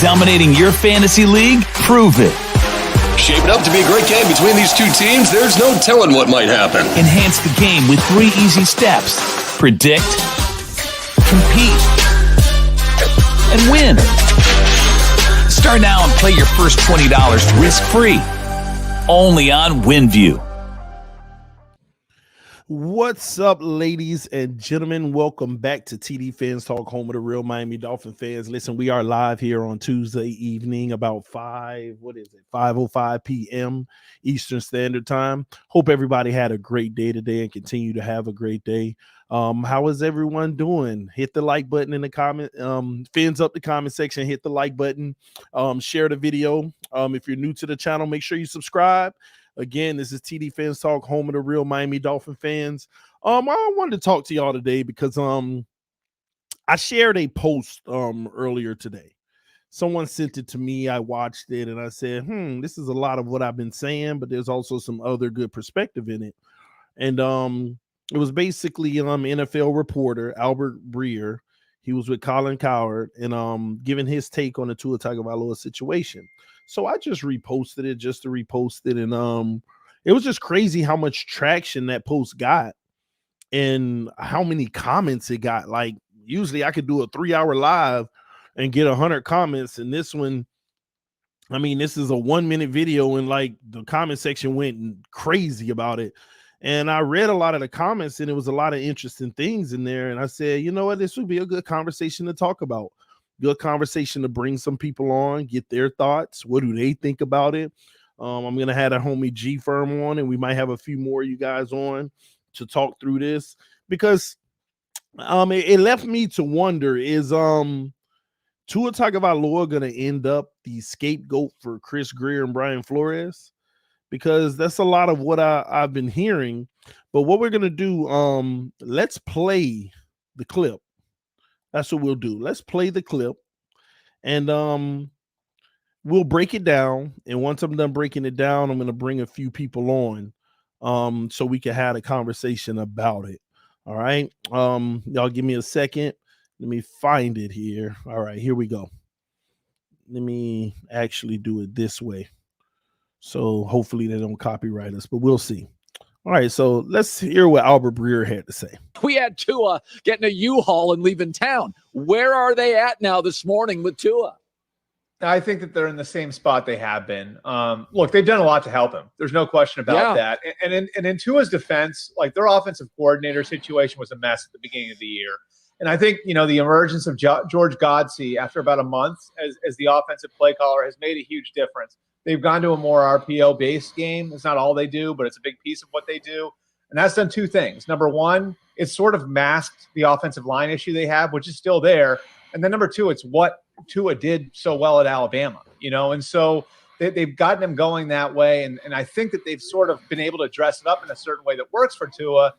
Dominating your fantasy league? Prove it. Shaping up to be a great game between these two teams. There's no telling what might happen. Enhance the game with 3 easy steps. Predict, compete, and win. Start now and play your first $20 risk-free. Only on WINVIEW. What's up, ladies and gentlemen? Welcome back to TDPHINSTALK, home of the real Miami Dolphin fans. Listen, we are live here on Tuesday evening about 5:05 p.m. Eastern Standard Time. Hope everybody had a great day today and continue to have a great day. How is everyone doing? Hit the like button in the comment, fins up the comment section, hit the like button, share the video. If you're new to the channel, make sure you subscribe. Again, this is TDPHINSTALK, home of the real Miami Dolphin fans. I wanted to talk to y'all today because I shared a post earlier today. Someone sent it to me. I watched it and I said, this is a lot of what I've been saying, but there's also some other good perspective in it. And it was basically NFL reporter Albert Breer. He was with Colin Cowherd and giving his take on the Tua Tagovailoa situation. So I just reposted it just to repost it. And it was just crazy how much traction that post got and how many comments it got. Like, usually I could do a 3-hour live and get 100 comments. And this one, I mean, this is a 1-minute video and like the comment section went crazy about it. And I read a lot of the comments and it was a lot of interesting things in there. And I said, you know what, this would be a good conversation to talk about. Good conversation to bring some people on, get their thoughts. What do they think about it? I'm going to have a homie G Firm on, and we might have a few more of you guys on to talk through this because it left me to wonder, is Tua Tagovailoa going to end up the scapegoat for Grier and Brian Flores? Because that's a lot of what I've been hearing. But what we're going to do, let's play the clip. That's what we'll do. Let's play the clip and we'll break it down. And once I'm done breaking it down, I'm going to bring a few people on so we can have a conversation about it. All right. Y'all give me a second. Let me find it here. All right, here we go. Let me actually do it this way. So hopefully they don't copyright us, but we'll see. All right, so let's hear what Albert Breer had to say. We had Tua getting a U-Haul and leaving town. Where are they at now this morning with Tua? I think that they're in the same spot they have been. Look, they've done a lot to help him. There's no question about that. And in Tua's defense, like, their offensive coordinator situation was a mess at the beginning of the year. And I think, the emergence of George Godsey after about a month as the offensive play caller has made a huge difference. They've gone to a more RPO-based game. It's not all they do, but it's a big piece of what they do. And that's done two things. Number one, it's sort of masked the offensive line issue they have, which is still there. And then number two, it's what Tua did so well at Alabama, and so they've gotten him going that way. And I think that they've sort of been able to dress it up in a certain way that works for Tua.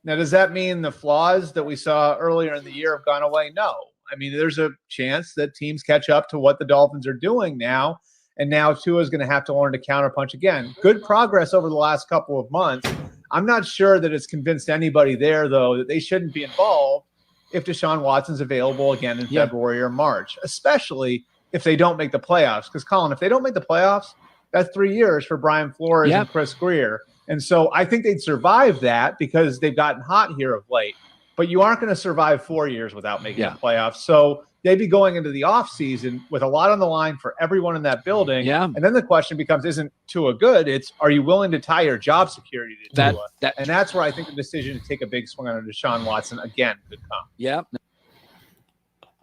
Now, does that mean the flaws that we saw earlier in the year have gone away? No. I mean, there's a chance that teams catch up to what the Dolphins are doing now. And now Tua is going to have to learn to counterpunch again. Good progress over the last couple of months. I'm not sure that it's convinced anybody there, though, that they shouldn't be involved if Deshaun Watson's available again in February or March, especially if they don't make the playoffs. Because, Colin, if they don't make the playoffs, that's 3 years for Grier and Flores and Chris Grier. And so I think they'd survive that because they've gotten hot here of late. But you aren't going to survive 4 years without making the playoffs. So they'd be going into the offseason with a lot on the line for everyone in that building. Yeah. And then the question becomes, isn't Tua good? It's, are you willing to tie your job security to Tua? And that's where I think the decision to take a big swing on Deshaun Watson again could come. Yeah.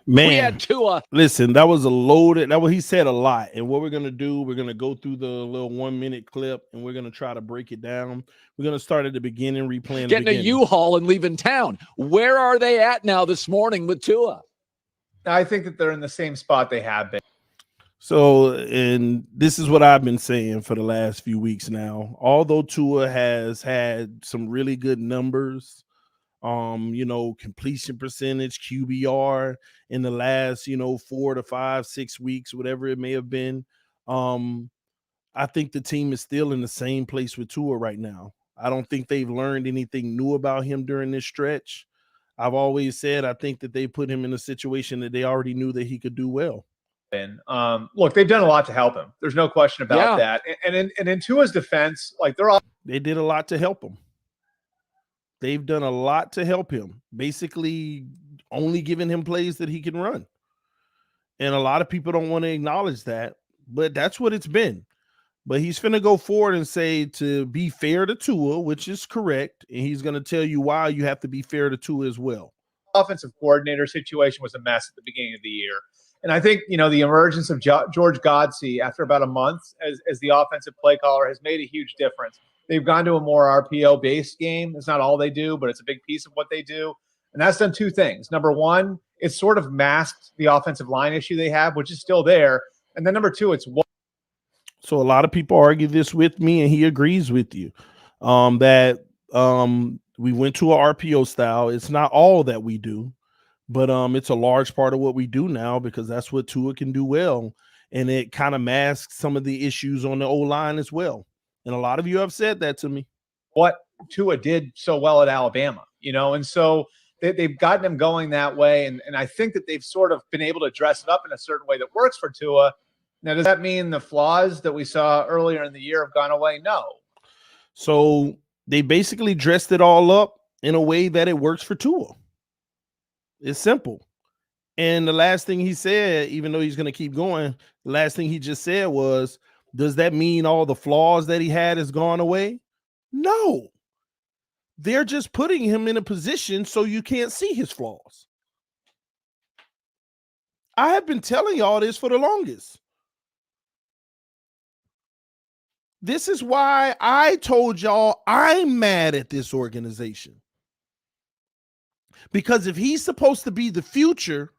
Man, we had Tua. Listen, that was a loaded. He said a lot. And what we're gonna do, we're gonna go through the little 1 minute clip, and we're gonna try to break it down. We're gonna start at the beginning, replaying. Getting a U-Haul and leaving town. Where are they at now this morning with Tua? I think that they're in the same spot they have been. So, and this is what I've been saying for the last few weeks now. Although Tua has had some really good numbers, completion percentage, QBR in the last, 4 to 5, 6 weeks, whatever it may have been. I think the team is still in the same place with Tua right now. I don't think they've learned anything new about him during this stretch. I've always said I think that they put him in a situation that they already knew that he could do well. And look, they've done a lot to help him. There's no question about that. And in Tua's defense, they did a lot to help him. They've done a lot to help him, basically only giving him plays that he can run. And a lot of people don't want to acknowledge that, but that's what it's been. But he's finna go forward and say, to be fair to Tua, which is correct, and he's going to tell you why you have to be fair to Tua as well. Offensive coordinator situation was a mess at the beginning of the year. And I think, the emergence of George Godsey after about a month as the offensive play caller has made a huge difference. They've gone to a more RPO-based game. It's not all they do, but it's a big piece of what they do. And that's done two things. Number one, it's sort of masked the offensive line issue they have, which is still there. And then number two, it's what. So a lot of people argue this with me, and he agrees with you that we went to a RPO style. It's not all that we do, but it's a large part of what we do now because that's what Tua can do well. And it kind of masks some of the issues on the O-line as well. And a lot of you have said that to me. What Tua did so well at Alabama, and so they've gotten him going that way. And I think that they've sort of been able to dress it up in a certain way that works for Tua. Now, does that mean the flaws that we saw earlier in the year have gone away? No. So they basically dressed it all up in a way that it works for Tua. It's simple. And the last thing he said, even though he's going to keep going, the last thing he just said was, does that mean all the flaws that he had has gone away? No. They're just putting him in a position so you can't see his flaws. I have been telling y'all this for the longest. This is why I told y'all I'm mad at this organization. Because if he's supposed to be the future,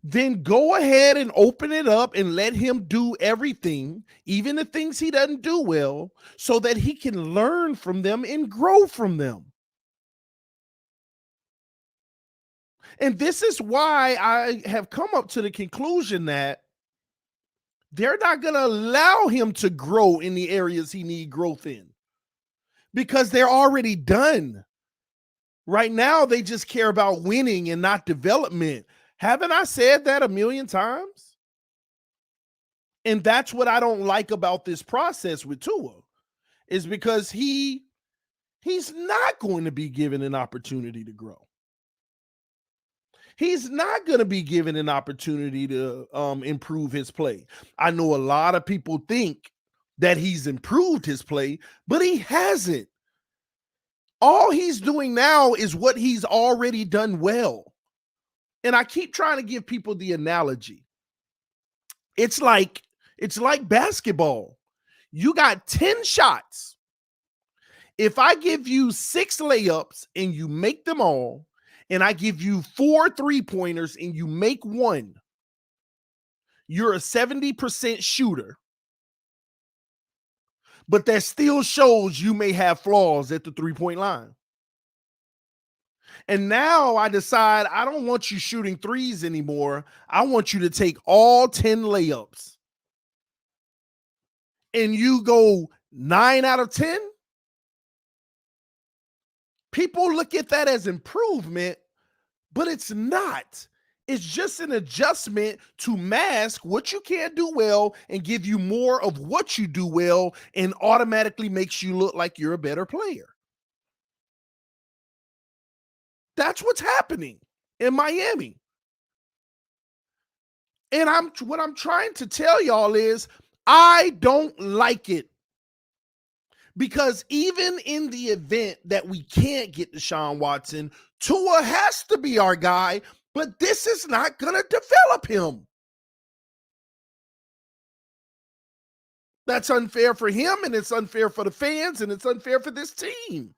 then go ahead and open it up and let him do everything, even the things he doesn't do well, so that he can learn from them and grow from them. And this is why I have come up to the conclusion that they're not going to allow him to grow in the areas he needs growth in because they're already done. Right now, they just care about winning and not development. Haven't I said that a million times? And that's what I don't like about this process with Tua, is because he's not going to be given an opportunity to grow. He's not going to be given an opportunity to improve his play. I know a lot of people think that he's improved his play, but he hasn't. All he's doing now is what he's already done well. And I keep trying to give people the analogy. It's like basketball. You got 10 shots. If I give you 6 layups and you make them all, and I give you 4 3-pointers and you make 1, you're a 70% shooter. But that still shows you may have flaws at the 3-point line. And now I decide I don't want you shooting threes anymore. I want you to take all 10 layups. And you go 9 out of 10. People look at that as improvement, but it's not. It's just an adjustment to mask what you can't do well and give you more of what you do well, and automatically makes you look like you're a better player. That's what's happening in Miami. And what I'm trying to tell y'all is I don't like it. Because even in the event that we can't get Deshaun Watson, Tua has to be our guy, but this is not going to develop him. That's unfair for him, and it's unfair for the fans, and it's unfair for this team.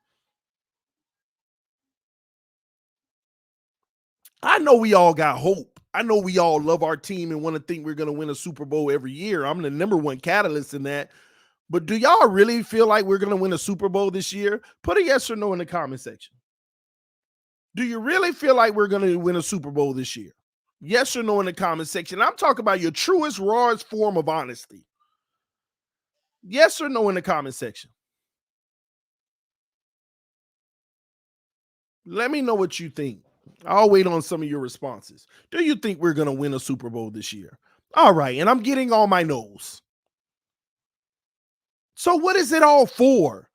I know we all got hope. I know we all love our team and want to think we're going to win a Super Bowl every year. I'm the number one catalyst in that. But do y'all really feel like we're going to win a Super Bowl this year? Put a yes or no in the comment section. Do you really feel like we're going to win a Super Bowl this year? Yes or no in the comment section. I'm talking about your truest, rawest form of honesty. Yes or no in the comment section. Let me know what you think. I'll wait on some of your responses. Do you think we're going to win a Super Bowl this year? All right, and I'm getting all my no's. So what is it all for?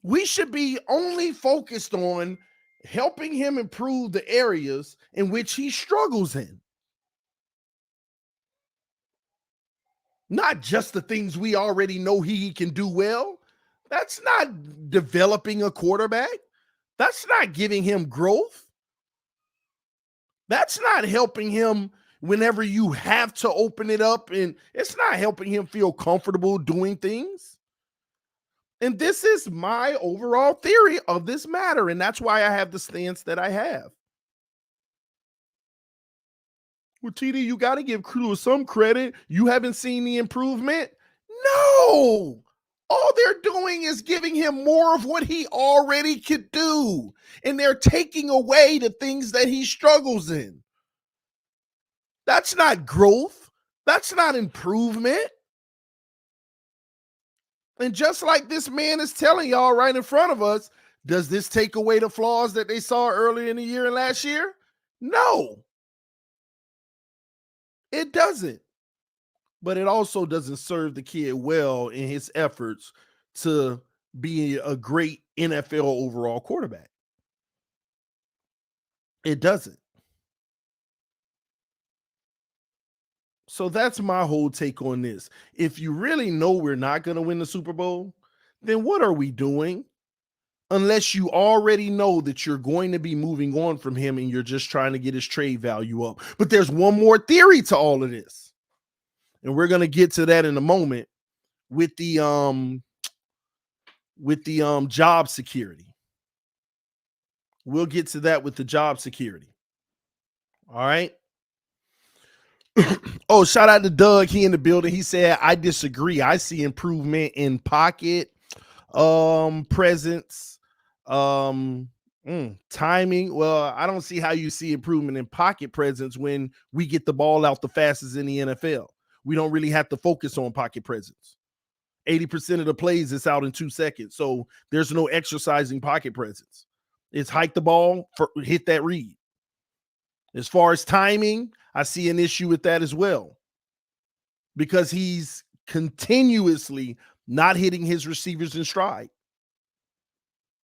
We should be only focused on helping him improve the areas in which he struggles in. Not just the things we already know he can do well. That's not developing a quarterback. That's not giving him growth. That's not helping him whenever you have to open it up, and it's not helping him feel comfortable doing things. And this is my overall theory of this matter, and that's why I have the stance that I have. Well, TD, you got to give Crew some credit. You haven't seen the improvement? No! All they're doing is giving him more of what he already could do, and they're taking away the things that he struggles in. That's not growth. That's not improvement. And just like this man is telling y'all right in front of us, does this take away the flaws that they saw earlier in the year and last year? No. It doesn't. But it also doesn't serve the kid well in his efforts to be a great NFL overall quarterback. It doesn't. So that's my whole take on this. If you really know we're not going to win the Super Bowl, then what are we doing? Unless you already know that you're going to be moving on from him and you're just trying to get his trade value up. But there's one more theory to all of this. And we're going to get to that in a moment with the job security. We'll get to that with the job security. All right. Oh, shout out to Doug. He in the building. He said, I disagree. I see improvement in pocket presence, timing. Well, I don't see how you see improvement in pocket presence when we get the ball out the fastest in the NFL. We don't really have to focus on pocket presence. 80% of the plays is out in 2 seconds. So there's no exercising pocket presence. It's hike the ball, hit that read. As far as timing, I see an issue with that as well, because he's continuously not hitting his receivers in stride.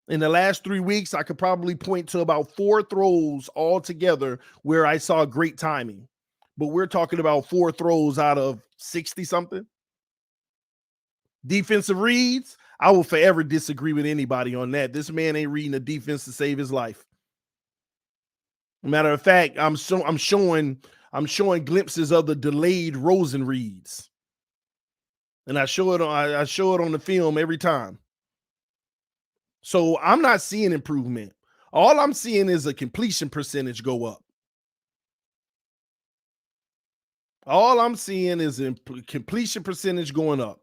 In the last 3 weeks, I could probably point to about 4 throws altogether where I saw great timing, but we're talking about 4 throws out of 60 something. Defensive reads, I will forever disagree with anybody on that. This man ain't reading the defense to save his life. Matter of fact, I'm showing glimpses of the delayed Rosen reads. And I show it on the film every time. So I'm not seeing improvement. All I'm seeing is a completion percentage go up. All I'm seeing is a completion percentage going up.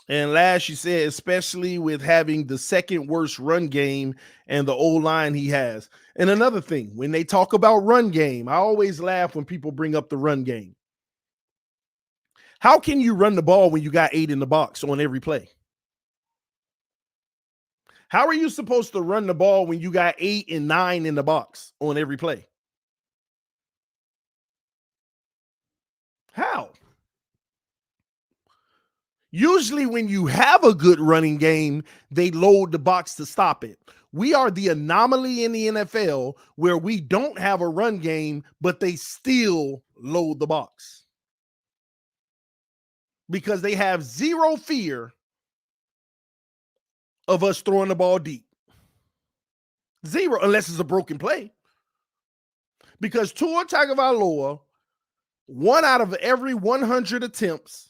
And last, you said, especially with having the second worst run game and the O-line he has. And another thing, when they talk about run game, I always laugh when people bring up the run game. How can you run the ball when you got 8 in the box on every play? How are you supposed to run the ball when you got 8 and 9 in the box on every play? How? Usually when you have a good running game, they load the box to stop it. We are the anomaly in the NFL where we don't have a run game, but they still load the box. Because they have zero fear of us throwing the ball deep. Zero, unless it's a broken play. Because Tua Tagovailoa, 1 out of every 100 attempts,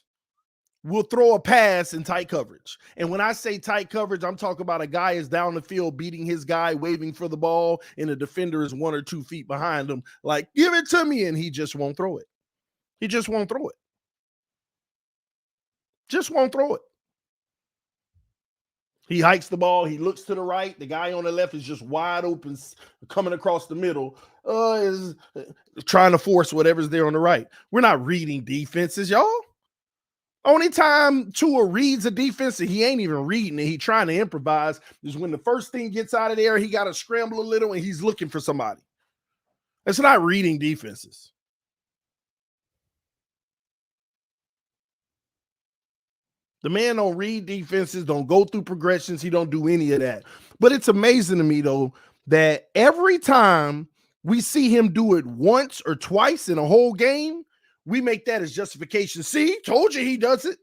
will throw a pass in tight coverage. And when I say tight coverage, I'm talking about a guy is down the field beating his guy, waving for the ball, and the defender is 1 or 2 feet behind him, like, give it to me, and he just won't throw it. He just won't throw it. Just won't throw it. He hikes the ball. He looks to the right. The guy on the left is just wide open, coming across the middle, is trying to force whatever's there on the right. We're not reading defenses, y'all. Only time Tua reads a defense and he ain't even reading it, he trying to improvise, is when the first thing gets out of there, he got to scramble a little and he's looking for somebody. It's not reading defenses. The man don't read defenses, don't go through progressions. He don't do any of that. But it's amazing to me, though, that every time we see him do it once or twice in a whole game, we make that as justification. See, told you he does it.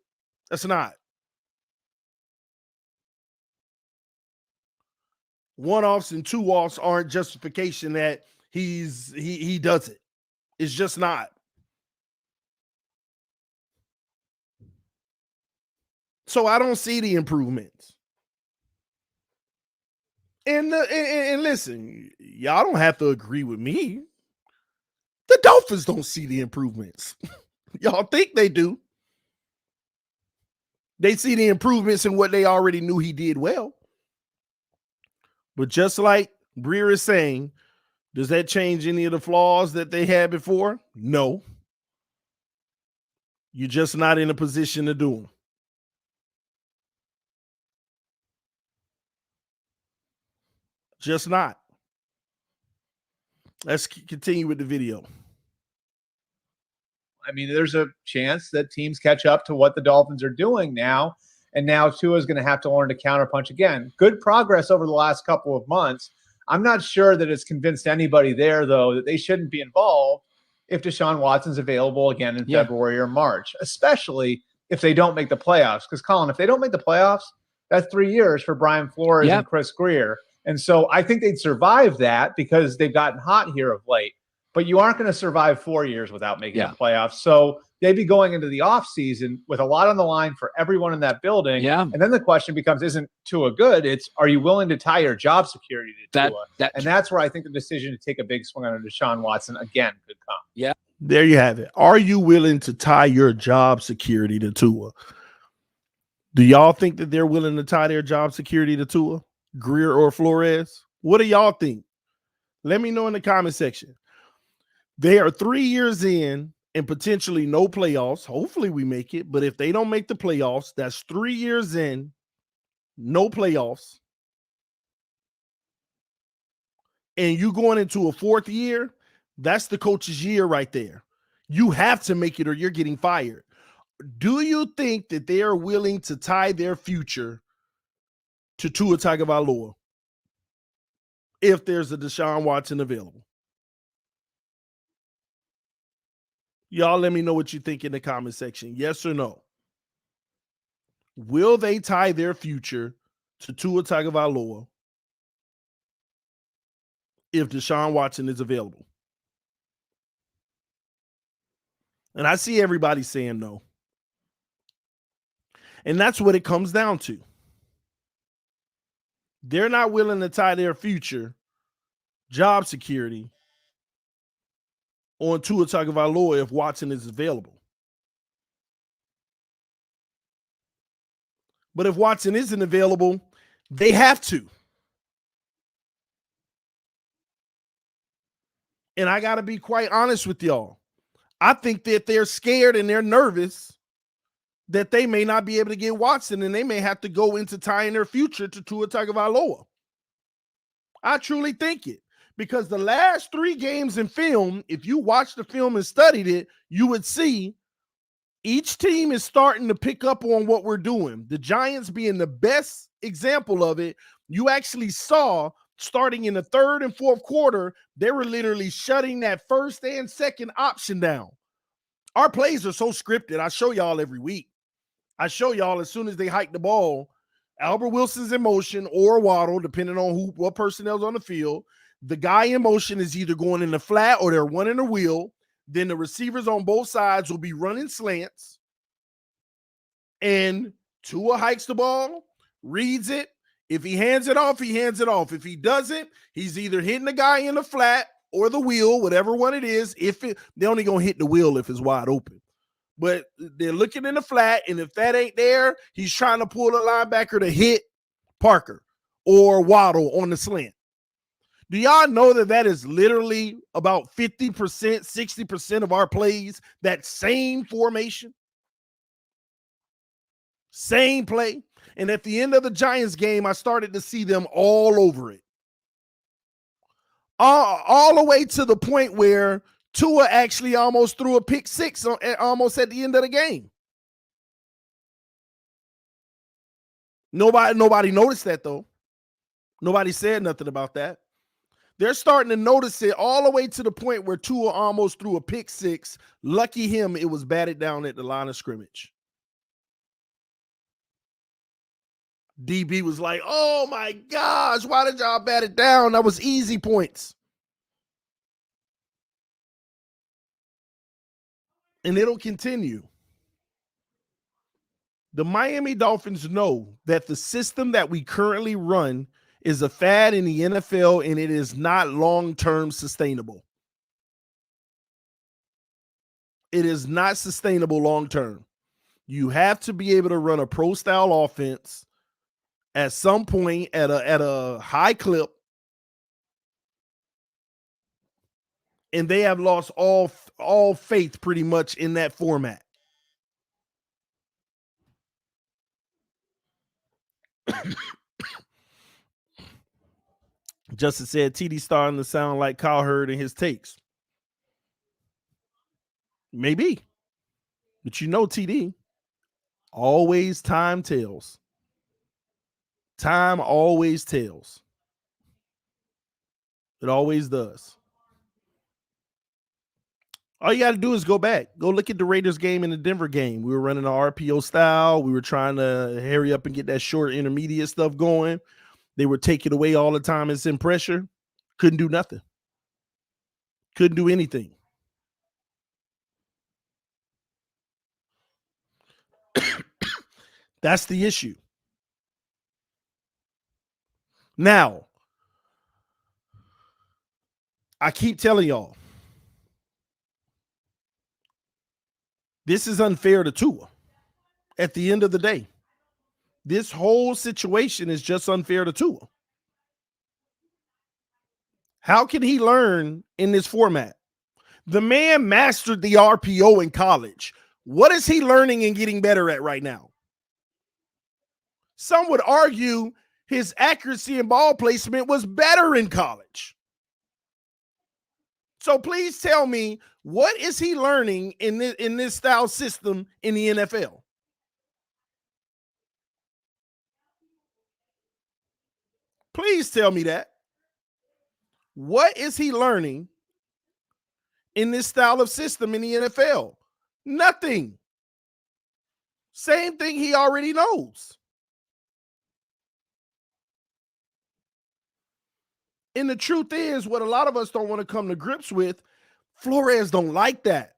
That's not. One-offs and two-offs aren't justification that he does it. It's just not. So I don't see the improvements. And listen, y'all don't have to agree with me. The Dolphins don't see the improvements. Y'all think they do. They see the improvements in what they already knew he did well. But just like Breer is saying, does that change any of the flaws that they had before? No. You're just not in a position to do them. Just not. Let's continue with the video. I mean, there's a chance that teams catch up to what the Dolphins are doing now. And now Tua is going to have to learn to counterpunch again. Good progress over the last couple of months. I'm not sure that it's convinced anybody there, though, that they shouldn't be involved if Deshaun Watson's available again in February or March, especially if they don't make the playoffs. Because, Colin, if they don't make the playoffs, that's 3 years for Grier and Flores and Chris Grier. And so I think they'd survive that because they've gotten hot here of late. But you aren't going to survive 4 years without making the playoffs. So they'd be going into the offseason with a lot on the line for everyone in that building. Yeah. And then the question becomes, isn't Tua good? It's, are you willing to tie your job security to Tua? And that's where I think the decision to take a big swing on Deshaun Watson again could come. Yeah. There you have it. Are you willing to tie your job security to Tua? Do y'all think that they're willing to tie their job security to Tua, Grier or Flores? What do y'all think? Let me know in the comment section. They are 3 years in and potentially no playoffs. Hopefully we make it. But if they don't make the playoffs, that's 3 years in, no playoffs. And you going into a 4th year, that's the coach's year right there. You have to make it or you're getting fired. Do you think that they are willing to tie their future to Tua Tagovailoa if there's a Deshaun Watson available? Y'all let me know what you think in the comment section. Yes or no? Will they tie their future to Tua Tagovailoa if Deshaun Watson is available? And I see everybody saying no. And that's what it comes down to. They're not willing to tie their future, job security, on Tua Tagovailoa if Watson is available. But if Watson isn't available, they have to. And I got to be quite honest with y'all. I think that they're scared and they're nervous that they may not be able to get Watson and they may have to go into tying their future to Tua Tagovailoa. I truly think it. Because the last 3 games in film, if you watched the film and studied it, you would see each team is starting to pick up on what we're doing. The Giants being the best example of it. You actually saw starting in the 3rd and 4th quarter, they were literally shutting that first and second option down. Our plays are so scripted. I show y'all every week. I show y'all as soon as they hike the ball, Albert Wilson's in motion or Waddle, depending on what personnel's on the field. The guy in motion is either going in the flat or they're running the wheel. Then the receivers on both sides will be running slants. And Tua hikes the ball, reads it. If he hands it off, he hands it off. If he doesn't, he's either hitting the guy in the flat or the wheel, whatever one it is. They're only going to hit the wheel if it's wide open. But they're looking in the flat, and if that ain't there, he's trying to pull the linebacker to hit Parker or Waddle on the slant. Do y'all know that is literally about 50%, 60% of our plays, that same formation? Same play. And at the end of the Giants game, I started to see them all over it. All the way to the point where Tua actually almost threw a pick 6 almost at the end of the game. Nobody noticed that, though. Nobody said nothing about that. They're starting to notice it all the way to the point where Tua almost threw a pick 6. Lucky him, it was batted down at the line of scrimmage. DB was like, oh my gosh, why did y'all bat it down? That was easy points. And it'll continue. The Miami Dolphins know that the system that we currently run is a fad in the NFL, and it is not long-term sustainable. It is not sustainable long-term. You have to be able to run a pro-style offense at some point at a high clip, and they have lost all faith pretty much in that format. Justin said TD starting to sound like Cowherd in his takes. Maybe. But you know TD. Always time tells. Time always tells. It always does. All you got to do is go back. Go look at the Raiders game and the Denver game. We were running an RPO style. We were trying to hurry up and get that short intermediate stuff going. They were taking away all the time and send pressure. Couldn't do nothing. Couldn't do anything. That's the issue. Now, I keep telling y'all, this is unfair to Tua. At the end of the day, this whole situation is just unfair to Tua. How can he learn in this format? The man mastered the RPO in college. What is he learning and getting better at right now? Some would argue his accuracy and ball placement was better in college. So please tell me, what is he learning in this style system in the NFL? Please tell me that. What is he learning in this style of system in the NFL? Nothing. Same thing he already knows. And the truth is, what a lot of us don't want to come to grips with, Flores don't like that.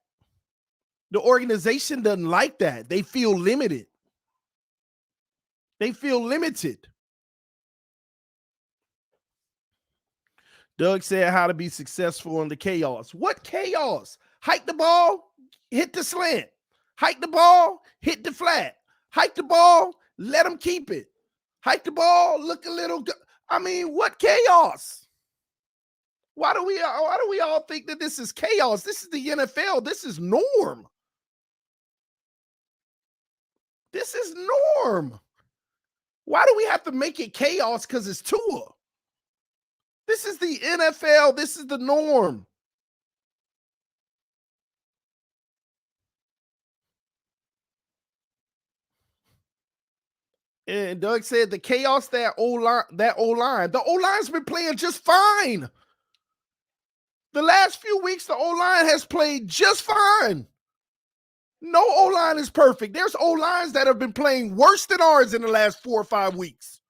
The organization doesn't like that. They feel limited. They feel limited. Doug said how to be successful in the chaos. What chaos? Hike the ball, hit the slant. Hike the ball, hit the flat. Hike the ball, let them keep it. Hike the ball, look a little. I mean, what chaos? Why do we all think that this is chaos? This is the NFL. This is norm. This is norm. Why do we have to make it chaos because it's Tua? This is the NFL. This is the norm. And Doug said the chaos the O-line's been playing just fine. The last few weeks, the O-line has played just fine. No O-line is perfect. There's O-lines that have been playing worse than ours in the last 4 or 5 weeks.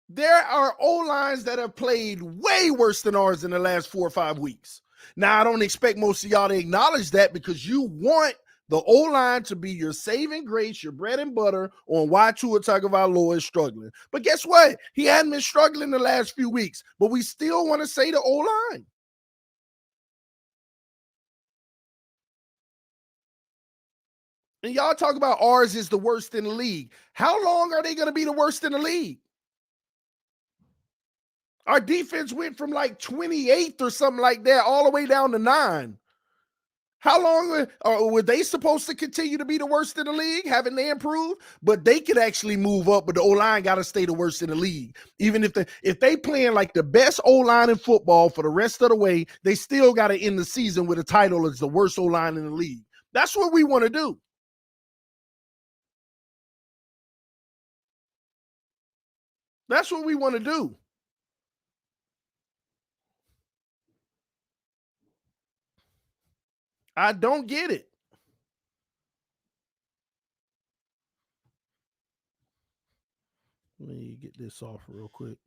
There are O-lines that have played way worse than ours in the last 4 or 5 weeks. Now, I don't expect most of y'all to acknowledge that because you want the O-line to be your saving grace, your bread and butter on why Tua Tagovailoa is struggling. But guess what? He hadn't been struggling the last few weeks, but we still want to say the O-line. And y'all talk about ours is the worst in the league. How long are they going to be the worst in the league? Our defense went from like 28th or something like that all the way down to 9. How long were they supposed to continue to be the worst in the league? Haven't they improved? But they could actually move up, but the O-line got to stay the worst in the league. Even if they playing like the best O-line in football for the rest of the way, they still got to end the season with a title as the worst O-line in the league. That's what we want to do. That's what we want to do. I don't get it. Let me get this off real quick.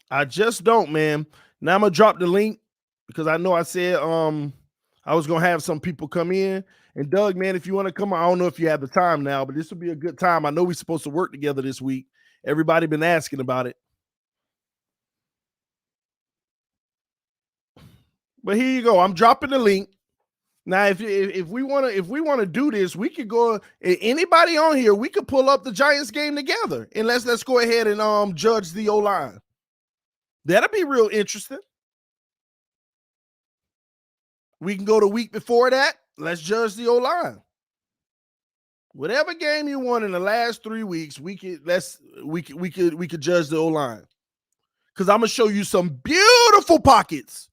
I just don't, man. Now I'm going to drop the link because I know I said I was going to have some people come in. And Doug, man, if you want to come on, I don't know if you have the time now, but this will be a good time. I know we're supposed to work together this week. Everybody been asking about it. But here you go. I'm dropping the link. Now, if we want to do this, we could go. Anybody on here, we could pull up the Giants game together, and let's go ahead and judge the O-line. That'll be real interesting. We can go the week before that. Let's judge the O-line. Whatever game you won in the last 3 weeks, we could judge the O-line. Because I'm gonna show you some beautiful pockets.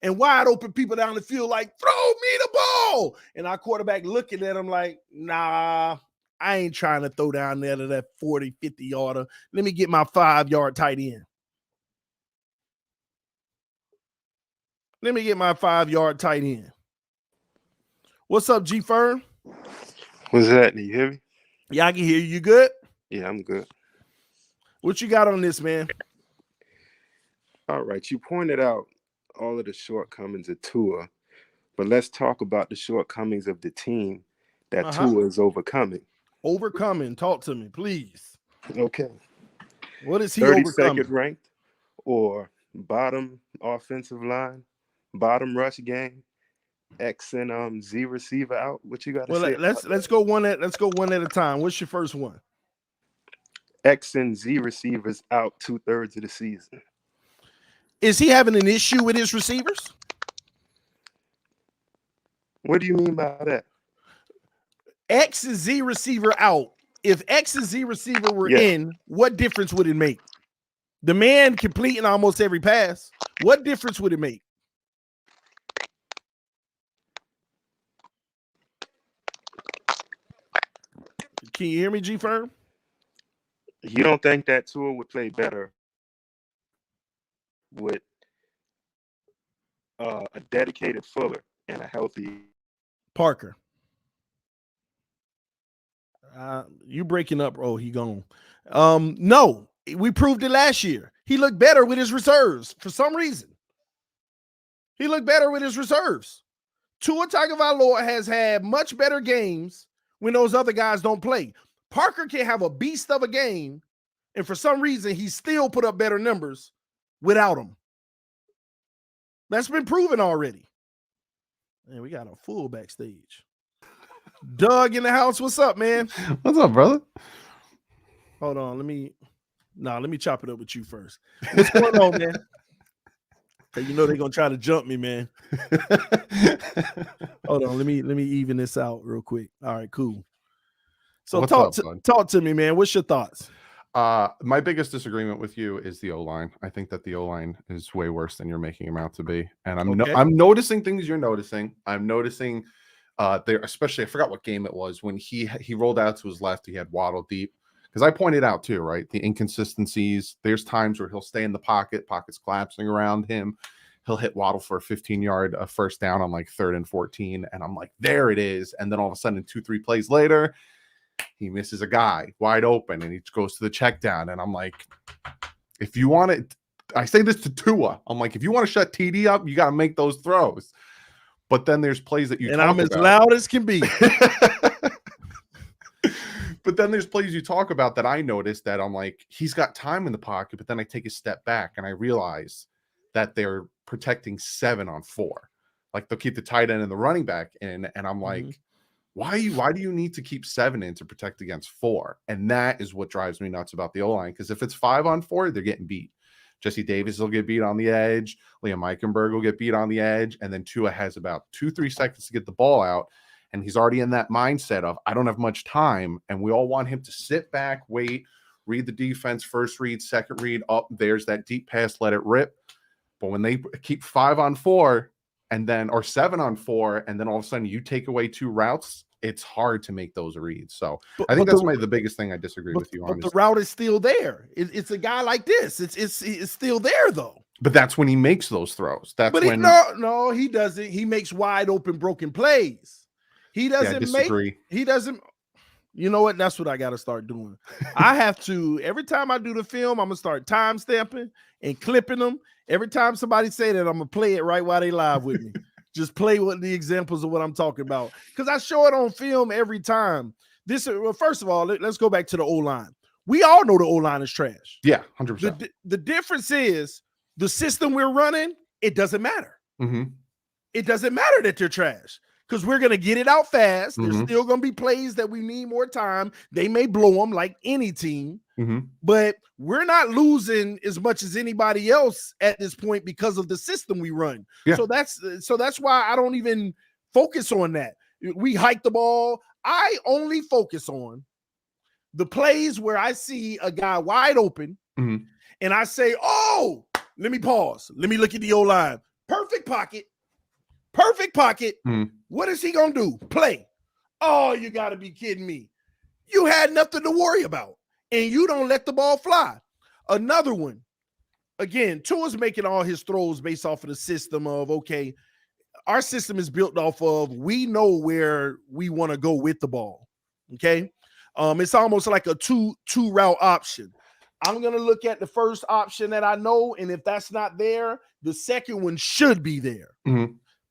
And wide open people down the field like, throw me the ball. And our quarterback looking at him like, nah, I ain't trying to throw down there to that 40, 50-yarder. Let me get my 5-yard tight end. Let me get my 5-yard tight end. What's up, G Fern? What's happening? You hear me? Yeah, I can hear you. You good? Yeah, I'm good. What you got on this, man? All right. You pointed out all of the shortcomings of Tua, but let's talk about the shortcomings of the team that Tua is overcoming. Overcoming. Talk to me, please. Okay. What is he overcoming? 32nd ranked or bottom offensive line, bottom rush game, X and Z receiver out. What you got to say? Let's go one at a time. What's your first one? X and Z receivers out 2/3 of the season. Is he having an issue with his receivers? What do you mean by that? X and Z receiver out. If X and Z receiver were in, what difference would it make? The man completing almost every pass. What difference would it make? Can you hear me, G Firm? You don't think that Tua would play better with a dedicated Fuller and a healthy Parker. You breaking up? Oh, he gone. No, we proved it last year. He looked better with his reserves for some reason. He looked better with his reserves. Tua Tagovailoa has had much better games when those other guys don't play. Parker can have a beast of a game, and for some reason, he still put up better numbers without him. That's been proven already. Man, we got a full backstage. Doug in the house. What's up, man? What's up, brother? Hold on. Let me chop it up with you first. What's going on, man? You know they're gonna try to jump me, man. Hold on. Let me even this out real quick. All right, cool. So talk to me, man. What's your thoughts? My biggest disagreement with you is the O-line. I think that the O-line is way worse than you're making him out to be. And I'm noticing things you're noticing. I'm noticing there, especially I forgot what game it was when he rolled out to his left, he had Waddle deep. Because I pointed out too, right? The inconsistencies. There's times where he'll stay in the pocket's collapsing around him. He'll hit Waddle for a 15-yard first down on like 3rd and 14. And I'm like, there it is. And then all of a sudden, 2-3 plays later, he misses a guy wide open and he goes to the check down. And I'm like, if you want it, I say this to Tua. I'm like, if you want to shut TD up, you got to make those throws. But then there's plays that you and talk I'm as about. Loud as can be. But then there's plays you talk about that I noticed that I'm like, he's got time in the pocket, but then I take a step back and I realize that they're protecting 7 on 4. Like they'll keep the tight end and the running back in, and I'm like, why do you need to keep 7 in to protect against 4? And that is what drives me nuts about the O-line, because if it's 5 on 4, they're getting beat. Jesse Davis will get beat on the edge. Liam Eichenberg will get beat on the edge. And then Tua has about 2-3 seconds to get the ball out. And he's already in that mindset of, I don't have much time. And we all want him to sit back, wait, read the defense, first read, second read, up, there's that deep pass, let it rip. But when they keep 5 on 4 and then, or 7 on 4, and then all of a sudden you take away 2 routes, it's hard to make those reads. So I think that's the biggest thing I disagree with you on. But the route is still there. It's a guy like this. It's still there though. But that's when he makes those throws. That's when no, he doesn't. He makes wide open broken plays. He doesn't he doesn't. You know what? That's what I got to start doing. I have to, every time I do the film, I'm going to start time stamping and clipping them. Every time somebody say that, I'm going to play it right while they live with me. Just play with the examples of what I'm talking about. Because I show it on film every time. Well, first of all, let's go back to the O-line. We all know the O-line is trash. Yeah, 100%. The difference is the system we're running, it doesn't matter. It doesn't matter that they're trash. Because we're going to get it out fast. There's still going to be plays that we need more time. They may blow them like any team. But we're not losing as much as anybody else at this point because of the system we run. Yeah. So that's why I don't even focus on that. We hike the ball. I only focus on the plays where I see a guy wide open and I say, oh, let me pause. Let me look at the O-line. Perfect pocket. What is he going to do? Play. Oh, you got to be kidding me. You had nothing to worry about, and you don't let the ball fly. Another one. Again, Tua's making all his throws based off of the system of, okay, our system is built off of we know where we want to go with the ball, okay? It's almost like a two route option. I'm going to look at the first option that I know, and if that's not there, the second one should be there.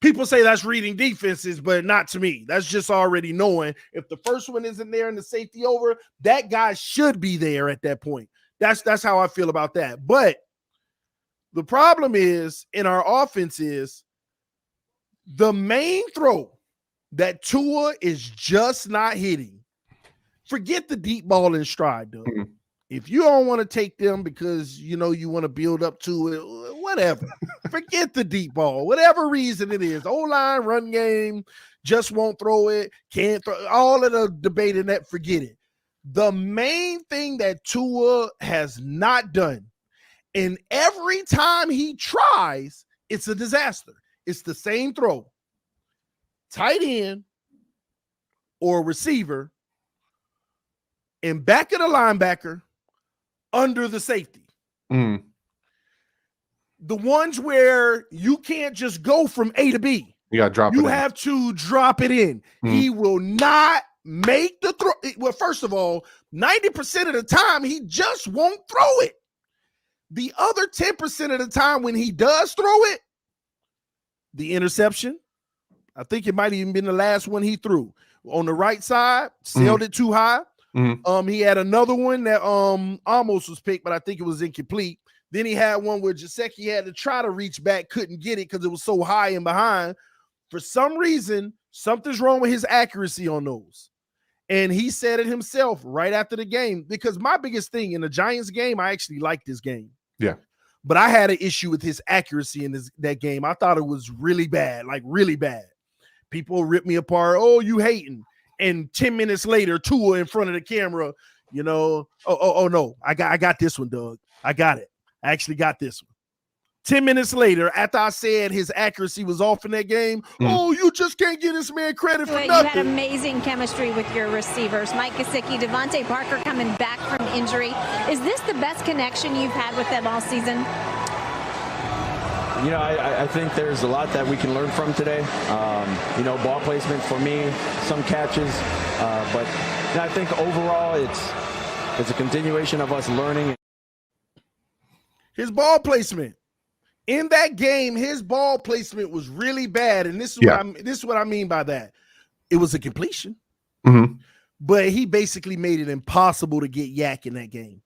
People say that's reading defenses, but not to me. That's just already knowing if the first one isn't there and the safety over, that guy should be there at that point. That's how I feel about that. But the problem is in our offense is the main throw that Tua is just not hitting. Forget the deep ball in stride, though. If you don't want to take them because, you know, you want to build up to it, whatever. Forget the deep ball, whatever reason it is. O-line, run game, just won't throw it, can't throw all of the debate in that, forget it. The main thing that Tua has not done, and every time he tries, it's a disaster. It's the same throw. Tight end or receiver and back of the linebacker under the safety. The ones where you can't just go from A to B. You got to drop it You in. have to drop it in. He will not make the throw. Well, first of all, 90% of the time, he just won't throw it. The other 10% of the time when he does throw it, the interception, I think it might even been the last one he threw. On the right side, sailed it too high. He had another one that almost was picked, but I think it was incomplete. Then he had one where Gesicki had to try to reach back, couldn't get it because it was so high and behind. For some reason, something's wrong with his accuracy on those. And he said it himself right after the game, because my biggest thing in the Giants game, I actually liked this game. Yeah. But I had an issue with his accuracy in that game. I thought it was really bad, like really bad. People ripped me apart. Oh, you hating. And 10 minutes later, Tua in front of the camera, you know, oh no, I got this one, Doug. I got it. I actually got this one. 10 minutes later, after I said his accuracy was off in that game, oh, you just can't give this man credit for nothing. You had amazing chemistry with your receivers. Mike Gesicki, Devontae Parker coming back from injury. Is this the best connection you've had with them all season? You know, I think there's a lot that we can learn from today. You know, ball placement for me, some catches. But you know, I think overall it's a continuation of us learning. His ball placement. In that game, his ball placement was really bad, and this is what I mean by that. It was a completion, but he basically made it impossible to get Yak in that game.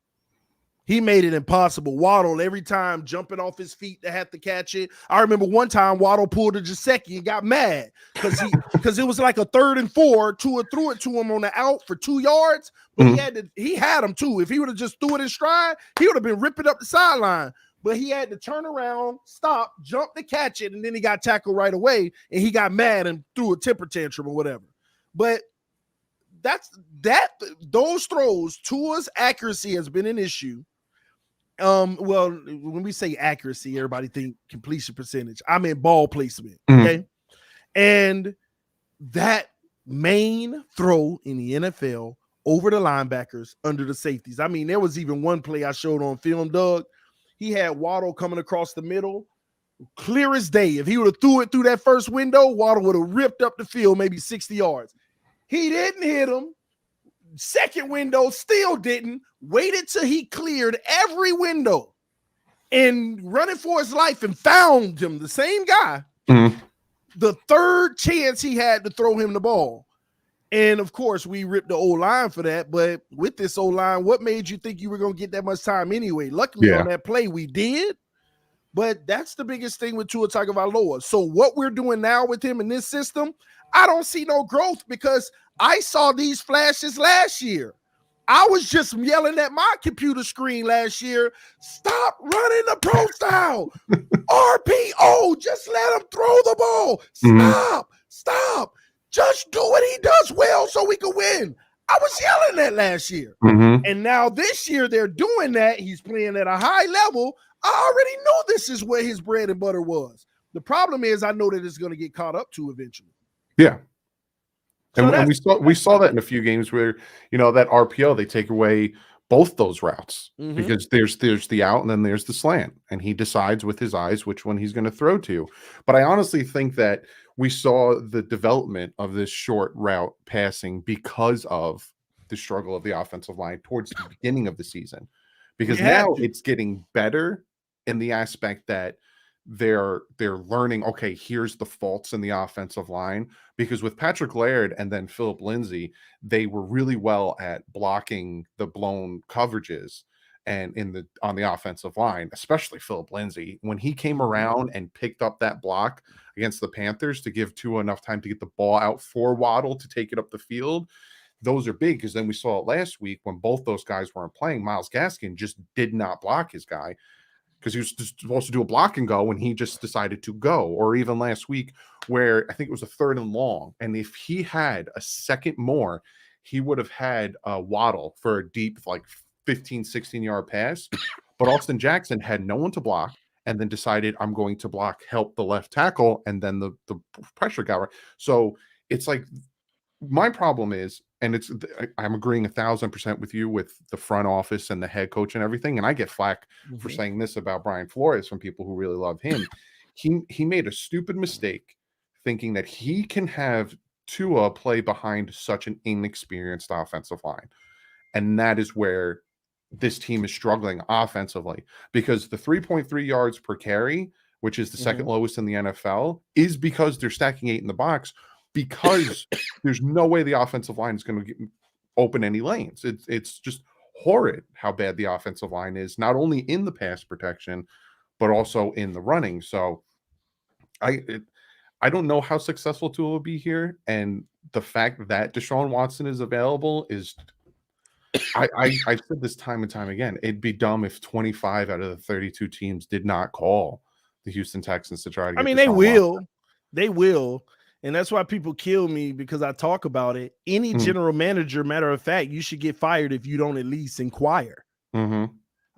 He made it impossible. Waddle every time jumping off his feet to have to catch it. I remember one time Waddle pulled a Gesicki and got mad because it was like a 3rd and 4. Tua threw it to him on the out for 2 yards, but he had him too. If he would have just threw it in stride, he would have been ripping up the sideline. But he had to turn around, stop, jump to catch it, and then he got tackled right away, and he got mad and threw a temper tantrum or whatever. But those throws, Tua's accuracy has been an issue. Well, when we say accuracy, everybody think completion percentage. I mean ball placement. Okay. And that main throw in the NFL over the linebackers under the safeties. I mean, there was even one play I showed on film, Doug. He had Waddle coming across the middle, clear as day. If he would have threw it through that first window, Waddle would have ripped up the field maybe 60 yards. He didn't hit him. Second window, still didn't. Waited till he cleared every window and running for his life and found him, the same guy. The third chance he had to throw him the ball. And, of course, we ripped the O-line for that. But with this O-line, what made you think you were going to get that much time anyway? Luckily, on that play, we did. But that's the biggest thing with Tua Tagovailoa. So what we're doing now with him in this system, I don't see no growth because I saw these flashes last year. I was just yelling at my computer screen last year, stop running the pro style. RPO, just let him throw the ball. Stop. Just do what he does well so we can win. I was yelling that last year. And now this year they're doing that. He's playing at a high level. I already know this is where his bread and butter was. The problem is I know that it's going to get caught up to eventually. Yeah. So And we saw that in a few games where, you know, that RPO, they take away both those routes because there's the out and then there's the slant, and he decides with his eyes which one he's going to throw to. But I honestly think that we saw the development of this short route passing because of the struggle of the offensive line towards the beginning of the season, because now it's getting better in the aspect that they're learning, okay, here's the faults in the offensive line, because with Patrick Laird and then Philip Lindsay, they were really well at blocking the blown coverages and on the offensive line, especially Philip Lindsay, when he came around and picked up that block against the Panthers to give Tua enough time to get the ball out for Waddle to take it up the field. Those are big, because then we saw it last week when both those guys weren't playing. Myles Gaskin just did not block his guy because he was just supposed to do a block and go, and he just decided to go. Or even last week where I think it was a 3rd and long, and if he had a second more, he would have had a Waddle for a deep, like 15, 16-yard pass. But Austin Jackson had no one to block, and then decided, I'm going to help the left tackle, and then the pressure got right. So it's like, my problem is, and I'm agreeing 1,000% with you with the front office and the head coach and everything. And I get flack for saying this about Brian Flores from people who really love him. He made a stupid mistake thinking that he can have Tua play behind such an inexperienced offensive line. And that is where this team is struggling offensively, because the 3.3 yards per carry, which is the second lowest in the NFL, is because they're stacking 8 in the box, because there's no way the offensive line is going to open any lanes. It's just horrid how bad the offensive line is, not only in the pass protection, but also in the running. So I don't know how successful Tua will be here. And the fact that Deshaun Watson is available is, I've said this time and time again, it'd be dumb if 25 out of the 32 teams did not call the Houston Texans to try to get they will. Watson. They will. And that's why people kill me, because I talk about it. Any general manager, matter of fact, you should get fired if you don't at least inquire. I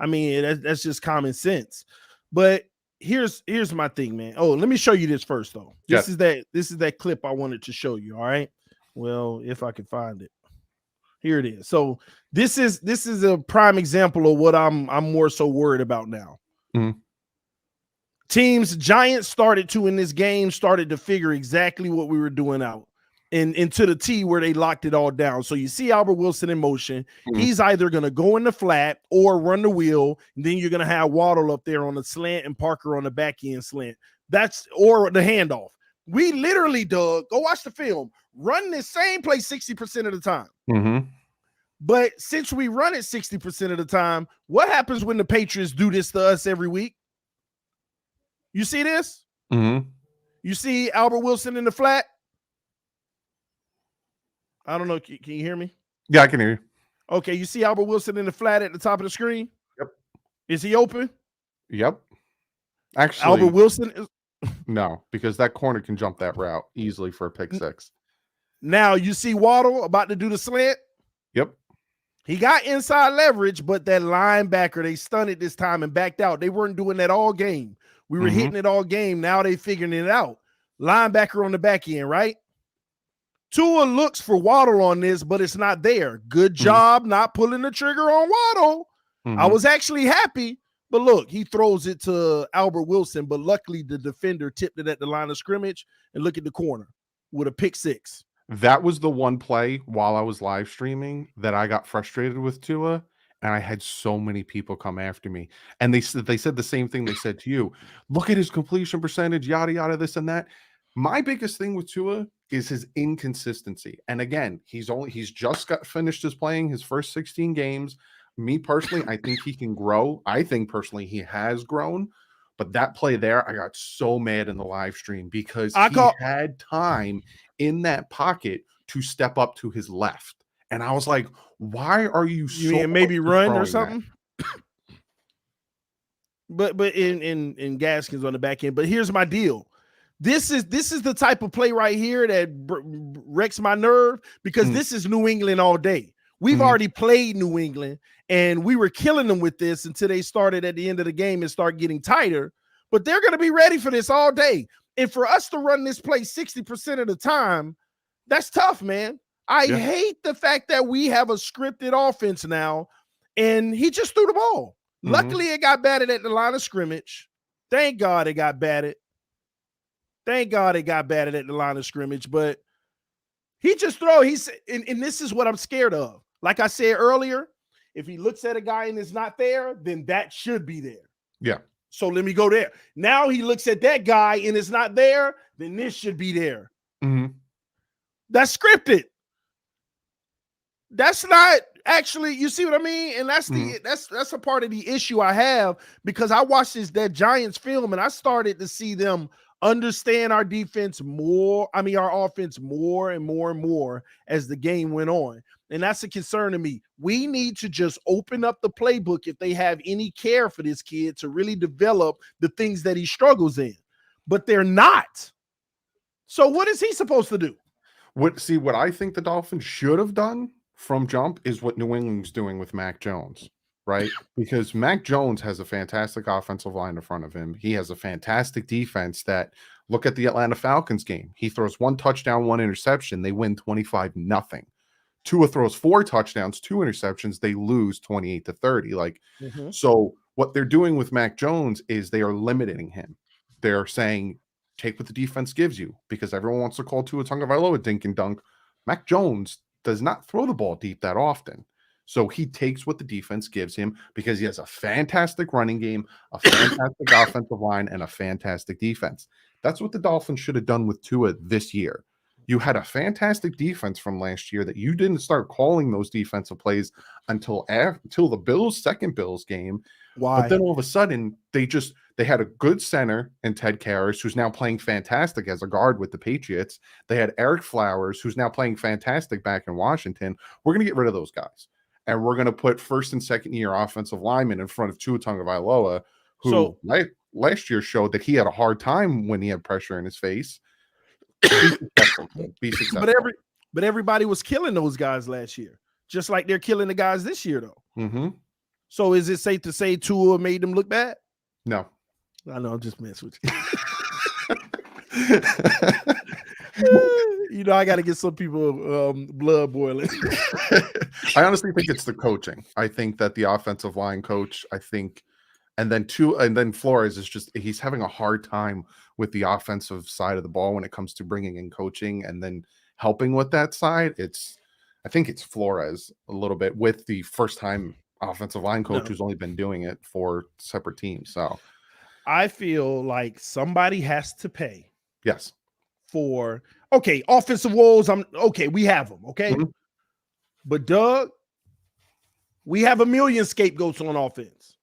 mean, that's just common sense. But here's my thing, man. Oh, let me show you this first, though. This is that clip I wanted to show you. All right. Well, if I can find it. Here it is. So this is a prime example of what I'm more so worried about now. Teams, Giants started to, in this game, started to figure exactly what we were doing out and into the T where they locked it all down. So you see Albert Wilson in motion. He's either going to go in the flat or run the wheel. And then you're going to have Waddle up there on the slant and Parker on the back end slant. Or the handoff. We literally, Doug, go watch the film, run this same play 60% of the time. But since we run it 60% of the time, what happens when the Patriots do this to us every week? You see this? You see Albert Wilson in the flat? I don't know. Can you hear me? Yeah, I can hear you. Okay, you see Albert Wilson in the flat at the top of the screen? Yep. Is he open? Yep. Actually, Albert Wilson is... No, because that corner can jump that route easily for a pick six. Now you see Waddle about to do the slant? Yep. He got inside leverage, but that linebacker, they stunned it this time and backed out. They weren't doing that all game. We were hitting it all game. Now they figuring it out. Linebacker on the back end, right? Tua looks for Waddle on this, but it's not there. Good job not pulling the trigger on Waddle. I was actually happy, but look, he throws it to Albert Wilson, but luckily the defender tipped it at the line of scrimmage, and look at the corner with a pick six. That was the one play while I was live streaming that I got frustrated with Tua, and I had so many people come after me. And they said the same thing they said to you. Look at his completion percentage, yada, yada, this and that. My biggest thing with Tua is his inconsistency. And again, he's just finished playing his first 16 games. Me personally, I think he can grow. I think personally he has grown. But that play there, I got so mad in the live stream because he had time in that pocket to step up to his left. And I was like, why are you so maybe run or something? But in Gaskins on the back end. But here's my deal. This is the type of play right here that wrecks my nerve, because this is New England all day. We've already played New England, and we were killing them with this until they started at the end of the game and start getting tighter. But they're going to be ready for this all day. And for us to run this play 60% of the time, that's tough, man. I hate the fact that we have a scripted offense now, and he just threw the ball. Luckily, it got batted at the line of scrimmage. Thank God it got batted. Thank God it got batted at the line of scrimmage. But he just throw. And this is what I'm scared of. Like I said earlier, if he looks at a guy and it's not there, then that should be there. Yeah. So let me go there. Now he looks at that guy and it's not there, then this should be there. That's scripted. That's not actually, you see what I mean? And that's that's a part of the issue I have, because I watched that Giants film and I started to see them understand our defense more. I mean, our offense more and more and more as the game went on. And that's a concern to me. We need to just open up the playbook if they have any care for this kid to really develop the things that he struggles in. But they're not. So what is he supposed to do? What I think the Dolphins should have done from jump is what New England's doing with Mac Jones, right? Because Mac Jones has a fantastic offensive line in front of him. He has a fantastic defense that, look at the Atlanta Falcons game. He throws 1 touchdown, 1 interception. They win 25-0. Tua throws 4 touchdowns, 2 interceptions. They lose 28-30. Like, so what they're doing with Mac Jones is they are limiting him. They're saying, take what the defense gives you, because everyone wants to call Tua Tagovailoa dink and dunk. Mac Jones does not throw the ball deep that often. So he takes what the defense gives him because he has a fantastic running game, a fantastic offensive line, and a fantastic defense. That's what the Dolphins should have done with Tua this year. You had a fantastic defense from last year that you didn't start calling those defensive plays until the second Bills game. Why? But then all of a sudden, they had a good center in Ted Karras, who's now playing fantastic as a guard with the Patriots. They had Eric Flowers, who's now playing fantastic back in Washington. We're going to get rid of those guys. And we're going to put first and second year offensive linemen in front of Tua Tagovailoa, who last year showed that he had a hard time when he had pressure in his face. Be successful. But everybody was killing those guys last year, just like they're killing the guys this year, though. Mm-hmm. So is it safe to say Tua made them look bad? No. I know, I'm just messing with you. You know, I got to get some people blood boiling. I honestly think it's the coaching. I think that the offensive line coach, and then Flores is he's having a hard time with the offensive side of the ball when it comes to bringing in coaching and then helping with that side. I think it's Flores a little bit with the first time offensive line coach who's only been doing it for separate teams. So I feel like somebody has to pay. Yes. For offensive woes. We have them. Okay. Mm-hmm. But Doug, we have a million scapegoats on offense.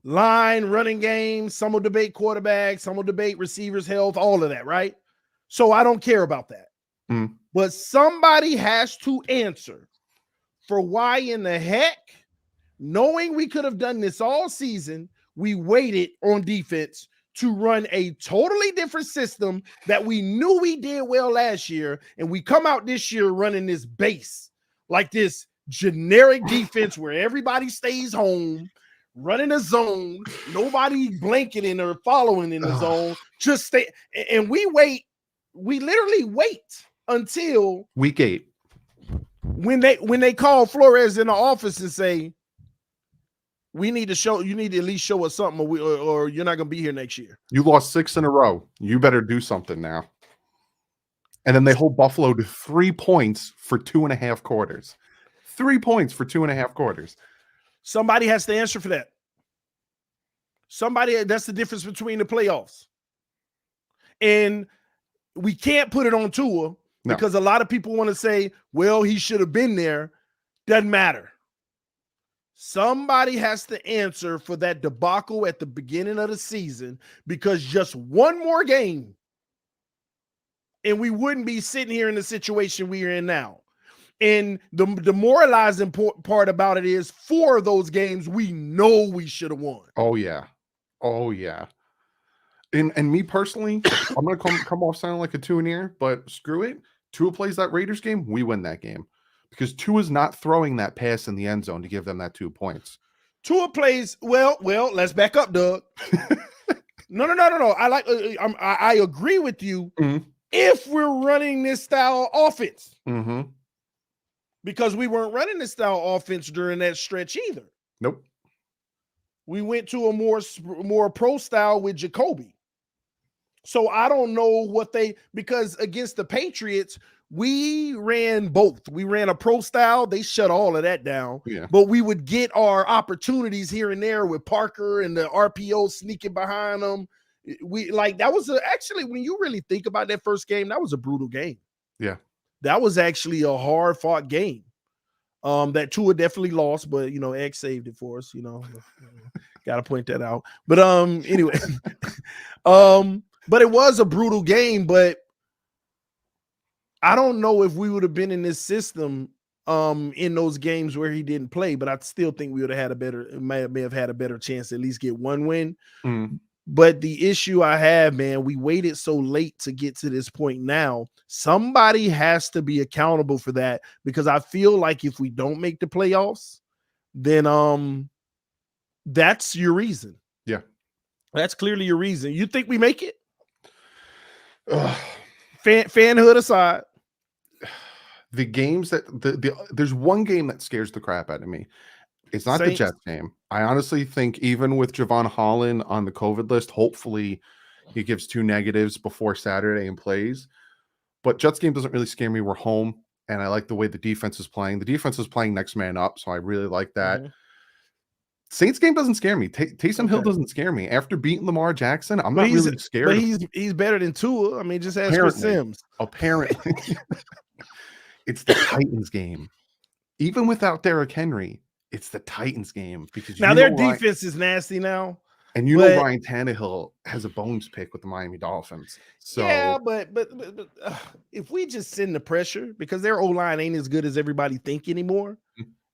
Line, running game, some will debate quarterbacks, some will debate receivers' health, all of that, right? So I don't care about that. Mm. But somebody has to answer for why in the heck, knowing we could have done this all season, we waited on defense to run a totally different system that we knew we did well last year, and we come out this year running this base, like this generic defense where everybody stays home, running a zone, nobody blanketing or following in the zone, just stay. And we literally wait until week 8 when they call Flores in the office and say, you need to at least show us something, or you're not going to be here next year. You lost 6 in a row. You better do something now. And then they hold Buffalo to 3 points for 2.5 quarters. 3 points for 2.5 quarters. Somebody has to answer for that. That's the difference between the playoffs. And we can't put it on Tua because a lot of people want to say, well, he should have been there. Doesn't matter. Somebody has to answer for that debacle at the beginning of the season, because just one more game and we wouldn't be sitting here in the situation we're in now. And the demoralizing part about it is 4 of those games we know we should have won. Oh, yeah. And me personally, I'm going to come off sounding like a Tua-neer, but screw it. Tua plays that Raiders game, we win that game. Because Tua's not throwing that pass in the end zone to give them that 2 points. Tua plays well. Let's back up, Doug. No. I agree with you. Mm-hmm. If we're running this style offense, mm-hmm. because we weren't running this style offense during that stretch either. Nope. We went to a more pro style with Jacoby. So I don't know because against the Patriots, we ran both. We ran a pro style. They shut all of that down. Yeah. But we would get our opportunities here and there with Parker and the RPO sneaking behind them. That was actually, when you really think about that first game, that was a brutal game. Yeah. That was actually a hard fought game. That Tua definitely lost, but X saved it for us. Got to point that out. But anyway, but it was a brutal game. But I don't know if we would have been in this system in those games where he didn't play, but I still think we would have had may have had a better chance to at least get one win. Mm. But the issue I have, man, we waited so late to get to this point now. Somebody has to be accountable for that, because I feel like if we don't make the playoffs, then that's your reason. Yeah. That's clearly your reason. You think we make it? Fanhood aside. The games there's one game that scares the crap out of me. It's not Saints. The Jets game. I honestly think even with Javon Holland on the COVID list, hopefully He gives 2 negatives before Saturday and plays. But Jets game doesn't really scare me. We're home, and I like the way the defense is playing. The defense is playing next man up, so I really like that. Saints game doesn't scare me. Taysom Hill doesn't scare me. After beating Lamar Jackson, I'm not really scared. But he's better than Tua. I mean, just ask Chris Sims. Apparently. It's the Titans game. Even without Derrick Henry, it's the Titans game. Because now their defense is nasty now. And you know Ryan Tannehill has a bones pick with the Miami Dolphins. So yeah, but if we just send the pressure, because their O-line ain't as good as everybody think anymore.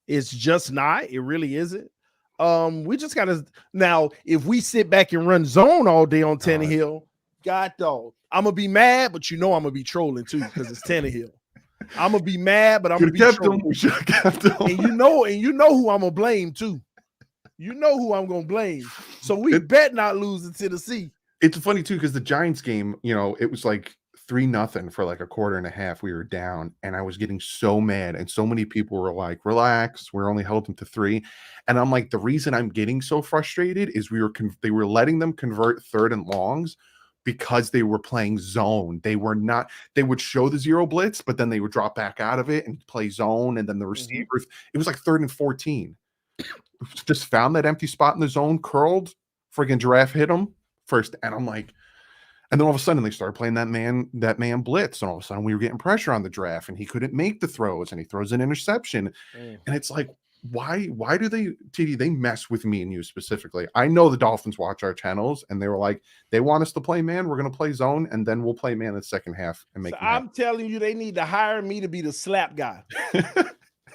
It's just not. It really isn't. We just gotta now. If we sit back and run zone all day on Tannehill, God dog, I'm gonna be mad, but I'm gonna be trolling too because it's Tannehill. I'm gonna be mad, but I'm gonna be trolling. We should have kept him. And you know who I'm gonna blame too. You know who I'm gonna blame. So we bet not lose in Tennessee. It's funny too because the Giants game, it was like 3-0 for like a quarter and a half. We were down, and I was getting so mad, and so many people were like, "Relax, we're only held them to 3." And I'm like, the reason I'm getting so frustrated is they were letting them convert 3rd and longs because they were playing zone. They would show the zero blitz, but then they would drop back out of it and play zone, and then the receivers. It was like 3rd and 14. Just found that empty spot in the zone, curled, friggin' giraffe hit him first, and I'm like. And then all of a sudden they started playing that man blitz, and all of a sudden we were getting pressure on the draft, and he couldn't make the throws, and he throws an interception, and it's like, why do they mess with me and you specifically? I know the Dolphins watch our channels, and they were like, they want us to play man, we're going to play zone, and then we'll play man in the second half and make. So I'm telling you, they need to hire me to be the slap guy.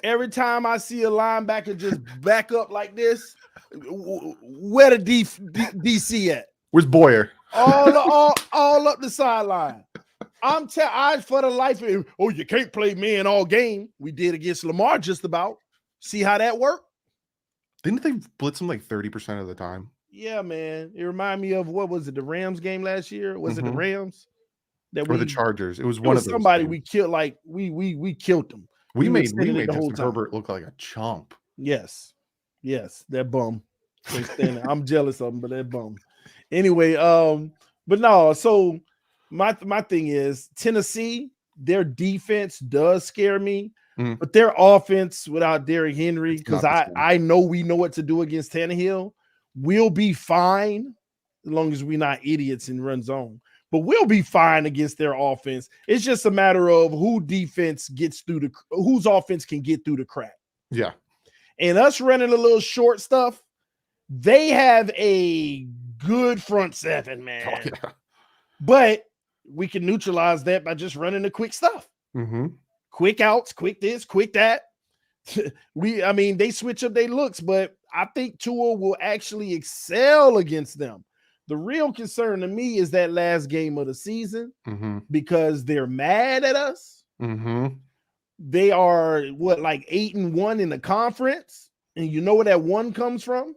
Every time I see a linebacker just back up like this, where the DC at? Where's Boyer? all up the sideline. I for the life of you can't play man all game. We did against Lamar just about. See how that worked? Didn't they blitz him like 30% of the time? Yeah, man. It reminded me of what was it, the Rams game last year? Was it the Rams? Or the Chargers? It was one of those. Somebody we killed, like we killed them. We made Justin Herbert look like a chump. Yes, that bum. I'm jealous of him, but that bum. Anyway, but no, so my thing is Tennessee, their defense does scare me, but their offense without Derrick Henry, because I know we know what to do against Tannehill. We'll be fine as long as we're not idiots and run zone. But we'll be fine against their offense. It's just a matter of whose offense can get through the crack. Yeah. And us running a little short stuff, they have a good front seven, man. Oh, yeah. But we can neutralize that by just running the quick stuff. Quick outs, quick this, quick that. They switch up their looks, but I think Tua will actually excel against them. The real concern to me is that last game of the season because they're mad at us. They are like 8-1 in the conference, and you know where that 1 comes from.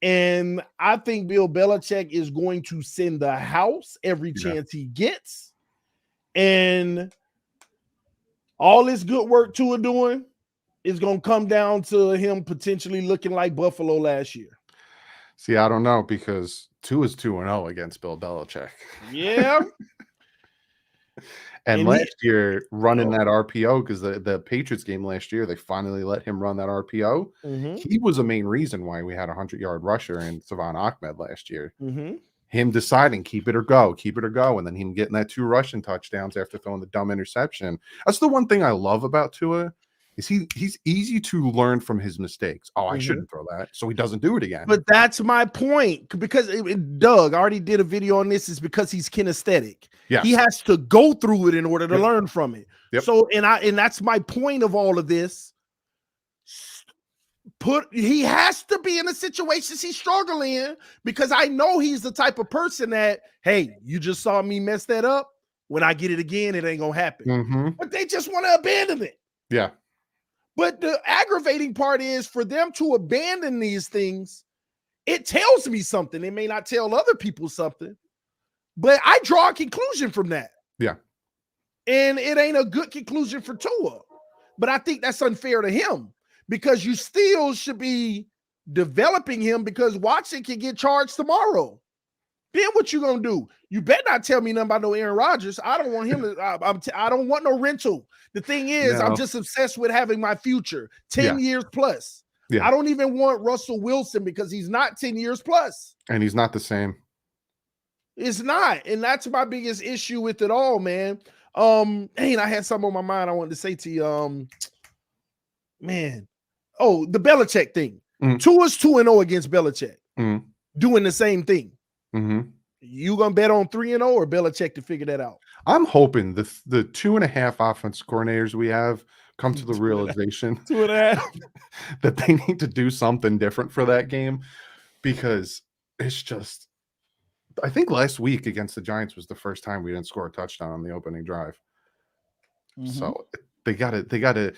And I think Bill Belichick is going to send the house every chance he gets, and all this good work Tua doing is going to come down to him potentially looking like Buffalo last year. See, I don't know because Tua is 2-0 against Bill Belichick. Yeah. and last year, running that RPO, because the Patriots game last year, they finally let him run that RPO. He was a main reason why we had a 100-yard rusher in Savon Ahmed last year. Him deciding keep it or go, and then him getting that 2 rushing touchdowns after throwing the dumb interception. That's the one thing I love about Tua. Is he's easy to learn from his mistakes. Oh, I shouldn't throw that, so he doesn't do it again. But that's my point, because Doug already did a video on this. Is because he's kinesthetic. Yeah, he has to go through it in order to learn from it. So, and that's my point of all of this. He has to be in the situations he's struggling in, because I know he's the type of person that, hey, you just saw me mess that up. When I get it again, it ain't gonna happen. But they just want to abandon it. Yeah. But the aggravating part is for them to abandon these things, it tells me something. It may not tell other people something, but I draw a conclusion from that. Yeah. And it ain't a good conclusion for Tua. But I think that's unfair to him, because you still should be developing him, because Watson can get charged tomorrow. Then what you gonna do? You better not tell me nothing about no Aaron Rodgers. I don't want him to. I don't want no rental. The thing is, I'm just obsessed with having my future 10 years plus. Yeah. I don't even want Russell Wilson because he's not 10 years plus. And he's not the same. It's not. And that's my biggest issue with it all, man. I had something on my mind I wanted to say to you. Man. Oh, the Belichick thing. Tua's 2-0 against Belichick. Doing the same thing. You gonna bet on 3-0 or Belichick to figure that out? I'm hoping the 2.5 offense coordinators we have come to the realization 2.5 that they need to do something different for that game, because it's just, I think last week against the Giants was the first time we didn't score a touchdown on the opening drive. So they gotta,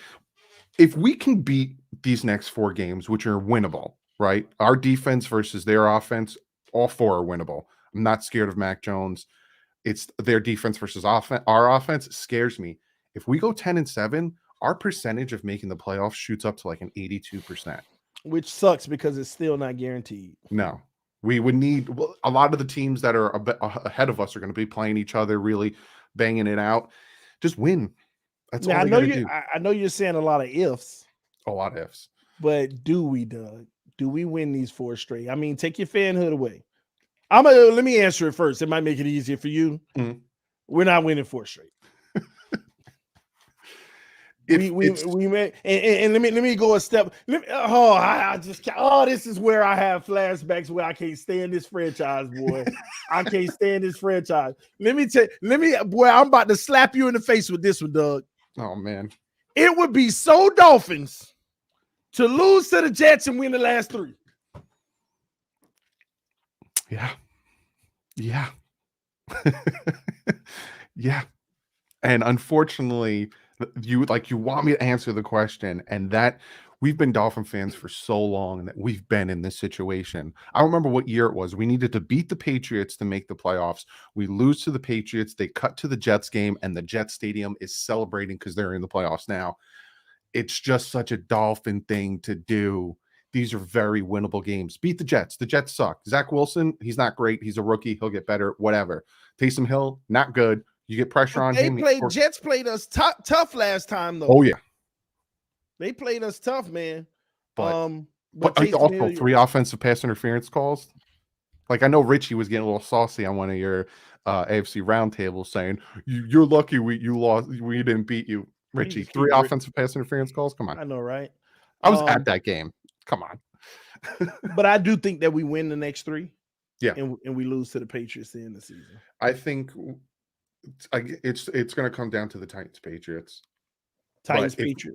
if we can beat these next 4 games, which are winnable, right? Our defense versus their offense, all 4 are winnable. I'm not scared of Mac Jones. It's their defense versus our offense scares me. If we go 10-7, our percentage of making the playoffs shoots up to like an 82%. Which sucks because it's still not guaranteed. No. We would need a lot of the teams that are ahead of us are going to be playing each other, really banging it out. Just win. That's all I they know gotta do. I know you're saying a lot of ifs. A lot of ifs. But do we, Doug? Do we win these 4 straight? I mean, take your fanhood away. Let me answer it first. It might make it easier for you. We're not winning 4 straight. We may, and let me go a step. This is where I have flashbacks where I can't stand this franchise, boy. I can't stand this franchise. Boy, I'm about to slap you in the face with this one, Doug. Oh man, it would be so Dolphins to lose to the Jets and win the last 3. Yeah. Yeah. And unfortunately, you want me to answer the question, and that we've been Dolphin fans for so long that we've been in this situation. I remember what year it was. We needed to beat the Patriots to make the playoffs. We lose to the Patriots. They cut to the Jets game, and the Jets stadium is celebrating because they're in the playoffs now. It's just such a Dolphin thing to do. These are very winnable games. Beat the Jets. The Jets suck. Zach Wilson, he's not great. He's a rookie. He'll get better. Whatever. Taysom Hill, not good. You get pressure on him. Jets played us tough last time, though. Oh, yeah. They played us tough, man. But also 3 offensive pass interference calls. Like, I know Richie was getting a little saucy on one of your AFC roundtables saying, you're lucky we lost. We didn't beat you. Richie, 3 offensive pass interference calls? Come on. I know, right? I was at that game. Come on. But I do think that we win the next 3. Yeah. And we lose to the Patriots in the season. I think it's going to come down to the Titans-Patriots. Patriots.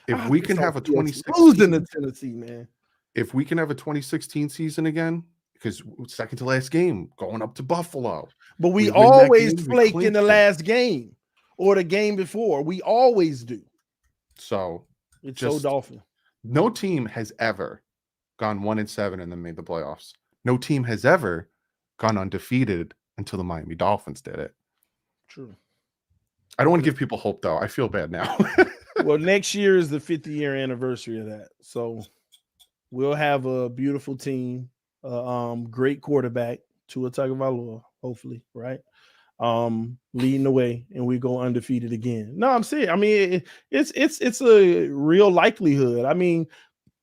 If we can have a 2016 losing to Tennessee, man. If we can have a 2016 season again, because second to last game, going up to Buffalo. But we always flake in the last game or the game before. We always do. So it's so Dolphin. No team has ever gone 1-7 and then made the playoffs. No team has ever gone undefeated until the Miami Dolphins did it. True. I don't want to give people hope, though. I feel bad now. Well, next year is the 50-year anniversary of that. So we'll have a beautiful team, great quarterback, Tua Tagovailoa, hopefully, right? Leading the way, and we go undefeated again. No, I'm serious. I mean, it's a real likelihood. I mean,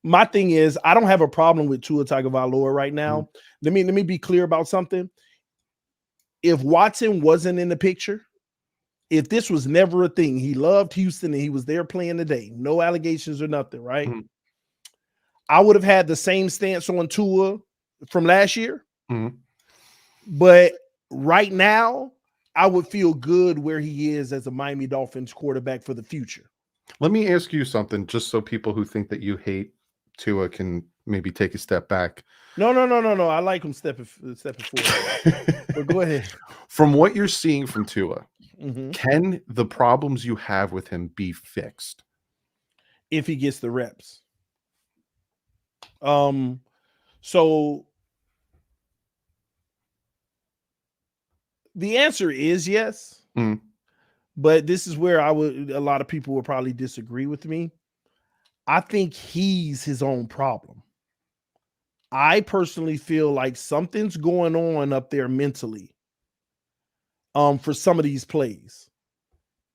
my thing is, I don't have a problem with Tua Tagovailoa right now. Let me be clear about something. If Watson wasn't in the picture, if this was never a thing, he loved Houston and he was there playing today, no allegations or nothing, right? I would have had the same stance on Tua from last year. But right now, I would feel good where he is as a Miami Dolphins quarterback for the future. Let me ask you something, just so people who think that you hate Tua can maybe take a step back. No. I like him stepping forward. But go ahead. From what you're seeing from Tua, can the problems you have with him be fixed? If he gets the reps. So the answer is yes. But this is where a lot of people will probably disagree with me. I think he's his own problem. I personally feel like something's going on up there mentally for some of these plays,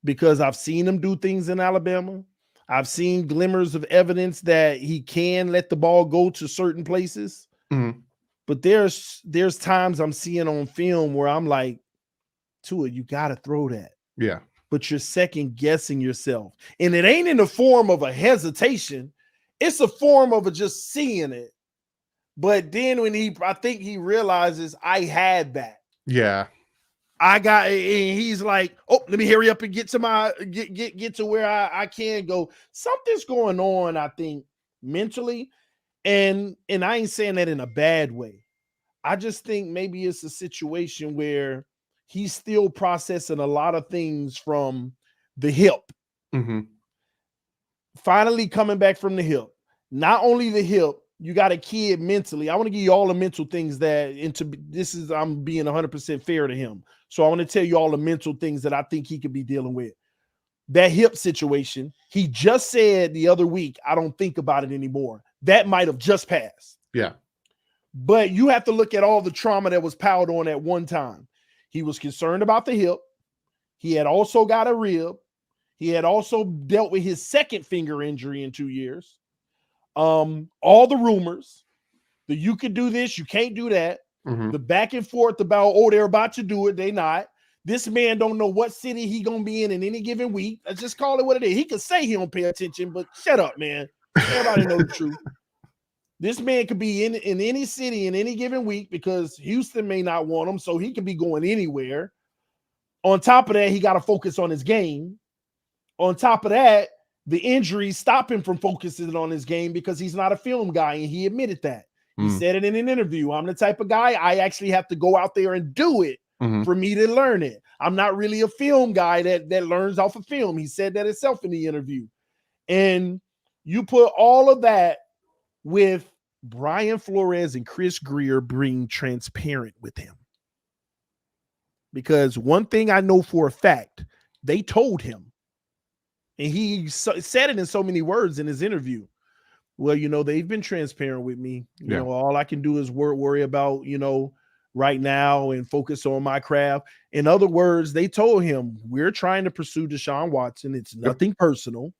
because I've seen him do things in Alabama. I've seen glimmers of evidence that he can let the ball go to certain places. Mhm. But there's times I'm seeing on film where I'm like, Tua, you got to throw that. Yeah. But you're second guessing yourself. And it ain't in the form of a hesitation. It's a form of just seeing it. But then I think he realizes I had that. Yeah. And he's like, oh, let me hurry up and get to get to where I can go. Something's going on, I think, mentally. And I ain't saying that in a bad way. I just think maybe it's a situation where he's still processing a lot of things from the hip. Mm-hmm. Finally coming back from the hip. Not only the hip, you got a kid mentally. I want to give you all the mental things I'm being 100% fair to him. So I want to tell you all the mental things that I think he could be dealing with. That hip situation, he just said the other week, I don't think about it anymore. That might have just passed. Yeah. But you have to look at all the trauma that was piled on at one time. He was concerned about the hip. He had also got a rib. He had also dealt with his second finger injury in 2 years. All the rumors that you could do this, you can't do that. Mm-hmm. The back and forth about, they're about to do it, they not. This man don't know what city he gonna be in any given week. Let's just call it what it is. He could say he don't pay attention, but shut up, man. Everybody know the truth. This man could be in any city in any given week because Houston may not want him, so he could be going anywhere. On top of that, he got to focus on his game. On top of that, the injuries stop him from focusing on his game because he's not a film guy, and he admitted that. He said it in an interview. I'm the type of guy, I actually have to go out there and do it for me to learn it. I'm not really a film guy that learns off of film. He said that himself in the interview. And you put all of that with Brian Flores and Chris Grier being transparent with him. Because one thing I know for a fact, they told him, and he said it in so many words in his interview. Well, they've been transparent with me. You know, all I can do is worry about, right now and focus on my craft. In other words, they told him, we're trying to pursue Deshaun Watson. It's nothing personal.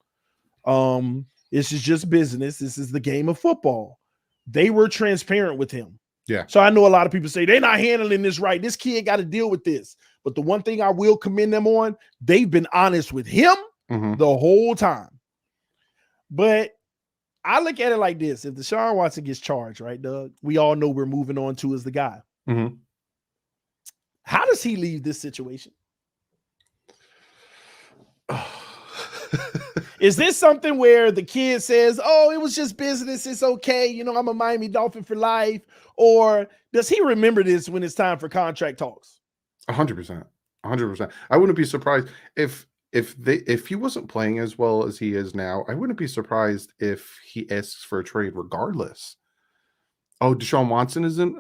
This is just business. This is the game of football. They were transparent with him. Yeah. So I know a lot of people say they're not handling this right. This kid got to deal with this. But the one thing I will commend them on, they've been honest with him the whole time. But I look at it like this. If Deshaun Watson gets charged, right, Doug, we all know we're moving on to as the guy. Mm-hmm. How does he leave this situation? Is this something where the kid says, it was just business, it's okay, I'm a Miami Dolphin for life? Or does he remember this when it's time for contract talks? 100%. 100%. I wouldn't be surprised if he wasn't playing as well as he is now. I wouldn't be surprised if he asks for a trade regardless. Oh, Deshaun Watson isn't,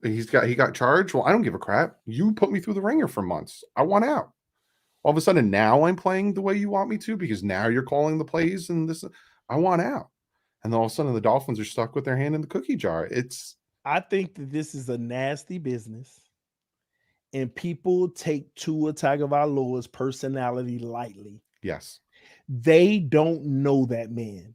he got charged. Well, I don't give a crap. You put me through the ringer for months. I want out. All of a sudden, now I'm playing the way you want me to because now you're calling the plays and this. I want out. And then all of a sudden, the Dolphins are stuck with their hand in the cookie jar. I think that this is a nasty business, and people take Tua Tagovailoa's personality lightly. Yes. They don't know that man.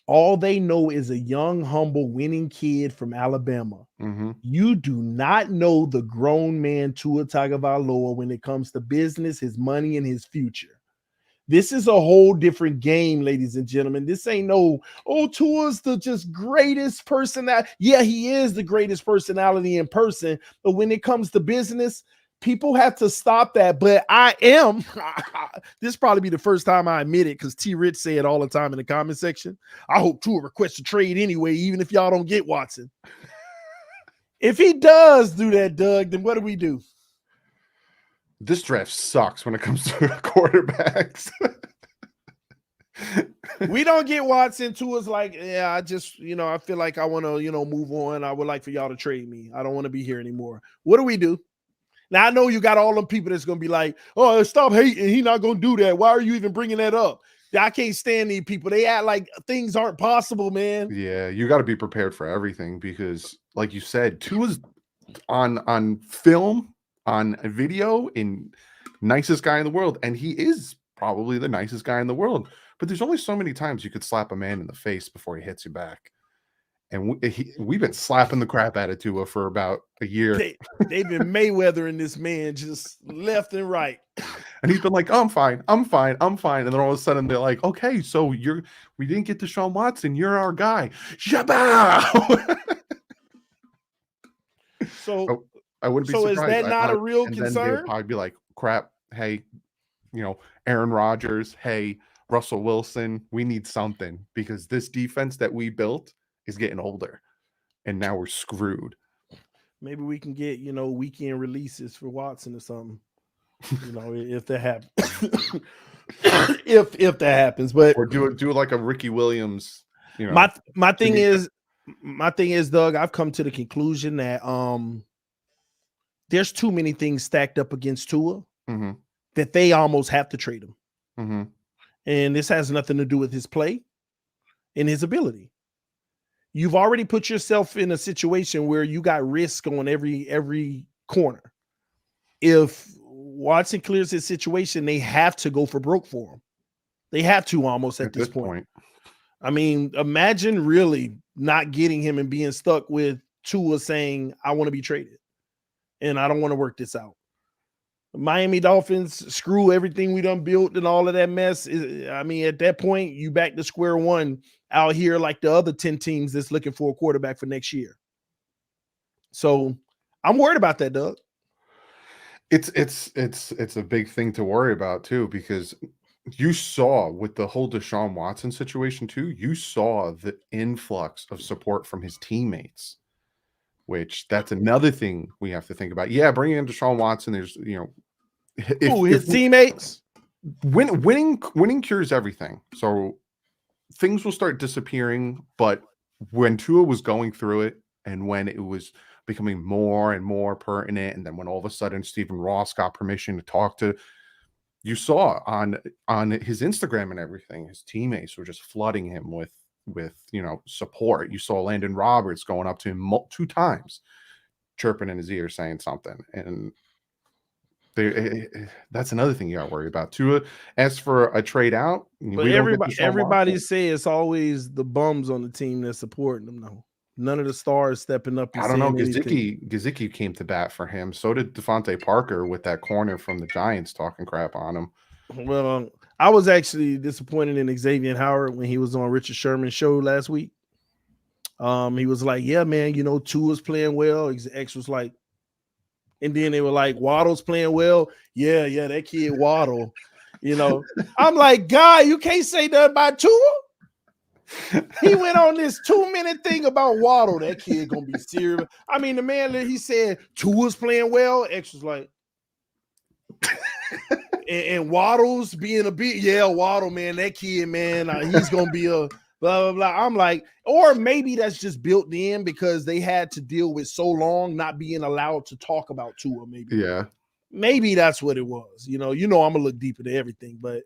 All they know is a young, humble, winning kid from Alabama. Mm-hmm. You do not know the grown man Tua Tagovailoa when it comes to business, his money, and his future. This is a whole different game, ladies and gentlemen. This ain't Tua's the just greatest personality. Yeah, he is the greatest personality in person. But when it comes to business, people have to stop that. But this probably be the first time I admit it, because T. Rich say it all the time in the comment section. I hope Tua requests a trade anyway, even if y'all don't get Watson. If he does do that, Doug, then what do we do? This draft sucks when it comes to quarterbacks. We don't get Watson. Tua's like, I just, I feel like I want to, move on. I would like for y'all to trade me. I don't want to be here anymore. What do we do? Now, I know you got all them people that's going to be like, stop hating. He's not going to do that. Why are you even bringing that up? I can't stand these people. They act like things aren't possible, man. Yeah, you got to be prepared for everything because, like you said, Tua's on film, on a video, in nicest guy in the world, and he is probably the nicest guy in the world. But there's only so many times you could slap a man in the face before he hits you back. And we've been slapping the crap out of Tua for about a year. They've been Mayweathering this man just left and right. And he's been like, oh, I'm fine. And then all of a sudden they're like, okay, so we didn't get Deshaun Watson. You're our guy. Shabow! So I wouldn't be so surprised. is that not a real and concern? Then they'd probably be like, crap, hey, Aaron Rodgers, hey, Russell Wilson, we need something because this defense that we built is getting older and now we're screwed. Maybe we can get, weekend releases for Watson or something. If that happens. if that happens. But or do like a Ricky Williams, My thing is, Doug, I've come to the conclusion that there's too many things stacked up against Tua that they almost have to trade him. And this has nothing to do with his play and his ability. You've already put yourself in a situation where you got risk on every corner. If Watson clears his situation, they have to go for broke for him. They have to almost at this point. I mean, imagine really not getting him and being stuck with Tua saying, I want to be traded and I don't want to work this out. Miami Dolphins, screw everything we done built and all of that mess. I mean, at that point, you back to square one out here like the other 10 teams that's looking for a quarterback for next year. So I'm worried about that, Doug. It's a big thing to worry about too, because you saw with the whole Deshaun Watson situation too, you saw the influx of support from his teammates, which that's another thing we have to think about. Yeah, bringing in Deshaun Watson, there's his teammates. Winning cures everything. So things will start disappearing, but when Tua was going through it and when it was becoming more and more pertinent, and then when all of a sudden Stephen Ross got permission to talk to, you saw on his Instagram and everything, his teammates were just flooding him with support. You saw Landon Roberts going up to him 2 times, chirping in his ear, saying something. And that's another thing you got to worry about. Tua, as for a trade out, but everybody say it's always the bums on the team that's supporting them. No, none of the stars stepping up. I don't know. Gesicki came to bat for him. So did Devontae Parker with that corner from the Giants talking crap on him. Well, I was actually disappointed in Xavier Howard when he was on Richard Sherman's show last week. He was like, yeah, man, Tua's playing well. X was like, and then they were like, Waddle's playing well. Yeah, that kid Waddle. I'm like, guy, you can't say nothing about Tua. He went on this 2-minute thing about Waddle. That kid gonna be serious. I mean, the man that he said Tua's playing well. X was like, and Waddle's being a bit, yeah, Waddle, man, that kid, man, he's gonna be a blah blah blah. I'm like, or maybe that's just built in because they had to deal with so long not being allowed to talk about Tua. Maybe that's what it was. I'm gonna look deep into everything, but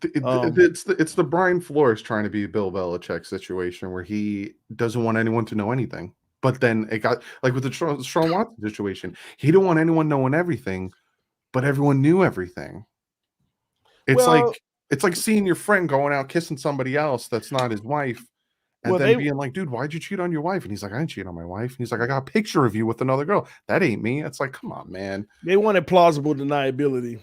it's the Brian Flores trying to be Bill Belichick situation where he doesn't want anyone to know anything. But then it got like with the Deshaun Watson situation, he didn't want anyone knowing everything, but everyone knew everything. It's like seeing your friend going out kissing somebody else that's not his wife, and then being like, dude, why'd you cheat on your wife? And he's like, I didn't cheat on my wife. And he's like, I got a picture of you with another girl. That ain't me. It's like, come on, man. They wanted plausible deniability.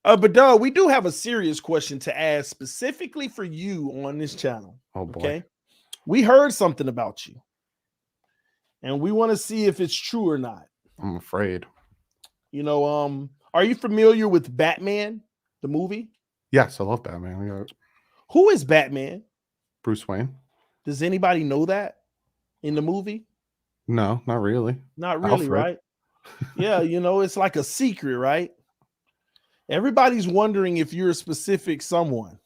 But Doug, we do have a serious question to ask specifically for you on this channel. Oh boy. Okay. We heard something about you, and we want to see if it's true or not. I'm afraid. Are you familiar with Batman, the movie? Yes, I love Batman. Who is Batman? Bruce Wayne. Does anybody know that in the movie? No, not really. Not really, Alfred. Right? Yeah, it's like a secret, right? Everybody's wondering if you're a specific someone.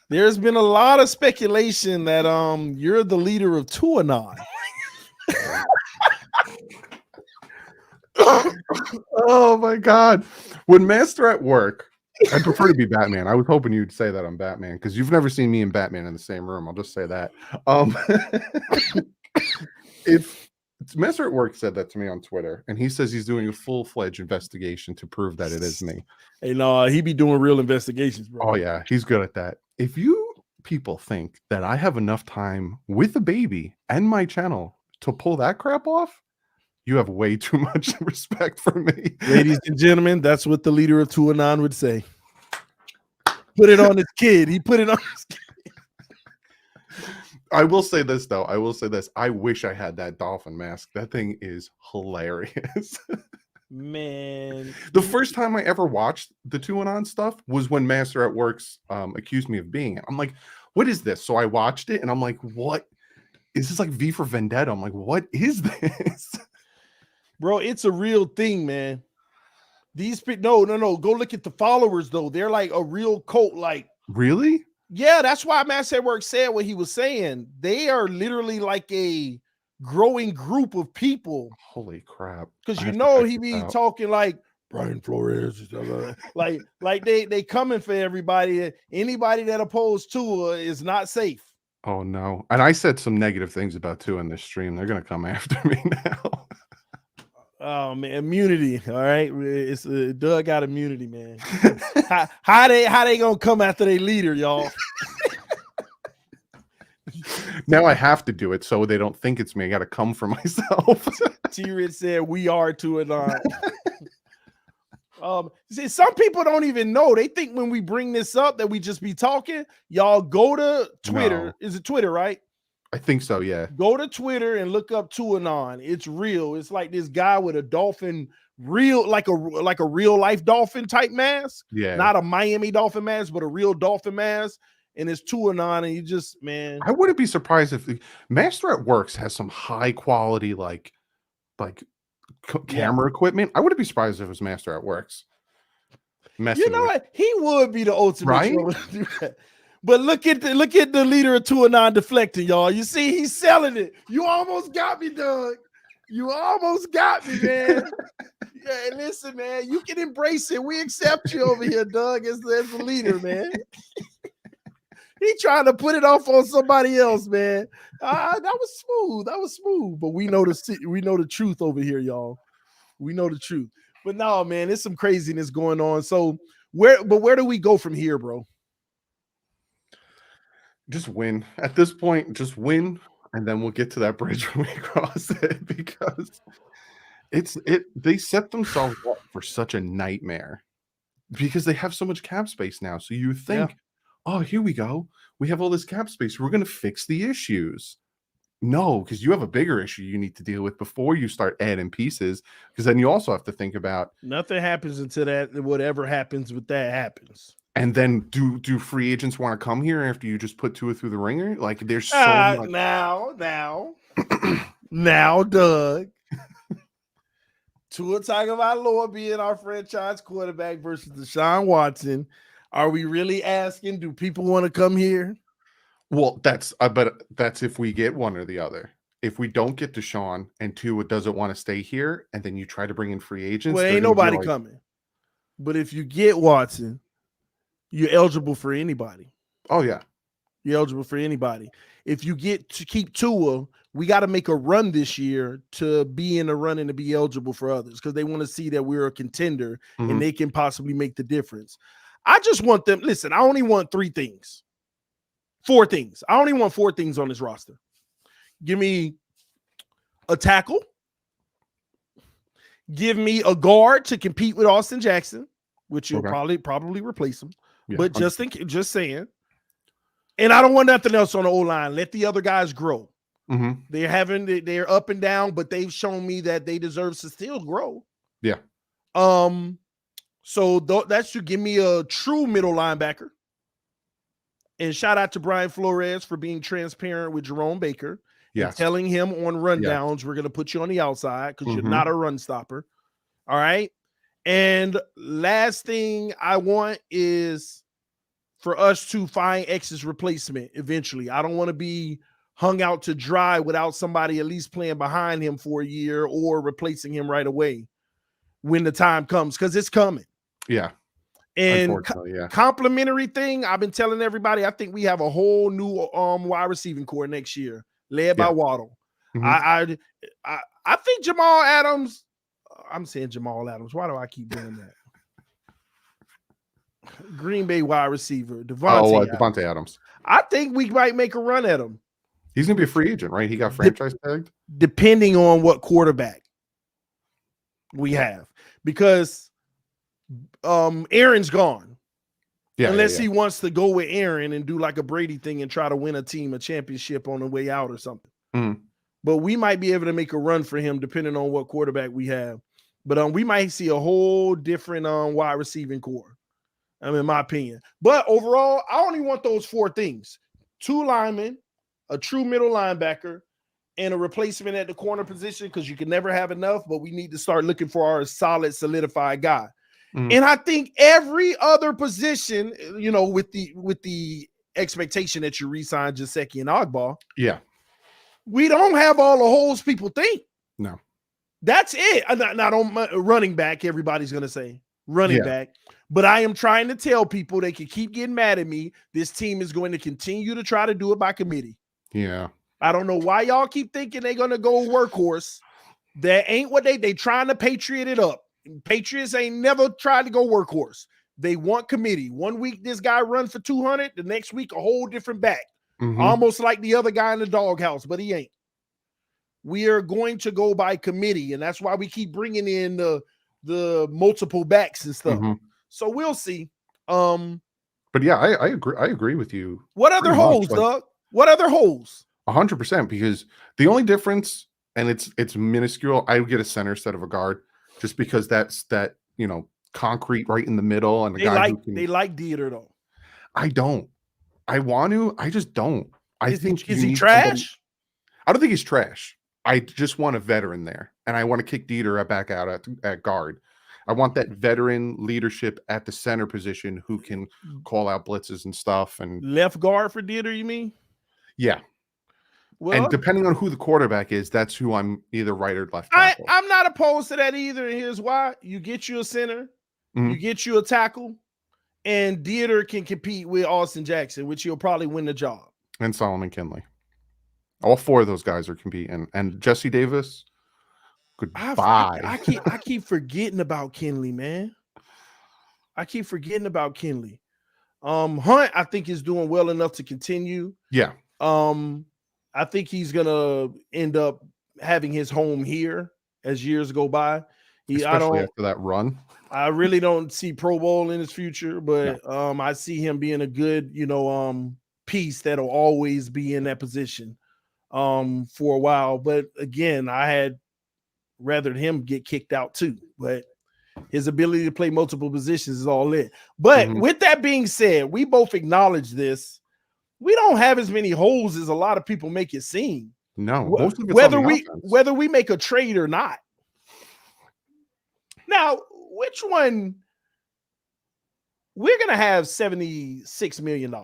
There's been a lot of speculation that you're the leader of TuaNon. Oh my God. When Master at work, I prefer to be Batman. I was hoping you'd say that I'm Batman because you've never seen me and Batman in the same room. I'll just say that. If Master at work said that to me on Twitter, and he says he's doing a full-fledged investigation to prove that it is me. Hey, no, he be doing real investigations, bro. Oh yeah, he's good at that. If you people think that I have enough time with a baby and my channel to pull that crap off, you have way too much respect for me. Ladies and gentlemen, that's what the leader of Tua Tagovailoa would say. Put it on his kid. He put it on his kid. I will say this, though. I will say this. I wish I had that dolphin mask. That thing is hilarious. Man. The first time I ever watched the Tua stuff was when Master at Work's accused me of being it. I'm like, what is this? So I watched it, and I'm like, what? Is this like V for Vendetta? I'm like, what is this? Bro, it's a real thing, man. These people, no. Go look at the followers, though. They're like a real cult. Like, really? Yeah, that's why Master at Work said what he was saying. They are literally like a growing group of people. Holy crap. Because he be talking like Brian Flores, like they coming for everybody. Anybody that opposed Tua is not safe. Oh no. And I said some negative things about Tua in this stream. They're gonna come after me now. Oh man, immunity. All right. It's Doug got immunity, man. how they gonna come after their leader, y'all? Now I have to do it so they don't think it's me. I gotta come for myself. T-Rid said we are to it on. See, some people don't even know. They think when we bring this up that we just be talking. Y'all go to Twitter. No. Is it Twitter, right? I think so, yeah. Go to Twitter and look up Tuanon. It's real. It's like this guy with a dolphin, like a real life dolphin type mask. Yeah. Not a Miami Dolphin mask, but a real dolphin mask. And it's Tuanon, and you just, man. I wouldn't be surprised if Master at Works has some high quality like camera equipment. I wouldn't be surprised if it was Master at Works. You know what? He would be the ultimate, right? Do that. But look at the leader of Tuanon deflecting, y'all. You see, he's selling it. You almost got me, Doug. You almost got me, man. Yeah, listen, man, you can embrace it. We accept you over here, Doug, as the leader, man. He trying to put it off on somebody else, man. That was smooth. That was smooth. But we know the truth over here, y'all. We know the truth. But no, man, there's some craziness going on. So where do we go from here, bro? Just win. At this point, just win, and then we'll get to that bridge when we cross it, because they set themselves up for such a nightmare because they have so much cap space now. So you think, oh, here we go. We have all this cap space. We're going to fix the issues. No, because you have a bigger issue you need to deal with before you start adding pieces, because then you also have to think about nothing happens until that whatever happens with that happens. And then do free agents want to come here after you just put Tua through the ringer? Like there's so much. Now, Doug. Tua Tagovailoa being our franchise quarterback versus Deshaun Watson. Are we really asking? Do people want to come here? Well, that's if we get one or the other. If we don't get Deshaun and Tua doesn't want to stay here, and then you try to bring in free agents, well, ain't nobody coming. But if you get Watson, you're eligible for anybody. Oh, yeah. You're eligible for anybody. If you get to keep Tua, we got to make a run this year to be in the running to be eligible for others, because they want to see that we're a contender and they can possibly make the difference. I just want them. Listen, I only want 4 things. I only want 4 things on this roster. Give me a tackle. Give me a guard to compete with Austin Jackson, which you'll probably replace him. Yeah, but just saying. And I don't want nothing else on the O-line. Let the other guys grow. They're up and down, but they've shown me that they deserve to still grow. Yeah. So that should give me a true middle linebacker. And shout out to Brian Flores for being transparent with Jerome Baker. And telling him on rundowns, we're going to put you on the outside because you're not a run stopper. All right. And last thing I want is for us to find X's replacement eventually. I don't want to be hung out to dry without somebody at least playing behind him for a year or replacing him right away. when the time comes, because it's coming. Yeah. And Unfortunately, yeah. complimentary thing, I've been telling everybody, I think we have a whole new wide receiving core next year, led by Waddle. Mhm. I think Jamal Adams. I'm saying Jamal Adams. Why do I keep doing that? Green Bay wide receiver Devontae Adams. I think we might make a run at him. He's gonna be a free agent, right? He got franchise tagged. Depending on what quarterback we have, because Aaron's gone. Yeah, unless he wants to go with Aaron and do like a Brady thing and try to win a team a championship on the way out or something. Mm. But we might be able to make a run for him depending on what quarterback we have. But we might see a whole different wide receiving core. I mean, in my opinion. But overall, I only want those 4 things: 2 linemen, a true middle linebacker, and a replacement at the corner position, because you can never have enough, but we need to start looking for our solid, solidified guy. Mm. And I think every other position, you know, with the expectation that you re-sign Gesicki and Ogbah, we don't have all the holes people think. No. That's it. Not on running back, everybody's going to say running back. But I am trying to tell people they can keep getting mad at me. This team is going to continue to try to do it by committee. Yeah. I don't know why y'all keep thinking they're going to go workhorse. That ain't what they trying to Patriot it up. Patriots ain't never tried to go workhorse. They want committee. 1 week this guy runs for 200, the next week a whole different back. Mm-hmm. Almost like the other guy in the doghouse, but he ain't. We are going to go by committee, and that's why we keep bringing in the multiple backs and stuff. Mm-hmm. So we'll see. But yeah, I agree with you. What other holes, Doug? What other holes? 100%, because the only difference, and it's minuscule, I would get a center instead of a guard, just because that's that, you know, concrete right in the middle, and they like Dieter though. I don't. I want to. I just don't. Is he trash? I don't think he's trash. I just want a veteran there, and I want to kick Dieter back out at guard. I want that veteran leadership at the center position who can call out blitzes and stuff. And left guard for Dieter, you mean? Yeah. Well, and depending on who the quarterback is, that's who I'm either right or left tackle. I'm not opposed to that either. And here's why: you get you a center, you get you a tackle, and Dieter can compete with Austin Jackson, which he'll probably win the job. And Solomon Kinley. All 4 of those guys are competing. And Jesse Davis, goodbye. I keep forgetting about Kinley, man. I keep forgetting about Kinley. Hunt, I think, is doing well enough to continue. Yeah. I think he's gonna end up having his home here as years go by. Especially after that run. I really don't see Pro Bowl in his future, but I see him being a good, piece that'll always be in that position for a while. But again, I had rather him get kicked out too. But his ability to play multiple positions is all it. But with that being said, we both acknowledge this. We don't have as many holes as a lot of people make it seem. No, whether we make a trade or not. Now, which one? We're gonna have $76 million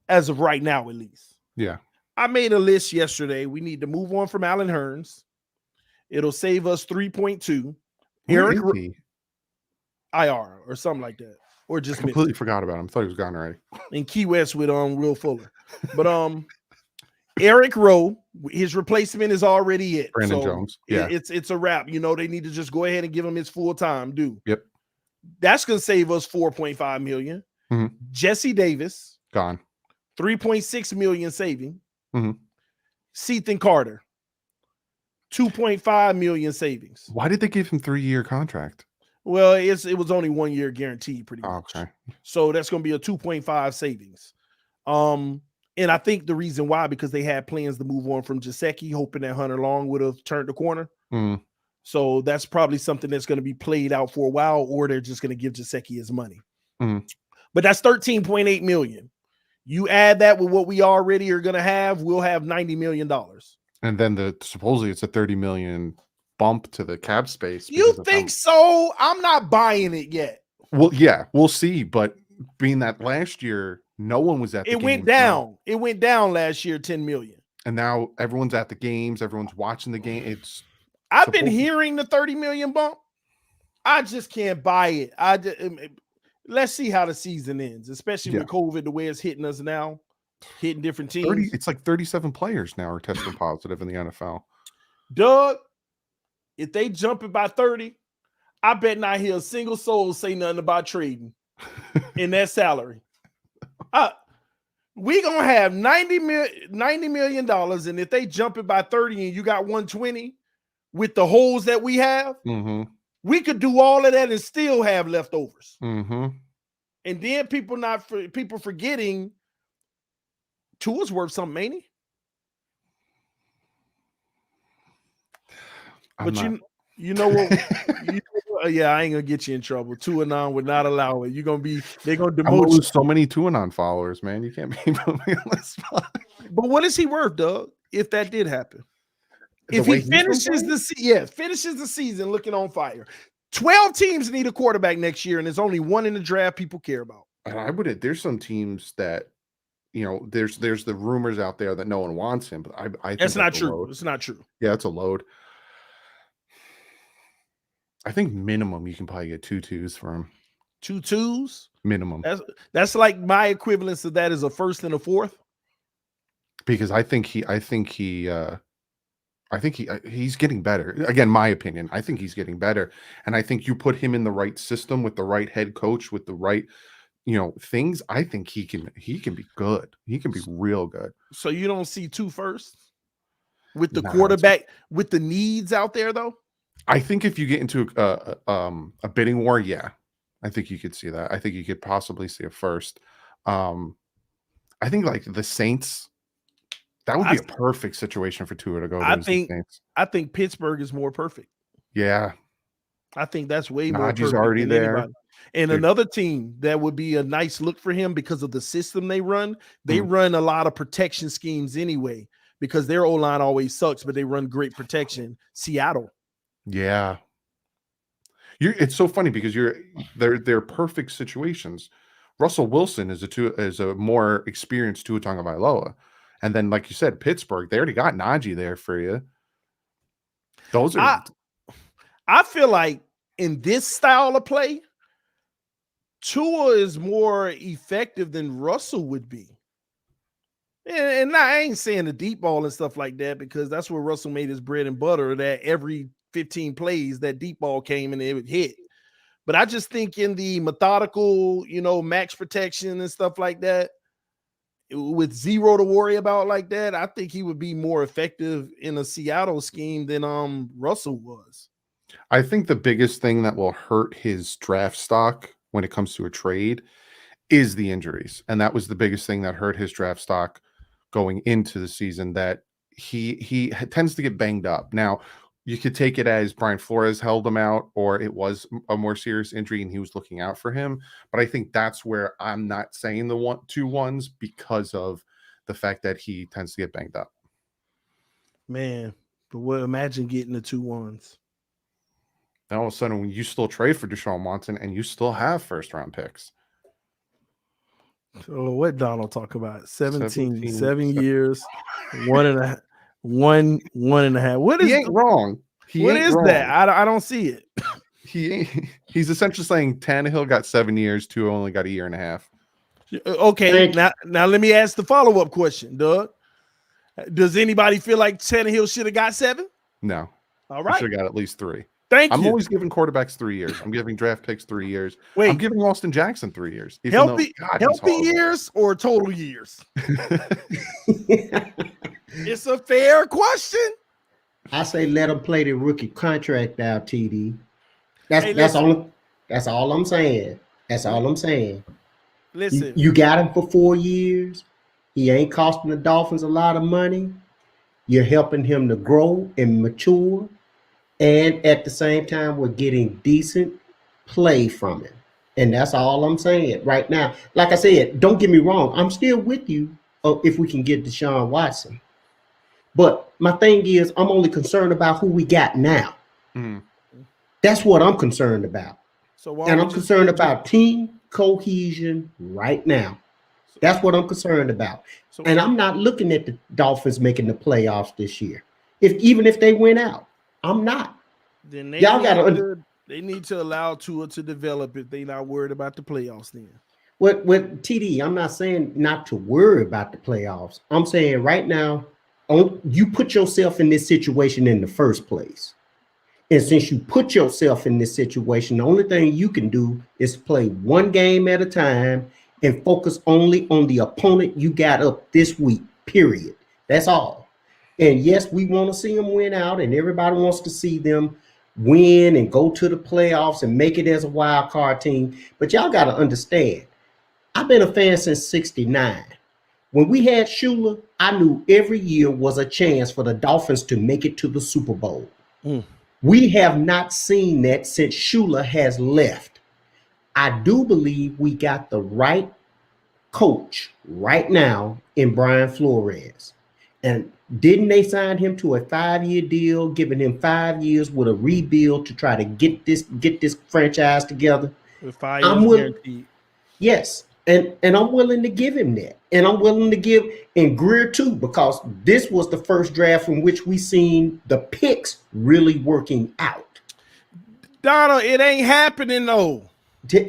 as of right now, at least. Yeah. I made a list yesterday. We need to move on from Allen Hurns. It'll save us 3.2. Eric IR or something like that. Or just completely forgot about him. Thought he was gone already. In Key West with Will Fuller. But Eric Rowe, his replacement is already it. Brandon Jones. Yeah. It's a wrap. You know, they need to just go ahead and give him his full time due. Yep. That's gonna save us $4.5 million. Jesse Davis gone. 3.6 million saving. Seathan Carter, 2.5 million savings. Why did they give him 3-year contract? Well, it was only 1 year guaranteed, pretty much. Okay. So that's going to be a 2.5 savings. And I think the reason why, because they had plans to move on from Gesicki, hoping that Hunter Long would have turned the corner. So that's probably something that's going to be played out for a while, or they're just going to give Gesicki his money. But that's 13.8 million. You add that with what we already are going to have, we'll have $90 million. And then supposedly it's a $30 million bump to the cap space. You think so? I'm not buying it yet. Well, yeah, we'll see. But being that last year, no one was at the game. It went down. It went down last year, 10 million. And now everyone's at the games. Everyone's watching the game. I've been hearing the 30 million bump. I just can't buy it. Let's see how the season ends, especially with COVID, the way it's hitting us now, hitting different teams. It's like 37 players now are testing positive in the NFL. Doug, if they jump it by 30, I bet not hear a single soul say nothing about trading in that salary. We gonna have $90 million, and if they jump it by 30 and you got 120 with the holes that we have, we could do all of that and still have leftovers. And then people forgetting Tua's worth something, ain't he? But you know what? Yeah, I ain't gonna get you in trouble. Tuanon would not allow it. They're gonna demote you. So many Tuanon followers, man. You can't be putting me on the spot. But what is he worth, Doug? If that did happen, if he finishes the season looking on fire, 12 teams need a quarterback next year, and there's only one in the draft people care about. I wouldn't. There's some teams that, there's the rumors out there that no one wants him, but I think that's not true. It's not true. Yeah, it's a load. I think minimum you can probably get 2 2s for him. 2 2s minimum. That's like my equivalence of that is a first and a fourth. Because I think he's getting better. Again, my opinion. I think he's getting better, and I think you put him in the right system with the right head coach with the right, things. I think he can be good. He can be real good. So you don't see 2 firsts with the quarterback with the needs out there though. I think if you get into a bidding war, yeah, I think you could see that. I think you could possibly see a first. I think like the Saints, that would be a perfect situation for Tua to go. I think Pittsburgh is more perfect. Yeah, I think that's way more perfect already than there. Anybody. And another team that would be a nice look for him because of the system they run. They run a lot of protection schemes anyway because their O-line always sucks, but they run great protection. Seattle. Yeah. It's so funny because they're perfect situations. Russell Wilson is a more experienced Tua Tagovailoa. And then, like you said, Pittsburgh, they already got Najee there for you. Those are I feel like in this style of play, Tua is more effective than Russell would be. And I ain't saying the deep ball and stuff like that because that's where Russell made his bread and butter, that every 15 plays that deep ball came and it would hit. But I just think in the methodical, max protection and stuff like that, with zero to worry about like that, I think he would be more effective in a Seattle scheme than Russell was. I think the biggest thing that will hurt his draft stock when it comes to a trade is the injuries. And that was the biggest thing that hurt his draft stock going into the season, that he tends to get banged up. Now, you could take it as Brian Flores held him out, or it was a more serious injury and he was looking out for him. But I think that's where I'm not saying the 2-1s because of the fact that he tends to get banged up. Man, but imagine getting the 2-1s. And all of a sudden, when you still trade for Deshaun Watson and you still have first-round picks. So what Donald talk about? 7 years, 1.5. What is he ain't wrong? What is that? I don't see it. He's essentially saying Tannehill got 7 years, Tua only got 1.5 years. Okay, now let me ask the follow-up question, Doug. Does anybody feel like Tannehill should have got 7? No. All right. Should have got at least 3. I'm always giving quarterbacks 3 years. I'm giving draft picks 3 years. Wait, I'm giving Austin Jackson 3 years. Healthy years or total years? It's a fair question. I say let him play the rookie contract out, TD. That's all I'm saying. That's all I'm saying. Listen, you got him for 4 years. He ain't costing the Dolphins a lot of money. You're helping him to grow and mature. And at the same time, we're getting decent play from him. And that's all I'm saying right now. Like I said, don't get me wrong. I'm still with you if we can get Deshaun Watson. But my thing is, I'm only concerned about who we got now. That's what I'm concerned about. And I'm concerned about team cohesion right now. That's what I'm concerned about. And I'm not looking at the Dolphins making the playoffs this year. Even if they win out. I'm not. Then y'all got to They need to allow Tua to develop if they're not worried about the playoffs then. With TD, I'm not saying not to worry about the playoffs. I'm saying right now, you put yourself in this situation in the first place. And since you put yourself in this situation, the only thing you can do is play one game at a time and focus only on the opponent you got up this week, period. That's all. And yes, we want to see them win out, and everybody wants to see them win and go to the playoffs and make it as a wild card team. But y'all got to understand, I've been a fan since '69. When we had Shula, I knew every year was a chance for the Dolphins to make it to the Super Bowl. We have not seen that since Shula has left. I do believe we got the right coach right now in Grier and Flores. And didn't they sign him to a 5-year deal, giving him 5 years with a rebuild to try to get this franchise together? With 5 years guaranteed. Yes. And I'm willing to give him that. And I'm willing to give in Grier too, because this was the first draft from which we seen the picks really working out. Donald, it ain't happening though.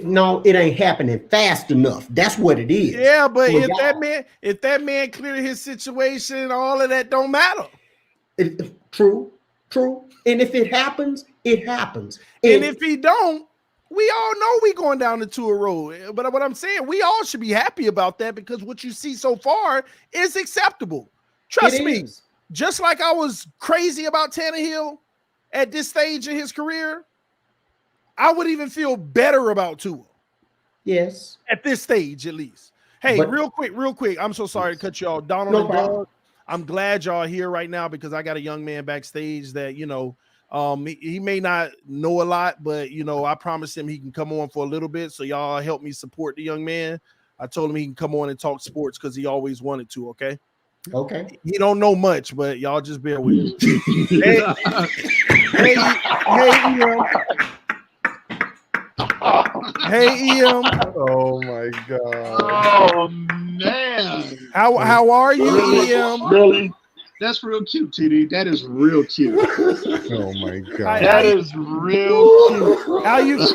No, it ain't happening fast enough. That's what it is. Yeah, but if that man cleared his situation, all of that don't matter. True. And if it happens, it happens. And if he don't, we all know we going down the Tua road. But what I'm saying, we all should be happy about that because what you see so far is acceptable. Trust me. Just like I was crazy about Tannehill at this stage in his career, I would even feel better about Tua. Yes. At this stage, at least. Hey, real quick. I'm so sorry to cut you off. Donald and Doug, I'm glad y'all here right now because I got a young man backstage that, he may not know a lot, but, I promised him he can come on for a little bit. So y'all help me support the young man. I told him he can come on and talk sports because he always wanted to, okay? Okay. He don't know much, but y'all just bear with me. hey, EM. Oh my God. Oh man. How are you, EM? Really? That's real cute, TD. That is real cute. Oh my God. That is real cute. How you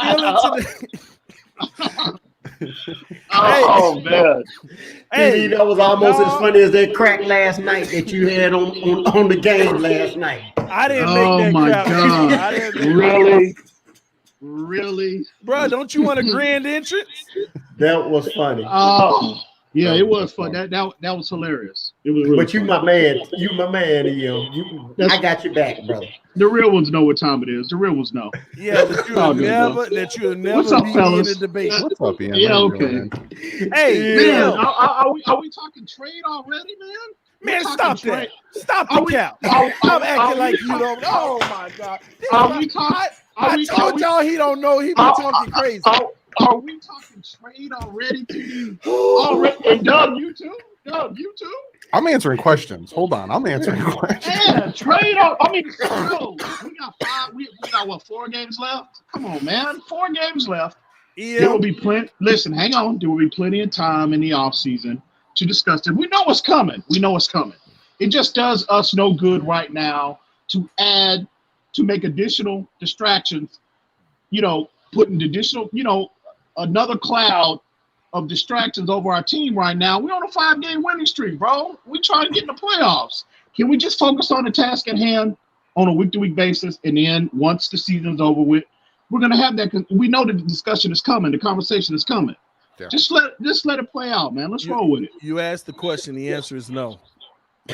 feeling today? Oh man. Hey, that was almost as funny as that crack last night that you had on the game last night. I didn't make that my crap. God. Really? Bro, don't you want a grand entrance? That was funny. Oh, yeah, it was fun. That was hilarious. It was. Really but you fun. my man. You my man, EM. I got your back, brother. The real ones know what time it is. The real ones know. Yeah, that you'll never What's up, be fellas? in a debate. What's up, Ian? Yeah, okay. Hey, man, are we talking trade already, man? Man, stop that. Stop the cap. Stop acting like you don't. Oh my God. I told y'all he don't know. He be talking crazy. Are we talking trade already? Already? And Doug, you too? I'm answering questions. Hold on. I'm answering questions. Yeah, trade. We got 5. We got what? 4 games left. Come on, man. 4 games left. Yeah. There will be plenty. Listen, hang on. There will be plenty of time in the offseason to discuss it. We know what's coming. It just does us no good right now to make additional distractions. Putting additional, another cloud of distractions over our team right now. We're on a 5-game winning streak, bro. We're trying to get in the playoffs. Can we just focus on the task at hand on a week-to-week basis? And then once the season's over with, we're going to have that. We know that the discussion is coming. The conversation is coming. Yeah. Just let it play out, man. Let's roll with it. You asked the question. The answer is no.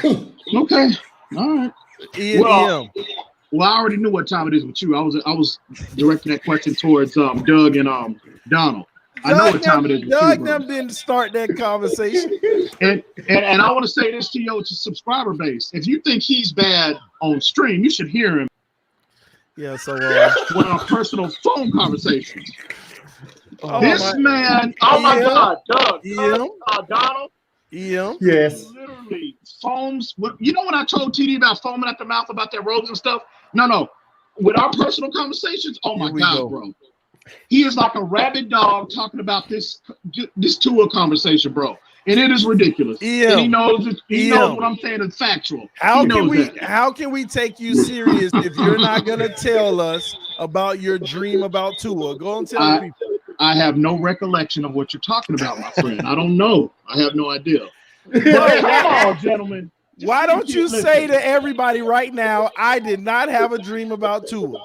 Okay. All right. Well, I already knew what time it is with you. I was directing that question towards Doug and Donald. I know what time it is with Doug you, them didn't start that conversation. And I want to say this to your subscriber base. If you think he's bad on stream, you should hear him. Yeah, so with our personal phone conversations. Man, oh my God, Doug, Donald. Yeah. Yes. Literally foams. You know when I told TD about foaming at the mouth about that robes and stuff? No. With our personal conversations, oh my God, bro. He is like a rabid dog talking about this Tua conversation, bro. And it is ridiculous. Yeah. And he knows what I'm saying is factual. How can we take you serious if you're not gonna tell us about your dream about Tua. Go and tell the people. I have no recollection of what you're talking about, my friend. I don't know. I have no idea. But come on, gentlemen. Why don't you say to everybody right now, I did not have a dream about Tua?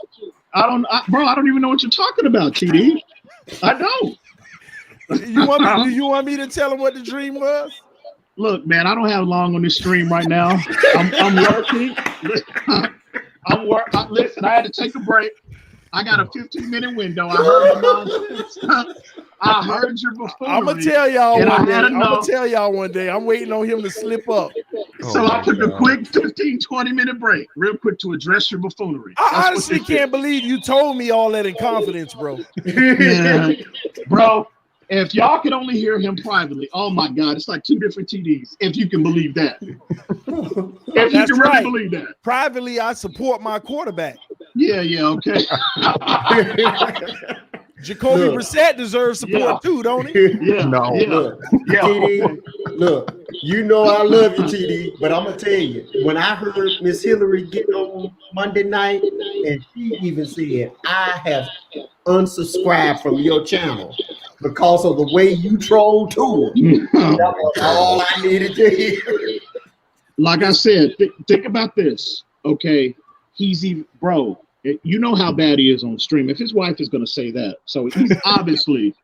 I don't even know what you're talking about, TD. I don't. Do you want me to tell them what the dream was? Look, man, I don't have long on this stream right now. I'm working. Listen, I had to take a break. I got a 15-minute window. I heard the nonsense. I heard your buffoonery. I'm gonna tell y'all one day. I'm waiting on him to slip up. So I took a quick 15-20-minute break, real quick, to address your buffoonery. I honestly can't believe you told me all that in confidence, bro. Yeah. Bro, if y'all could only hear him privately, oh my God, it's like two different TDs. If you can believe that. If you can really believe that. Privately, I support my quarterback. Yeah, okay. Jacoby Brissett deserves support too, don't he? Look, you know I love you, TD, but I'm gonna tell you, when I heard Miss Hillary get on Monday night, and she even said, I have unsubscribed from your channel because of the way you troll Tua. That was all I needed to hear. Like I said, think about this, okay? He's even, bro, you know how bad he is on stream. If his wife is going to say that, so he's obviously,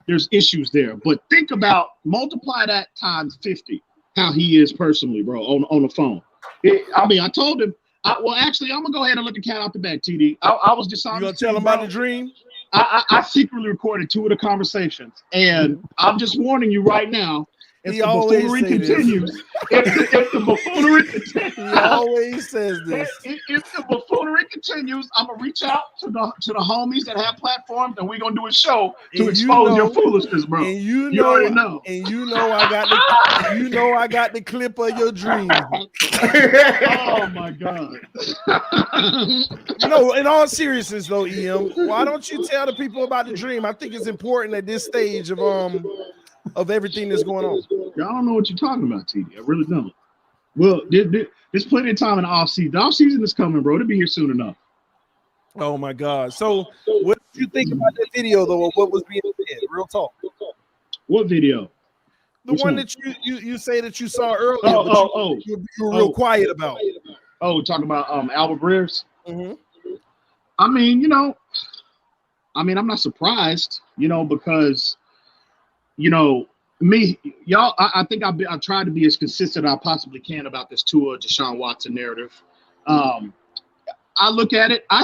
there's issues there. But think about, multiply that times 50, how he is personally, bro, on the phone. I told him, actually, I'm going to go ahead and let the cat out the bag, TD. I was dishonest. You going to tell him about the dream? I secretly recorded 2 of the conversations, and I'm just warning you right now. If the buffoonery continues, if the buffoonery continues, he always says this. If the buffoonery continues, I'm gonna reach out to the homies that have platforms, and we're gonna do a show to expose your foolishness, bro. And you already know. And I got the clip of your dream. Oh my God. In all seriousness though, EM, why don't you tell the people about the dream? I think it's important at this stage of everything that's going on. I don't know what you're talking about, TD. I really don't. Well, there's plenty of time in the offseason. The offseason is coming, bro. It'll be here soon enough. Oh my God. So what did you think about that video though, of what was being said? Real talk. What video? Which one that you say that you saw earlier. You were real quiet about. Oh, talking about Albert Breer's? Mm-hmm. I'm not surprised, because me, y'all, I think I've tried to be as consistent as I possibly can about this Tua Deshaun Watson narrative. I look at it, I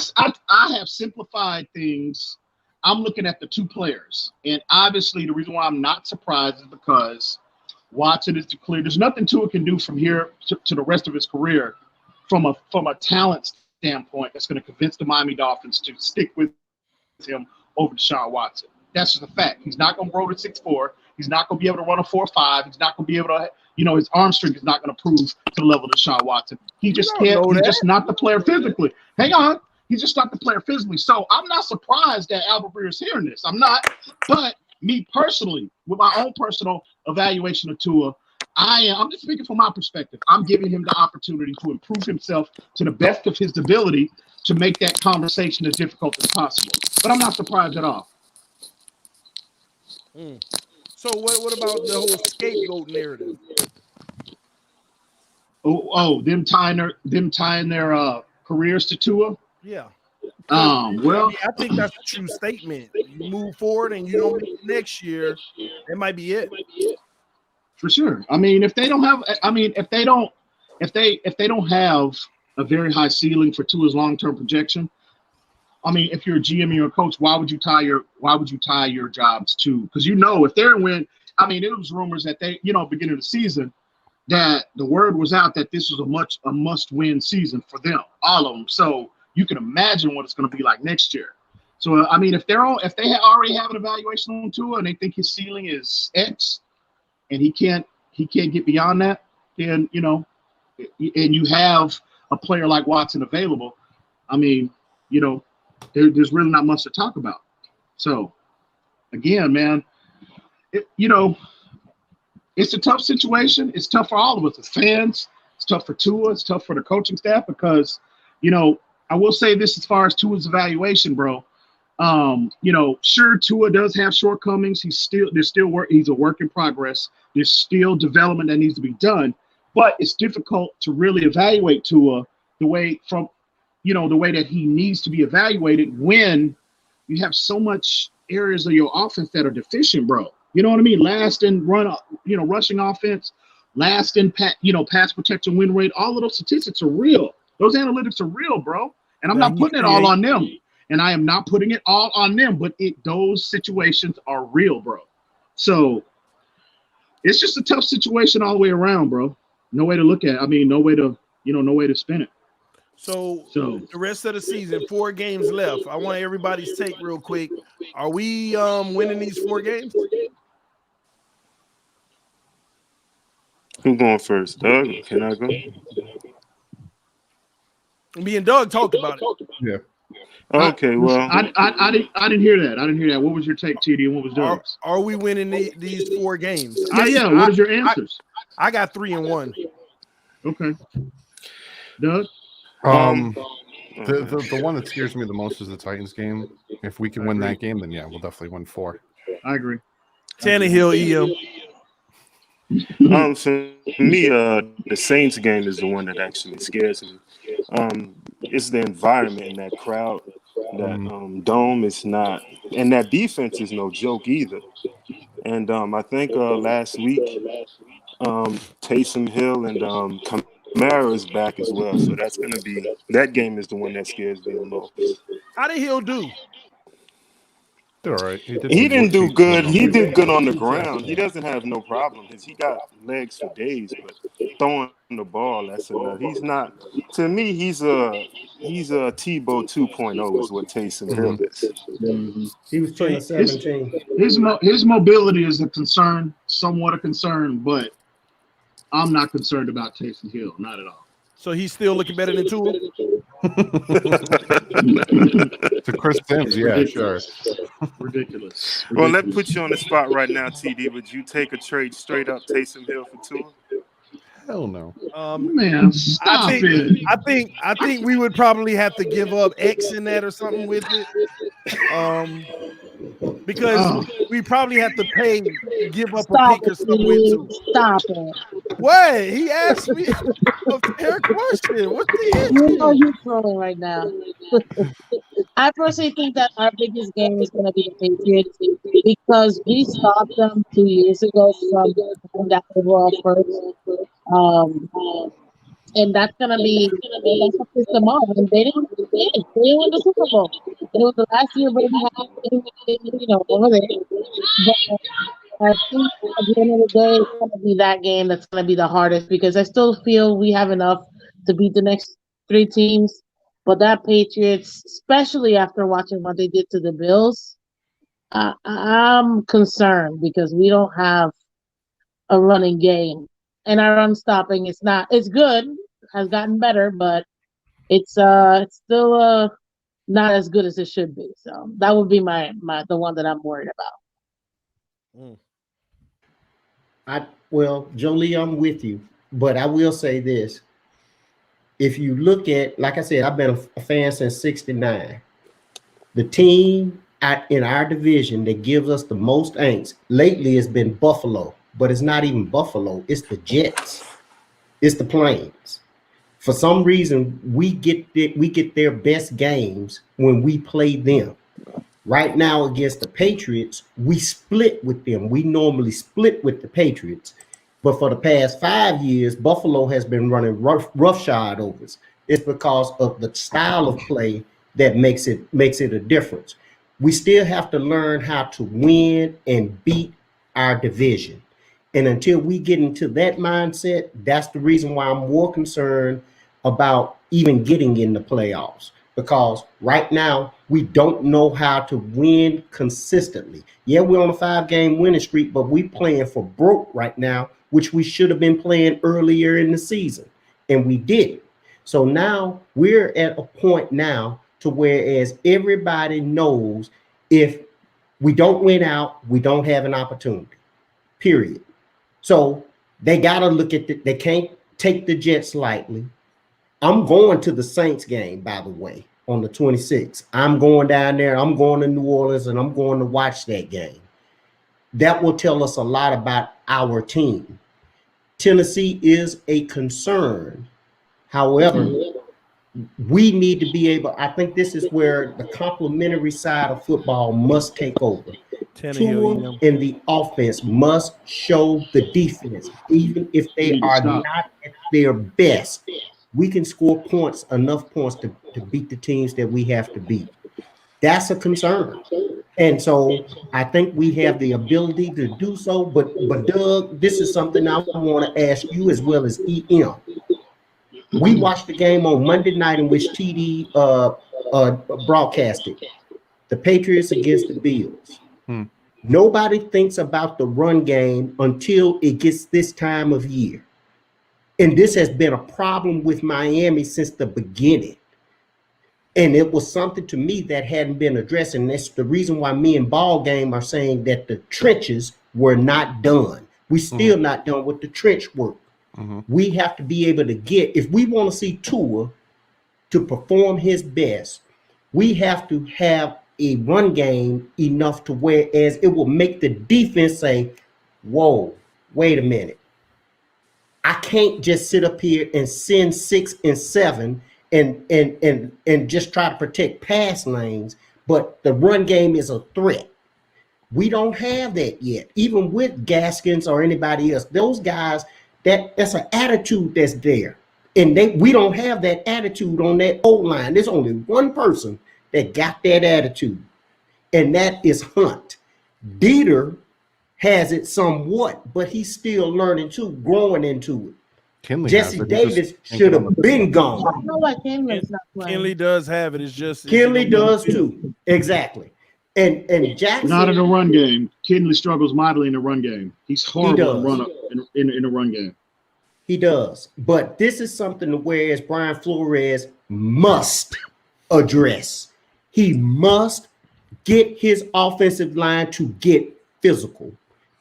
have simplified things. I'm looking at the 2 players. And obviously the reason why I'm not surprised is because Watson is declared. There's nothing Tua can do from here to the rest of his career from a talent standpoint that's going to convince the Miami Dolphins to stick with him over Deshaun Watson. That's just a fact. He's not going to grow to 6'4". He's not going to be able to run a 4.5. He's not going to be able to, his arm strength is not going to prove to the level of Deshaun Watson. He just can't. He's just not the player physically. Hang on. He's just not the player physically. So I'm not surprised that Albert Breer is hearing this. I'm not. But me personally, with my own personal evaluation of Tua, I'm just speaking from my perspective. I'm giving him the opportunity to improve himself to the best of his ability to make that conversation as difficult as possible. But I'm not surprised at all. So what about the whole scapegoat narrative? Them tying their careers to Tua? Yeah. Well, I think that's a true statement. You move forward and you don't make it next year, that might be it. For sure. If they don't have a very high ceiling for Tua's long-term projection, if you're a GM or you're a coach, why would you tie your jobs to? Because if they're in win, it was rumors that they, beginning of the season, that the word was out that this was a must-win season for them, all of them. So you can imagine what it's going to be like next year. So if they already have an evaluation on Tua and they think his ceiling is X, and he can't get beyond that, then and you have a player like Watson available, there's really not much to talk about. So, again, man, it's a tough situation. It's tough for all of us as fans. It's tough for Tua. It's tough for the coaching staff because, I will say this as far as Tua's evaluation, bro. Sure, Tua does have shortcomings. He's a work in progress. There's still development that needs to be done, but it's difficult to really evaluate Tua the way that he needs to be evaluated when you have so much areas of your offense that are deficient, bro. You know what I mean? Last in rushing offense, last in pass protection win rate. All of those statistics are real. Those analytics are real, bro. And I'm not putting it all on them. And I am not putting it all on them, but those situations are real, bro. So it's just a tough situation all the way around, bro. No way to look at it. I mean, no way to spin it. So the rest of the season, 4 games left. I want everybody's take real quick. Are we winning these 4 games? Who's going first? Doug? Can I go? Me and Doug talked about it. Yeah. Okay, well, I didn't hear that. I didn't hear that. What was your take, TD, and what was Doug's? Are we winning these 4 games? Yeah. What is your answers? I got 3-1. Okay. Doug? The one that scares me the most is the Titans game. If we can win that game, then yeah, we'll definitely win 4. I agree. Tannehill, So me, the Saints game is the one that actually scares me. It's the environment and that crowd, that dome is not, and that defense is no joke either. And I think last week, Taysom Hill and Kamara is back as well. So that game is the one that scares me the most. How did Hill do? All right. He didn't do good. He did good on the ground. He doesn't have no problem because he got legs for days, but throwing the ball, that's enough. He's not, to me, he's a Tebow 2.0 is what Taysom Hill is. He was 2017. His mobility is somewhat a concern, but I'm not concerned about Taysom Hill, not at all. So he's still looking better than Tua? To Chris Sims, yeah, sure. Ridiculous. Well, let's put you on the spot right now, TD. Would you take a trade straight up Taysom Hill for Tua? Hell no. Man, stop it. I think we would probably have to give up X in that or something with it. Because we probably have to give up a pick or something with Tua. Stop it. What? He asked me a fair question. What's the issue? You know you're trolling right now. I personally think that our biggest game is going to be the Patriots because we stopped them 2 years ago from that overall first. And that's going to be that's what pissed them off. And they didn't win the Super Bowl. It was the last year, but over there. But I think at the end of the day, it's going to be that game that's going to be the hardest because I still feel we have enough to beat the next 3 teams. But that Patriots, especially after watching what they did to the Bills, I'm concerned because we don't have a running game. And our run stopping it's good, has gotten better, but it's still not as good as it should be. So that would be the one that I'm worried about. Jolie, I'm with you, but I will say this. If you look at, like I said, I've been a fan since '69. The team in our division that gives us the most angst lately has been Buffalo, but it's not even Buffalo. It's the Jets. It's the Plains. For some reason, we get their best games when we play them. Right now against the Patriots, we split with them. We normally split with the Patriots. But for the past 5 years, Buffalo has been running roughshod over us. It's because of the style of play that makes it a difference. We still have to learn how to win and beat our division. And until we get into that mindset, that's the reason why I'm more concerned about even getting in the playoffs. Because right now, we don't know how to win consistently. Yeah, we're on a 5-game winning streak, but we're playing for broke right now, which we should have been playing earlier in the season, and we didn't. So now we're at a point now to whereas everybody knows if we don't win out, we don't have an opportunity, period. So they got to look at they can't take the Jets lightly. I'm going to the Saints game, by the way, on the 26th. I'm going down there. I'm going to New Orleans, and I'm going to watch that game. That will tell us a lot about our team. Tennessee is a concern. However, we need to be able, I think this is where the complementary side of football must take over. Tua and the offense must show the defense, even if they are not at their best. We can score points, enough points to beat the teams that we have to beat. That's a concern. And so I think we have the ability to do so. But Doug, this is something I want to ask you as well as EM. We watched the game on Monday night in which TD broadcasted the Patriots against the Bills. Nobody thinks about the run game until it gets this time of year. And this has been a problem with Miami since the beginning. And it was something to me that hadn't been addressed. And that's the reason why me and Ball Game are saying that the trenches were not done. We still not done with the trench work. We have to be able to get, if we want to see Tua to perform his best, we have to have a run game enough to whereas it will make the defense say, whoa, wait a minute. I can't just sit up here and send 6 and 7 and just try to protect pass lanes, but the run game is a threat. We don't have that yet. Even with Gaskins or anybody else, those guys, that's an attitude that's there. And we don't have that attitude on that O-line. There's only one person that got that attitude, and that is Hunt. Dieter has it somewhat, but he's still learning too, growing into it. Jesse Davis should have been gone. I feel like Kenley's not playing. Kenley does have it. It's just Kenley does too. Exactly. And Jackson, not in the run game. Kenley struggles mightily in the run game. He's horrible to run up in the run game. He does. But this is something to whereas Brian Flores must address. He must get his offensive line to get physical,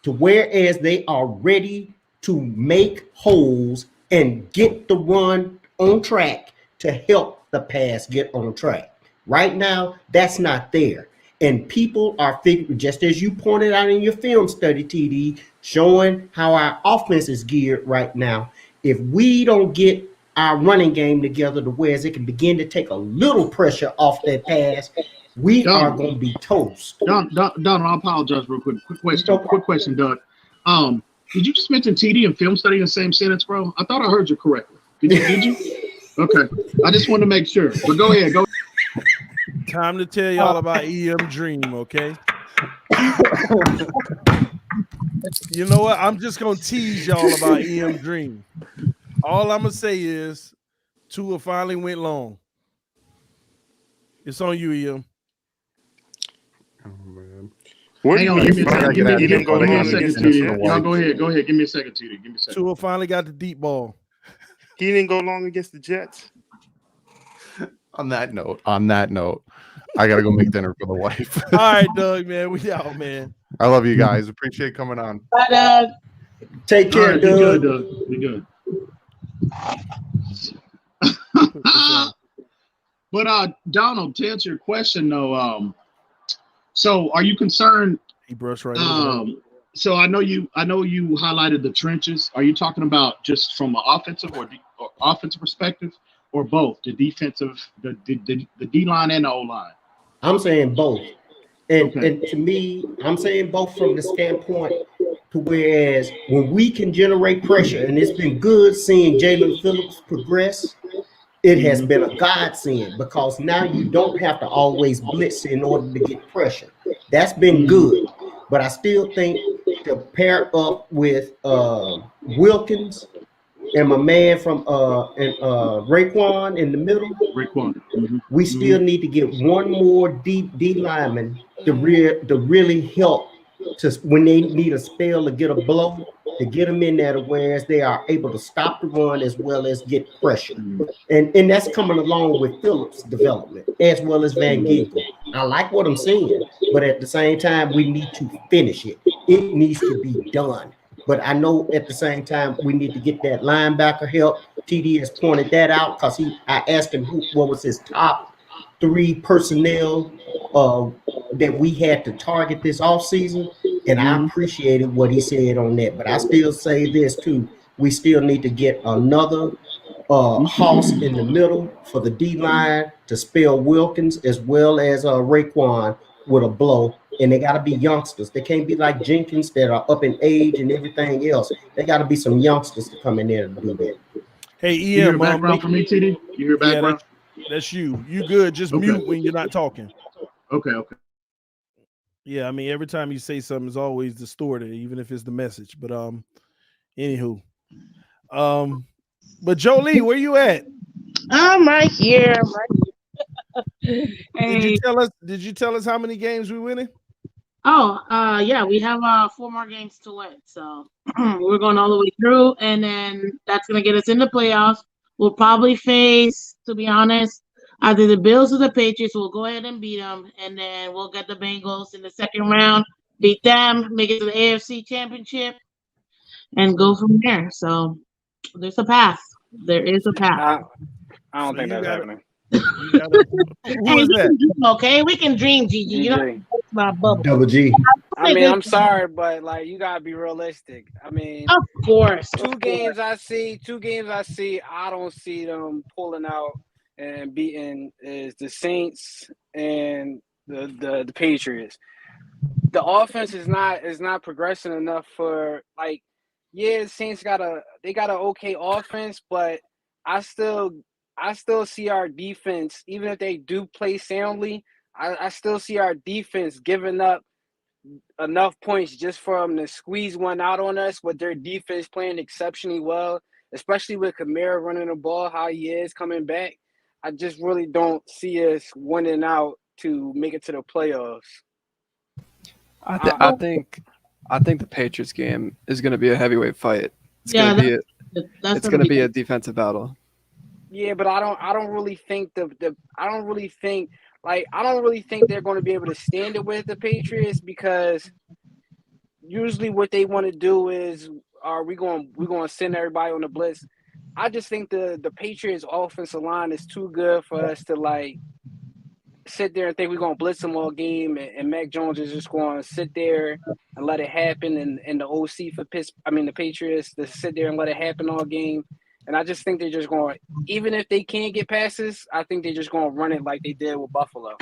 to whereas they are ready to make holes and get the run on track to help the pass get on track. Right now, that's not there. And people are figuring, just as you pointed out in your film study, TD, showing how our offense is geared right now. If we don't get our running game together to where it can begin to take a little pressure off that pass, we are going to be toast. Donald, I apologize real quick. Quick question, Doug. Did you just mention TD and film study in the same sentence, bro? I thought I heard you correctly. Did you? Okay. I just wanted to make sure. But go ahead. Time to tell y'all about EM Dream, okay? You know what? I'm just going to tease y'all about EM Dream. All I'm going to say is Tua finally went long. It's on you, EM. Oh, man. Hang on, give me a second. Y'all go ahead. Give me a second, TD. Give me a second. Tua finally got the deep ball. He didn't go long against the Jets. On that note, I gotta go make dinner for the wife. All right, Doug, man. We out, man. I love you guys. Appreciate coming on. Bye, Doug. Take care, right, Doug. Be good. But Donald, to answer your question though, so are you concerned? He brushed right over. So I know you highlighted the trenches. Are you talking about just from an offensive or offensive perspective, or both, the defensive, the D line and the O line? I'm saying both, and to me, I'm saying both from the standpoint to whereas when we can generate pressure, and it's been good seeing Jalen Phillips progress. It has been a godsend because now you don't have to always blitz in order to get pressure. That's been good, but I still think to pair up with Wilkins and my man from Raekwon in the middle. We still need to get one more D lineman to really help to when they need a spell to get a blow, to get them in there to whereas they are able to stop the run as well as get pressure. And that's coming along with Phillips' development as well as Van Ginkel. I like what I'm seeing, but at the same time, we need to finish it. It needs to be done. But I know at the same time, we need to get that linebacker help TD has pointed that out because I asked him what was his top 3 personnel that we had to target this offseason, and I appreciated what he said on that. But I still say this too: we still need to get another house in the middle for the D line to spell Wilkins as well as Raekwon with a blow. And they got to be youngsters. They can't be like Jenkins that are up in age and everything else. They got to be some youngsters to come in there and do that. Hey, You hear background from me, TD? You hear background? That's you. You good. Just mute when you're not talking. Okay. Yeah, I mean, every time you say something, it's always distorted, even if it's the message. But anywho. But Jolie, where you at? I'm right here. Did you tell us how many games we winning? Yeah, we have 4 more games to win. So we're going all the way through, and then that's gonna get us in the playoffs. We'll probably face, to be honest, either the Bills or the Patriots. We'll go ahead and beat them, and then we'll get the Bengals in the second round, beat them, make it to the AFC Championship, and go from there. So there's a path. There is a path. I don't think that's happening. Who is that? Okay, we can dream, Gigi. You know, it's my bubble. Double G. I mean, I'm sorry, but like you gotta be realistic. I mean, of course. Two games I see. I don't see them pulling out and beating is the Saints and the Patriots. The offense is not progressing enough for like. Yeah, the Saints got an okay offense, but I still see our defense, even if they do play soundly, I still see our defense giving up enough points just for them to squeeze one out on us with their defense playing exceptionally well, especially with Kamara running the ball how he is coming back. I just really don't see us winning out to make it to the playoffs. I think the Patriots game is going to be a heavyweight fight. It's going to be a defensive battle. Yeah, but I don't really think they're going to be able to stand it with the Patriots, because usually what they want to do is we're going to send everybody on the blitz. I just think the Patriots offensive line is too good for us to like sit there and think we're going to blitz them all game, and Mac Jones is just going to sit there and let it happen, and the OC for the Patriots to sit there and let it happen all game. And I just think they're just going, even if they can't get passes, I think they're just going to run it like they did with Buffalo.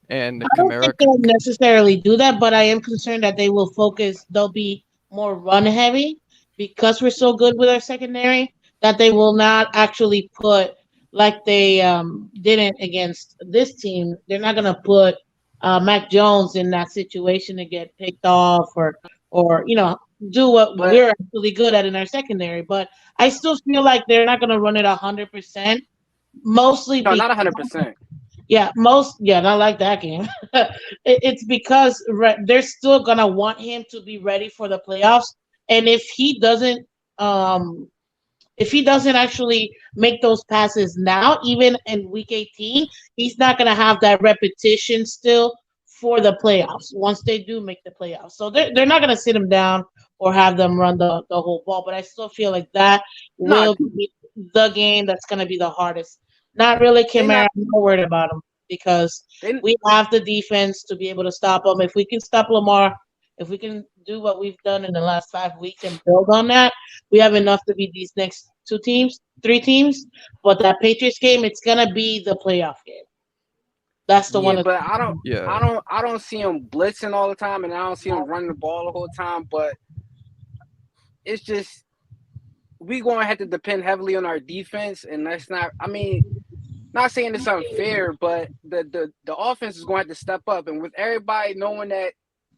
And I don't think they'll necessarily do that, but I am concerned that they'll be more run heavy because we're so good with our secondary, that they will not actually put, like they didn't against this team, they're not going to put Mac Jones in that situation to get picked off or do what we're actually good at in our secondary. But I still feel like they're not going to run it 100%. Mostly, no, not 100%. Yeah, not like that game. It's because they're still going to want him to be ready for the playoffs, and if he doesn't actually make those passes now, even in week 18, he's not going to have that repetition still for the playoffs once they do make the playoffs. So they're not going to sit him down or have them run the whole ball. But I still feel like that will be the game that's going to be the hardest. Not really Kamara. I'm not worried about him because we have the defense to be able to stop him. If we can stop Lamar, if we can do what we've done in the last 5 weeks and build on that, we have enough to beat these next 3 teams. But that Patriots game, it's gonna be the playoff game. That's the one. But I don't see him blitzing all the time, and I don't see him running the ball the whole time. But it's just we're going to have to depend heavily on our defense, and that's not. I mean, not saying it's unfair, but the offense is going to have to step up, and with everybody knowing that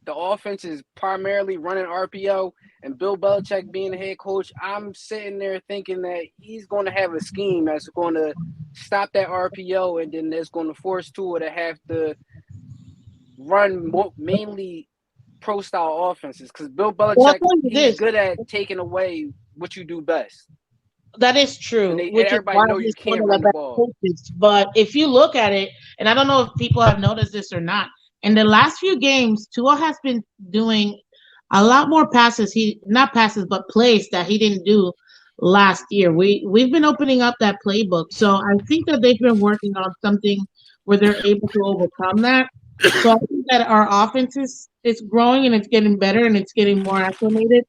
the offense is primarily running RPO, and Bill Belichick being the head coach, I'm sitting there thinking that he's going to have a scheme that's going to stop that RPO, and then that's going to force Tua to have to run mainly pro-style offenses, because Bill Belichick is good at taking away what you do best. That is true. And everybody knows you can't run the ball. Coaches. But if you look at it, and I don't know if people have noticed this or not, in the last few games, Tua has been doing a lot more passes. Not passes, but plays that he didn't do last year. We've been opening up that playbook. So I think that they've been working on something where they're able to overcome that. So I think that our offense is growing and it's getting better and it's getting more acclimated.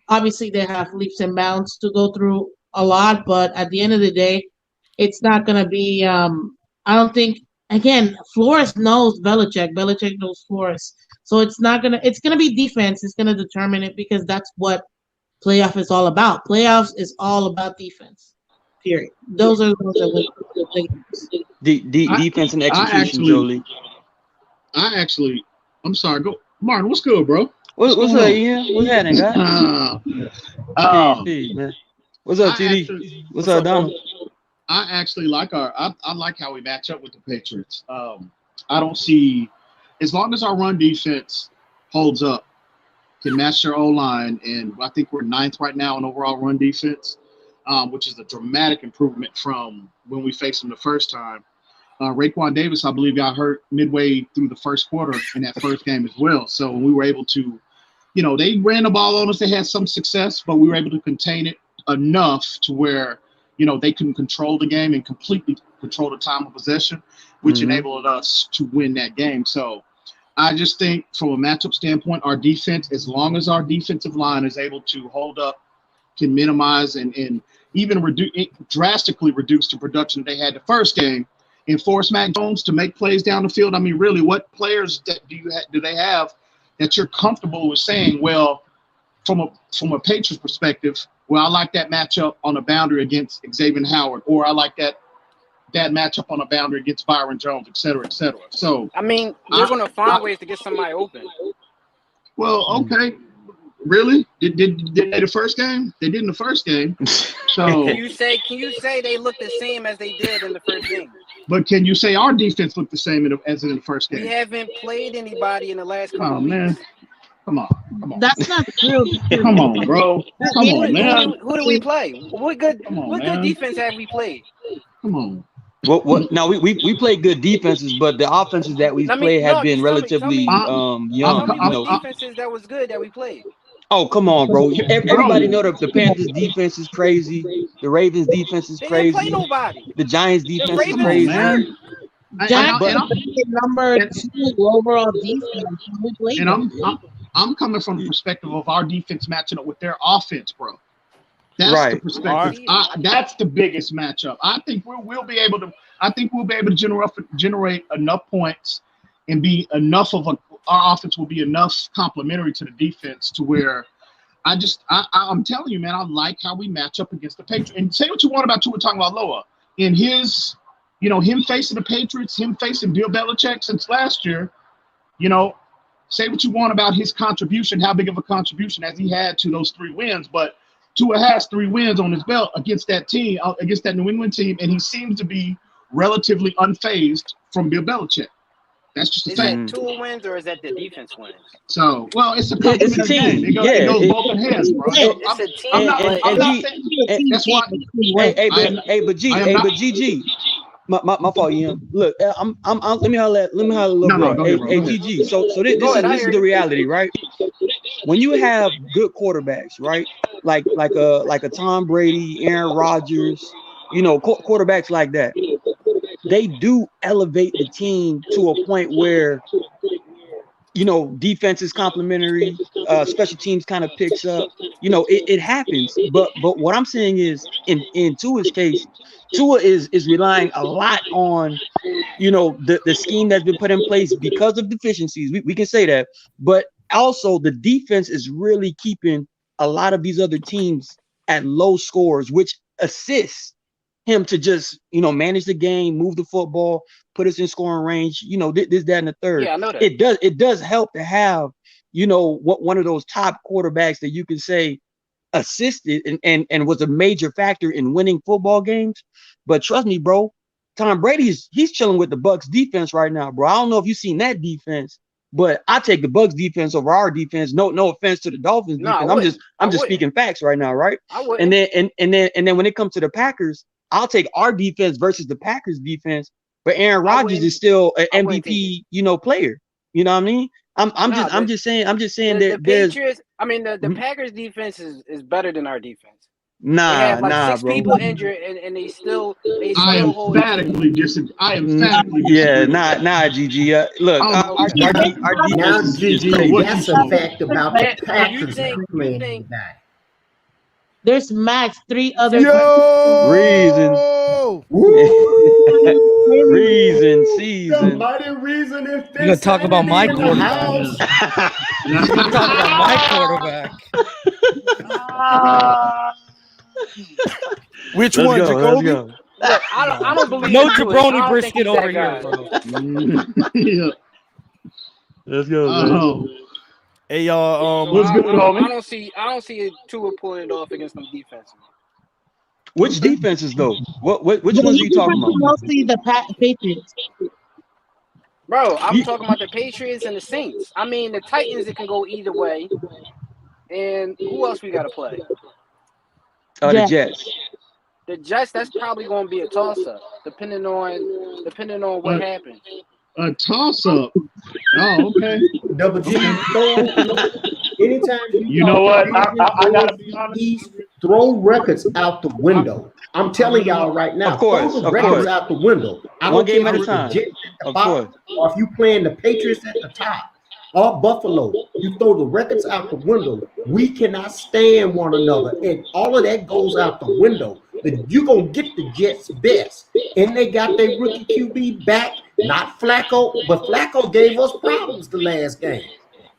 Obviously, they have leaps and bounds to go through a lot, but at the end of the day, it's not going to be. I don't think. Again, Flores knows Belichick. Belichick knows Flores. So it's not gonna. It's gonna be defense. It's gonna determine it because that's what playoff is all about. Playoffs is all about defense. Period. Those are the ones that win. Defense and execution, Jolie. I'm sorry. Go, Martin. What's good, bro? What's up, Ian? What's happening, guys? Hey, man. What's up, TD? What's up, Donald? I actually like I like how we match up with the Patriots. I don't see, as long as our run defense holds up, can match their O-line, and I think we're 9th right now in overall run defense, which is a dramatic improvement from when we faced them the first time. Raekwon Davis, I believe, got hurt midway through the first quarter in that first game as well. So we were able to, they ran the ball on us. They had some success, but we were able to contain it enough to where, they couldn't control the game and completely control the time of possession, which enabled us to win that game. So I just think from a matchup standpoint, our defense, as long as our defensive line is able to hold up, can minimize and even drastically reduce the production they had the first game, and force Mac Jones to make plays down the field. I mean, really, what players do they have that you're comfortable with saying, well, from a Patriots perspective, well, I like that matchup on a boundary against Xavier Howard, or I like that matchup on a boundary against Byron Jones, et cetera, et cetera. So, I mean, they're going to find ways to get somebody open. Well, okay. Really? Did they the first game? They did in the first game. So Can you say they look the same as they did in the first game? But can you say our defense looked the same as in the first game? We haven't played anybody in the last couple of man. weeks. Come on. That's not true. Come on, bro. Come on, man. Who do we play? What good man. defense have we played? Come on. What? Now we play good defenses, but the offenses that we play have been relatively young. What defenses that was good that we played? Oh, come on, bro. Everybody know that the Panthers defense is crazy. The Ravens defense is crazy. They didn't play nobody. The Giants defense is crazy. Number 2 overall defense. And I'm coming from the perspective of our defense matching up with their offense, bro. That's the perspective. That's the biggest matchup. I think we'll be able to generate enough points and be enough of our offense will be enough complementary to the defense to where I'm telling you, man, I like how we match up against the Patriots. And say what you want about Tua Tagovailoa. In his, him facing the Patriots, him facing Bill Belichick since last year, say what you want about his contribution, how big of a contribution as he had to those 3 wins, but Tua has 3 wins on his belt against that team, against that New England team, and he seems to be relatively unfazed from Bill Belichick. That's just a fact. Is that 2 wins or is that the defense wins? So, well, it's a complementary game. It goes both in hands, bro. It's a team. I'm not saying that's why. But GG. My fault, Ian. Look, let me holler a little bit. Hey, GG. So this is the reality, right? When you have good quarterbacks, right? Like a Tom Brady, Aaron Rodgers, quarterbacks like that, they do elevate the team to a point where, defense is complimentary, special teams kind of picks up. It happens. But what I'm saying is, in Tua's case, Tua is relying a lot on, the scheme that's been put in place because of deficiencies. We can say that, but also the defense is really keeping a lot of these other teams at low scores, which assists him to just, manage the game, move the football, put us in scoring range, this, that, and the third. Yeah, I know that. It does help to have, one of those top quarterbacks that you can say assisted and was a major factor in winning football games. But trust me, bro, Tom Brady's he's chilling with the Bucs defense right now, bro. I don't know if you've seen that defense, but I take the Bucs defense over our defense. No offense to the Dolphins defense. I'm just speaking facts right now, right? I would. And then when it comes to the Packers, I'll take our defense versus the Packers defense. But Aaron Rodgers is still an MVP, player. You know what I mean? I'm just saying that the Patriots. I mean, the Packers defense is better than our defense. Nah, have like nah, 6 bro. people injured, and they still I hold the team. emphatically disagree. I emphatically Yeah, disagree. nah, GG. Look, our defense Now, is Gigi, crazy. that's a fact about the Do you Packers think playing anybody. There's max 3 other Yo, reason season. Mighty reason is You're gonna talk about my in the quarterback. house. You're gonna talk about my quarterback. Which Let's one, go, Jacoby? let's go. Look, I don't believe No in Tua. I jabroni don't think brisket he's over that here, guy. bro. Yeah. Let's go, man. Oh, Hey, y'all. what's good, I homie? don't see Tua pulling it off against them defenses. Which defenses though? Which The ones are you talking about? mostly the Patriots. Bro, I'm talking about the Patriots and the Saints. I mean, the Titans, it can go either way. And who else we got to play? The Jets. The Jets, that's probably going to be a toss-up, depending on what happens. A toss-up. Oh, okay. Double G. Anytime You know what? I gotta be honest. Throw records out the window. I'm telling y'all right now. Of course, throw the of records course. out the window. I One don't game care at a if it's the time. Jets at the Of bottom, course. or if you playing the Patriots at the top, or Buffalo. You throw the records out the window. We cannot stand one another, and all of that goes out the window. You're gonna get the Jets' best, and they got their rookie QB back. Not Flacco, but Flacco gave us problems the last game.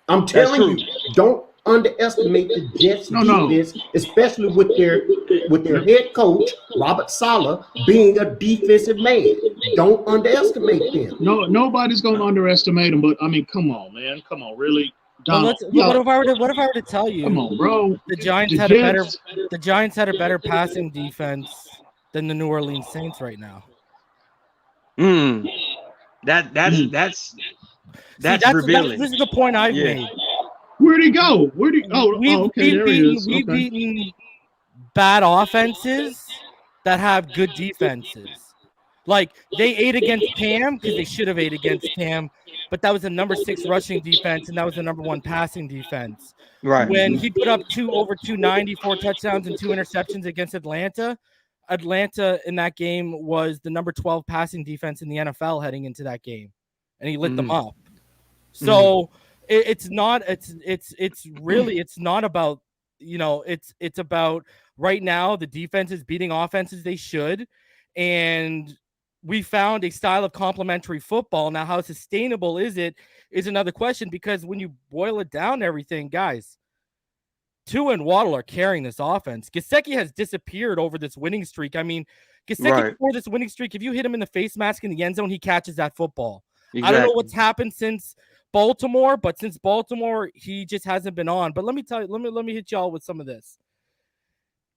I'm telling you, don't underestimate the Jets' defense, especially with their head coach Robert Saleh being a defensive man. Don't underestimate them. No, nobody's gonna underestimate them. But I mean, come on, man, come on, really. But what if I were to tell you? Come on, bro. The Giants had a better passing defense than the New Orleans Saints right now. That's revealing. This is the point I've made. Where'd he go? Okay, there he is. We've beaten bad offenses that have good defenses. Like they ate against Cam because they should have ate against Cam, but that was the number 6 rushing defense and that was the number 1 passing defense. Right. When he put up over 290, 4 touchdowns and 2 interceptions against Atlanta in that game was the number 12 passing defense in the NFL heading into that game, and he lit them up. So it's not about, it's about right now the defense is beating offenses they should, and we found a style of complementary football. Now, how sustainable is it is another question, because when you boil it down to everything, guys, Tua and Waddle are carrying this offense. Gesicki has disappeared over this winning streak. I mean, Gesicki before this winning streak, if you hit him in the face mask in the end zone, he catches that football. Exactly. I don't know what's happened since Baltimore, but since Baltimore, he just hasn't been on. But let me tell you, let me hit y'all with some of this.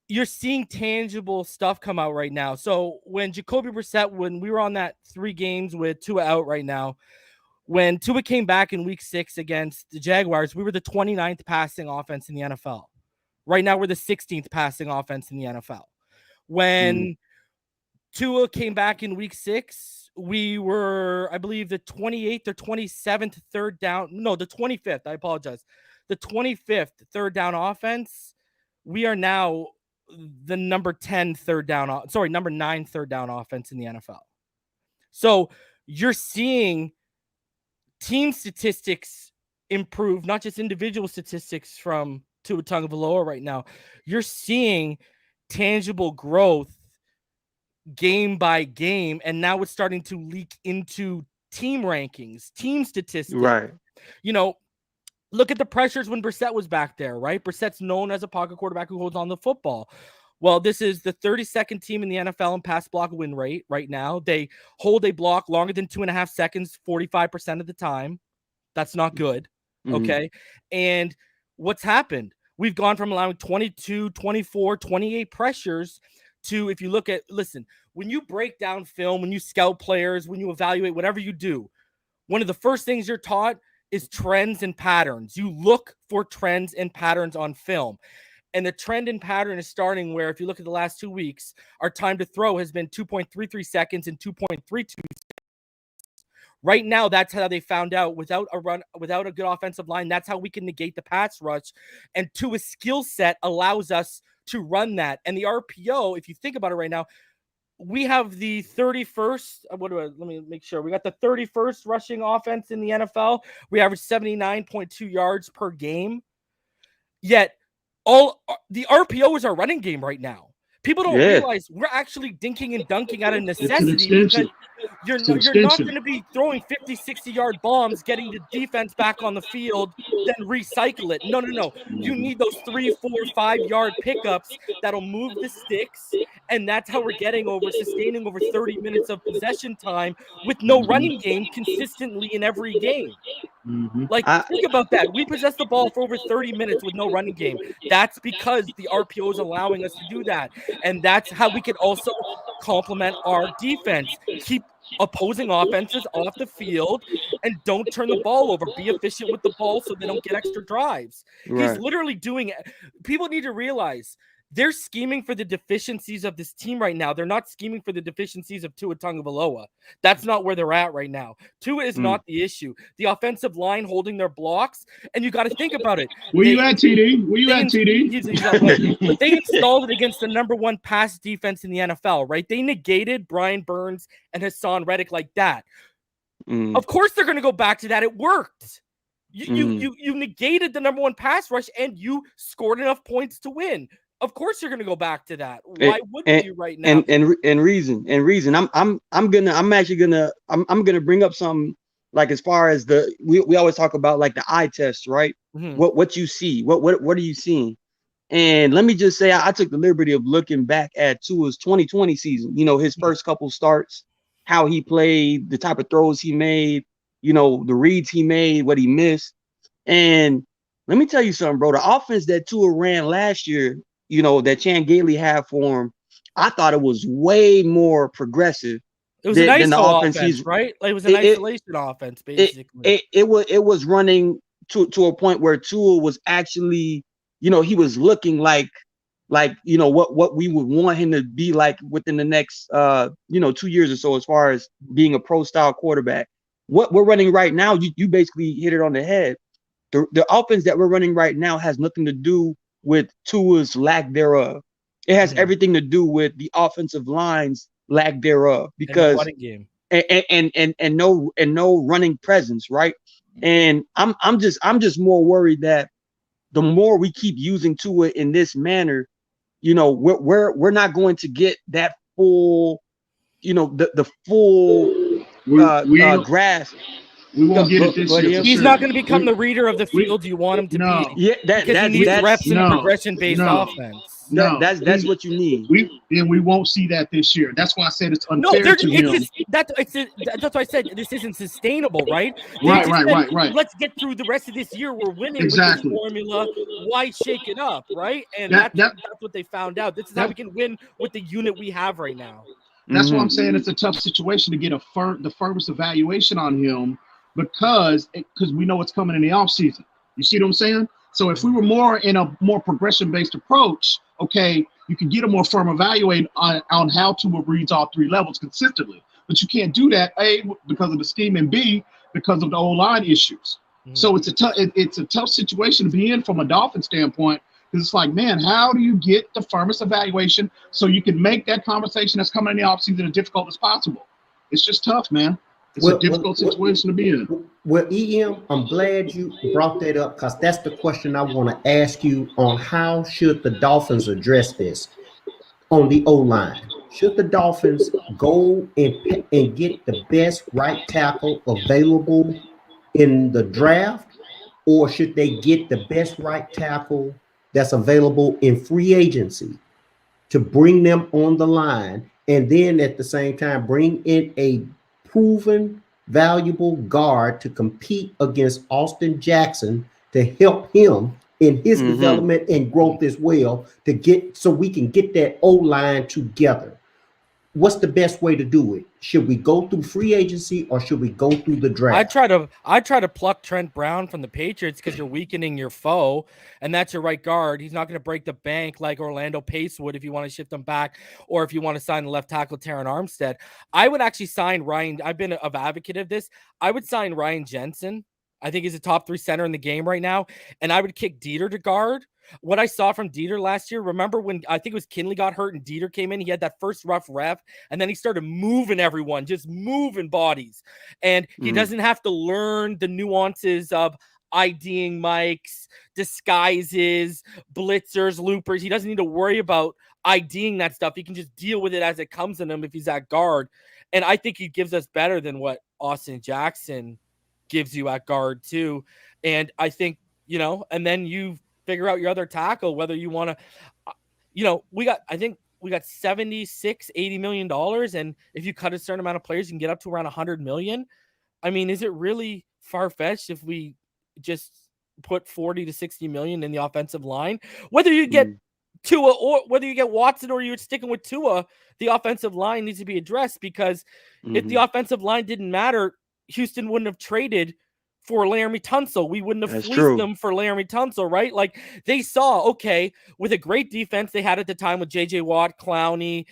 You're seeing tangible stuff come out right now. So when Jacoby Brissett, when we were on that 3 games with Tua out right now, when Tua came back in week 6 against the Jaguars, we were the 29th passing offense in the NFL. Right now, we're the 16th passing offense in the NFL. When Tua came back in week 6, we were, I believe, the 28th or 27th third down. No, the 25th. I apologize. The 25th third down offense. We are now the number 9 third down offense in the NFL. So you're seeing team statistics improve, not just individual statistics from Tua Tagovailoa right now. You're seeing tangible growth game by game, and now it's starting to leak into team rankings, team statistics. Right. Look at the pressures when Brissett was back there, right? Brissett's known as a pocket quarterback who holds on the football. Well, this is the 32nd team in the NFL in pass block win rate right now. They hold a block longer than 2.5 seconds, 45% of the time. That's not good. Okay. And what's happened? We've gone from allowing 22, 24, 28 pressures to, if you look at, listen, when you break down film, when you scout players, when you evaluate, whatever you do, one of the first things you're taught is trends and patterns. You look for trends and patterns on film. And the trend and pattern is starting where, if you look at the last 2 weeks, our time to throw has been 2.33 seconds and 2.32 seconds. Right now, that's how they found out without a good offensive line. That's how we can negate the pass rush. And Tua's skill set allows us to run that. And the RPO, if you think about it right now, we have the 31st. Let me make sure. We got the 31st rushing offense in the NFL. We average 79.2 yards per game. Yet all the RPO is our running game right now. People don't realize we're actually dinking and dunking out of necessity because you're not going to be throwing 50, 60-yard bombs, getting the defense back on the field, then recycle it. No. You need those 3, 4, 5-yard pickups that'll move the sticks, and that's how we're sustaining over 30 minutes of possession time with no running game consistently in every game. Think about that. We possess the ball for over 30 minutes with no running game. That's because the RPO is allowing us to do that. And that's how we can also complement our defense. Keep opposing offenses off the field and don't turn the ball over. Be efficient with the ball so they don't get extra drives. Right. He's literally doing it. People need to realize they're scheming for the deficiencies of this team right now. They're not scheming for the deficiencies of Tua Tagovailoa. That's not where they're at right now. Tua is not the issue. The offensive line holding their blocks, and you got to think about it. Where you at, TD? Where you at, TD? But they installed it against the #1 pass defense in the NFL, right? They negated Brian Burns and Hassan Reddick like that. Of course they're going to go back to that. It worked. You negated the #1 pass rush, and you scored enough points to win. Of course you're gonna go back to that. Why wouldn't you right now? And reason. I'm gonna bring up something like as far as we always talk about like the eye test, right? What you see, what are you seeing? And let me just say I took the liberty of looking back at Tua's 2020 season, his first couple starts, how he played, the type of throws he made, the reads he made, what he missed. And let me tell you something, bro. The offense that Tua ran last year, that Chan Gailey had for him, I thought it was way more progressive. It was an ISO offense, right? Like it was an isolation offense, basically. It was running to a point where Tua was actually, he was looking like what we would want him to be like within the next 2 years or so, as far as being a pro style quarterback. What we're running right now, you basically hit it on the head. The offense that we're running right now has nothing to do with Tua's lack thereof. It has everything to do with the offensive line's lack thereof, because and no running presence, right? And I'm just more worried that the more we keep using Tua in this manner, we're not going to get that full, the full grasp. We won't get it this year. He's not going to become the reader of the field you want him to be. Yeah, because he needs reps in a progression-based offense. That's what you need. We won't see that this year. That's why I said it's unfair to him. That's why I said this isn't sustainable, right? Right. Let's get through the rest of this year. We're winning with this formula. Why shake it up, right? And that's what they found out. This is how we can win with the unit we have right now. That's why I'm saying it's a tough situation to get the firmest evaluation on him, because we know what's coming in the offseason. You see what I'm saying? So if we were more in a more progression-based approach, okay, you can get a more firm evaluate on how Tua reads all three levels consistently. But you can't do that, A, because of the scheme, and B, because of the O-line issues. So it's a tough situation to be in from a Dolphin standpoint, because it's like, man, how do you get the firmest evaluation so you can make that conversation that's coming in the offseason as difficult as possible? It's just tough, man. It's a difficult situation to be in. Well, EM, I'm glad you brought that up, because that's the question I want to ask you on how should the Dolphins address this on the O-line. Should the Dolphins go and get the best right tackle available in the draft, or should they get the best right tackle that's available in free agency to bring them on the line, and then at the same time bring in a proven, valuable guard to compete against Austin Jackson to help him in his development and growth as well, so we can get that O-line together? What's the best way to do it? Should we go through free agency, or should we go through the draft? I try to pluck Trent Brown from the Patriots because you're weakening your foe, and that's your right guard. He's not going to break the bank like Orlando Pace would if you want to shift him back, or if you want to sign the left tackle Taron Armstead. I would actually sign Ryan. I've been an advocate of this. I would sign Ryan Jensen. I think he's a top 3 center in the game right now, and I would kick Dieter to guard, What I saw from Dieter last year, remember when I think it was Kinley got hurt and Dieter came in, he had that first rough rep, and then he started moving everyone, just moving bodies. And he doesn't have to learn the nuances of IDing mics, disguises, blitzers, loopers. He doesn't need to worry about IDing that stuff. He can just deal with it as it comes in him if he's at guard. And I think he gives us better than what Austin Jackson gives you at guard too. And I think, and then you figure out your other tackle, whether you want to, I think we got $80 million. And if you cut a certain amount of players, you can get up to around 100 million. I mean, is it really far-fetched if we just put 40 to 60 million in the offensive line? Whether you get Tua or whether you get Watson or you're sticking with Tua, the offensive line needs to be addressed, because if the offensive line didn't matter, Houston wouldn't have traded for Laramie Tunsil. We wouldn't have fleeced them for Laramie Tunsil, right? Like, they saw, okay, with a great defense they had at the time with J.J. Watt, Clowney,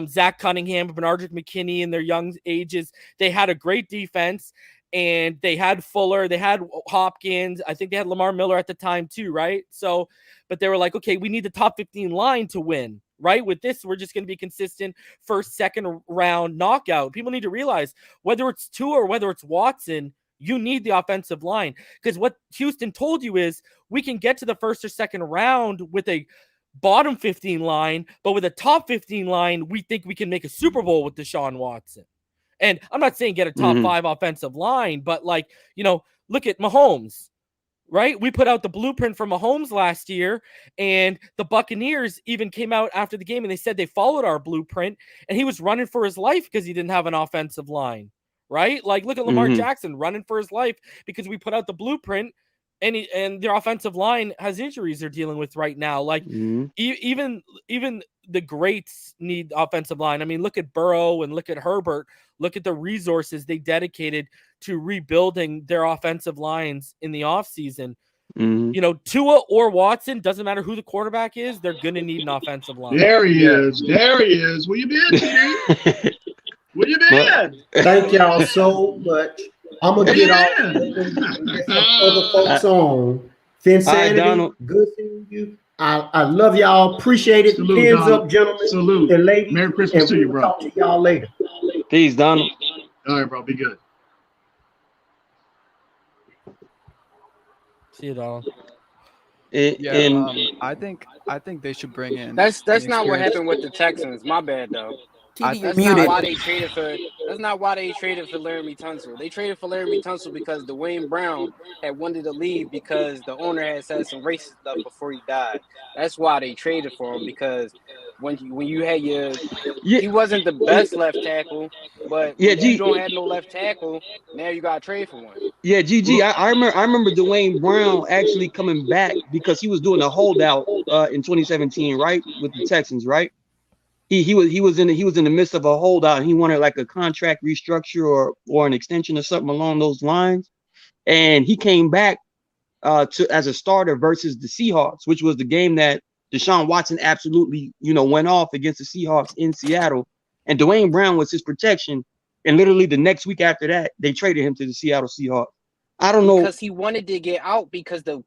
Zach Cunningham, Bernardrick McKinney in their young ages, they had a great defense, and they had Fuller, they had Hopkins, I think they had Lamar Miller at the time too, right? So, but they were like, okay, we need the top 15 line to win, right? With this, we're just going to be consistent first, second round knockout. People need to realize, whether it's Tua or whether it's Watson, you need the offensive line, because what Houston told you is we can get to the first or second round with a bottom 15 line, but with a top 15 line, we think we can make a Super Bowl with Deshaun Watson. And I'm not saying get a top 5 offensive line, but look at Mahomes, right? We put out the blueprint for Mahomes last year, and the Buccaneers even came out after the game and they said they followed our blueprint, and he was running for his life because he didn't have an offensive line. Right? Like, look at Lamar Jackson running for his life because we put out the blueprint, and their offensive line has injuries they're dealing with right now. Like, even the greats need offensive line. I mean, look at Burrow and look at Herbert. Look at the resources they dedicated to rebuilding their offensive lines in the offseason. Tua or Watson, doesn't matter who the quarterback is, they're going to need an offensive line. There he is. There he is. Where you been, Steve? Where you been? Thank y'all so much. I'm gonna get off other folks on. Finsanity, good seeing you. I love y'all. Appreciate it. Salute, Hands Donald. up, gentlemen. Salute. And ladies. Merry Christmas to you, bro. Talk to y'all later. Peace, Donald. All right, bro. Be good. See you, Donald. I think they should bring in. That's not what happened with the Texans. My bad, though. That's not why they traded for. That's not why they traded for Laramie Tunsil. They traded for Laramie Tunsil because Dwayne Brown had wanted to leave because the owner had said some racist stuff before he died. That's why they traded for him, because when you had he wasn't the best left tackle, but when you don't have no left tackle, now you got to trade for one. Yeah, GG. I remember Dwayne Brown actually coming back because he was doing a holdout in 2017, right, with the Texans, right? He was in the midst of a holdout, and he wanted like a contract restructure or an extension or something along those lines. And he came back as a starter versus the Seahawks, which was the game that Deshaun Watson absolutely went off against the Seahawks in Seattle. And Dwayne Brown was his protection. And literally the next week after that, they traded him to the Seattle Seahawks. I don't know, because he wanted to get out, because the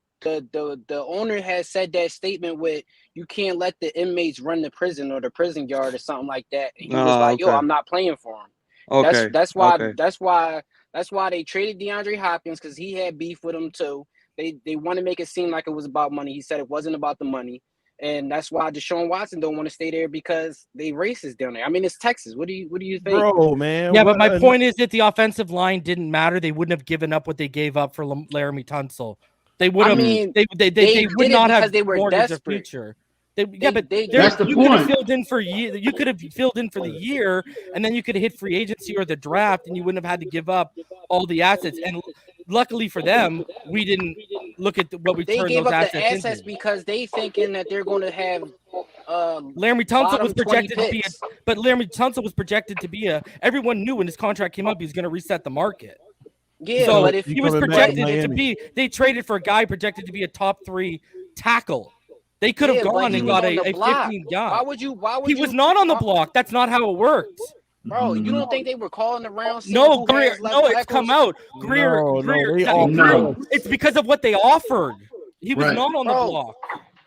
owner has said that statement with, you can't let the inmates run the prison or the prison yard or something like that. And he was like, yo, I'm not playing for him. Okay. That's why they traded DeAndre Hopkins, because he had beef with him too. They want to make it seem like it was about money. He said it wasn't about the money. And that's why Deshaun Watson don't want to stay there, because they racist down there. I mean, it's Texas. What do you think? Bro, man. Yeah, but my point is that the offensive line didn't matter. They wouldn't have given up what they gave up for Laramie Tunsil. They would have. They would not have. They were desperate. Future. But that's the you point. could have filled in for year. You could have filled in for the year, and then you could have hit free agency or the draft, and you wouldn't have had to give up all the assets. And luckily for them, we didn't look at what we turned those assets into. They gave up the assets because they thinking that they're going to have. Laramie Tunsil was projected to be, but Laramie Tunsil was projected to be everyone knew when his contract came up, he was going to reset the market. Yeah, so but if he was projected to be, they traded for a guy projected to be a top 3 tackle. They could have gone and got a 15 guy. Why would you? He was not on the block. That's not how it worked. Bro, you don't think they were calling around? No, Grier. No, it's come out. Grier. No. It's because of what they offered. He was not on the block.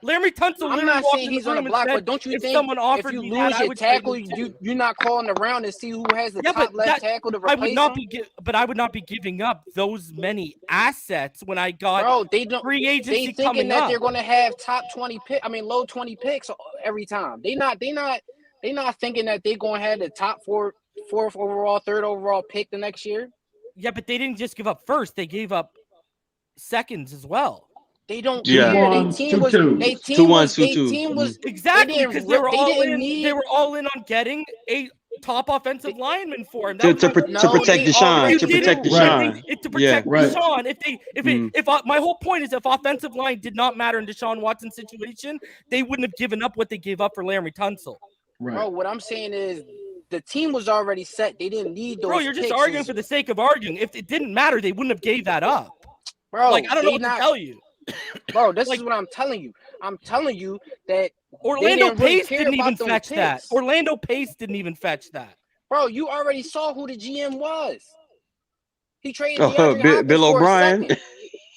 Larry Tunsil. I'm literally not walked saying in the he's on the room and block, said, but don't you if think someone offered if you me lose that, I your would trade tackle, him too. you're not calling around to see who has the Yeah, top but left tackle to I replace would not him? but I would not be giving up those many assets when I got Bro, they don't. free They agency thinking coming that up. they're going to have top 20 pick. I mean, low 20 picks every time. They not thinking that they're going to have the top fourth overall, third overall pick the next year. Yeah, but they didn't just give up first; they gave up seconds as well. They don't Yeah. care. 2-1, 2-2. Exactly, because they were all in. Need, they were all in on getting a top offensive lineman for him. To protect Deshaun. To protect Deshaun. To protect Right. Deshaun. If my whole point is, if offensive line did not matter in Deshaun Watson's situation, they wouldn't have given up what they gave up for Larry Tunsil. Bro, what I'm saying is the team was already set. They didn't need those. Bro, you're just picks. arguing for the sake of arguing. If it didn't matter, they wouldn't have gave that up. Bro, like I don't know what to tell you. Bro, this is what I'm telling you. I'm telling you that Orlando Pace Pace didn't even fetch that. Orlando Pace didn't even fetch that. Bro, you already saw who the GM was. He traded DeAndre Bill for O'Brien. a second.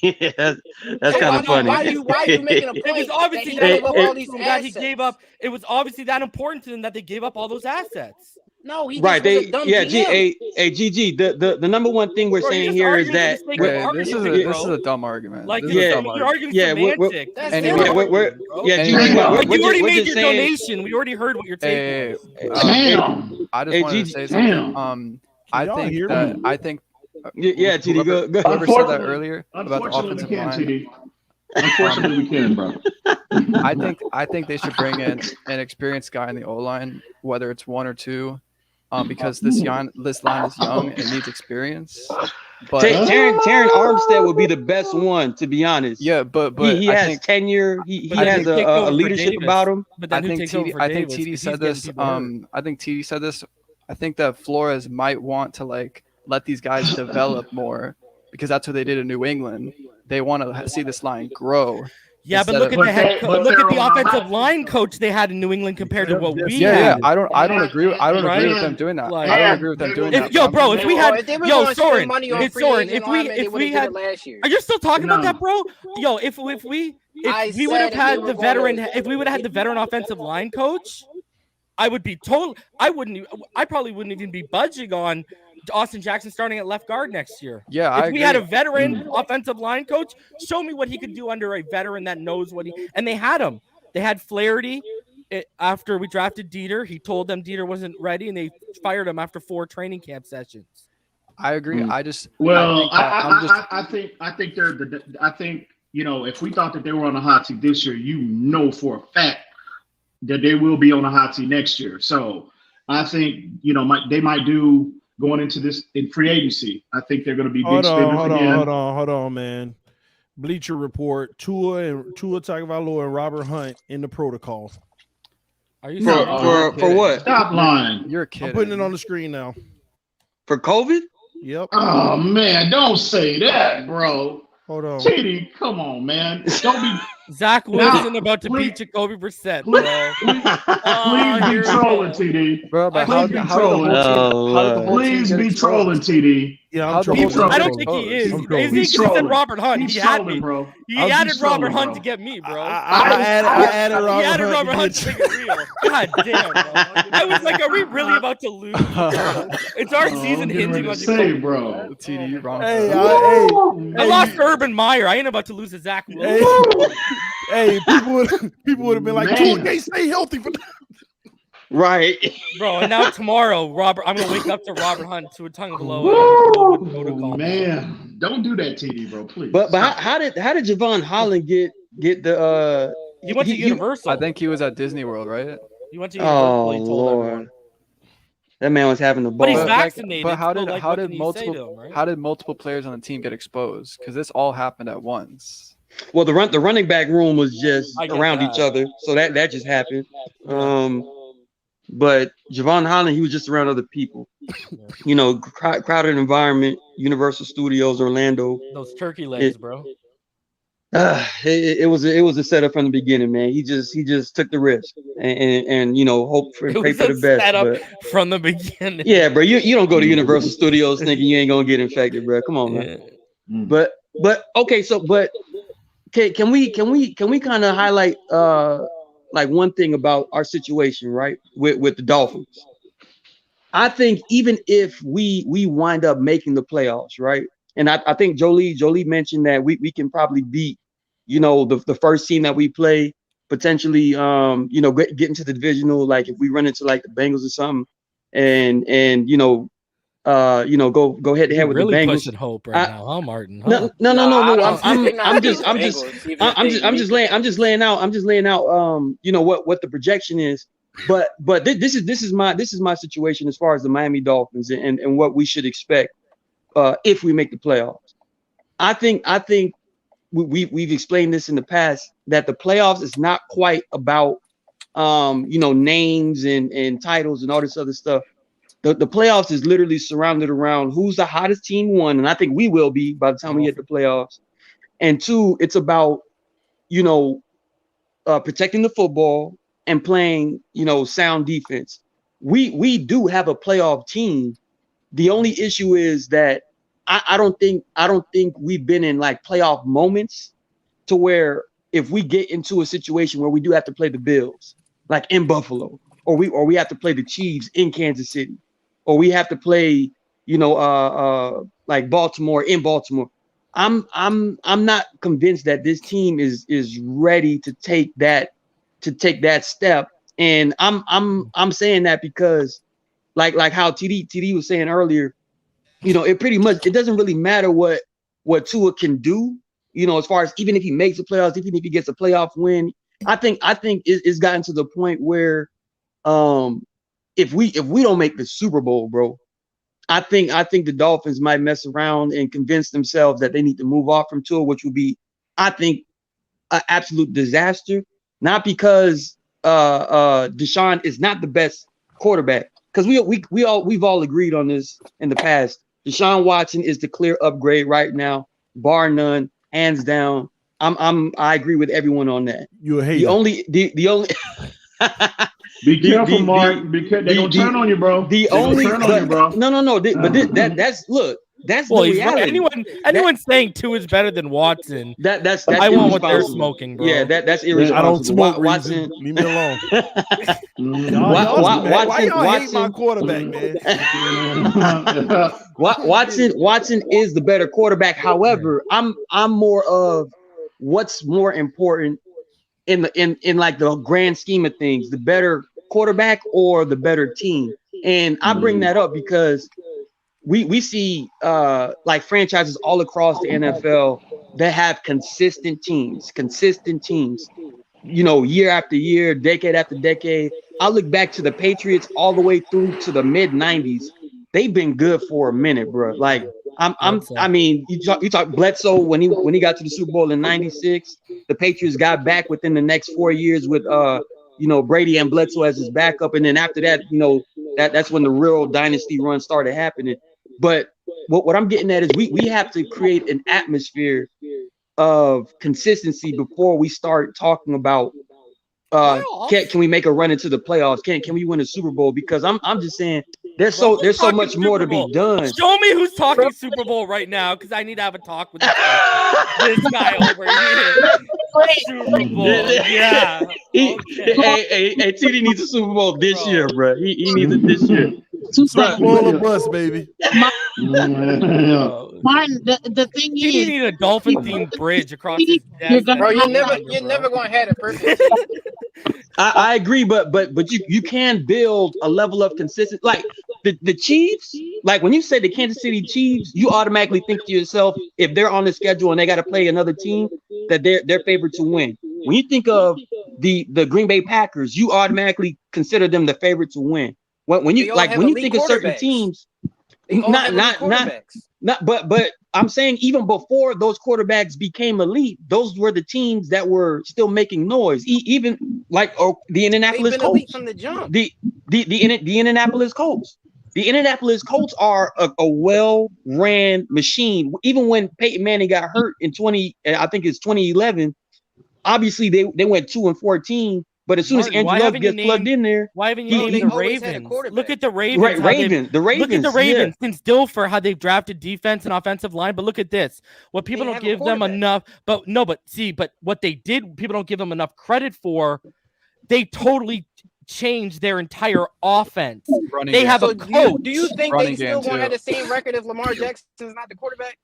Yeah, that's kind of funny. Why you making a point? It was obviously that he gave up all these that he assets? gave up. It was obviously that important to them that they gave up all those assets. No, he Right, just was a dumb GM. GG. The number one thing we're saying here is that this is a dumb argument. Like this is a dumb you're arguing argument. semantics. Anyway, you already made your saying, donation. We already heard what your take was. I just wanted to say something. I think. Yeah, TD, go. Whoever said that earlier about the offensive line. Unfortunately, we can, bro. I think they should bring in an experienced guy in the O line, whether it's one or two, because this line is young and needs experience. But Taron Armstead would be the best one, to be honest. Yeah, but he has tenure. He has a leadership about him. I think TD said this. I think TD said this. I think that Flores might want to let these guys develop more because that's what they did in New England. They want to see this line grow. Yeah, but look at the offensive line coach they had in New England compared to what we had. Yeah, I don't agree with them doing that. I don't agree with them doing that. Yo, bro, if we had Soren, if we had last year. Are you still talking about that, bro? Yo, if we would have had the veteran offensive line coach, I probably wouldn't even be budging on Austin Jackson starting at left guard next year. Yeah, if we had a veteran offensive line coach, show me what he could do under a veteran that knows what he. And they had him. They had Flaherty. After we drafted Dieter, he told them Dieter wasn't ready, and they fired him after 4 training camp sessions. I agree. I think if we thought that they were on the hot seat this year, for a fact that they will be on the hot seat next year. So I think they might do. Going into this in free agency, I think they're going to be big spenders again. Hold on, man. Bleacher Report: Tua Tagovailoa and Robert Hunt in the protocol. Are you for what? Stop lying. You're kidding. I'm putting it on the screen now. For COVID? Yep. Oh man, don't say that, bro. Hold on. TD, come on, man. Don't be. Zach Wilson about to beat Jacoby Brissett, bro. Please be trolling, TD. Bro, but please be trolling, TD. Yeah, I'm trolling. I don't think he is. He said Robert Hunt. He had me, bro. He added Robert Hunt to get me, bro. I added Robert Hunt to make it real. God damn, bro. I was like, are we really about to lose? It's our season hinging on Jacoby, bro. TD, wrong. I lost to Urban Meyer. I ain't about to lose to Zach Wilson. Hey, people would have been like, Tua can't stay healthy for right, bro. And now tomorrow, I'm gonna wake up to Robert Hunt to a tongue below. Man, don't do that, TD, bro, please. But how did Javon Holland get the? He went to Universal. I think he was at Disney World, right? He went to Universal. He told Lord. everyone. That man was having the ball. But he's vaccinated. But how so did multiple players on the team get exposed? Because this all happened at once. Well, the running back room was just around each other, so that just happened. But Javon Holland, he was just around other people. Crowded environment, Universal Studios, Orlando. Those turkey legs, bro. It was a setup from the beginning, man. He just took the risk and hope for pray for the best. But, from the beginning. Yeah, bro. You don't go to Universal Studios thinking you ain't gonna get infected, bro. Come on, man. But okay, but can we kind of highlight like one thing about our situation, right? With the Dolphins. I think even if we wind up making the playoffs, right? And I think Jolie mentioned that we can probably beat, the first team that we play, potentially, get into the divisional, like if we run into like the Bengals or something, and go head to head with really the Bengals. Pushing hope right now, huh, Martin? No. I'm just laying out. What the projection is. But this is my situation as far as the Miami Dolphins and what we should expect if we make the playoffs. I think we've explained this in the past that the playoffs is not quite about names and titles and all this other stuff. The playoffs is literally surrounded around who's the hottest team, one, and I think we will be by the time we get the playoffs. And two, it's about protecting the football and playing sound defense. We do have a playoff team. The only issue is that I don't think we've been in like playoff moments to where if we get into a situation where we do have to play the Bills, like in Buffalo, or we have to play the Chiefs in Kansas City, or we have to play, like Baltimore in Baltimore. I'm not convinced that this team is ready to take that step. And I'm saying that because like how TD was saying earlier, it pretty much, it doesn't really matter what Tua can do, as far as even if he makes the playoffs, even if he gets a playoff win. I think it's gotten to the point where if we don't make the Super Bowl, bro, I think the Dolphins might mess around and convince themselves that they need to move off from Tua, which would be, I think, an absolute disaster. Not because Deshaun is not the best quarterback, because we've all agreed on this in the past. Deshaun Watson is the clear upgrade right now, bar none, hands down. I agree with everyone on that. You a hater. The only Be careful, Mark. They're gonna turn on you, bro. That's well, the reality. Anyone saying Tua is better than Watson, that's I want what they're smoking, bro. Yeah, that's irresponsible. I don't smoke. Watson, leave me alone. Why y'all hate my quarterback, man? Watson is the better quarterback. However, I'm more of what's more important in like the grand scheme of things, the better quarterback or the better team. And I bring that up because we see like franchises all across the NFL that have consistent teams, year after year, decade after decade. I look back to the Patriots all the way through to the mid 90s. They've been good for a minute, bro. Like I mean, you talk Bledsoe when he got to the Super Bowl in '96. The Patriots got back within the next 4 years with Brady and Bledsoe as his backup, and then after that, that's when the real dynasty run started happening. But what I'm getting at is we have to create an atmosphere of consistency before we start talking about can we make a run into the playoffs? Can we win a Super Bowl? Because I'm just saying there's so much more to be done. Show me who's talking Super Bowl right now, because I need to have a talk with this guy over here. Super Bowl, yeah. Hey, TD needs a Super Bowl this year, bro. He needs it this year. Super Bowl or bust, baby. Martin, the thing is, you need a dolphin themed bridge across his desk. Bro, you're never gonna have a perfect team. I agree, but you can build a level of consistency. Like the Chiefs, like when you say the Kansas City Chiefs, you automatically think to yourself, if they're on the schedule and they got to play another team, that they're favored to win. When you think of the Green Bay Packers, you automatically consider them the favorite to win. When you think of certain teams, but I'm saying even before those quarterbacks became elite, those were the teams that were still making noise. Even like the Indianapolis Colts from the jump. The Indianapolis Colts. The Indianapolis Colts are a well-ran machine. Even when Peyton Manning got hurt in 2011, obviously they went 2-14. But as soon as Martin, Andrew Luck gets plugged in there, why haven't you named the Ravens? Look at the Ravens. Right, Look at the Ravens yeah. since Dilfer, how they've drafted defense and offensive line. But look at this. What people don't give them enough, but what they did, people don't give them enough credit for. They totally changed their entire offense. They have a coach. Do you think they still going to have the same record if Lamar Jackson is not the quarterback?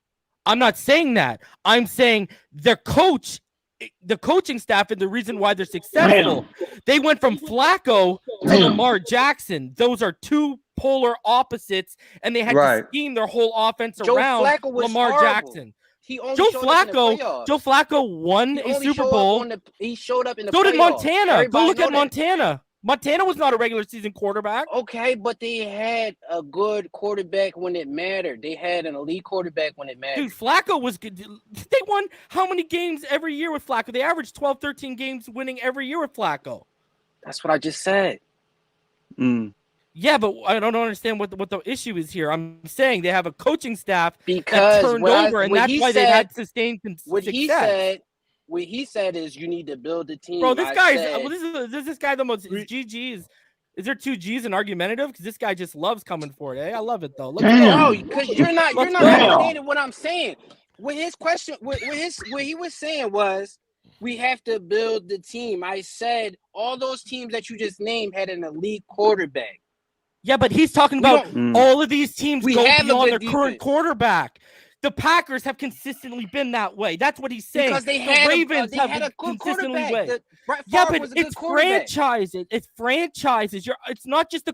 I'm not saying that. I'm saying their coach, the coaching staff, and the reason why they're successful. They went from Flacco to Lamar Jackson. Those are two polar opposites, and they had to scheme their whole offense around Lamar Jackson. Joe Flacco won a Super Bowl. He showed up in the So did playoffs. Montana. Everybody Go look know at that. Montana. Montana was not a regular season quarterback. Okay, but they had a good quarterback when it mattered. They had an elite quarterback when it mattered. Dude, Flacco was good. They won how many games every year with Flacco? They averaged 12, 13 games winning every year with Flacco. That's what I just said. Yeah, but I don't understand what the issue is here. I'm saying they have a coaching staff Because that turned over, and that's why they had sustained success. What he said is you need to build the team. Bro, this guy's this guy the most GGs. Is there two G's in argumentative? Because this guy just loves coming for it. I love it though. No, because you're not understanding what I'm saying. What his question, what he was saying was, we have to build the team. I said all those teams that you just named had an elite quarterback. Yeah, but he's talking about all of these teams go beyond their current defense. quarterback. The Packers have consistently been that way. That's what he's saying. Because they the had Ravens have a been good consistently quarterback. way. Yeah, but it's franchises. It's franchises. It's not just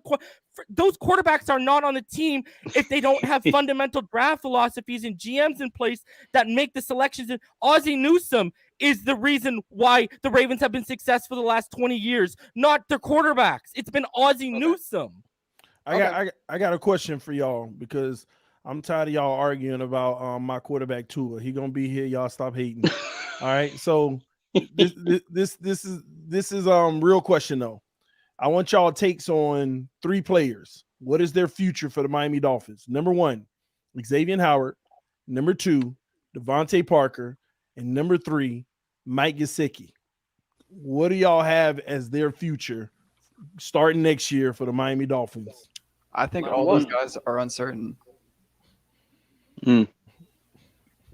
those quarterbacks are not on the team if they don't have fundamental draft philosophies and GMs in place that make the selections. And Ozzie Newsome is the reason why the Ravens have been successful the last 20 years, not their quarterbacks. It's been Ozzie Newsome. I got a question for y'all because I'm tired of y'all arguing about my quarterback Tua. He gonna be here. Y'all stop hating. All right. So this is real question though. I want y'all takes on 3 players. What is their future for the Miami Dolphins? Number 1, Xavier Howard. Number 2, Devontae Parker, and number 3, Mike Gesicki. What do y'all have as their future starting next year for the Miami Dolphins? I think all those guys are uncertain. Let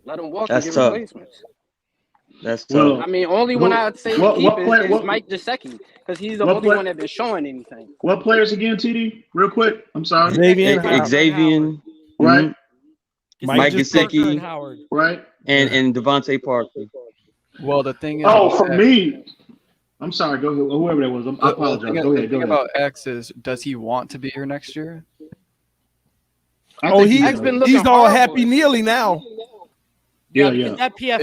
them walk and get tough. replacements. That's tough. I mean, only one I'd say keep is Mike Gesicki because he's the only one that's been showing anything. What players again, TD? Real quick. I'm sorry. Xavier, right? Mike Gesicki, Howard, right? And Devontae Parker. Well, the thing is, for me, I'm sorry. Go ahead. Whoever that was, I apologize. Go ahead. The thing about X is, does he want to be here next year? He's all happy nearly now. Yeah. That PFN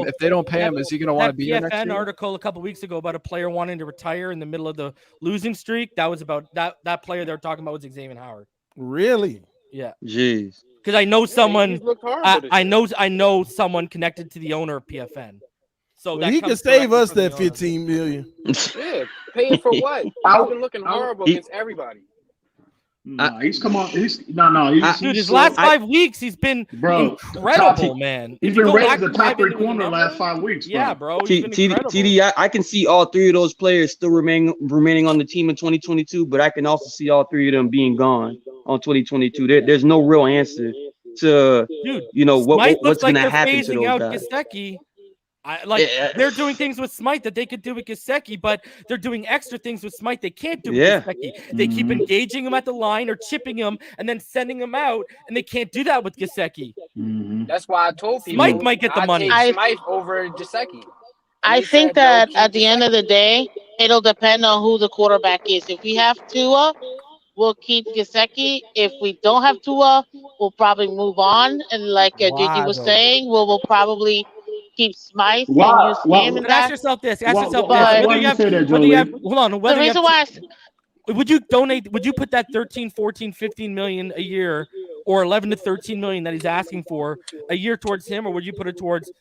If they don't pay him, is he going to want to be here next year? PFN article a couple weeks ago about a player wanting to retire in the middle of the losing streak. That was about that player they were talking about was Xavier Howard. Really? Yeah. Jeez. Because I know someone. I know someone connected to the owner of PFN. So he could save us that $15 million. Yeah, paying for what? He's been looking horrible against everybody. He's come on. Dude, his last 5 weeks, he's been incredible, man. He's been rated the top 3 corner the last 5 weeks. Bro. Yeah, bro. TD, I can see all 3 of those players still remaining on the team in 2022, but I can also see all 3 of them being gone on 2022. There's no real answer to what's going to happen to those guys. Gesicki. They're doing things with Smite that they could do with Gesicki, but they're doing extra things with Smite they can't do with Gesicki. They keep engaging him at the line or chipping him and then sending him out, and they can't do that with Gesicki. That's why I told people Smite might get the money. Take Smite over Gesicki. I think that at the end of the day, it'll depend on who the quarterback is. If we have Tua, we'll keep Gesicki. If we don't have Tua, we'll probably move on. And like Gigi was saying, we'll probably keep Smythe and use him. But ask yourself this. Hold on. The reason why would you donate? Would you put that 13, 14, 15 million a year, or 11 to 13 million that he's asking for a year towards him, or would you put it towards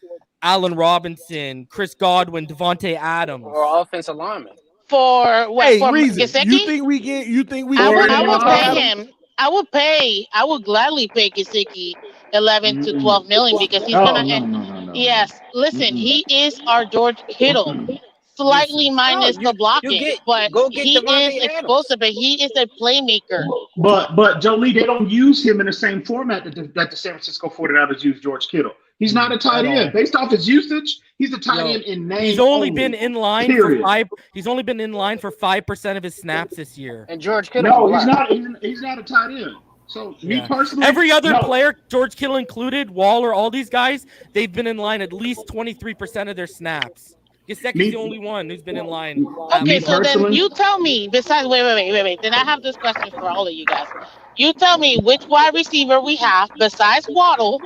Allen Robinson, Chris Godwin, Devontae Adams, or offensive lineman? For what? Hey, for reason. Gesicki? You think we? I would pay him. I would gladly pay Gesicki 11 to 12 million because he's gonna. Yes, listen, he is our George Kittle. slightly minus No, the blocking, but go get he Devontae is Adams. explosive, but he is a playmaker. But Jolie, they don't use him in the same format that the San Francisco 49ers use George Kittle. He's not a tight end. Based off his usage, he's a tight end in name. He's only been in line period. for 5. He's only been in line for 5% of his snaps this year. And George Kittle. No, he's not. He's not a tight end. So me personally, every other player, George Kittle included, Waller, all these guys, they've been in line at least 23% of their snaps. Gesicki's the only one who's been in line. Okay, so then you tell me, besides, wait. Then I have this question for all of you guys. You tell me which wide receiver we have besides Waddle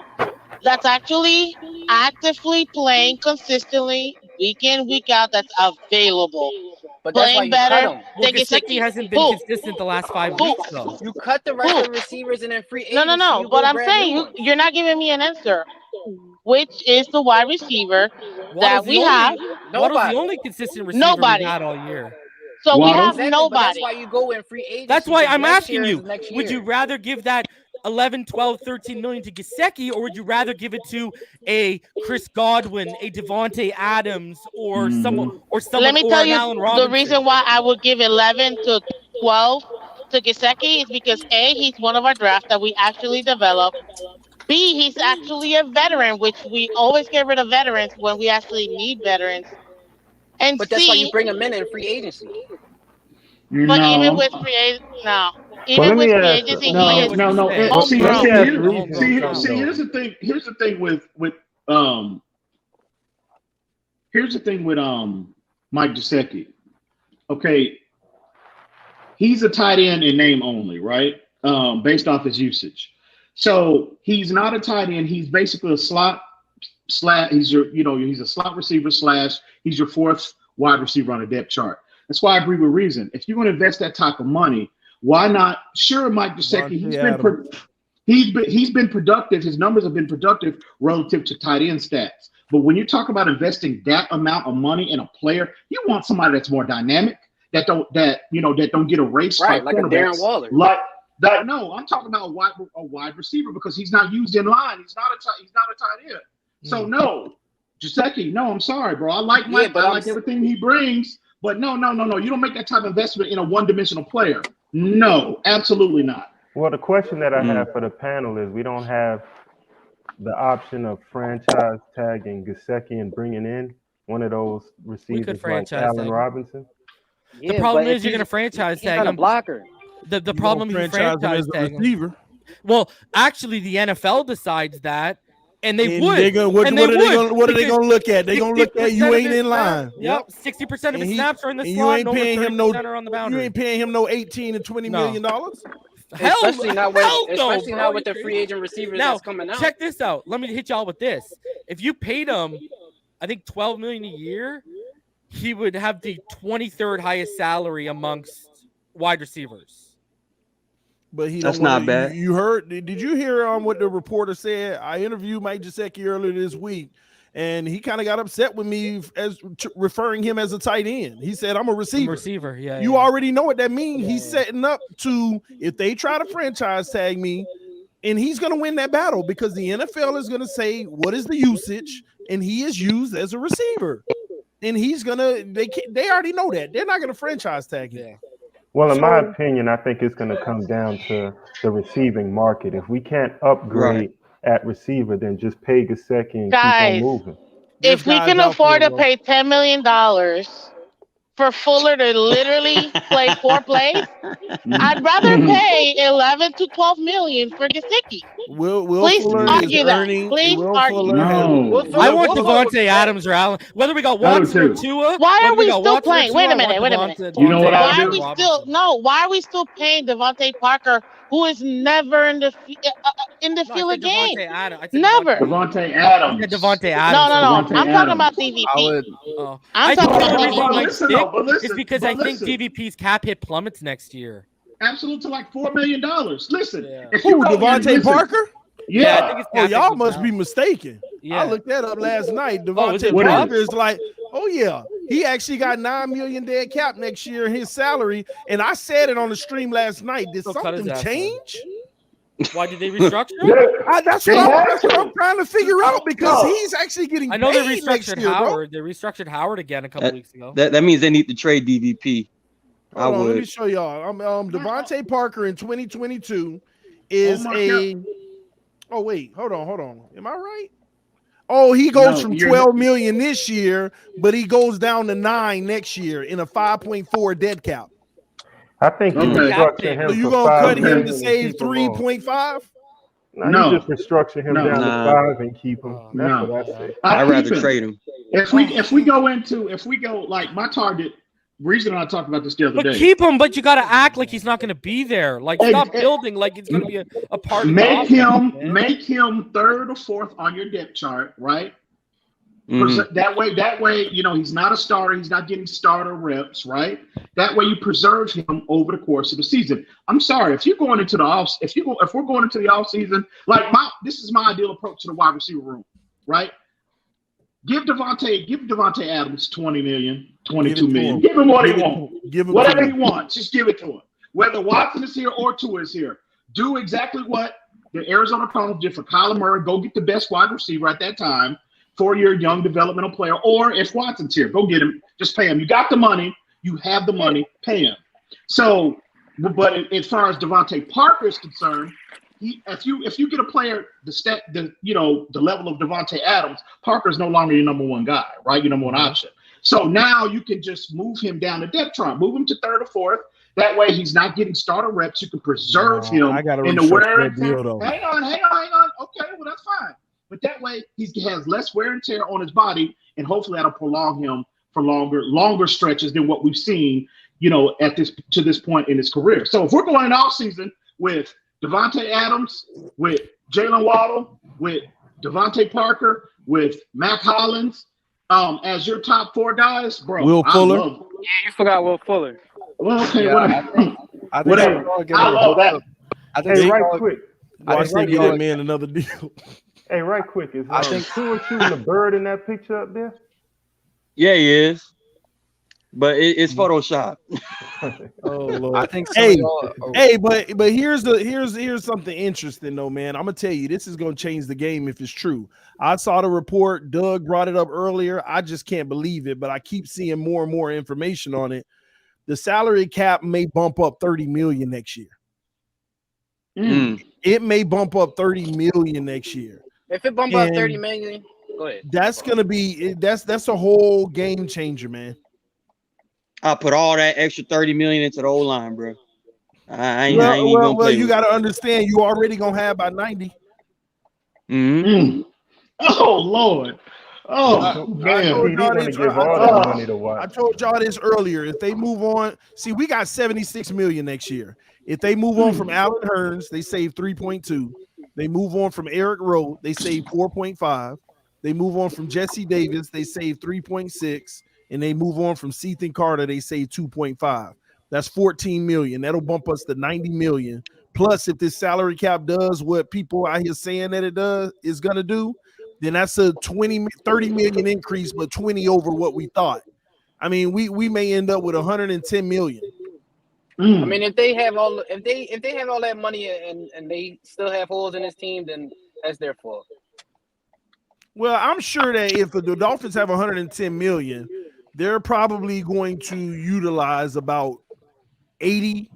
that's actually actively playing consistently week in, week out, that's available. But that's why playing you better. cut him. Well, Gesicki hasn't been consistent the last 5 weeks, though. You cut the regular receivers and then free agency. No. But I'm saying you're not giving me an answer. Which is the wide receiver that we have? Waddle's the only consistent receiver we've had all year. So we have nobody. That's why you go in free agency. That's why I'm asking you, next would you rather give that 11, 12, 13 million to Gesicki, or would you rather give it to a Chris Godwin, a Devontae Adams, or someone Let me tell you Allen Robinson? the reason why I would give 11 to 12 to Gesicki is because A, he's one of our drafts that we actually developed. B, he's actually a veteran, which we always get rid of veterans when we actually need veterans. And But that's why you bring him in free agency. But even with free agency, even with free agency, no. See, here's the thing. Here's the thing with Mike Gesicki. Okay, he's a tight end in name only, right? Based off his usage. So he's not a tight end. He's basically a slot. He's he's a slot receiver / he's your fourth wide receiver on the depth chart. That's why I agree with Reason. If you're going to invest that type of money, why not? Sure, Mike Gesicki, he's been productive. His numbers have been productive relative to tight end stats. But when you talk about investing that amount of money in a player, you want somebody that's more dynamic, that don't get erased, right? Like a Darren Waller. No, I'm talking about a wide receiver because he's not used in line. He's not a tight end. So no, Gesicki, no, I'm sorry, bro. I like Mike. I like everything he brings. But no. You don't make that type of investment in a one-dimensional player. No, absolutely not. Well, the question that I have for the panel is we don't have the option of franchise tagging Gesicki and bringing in one of those receivers like Allen Robinson. The problem is you're going to franchise tag him. Blocker. The problem is you franchise tag him. Well, actually, the NFL decides that. And they would. What are they going to look at? They're going to look at you ain't in line. Yep, 60% of his snaps are in the slot. You ain't paying him no. On the boundary. You ain't paying him no $18 and $20 million. Especially not with the free agent receivers that's coming out. Check this out. Let me hit y'all with this. If you paid him, I think $12 million a year, he would have the 23rd highest salary amongst wide receivers. But that's not bad. You heard? Did you hear what the reporter said? I interviewed Mike Gesicki earlier this week, and he kind of got upset with me as referring him as a tight end. He said, "I'm a receiver." You already know what that means. He's setting up to, if they try to franchise tag me, and he's going to win that battle because the NFL is going to say, "What is the usage?" And he is used as a receiver, and he's gonna. They already know that. They're not going to franchise tag him. Well, in my opinion, I think it's going to come down to the receiving market. If we can't upgrade at receiver, then just pay Gesicki and keep on moving. If we can afford to pay $10 million for Fuller to literally play 4 plays, I'd rather pay 11 to 12 million for Gesicki. Please argue that. Please argue. I want Devontae Adams or Allen. Whether we got Watson or Tua. Why are we still playing? Wait a minute. You know what why are we still? No. Why are we still paying Devontae Parker, who is never in the field of game? Never. Devontae Adams. Devontae Adams. No. I'm talking about DVP. I'm talking about DVP. It's because I think DVP's cap hit plummets next year. Absolute to like $4 million. Listen, who, Devontae Parker? Yeah. Y'all must be mistaken. I looked that up last night. Devontae Parker is like, he actually got $9 million dead cap next year in his salary. And I said it on the stream last night. Did something change? Why did they restructure? That's what I'm trying to figure out because he's actually getting. I know they paid next restructured year, bro. Howard. They restructured Howard again a couple weeks ago. That means they need to trade DVP. Hold on, let me show y'all. Devontae Parker in 2022 is Oh wait, hold on. Am I right? Oh, he goes from 12 million this year, but he goes down to 9 next year in a 5.4 dead cap. I think you restructure him. So you gonna cut him to save 3.5? No, you just restructure him down to 5 and keep him. That's what I say. I'd rather trade him. If we go like my target. Reason I talked about this the other day. But keep him, but you got to act like he's not going to be there. Like stop building like it's going to be a part. Make him 3rd or 4th on your depth chart, right? Mm-hmm. That way, you know he's not a starter. He's not getting starter reps, right? That way you preserve him over the course of the season. I'm sorry if you're going into the if we're going into the off season, like this is my ideal approach to the wide receiver room, right? Give Devontae Adams 20 million, 22 million. Give him what he wants. Give him whatever he wants. Just give it to him. Whether Watson is here or Tua is here, do exactly what the Arizona Cardinals did for Kyler Murray. Go get the best wide receiver at that time for your young developmental player. Or if Watson's here, go get him. Just pay him. You got the money. You have the money. Pay him. So, but as far as Devontae Parker is concerned, if you get a player the level of Devontae Adams, Parker is no longer your number one guy, right? Your number one option. So now you can just move him down the depth chart, move him to 3rd or 4th. That way he's not getting starter reps. You can preserve him in the wear and tear. Hang on. Okay, well that's fine. But that way he has less wear and tear on his body, and hopefully that'll prolong him for longer stretches than what we've seen, to this point in his career. So if we're going in off season with Devontae Adams, with Jalen Waddle, with Devontae Parker, with Mac Hollins, as your top 4 guys, bro. Will Fuller. You forgot Will Fuller. Well, okay, whatever. I love that. Hey, right quick. Watch them get that man another deal. Hey, right quick. Is Tua shooting a bird in that picture up there? Yeah, he is. But it's Photoshop. Oh Lord! I think. But here's something interesting though, man. I'm gonna tell you, this is gonna change the game if it's true. I saw the report. Doug brought it up earlier. I just can't believe it, but I keep seeing more and more information on it. The salary cap may bump up 30 million next year. It may bump up 30 million next year. If it bump up 30 million, go ahead. That's gonna be that's a whole game changer, man. I put all that extra 30 million into the O-line, bro. I ain't well, play you got to understand, you already gonna have about 90. Oh Lord! Oh man! I told y'all this earlier. If they move on, see, we got 76 million next year. If they move on from Allen Hurns, they save 3.2. They move on from Eric Rowe, they save 4.5. They move on from Jesse Davis, they save 3.6. And they move on from Ethan Carter, they say 2.5. That's 14 million. That'll bump us to 90 million. Plus, if this salary cap does what people out here saying that it is going to do, then that's a 30 million increase, but 20 over what we thought. I mean, we may end up with 110 million. I mean, if they have all that money and they still have holes in his team, then that's their fault. Well, I'm sure that if the Dolphins have 110 million, they're probably going to utilize about 80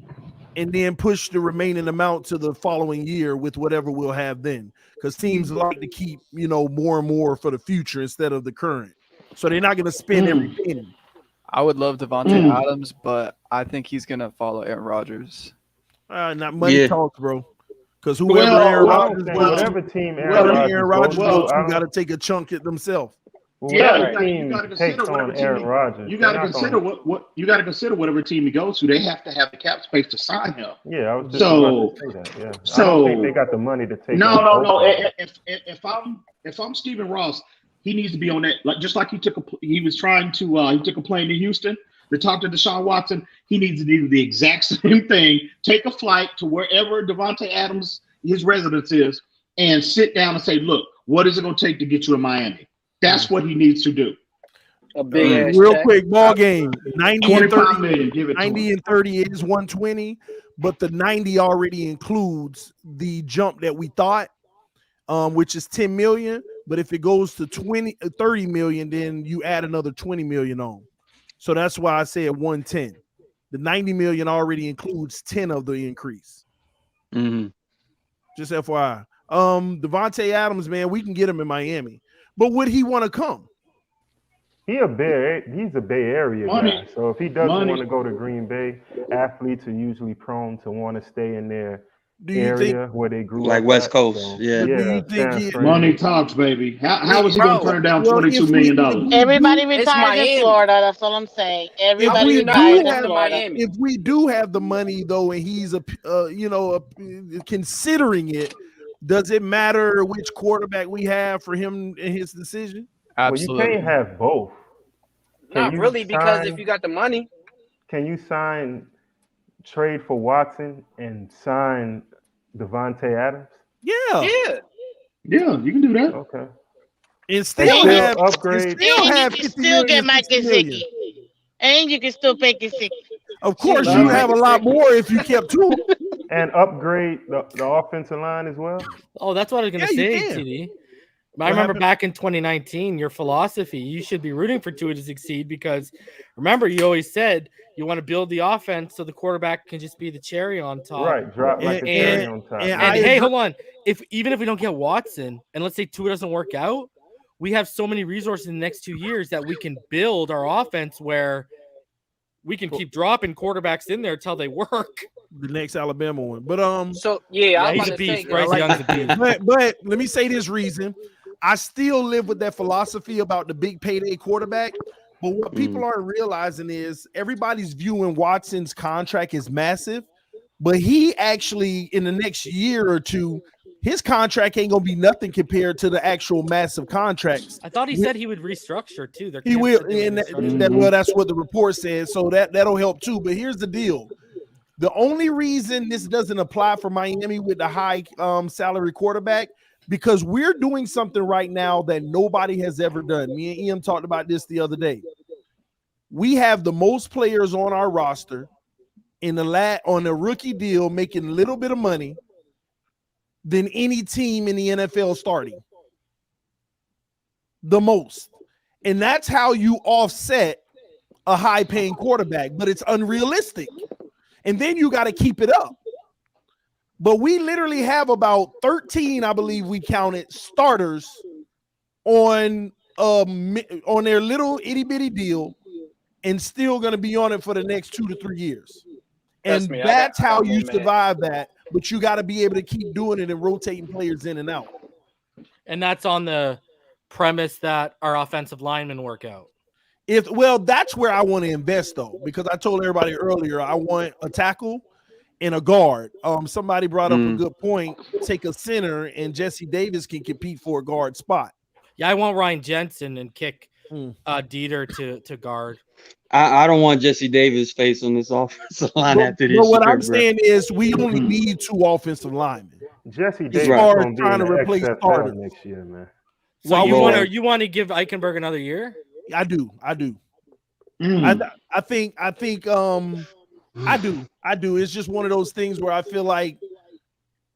and then push the remaining amount to the following year with whatever we'll have then. Because teams like to keep, more and more for the future instead of the current. So they're not going to spend every penny. I would love Devontae Adams, but I think he's going to follow Aaron Rodgers. Not money talks, bro. Because whoever Aaron Rodgers goes, whatever team Aaron Rodgers goes, you got to take a chunk at themselves. You got to consider whatever team. You got to consider what you got to consider whatever team he goes to. They have to have the cap space to sign him. Yeah, I was just about to say that. Yeah, I don't think they got the money to take. No. If I'm Stephen Ross, he needs to be on that. Like he took a plane to Houston to talk to Deshaun Watson. He needs to do the exact same thing. Take a flight to wherever Devontae Adams his residence is, and sit down and say, "Look, what is it going to take to get you in Miami?" That's what he needs to do. A big ass real check. quick ball game. 90 and 25 30. million. Give it to 90 him. and 30 is 120, but the 90 already includes the jump that we thought, which is 10 million. But if it goes to 30 million, then you add another 20 million on. So that's why I said 110. The 90 million already includes 10 of the increase. Just FYI. Devontae Adams, man, we can get him in Miami. But would he want to come? He's a Bay Area guy. So if he doesn't want to go to Green Bay, athletes are usually prone to want to stay in their area where they grew up. Like West Coast. So, Yeah. Do you think money talks, baby? How is he going to turn down $22 million? Everybody It's retires in Miami. Florida. That's all I'm saying. Everybody we retires do in have Florida. if we do have the money though, and he's considering it, does it matter which quarterback we have for him and his decision? Absolutely. Well, you can't have both. Not really, because if you got the money. Can you trade for Watson and sign Devontae Adams? Yeah. Yeah, you can do that. Okay. And still have upgrade. And you can still get Mike Gesicki. And you can still pay Gesicki. Of course, you have a lot more if you kept two. And upgrade the offensive line as well. Oh, that's what I was going to say, TD. I remember back in 2019, your philosophy, you should be rooting for Tua to succeed because remember, you always said you want to build the offense so the quarterback can just be the cherry on top. Right, drop like a cherry on top. And hey, hold on. Even if we don't get Watson, and let's say Tua doesn't work out, we have so many resources in the next 2 years that we can build our offense where we can keep dropping quarterbacks in there until they work. The next Alabama one. But he's a beast. Bryce Young's a beast. But let me say this reason. I still live with that philosophy about the big payday quarterback. But what people aren't realizing is everybody's viewing Watson's contract as massive, but he actually in the next year or two, his contract ain't gonna be nothing compared to the actual massive contracts. I thought he said he would restructure too. He will, and that's what the report says. So that'll help too. But here's the deal: the only reason this doesn't apply for Miami with the high salary quarterback, because we're doing something right now that nobody has ever done. Me and Ian talked about this the other day. We have the most players on our roster on a rookie deal, making a little bit of money than any team in the NFL starting. The most. And that's how you offset a high-paying quarterback, but it's unrealistic. And then you got to keep it up. But we literally have about 13, I believe we counted, starters on their little itty-bitty deal and still going to be on it for the next 2 to 3 years. And that's how you survive that. But you got to be able to keep doing it and rotating players in and out. And that's on the premise that our offensive linemen work out. That's where I want to invest, though, because I told everybody earlier I want a tackle and a guard. Somebody brought up a good point. Take a center, and Jesse Davis can compete for a guard spot. Yeah, I want Ryan Jensen and kick Dieter to guard. I don't want Jesse Davis face on this offensive line after this. But what I'm saying is we only need 2 offensive linemen. Jesse Davis going to replace starter next year, man. So you want to give Eichenberg another year? I do. I think I do. It's just one of those things where I feel like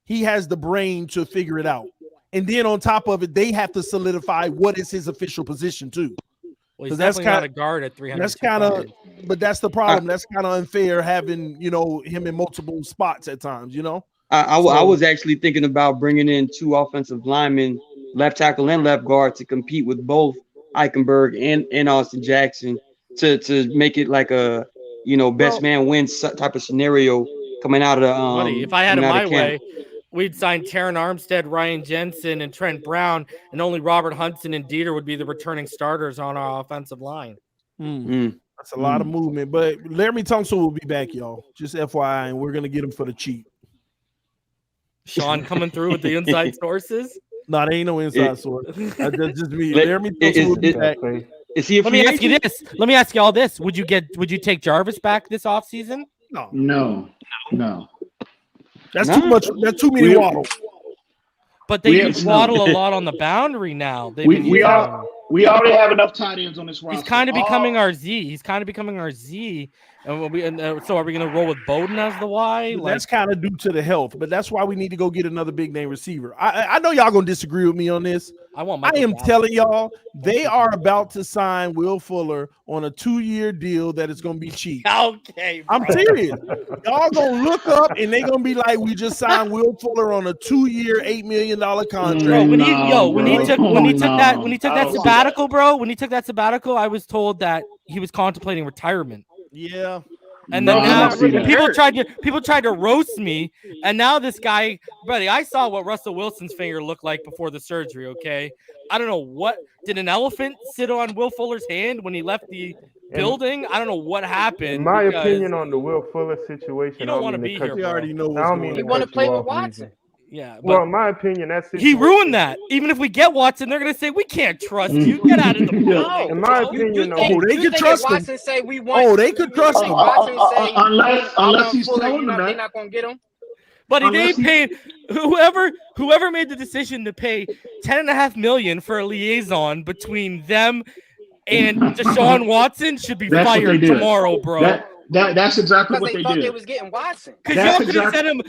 he has the brain to figure it out. And then on top of it, they have to solidify what is his official position too. Well, he's definitely not a guard at 300. That's but that's the problem. That's kind of unfair having, him in multiple spots at times, I was actually thinking about bringing in 2 offensive linemen, left tackle and left guard, to compete with both Eichenberg and Austin Jackson to make it like a, best man wins type of scenario coming out of the if I had it my way, we'd sign Taron Armstead, Ryan Jensen, and Trent Brown, and only Robert Hudson and Dieter would be the returning starters on our offensive line. That's a lot of movement. But Laramie Thompson will be back, y'all. Just FYI, and we're going to get him for the cheap. Sean coming through with the inside sources? No, there ain't no inside source. Just me. Laramie Thompson will be back. Is he a Let me ask you this. Let me ask you all this. Would you take Jarvis back this offseason? No. That's too much. That's too many waddles. But they waddle a lot on the boundary now. We We already have enough tight ends on this roster. He's kind of becoming our Z. He's kind of becoming our Z. So are we going to roll with Bowden as the Y? That's kind of due to the health, but that's why we need to go get another big name receiver. I know y'all gonna disagree with me on this. I am telling y'all, they are about to sign Will Fuller on a 2-year deal that is gonna be cheap. Okay, bro. I'm serious. Y'all gonna look up and they gonna be like, we just signed Will Fuller on a 2-year, $8 million contract. Bro, when he took that sabbatical, bro, I was told that he was contemplating retirement. Yeah. And then now people tried to roast me, and now this guy, buddy, I saw what Russell Wilson's finger looked like before the surgery. Okay, I don't know what did an elephant sit on Will Fuller's hand when he left the building. I don't know what happened. In my opinion on the Will Fuller situation, you don't want to be here. We already know what's going on. He want to play with Watson. Yeah, well, in my opinion, that's he ruined that. Even if we get Watson, they're gonna say we can't trust you. Get out of the building. In my opinion, they could trust him. Watson say we want. They could trust him. Unless he's telling them they're not gonna get him. But they paid whoever made the decision to pay $10.5 million for a liaison between them and Deshaun Watson should be fired tomorrow, bro. That's exactly what they they thought did. They was getting Watson. Because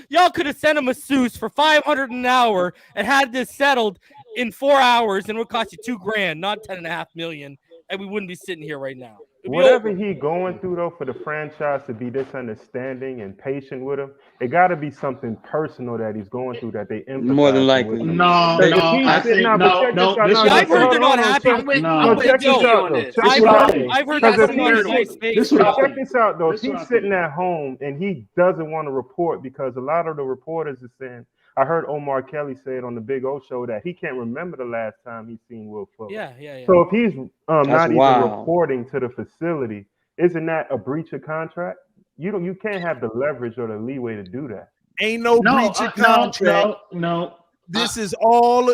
y'all could have sent him a masseuse for $500 an hour and had this settled in 4 hours, and it would cost you $2,000, not $10.5 million, and we wouldn't be sitting here right now. Whatever he going through, though, for the franchise to be this understanding and patient with him, it got to be something personal that he's going through that they empathize. More than likely. No. I've heard they're not happy. Check this out, though. I've heard that's a nice space. Check this out, though. If he's sitting at home and he doesn't want to report because a lot of the reporters are saying, I heard Omar Kelly say it on the Big O show that he can't remember the last time he's seen Will Fuller. Yeah. So if he's not even reporting to the facility, isn't that a breach of contract? You can't have the leverage or the leeway to do that. Ain't no breach of contract. No. This is all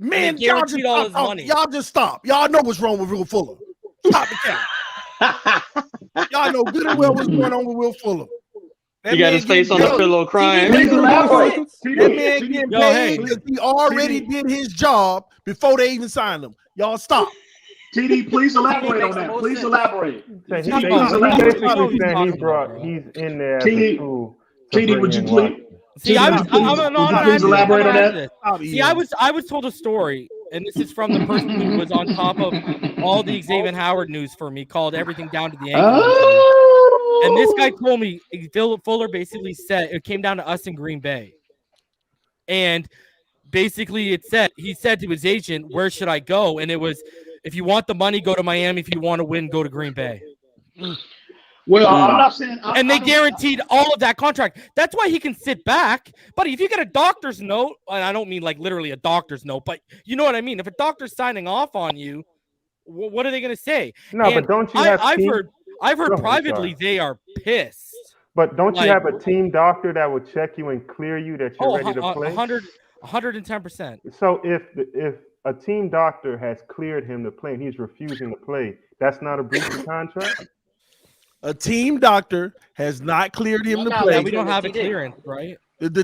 man. Y'all guaranteed all his money. Y'all just stop. Y'all know what's wrong with Will Fuller. Stop the count. Y'all know good and well what's going on with Will Fuller. He got his face on the pillow crying. That man getting paid because he already did his job before they even signed him. Y'all stop. TD, please elaborate on that. Please elaborate. He's basically saying he's in there as a tool. TD, would you please? Please elaborate on that. See, I was told a story, and this is from the person who was on top of all the Xavier Howard news for me, called Everything Down to the Ankle. And this guy told me Fuller basically said it came down to us in Green Bay. And basically he said to his agent, where should I go? And it was, if you want the money, go to Miami. If you want to win, go to Green Bay. Well, I'm not saying. And they guaranteed all of that contract. That's why he can sit back. But if you get a doctor's note, and I don't mean like literally a doctor's note, but you know what I mean? If a doctor's signing off on you, what are they going to say? No, but don't you have I've heard privately they are pissed. But don't you have a team doctor that would check you and clear you that you're ready to play? 110%. So if a team doctor has cleared him to play and he's refusing to play, that's not a breach of contract? A team doctor has not cleared him to play. We don't have a clearance, right? The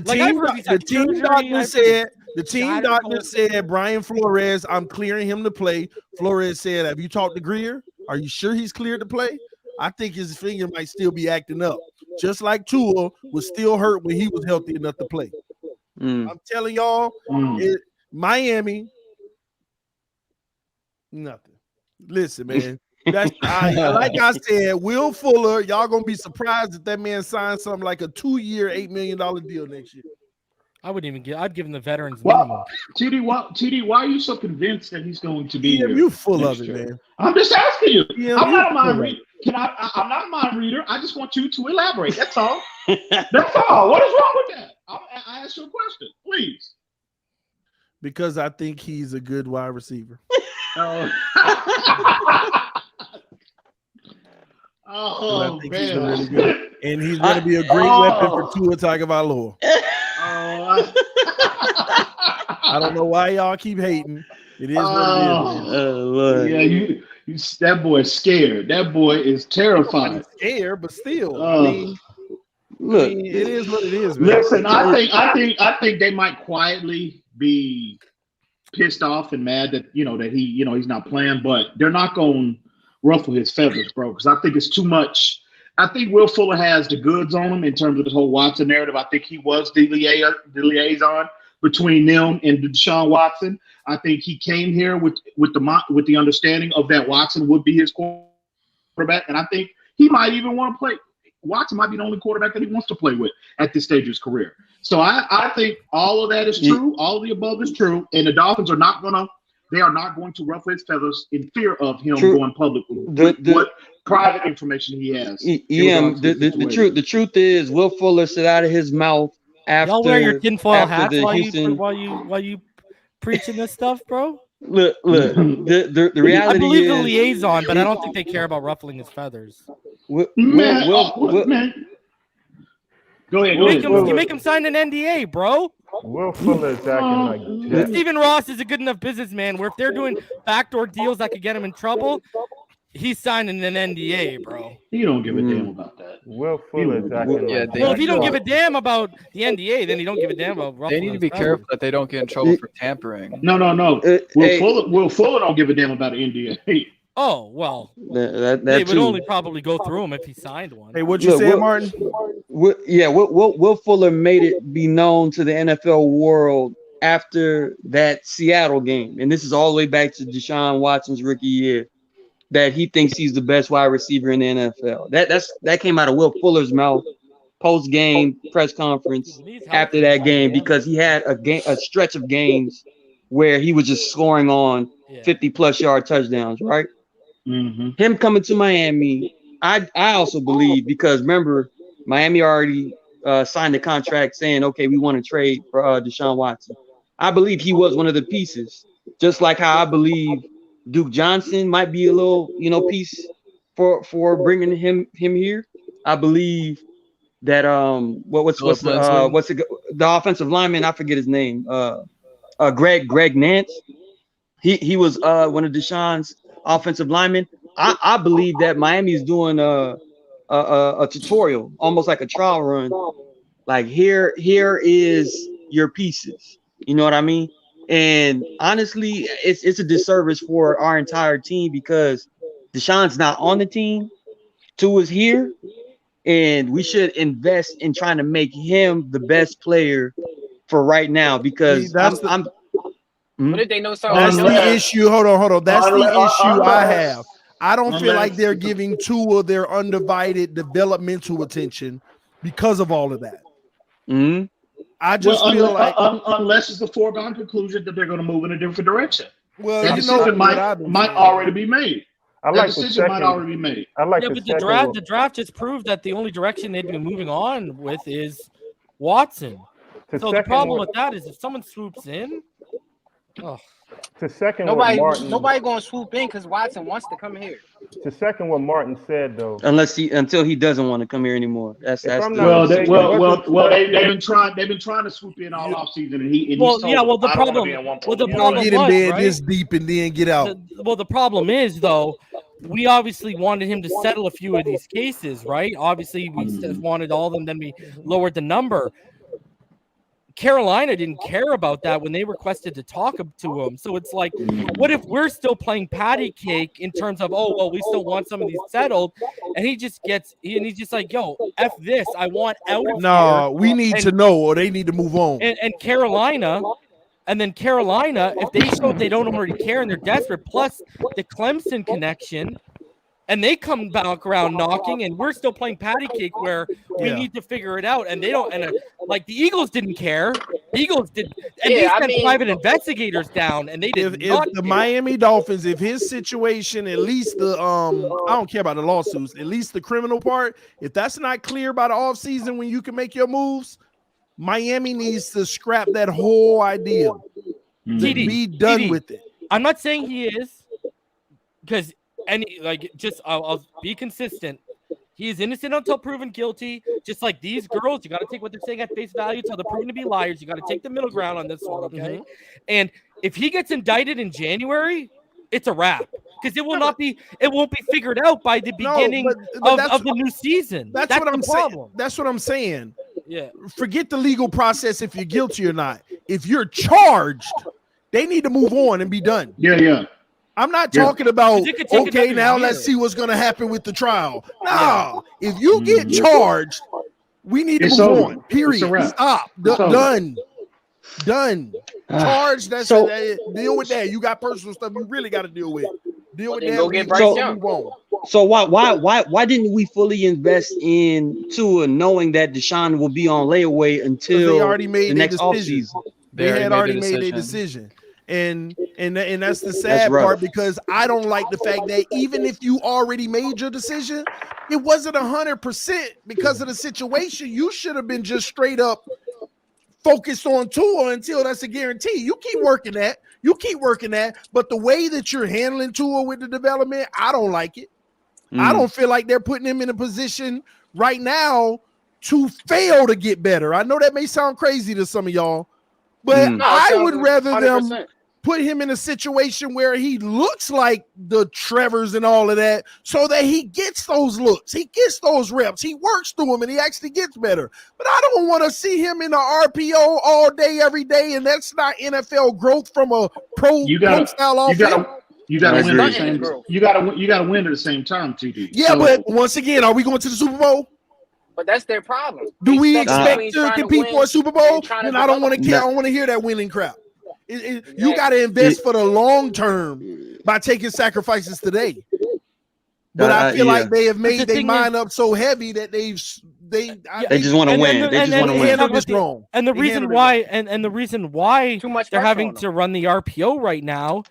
team doctor said, Brian Flores, I'm clearing him to play. Flores said, have you talked to Grier? Are you sure he's cleared to play? I think his finger might still be acting up. Just like Tua was still hurt when he was healthy enough to play. I'm telling y'all, Miami, nothing. Listen, man. That's like I said, Will Fuller, y'all gonna be surprised if that man signs something like a 2-year, $8 million deal next year. I wouldn't even I'd give him the veterans minimum. TD, why are you so convinced that he's going to be here? You full of it, man. I'm just asking you. I'm not a mind reader. I'm not a mind reader. I just want you to elaborate. That's all. That's all. What is wrong with that? I ask you a question, please. Because I think he's a good wide receiver. Oh, man. He's really good. And he's going to be a great weapon for Tua Tagovailoa. I don't know why y'all keep hating. It is what it is. Yeah, that boy is scared. That boy is terrified. He's scared, but still, look, it is what it is, man. Listen, I think they might quietly be pissed off and mad that that he's not playing, but they're not going to ruffle his feathers, bro. Because I think it's too much. I think Will Fuller has the goods on him in terms of this whole Watson narrative. I think he was the liaison between them and Deshaun Watson. I think he came here with the understanding of that Watson would be his quarterback, and I think he might even want to play. Watson might be the only quarterback that he wants to play with at this stage of his career. So I think all of that is true. All of the above is true, and the Dolphins are not going to ruffle his feathers in fear of him going public with what private information he has. The truth is, Will Fuller said out of his mouth after y'all wear your tinfoil hats Houston, while you preaching this stuff, bro. Look. The reality I believe the is, liaison, but I don't think they care about ruffling his feathers. Man. Go ahead. You make him sign an NDA, bro. Will Fuller is acting like Stephen Ross is a good enough businessman where if they're doing backdoor deals that could get him in trouble, he's signing an NDA, bro. He don't give a damn about that. Will Fuller is acting like well, if you don't give a damn about the NDA, then you don't give a damn about ruffling. They need to be careful that they don't get in trouble for tampering. No. Will Fuller don't give a damn about an NDA. Oh, well, that they would too. only probably go through him if he signed one. Hey, what'd you say, Martin? Will Fuller made it be known to the NFL world after that Seattle game, and this is all the way back to Deshaun Watson's rookie year, that he thinks he's the best wide receiver in the NFL. That came out of Will Fuller's mouth post-game press conference after that game, because he had a stretch of games where he was just scoring on 50-plus yard touchdowns, right? Mm-hmm. Him coming to Miami, I also believe, because remember, Miami already signed the contract saying, okay, we want to trade for Deshaun Watson. I believe he was one of the pieces, just like how I believe Duke Johnson might be a little, piece for bringing him here. I believe that the offensive lineman, I forget his name, Greg Nance. He was one of Deshaun's offensive linemen. I believe that Miami is doing a tutorial, almost like a trial run. Like here is your pieces. You know what I mean? And honestly, it's a disservice for our entire team because Deshaun's not on the team. Tua's here, and we should invest in trying to make him the best player for right now, because What if they know something? That's the issue. Hold on. That's the issue I have. I don't feel like they're giving Tua their undivided developmental attention because of all of that. Mm-hmm. I just feel like unless it's a foregone conclusion that they're going to move in a different direction. Well, that decision might already be made. But the draft just proved that the only direction they'd be moving on with is Watson. So the problem with that is if someone swoops in, to second nobody Martin, going to swoop in because Watson wants to come here. To second what Martin said, though, until he doesn't want to come here anymore. They've been trying to swoop in all offseason, and the problem get in bed this deep and then get out. The problem is though, we obviously wanted him to settle a few of these cases, right? Obviously, we wanted all of them, then we lowered the number. Carolina didn't care about that when they requested to talk to him. So it's like, what if we're still playing patty cake in terms of, we still want some of these settled, and he's just like, yo, F this, I want out of here. We need to know, or they need to move on. And Carolina, if they show they don't already care and they're desperate, plus the Clemson connection, and they come back around knocking, and we're still playing patty cake where we need to figure it out. And they don't, like the Eagles didn't care. The Eagles did, and they sent private investigators down, and they did not. If the Miami Dolphins, if his situation, at least the I don't care about the lawsuits, at least the criminal part, if that's not clear by the offseason when you can make your moves, Miami needs to scrap that whole idea. Be done with it. I'm not saying he is, because. I'll be consistent. He is innocent until proven guilty. Just like these girls, you got to take what they're saying at face value until they're proven to be liars. You got to take the middle ground on this one, okay? Mm-hmm. And if he gets indicted in January, it's a wrap, because it won't be figured out by the beginning of the new season. That's what I'm saying. That's what I'm saying. Yeah. Forget the legal process if you're guilty or not. If you're charged, They need to move on and be done. Yeah. I'm not talking about, okay, now year. let's see what's going to happen with the trial. No, if you get charged, we need to move on. Period. Stop. Done. Charged. That's it. Deal with that. You got personal stuff you really got to deal with. Deal with that. Go get so why didn't we fully invest in Tua, knowing that Deshaun will be on layaway until they already made the next decision. offseason? They had already made a decision. And that's the sad part, because I don't like the fact that even if you already made your decision, it wasn't 100% because of the situation. You should have been just straight up focused on Tua until that's a guarantee. You keep working that. But the way that you're handling Tua with the development, I don't like it. I don't feel like they're putting him in a position right now to fail to get better. I know that may sound crazy to some of y'all, but I would rather 100%. Them put him in a situation where he looks like the Trevors and all of that, so that he gets those looks, he gets those reps, he works through them, and he actually gets better. But I don't want to see him in the RPO all day, every day, and that's not NFL growth from a pro style offense. You got to win at the same. You got to win at the same time, TD. Yeah, so, but once again, are we going to the Super Bowl? But that's their problem. Do we expect to compete for a Super Bowl? And I don't want to care. I don't want to hear that winning crap. You got to invest for the long term by taking sacrifices today. But I feel like they have made their mind up so heavy that they just want to win. They just want to win. And the reason why, and the reason why they're having to run the RPO right now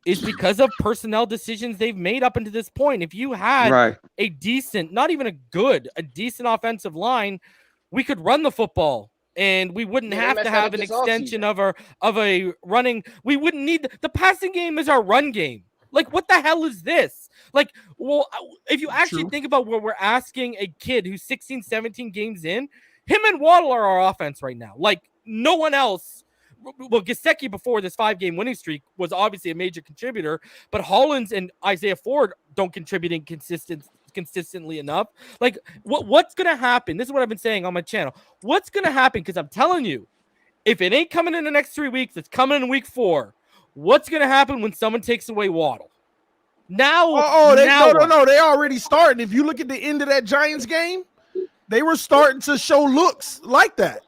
is because of personnel decisions they've made up until this point. If you had a decent, not even a decent offensive line, we could run the football. And we wouldn't have to have an extension of a running. We wouldn't need the passing game is our run game. Like, what the hell is this? Like, well, if you actually think about what we're asking a kid who's 16, 17 games in, him and Waddle are our offense right now. Like, no one else. Well, Gesicki before this 5-game winning streak was obviously a major contributor, but Hollins and Isaiah Ford don't contribute consistently enough. Like, what's gonna happen? This is what I've been saying on my channel. What's gonna happen? Because I'm telling you, if it ain't coming in the next 3 weeks, it's coming in week 4. What's gonna happen when someone takes away Waddle? No, they already starting. If you look at the end of that Giants game, they were starting to show looks like that.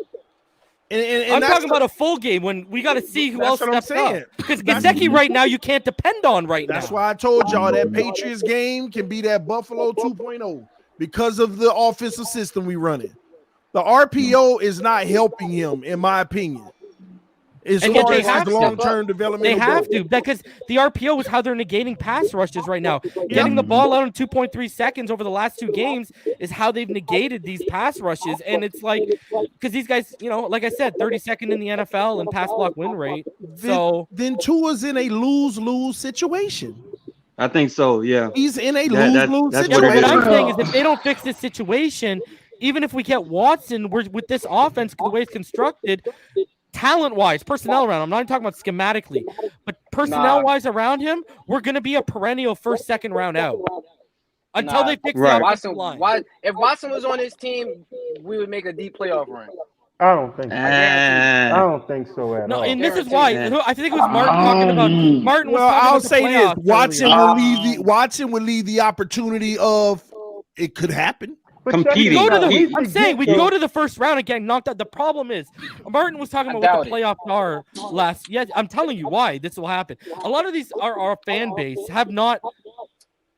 And I'm talking about a full game when we got to see who else steps up. Because Gesicki right now you can't depend on now. That's why I told y'all that Patriots game can be that Buffalo 2.0 because of the offensive system we run it. The RPO is not helping him, in my opinion. As far as the long-term development. They have to, because the RPO is how they're negating pass rushes right now. Getting the ball out in 2.3 seconds over the last 2 games is how they've negated these pass rushes. And it's like, because these guys, like I said, 32nd in the NFL in pass block win rate. So then Tua's in a lose-lose situation. I think so, yeah. He's in a lose-lose situation. What I'm saying is if they don't fix this situation, even if we get Watson, with this offense, the way it's constructed, talent-wise, personnel around him, I'm not even talking about schematically, but personnel-wise around him, we're going to be a perennial first, second round out until they fix the offensive line. If Watson was on his team, we would make a deep playoff run. I don't think so. I don't think so at all. And this is why I think it was Martin talking about. Martin was talking I'll about say this: Watson would leave the opportunity of it could happen. Competing. I'm saying we go to the first round and get knocked out. The problem is Martin was talking about what the playoffs are last. Yeah, I'm telling you why this will happen. A lot of these our fan base have not.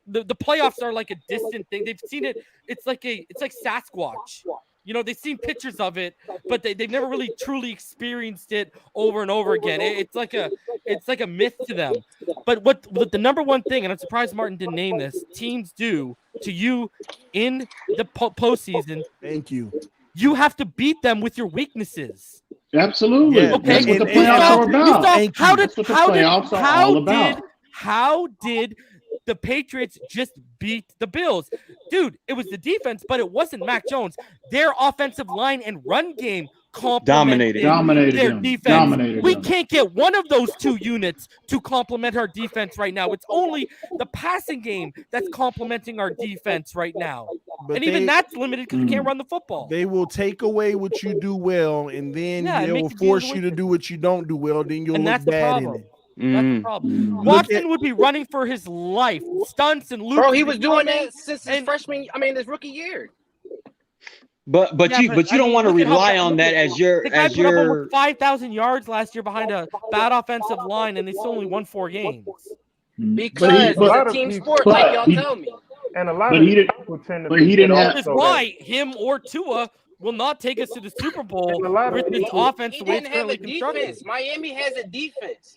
The playoffs are like a distant thing. They've seen it. It's like Sasquatch. They've seen pictures of it, but they've never really truly experienced it over and over again. It's like a myth to them. But what the number one thing, and I'm surprised Martin didn't name this, teams do to you in the postseason. Thank you. You have to beat them with your weaknesses. Absolutely. Yeah. Okay. That's what the playoffs are about. How did the Patriots just beat the Bills? Dude, it was the defense, but it wasn't Mac Jones. Their offensive line and run game dominated their defense. Dominated we them. can't get one of those 2 units to complement our defense right now. It's only the passing game that's complementing our defense right now. and even that's limited because you can't run the football. They will take away what you do well, and then Yeah, they will force you to do what you don't do well. Then you'll look bad in it. That's the problem. Watson would be running for his life, stunts and loops. Bro, he was doing that since his his rookie year. But you don't want to rely on that as your the guy put up almost 5,000 yards last year behind a bad offensive line, and they still only won 4 games. Because it's a team sport, like y'all tell me. And a lot of people tend to. But he didn't have. That's why him or Tua will not take us to the Super Bowl with this offense the way it's currently constructed. Miami has a defense.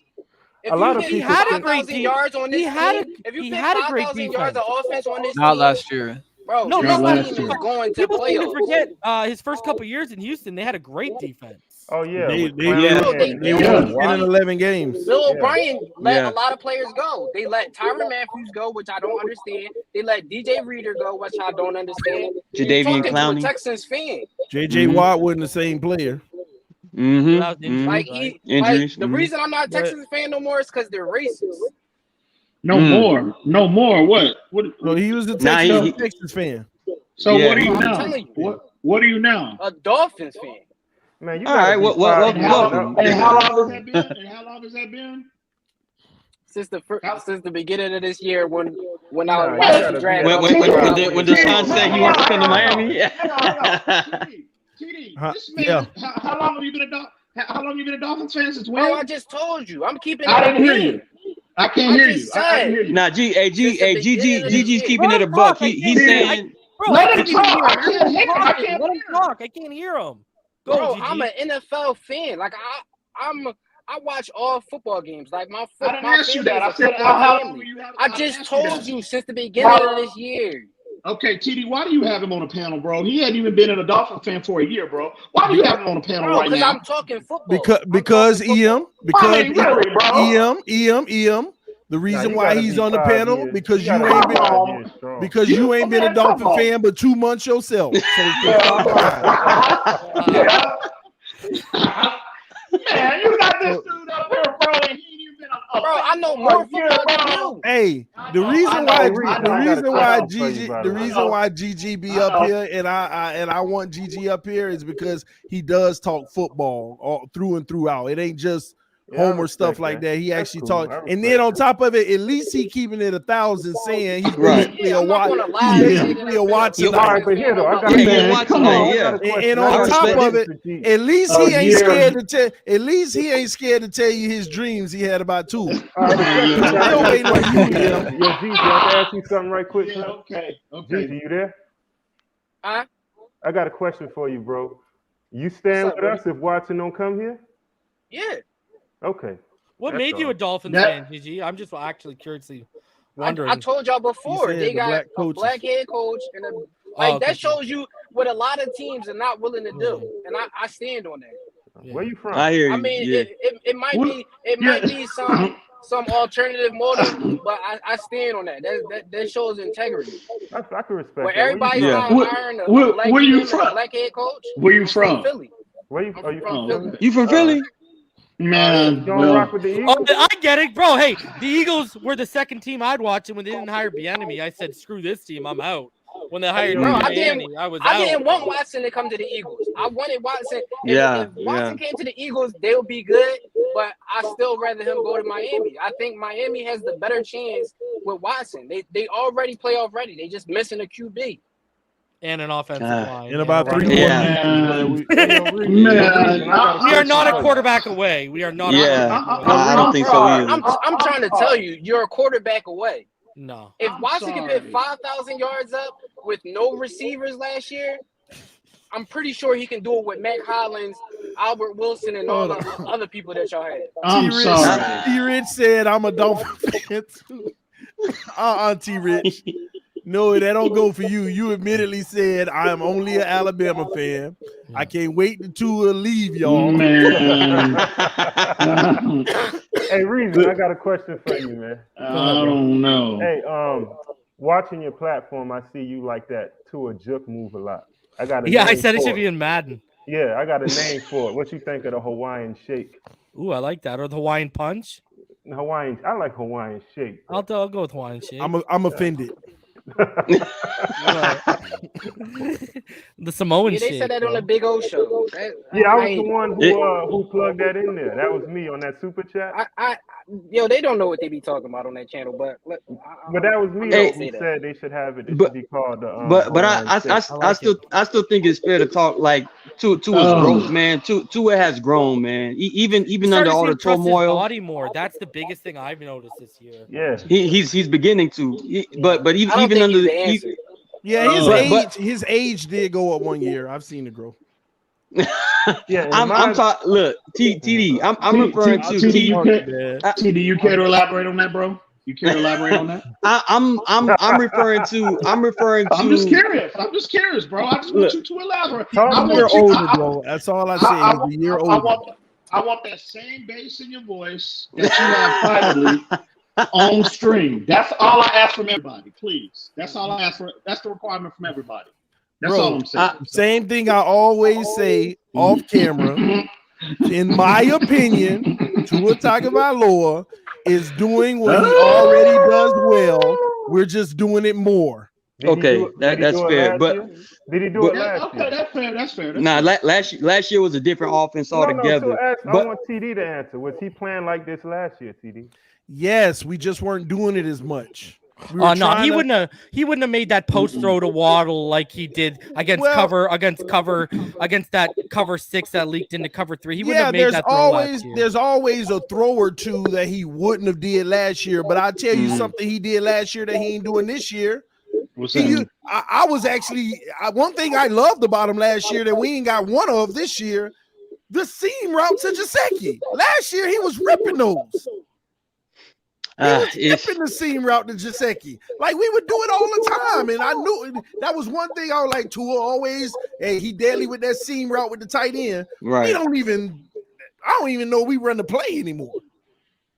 If A lot of he people had think- a great yards on this He had a- team, if you he put had a great 5,000 yards of offense on this Not team, last year. bro, No, this not team last is year. going to People seem to playoffs. forget his first couple years in Houston. They had a great defense. Oh yeah, They did. won 10 and 11 games. Bill O'Brien let Yeah. a lot of players go. They let Tyrann Matthews go, which I don't understand. They let DJ Reader go, which I don't understand. Jadeveon You're talking to Clowney. a Texans fan. J.J. Watt wasn't the same player. Like the Injuries, reason I'm not a Texans fan no more is because they're racist. No more. What? Well, he was a Texans fan. So Yeah. what are you I'm now? telling you. What are you now? A Dolphins fan. Man, you All right, welcome. And how long has that been? Since the beginning of this year when I Nah, was you watching gotta the draft. When Deshaun said he wants to come to Miami. This man, how long have you been a Dolphins fan since when? Bro, I just told you. I'm keeping it. I didn't hear clean. you. I can't hear you. I didn't hear you. Nah, GG's keeping it a buck. He's saying. Let him talk. I can't hear him. I Let can't him talk. I can't hear him. Go, Bro, GG. I'm an NFL fan. Like I watch all football games. Like my I didn't my ask you family that. I is a said football how long family. were you having? I just told you since the beginning of this year. Okay, TD, why do you have him on a panel, bro? He hadn't even been a Dolphin fan for a year, bro. Why do you have him on a panel Bro, right because now? I'm talking football. Because EM, I mean, really, bro? EM. The reason you why gotta he's be on the 5 panel years. because You you gotta ain't be 5 been years strong. because you ain't been a Man, Dolphin come on. fan but 2 months yourself. So Man, you got this dude up here, bro, and he ain't even been a Bro, I know more football than you. Hey, the reason why GG be up here and I want GG up here is because he does talk football all through and throughout. It ain't just Homer stuff like that. He actually talk, and then on top of it, at least he keeping it 1,000, saying he's basically a Watson. All right, but here though, I got And on top of it, at least he ain't scared to tell. At least he ain't scared to tell you his dreams he had about Tua. Still waiting on you, Yo, Gigi, I can ask you something right quick. Yeah, okay. Gigi, you there? Huh? I got a question for you, bro. You stand What's up, with us if Watson don't come here? Yeah. Okay. What That's made you all. a Dolphins fan, GG? I'm just actually curiously wondering. I told y'all before said they the got black a coaches. black head coach and that shows you what a lot of teams are not willing to do, and I stand on that. Where you from? I hear you. I mean, yeah. it might be some alternative motive, but I stand on that. That shows integrity. I can respect Where that. everybody's Yeah. not hiring a black where you GM and from? a black head coach. Where you I'm from? Philly. Where you? Are you from Philly? You from Philly? Man, You don't well, rock with the Eagles? I get it, bro. Hey, the Eagles were the second team I'd watch, and when they didn't hire Bieniemy, I said, "Screw this team, I'm out." When they hired Bro, I Miami, didn't I was I out. didn't want Watson to come to the Eagles. I wanted Watson. Yeah, If Watson came to the Eagles, they would be good, but I still rather him go to Miami. I think Miami has the better chance with Watson. They already play already. They just missing a QB. And an offensive line. In about 3 more Yeah. weeks. We are not a quarterback away. We are not. Yeah. I don't think so either. I'm trying to tell you, you're a quarterback away. No. If Watson can put 5,000 yards up with no receivers last year, I'm pretty sure he can do it with Matt Hollins, Albert Wilson, and all the other people that y'all had. I'm sorry. T-Rich said I'm a Dolphin fan too. T-Rich. No, that don't go for you. You admittedly said I am only an Alabama fan. I can't wait to leave y'all. Man. Hey, Reason, I got a question for you, man. I don't know. Hey, watching your platform, I see you like that to a juke move a lot. I got a Yeah, I name said it for should be in Madden. Yeah, I got a name for it. What you think of the Hawaiian shake? Ooh, I like that. Or the Hawaiian punch. I like Hawaiian shake. I'll go with Hawaiian shake. I'm offended. The Samoan Yeah, they shit. said that on the Big O show. Yeah, I was the one who plugged that in there. That was me on that super chat. Yo, they don't know what they be talking about on that channel, but But that was me who said they should have it. It should be called the. But I still think it's fair to talk like Tua's growth, man. Tua has grown, man. Even under all the turmoil. Body more. That's the biggest thing I've noticed this year. Yeah, he's beginning to. But even under his age did go up 1 year. I've seen it grow. Yeah, I'm talking. Look, TD. I'm referring to TD. You care to elaborate on that, bro? You care to elaborate on that? I'm referring to. I'm just curious, bro. I just want you to elaborate. I'm a year older, bro. That's all I say. A year older. I want that same bass in your voice that you have privately on stream. That's all I ask from everybody, please. That's all I ask for. That's the requirement from everybody. That's all I'm saying. Same thing I always say off camera. In my opinion, Tua Tagovailoa is doing what he already does well. We're just doing it more. Okay, that's fair. But did he do it last year? Okay, that's fair. Nah, last year was a different offense altogether. I want TD to answer. Was he playing like this last year, TD? Yes, we just weren't doing it as much. No, he wouldn't have made that post throw to Waddle like he did against that cover 6 that leaked into cover 3. He wouldn't have made that throw last year. There's always a throw or two that he wouldn't have did last year, but I'll tell you something he did last year that he ain't doing this year. I was actually one thing I loved about him last year that we ain't got one of this year, the seam route to Gesicki. Last year he was ripping those. He was ripping the seam route to Gesicki. Like we would do it all the time. And I knew that was one thing I was like, Tua always, hey, he deadly with that seam route with the tight end. Right. I don't even know we run the play anymore.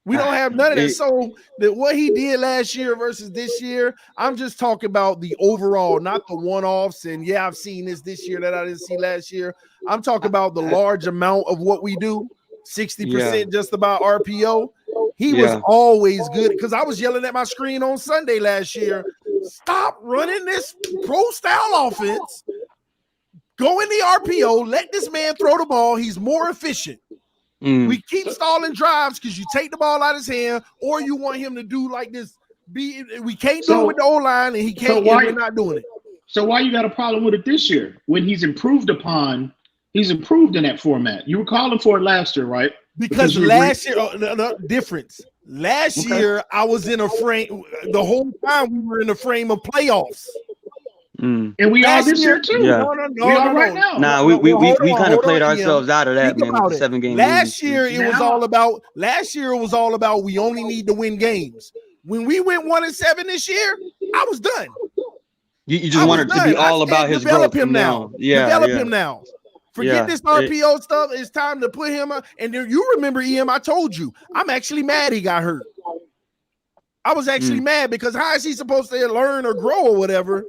We don't have none of that. So what he did last year versus this year, I'm just talking about the overall, not the one-offs. And yeah, I've seen this year that I didn't see last year. I'm talking about the large amount of what we do, 60% just about RPO. He was always good because I was yelling at my screen on Sunday last year. Stop running this pro-style offense. Go in the RPO. Let this man throw the ball. He's more efficient. We keep stalling drives because you take the ball out of his hand, or you want him to do like this. We can't do it with the O-line, and he can't. We're not doing it. So why you got a problem with it this year when he's improved in that format? You were calling for it last year, right? Because last year, difference. Last year, I was in a frame. The whole time we were in a frame of playoffs. And we are this year too. Yeah. No, we are right now. Nah, we kind of played ourselves out of that, man, with the 7-game last year it was all about we only need to win games. When we went 1-7 this year, I was done. You just wanted to be all about his growth. Develop him now. Develop him now. Forget this RPO stuff. It's time to put him up. And you remember, EM, I told you, I'm actually mad he got hurt. I was actually mad because how is he supposed to learn or grow or whatever?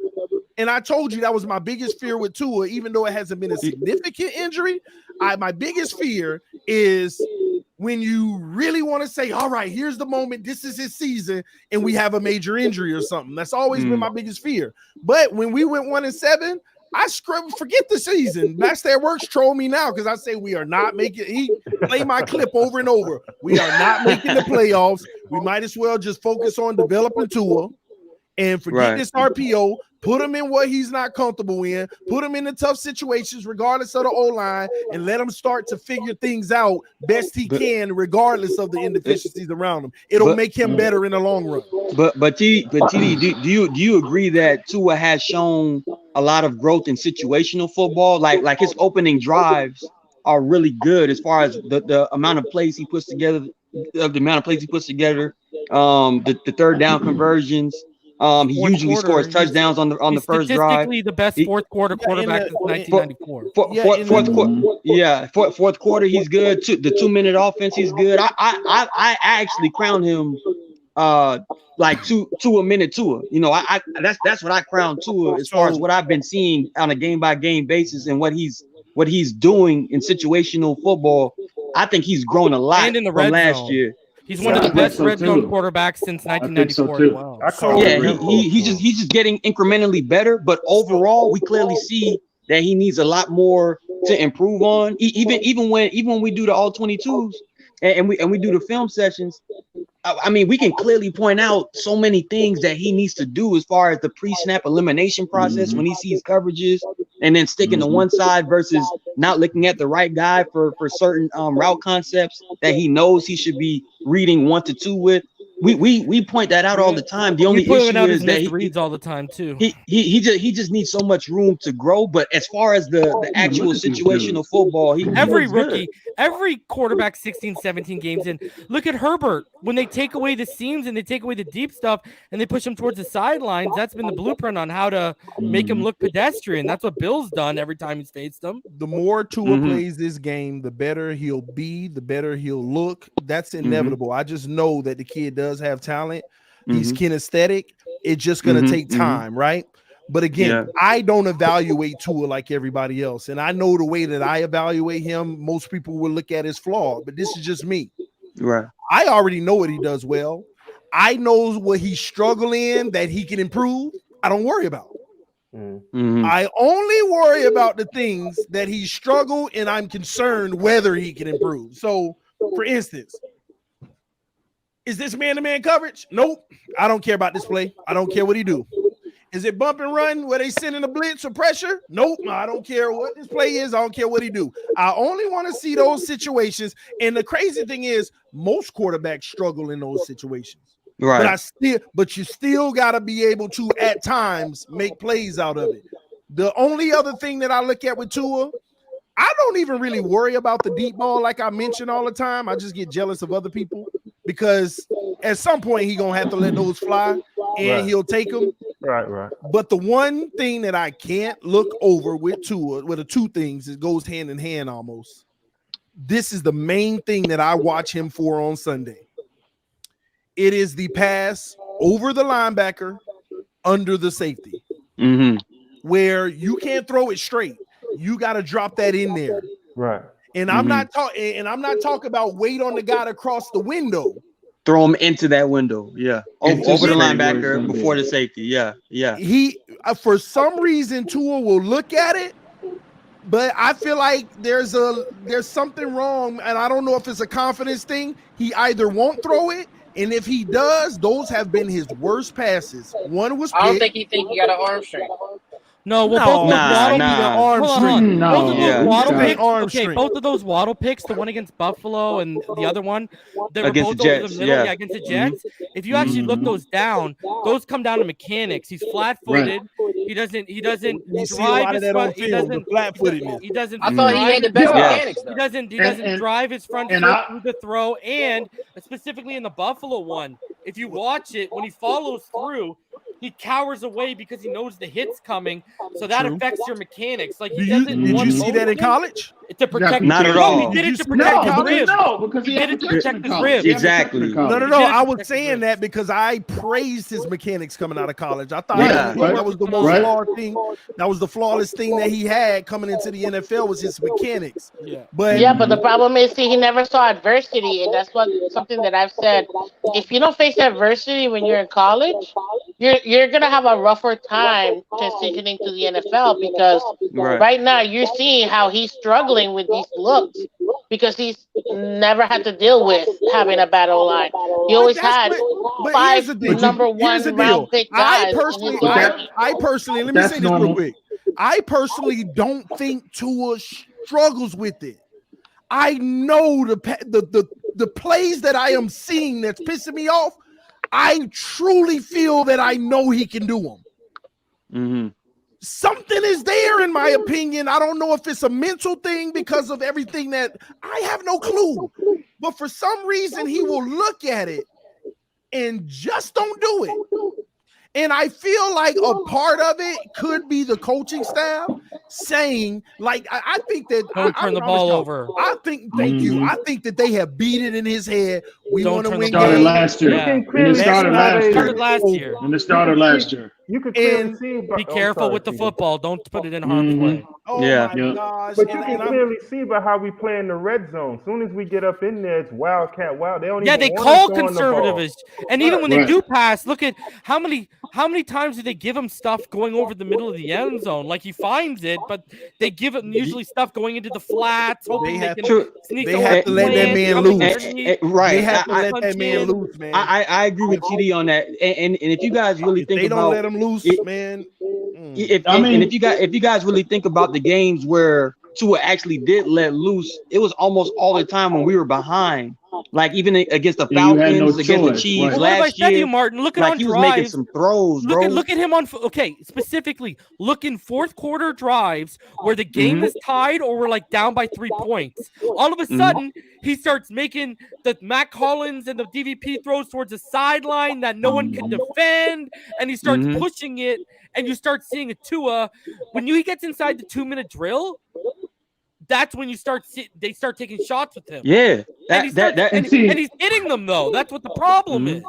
And I told you that was my biggest fear with Tua, even though it hasn't been a significant injury. My biggest fear is when you really want to say, all right, here's the moment, this is his season, and we have a major injury or something. That's always been my biggest fear. But when we went 1-7, I forget the season. Master at Works troll me now because I say we are not making. He play my clip over and over. We are not making the playoffs. We might as well just focus on developing Tua and forget this RPO. Put him in what he's not comfortable in. Put him in the tough situations, regardless of the O-line, and let him start to figure things out best he can, regardless of the inefficiencies around him. It'll make him better in the long run. But TD, do you agree that Tua has shown a lot of growth in situational football? Like his opening drives are really good as far as the amount of plays he puts together, the third down conversions. He usually scores touchdowns on the first drive. Statistically, the best fourth quarter quarterback since 1994. Fourth quarter, he's good. The 2-minute offense, he's good. I actually crown him like Tua minute Tua. You know, that's what I crown Tua as far as what I've been seeing on a game by game basis and what he's doing in situational football. I think he's grown a lot from last year. He's one of the best red zone quarterbacks since 1994 as well. He's just getting incrementally better, but overall, we clearly see that he needs a lot more to improve on. Even when we do the all 22s and we do the film sessions, I mean, we can clearly point out so many things that he needs to do as far as the pre-snap elimination process when he sees coverages and then sticking to one side versus not looking at the right guy for certain route concepts that he knows he should be reading 1 to 2 with. We point that out all the time. The only issue is that he reads all the time too. He just needs so much room to grow. But as far as the actual situational football, every rookie, every quarterback 16, 17 games in. Look at Herbert. When they take away the seams and they take away the deep stuff and they push him towards the sidelines, that's been the blueprint on how to make him look pedestrian. That's what Bill's done every time he's faced them. The more Tua plays this game, the better he'll be, the better he'll look. That's inevitable. I just know that the kid does have talent. He's kinesthetic. It's just going to take time, right? But again, I don't evaluate Tua like everybody else. And I know the way that I evaluate him, most people will look at as flawed, but this is just me. Right. I already know what he does well. I know what he's struggling that he can improve. I don't worry about. I only worry about the things that he struggled, and I'm concerned whether he can improve. So, for instance, is this man-to-man coverage? Nope. I don't care about this play. I don't care what he do. Is it bump and run where they sending a blitz or pressure? Nope. I don't care what this play is. I don't care what he do. I only want to see those situations. And the crazy thing is, most quarterbacks struggle in those situations. Right. But you still got to be able to, at times, make plays out of it. The only other thing that I look at with Tua, I don't even really worry about the deep ball like I mention all the time. I just get jealous of other people because at some point he's going to have to let those fly and he'll take them. Right. But the one thing that I can't look over with Tua, with the two things, it goes hand in hand almost. This is the main thing that I watch him for on Sunday. It is the pass over the linebacker under the safety, where you can't throw it straight. You got to drop that in there. Right. And I'm not talking about wait on the guy to cross the window. Throw him into that window. Yeah. Over the linebacker before the safety. Yeah. He for some reason Tua will look at it, but I feel like there's something wrong, and I don't know if it's a confidence thing. He either won't throw it, and if he does, those have been his worst passes. One was I don't think he got an arm strength. No, well, both of those Waddle picks, the one against Buffalo and the other one, they were both over the middle, against the Jets. If you actually look those down, those come down to mechanics. He's flat-footed. He doesn't drive his front. He doesn't. I thought he had the best mechanics. He doesn't drive his front foot through the throw, and specifically in the Buffalo one, if you watch it, when he follows through, he cowers away because he knows the hit's coming, so that affects your mechanics. Like, did you see that in college? To protect, not at all. He did it to protect his ribs. No, because he did it to protect his ribs. Exactly. No. I was saying that because I praised his mechanics coming out of college. I thought that was the most flawed thing. That was the flawless thing that he had coming into the NFL was his mechanics. But the problem is, he never saw adversity, and that's something that I've said. If you don't face adversity when you're in college, you're gonna have a rougher time transitioning to the NFL because right now you're seeing how he's struggling with these looks because he's never had to deal with having a bad O-line. He always had five number one round pick guys. I personally, let me say this real quick. I personally don't think Tua struggles with it. I know the plays that I am seeing that's pissing me off. I truly feel that I know he can do them. Something is there, in my opinion. I don't know if it's a mental thing because of everything that I have no clue. But for some reason, he will look at it and just don't do it. And I feel like a part of it could be the coaching staff saying, like, I think that don't turn the ball over. I think, thank you. I think that they have beat it in his head. We want to win. Started last year. And it started last year. you could clearly And see. Be careful with the football. Don't put it in harm's Mm-hmm. way. oh Yeah. my gosh. But you And can I'm- clearly see by how we play in the red zone. As soon as we get up in there, it's wildcat wild. They don't Yeah, even they want call us throwing the ball. conservative, and even when they Right. do pass, look at how many times do they give him stuff going over the middle of the end zone? Like he finds it, but they give him usually stuff going into the flats, hoping they have can to- sneak they the have to let that slant, man come loose. underneath, Right. They have to I- let that man loose, man. I agree with TD on that. And if you guys really If think they don't about let him loose, it, man. if you guys really think about the games where Tua actually did let loose, it was almost all the time when we were behind. Like even against the Yeah, you had no Falcons, against the choice, Chiefs right. What have I last said to year. you, Martin? Look at Like on he was making drives. some throws, Look bro. at him on. Okay, specifically, look in fourth quarter drives where the game is tied or we're like down by 3 points. All of a sudden, he starts making the Matt Collins and the DVP throws towards the sideline that no one can defend, and he starts pushing it, and you start seeing a Tua. When he gets inside the 2-minute drill, that's when they start taking shots with him. Yeah, and he's hitting them though. That's what the problem is.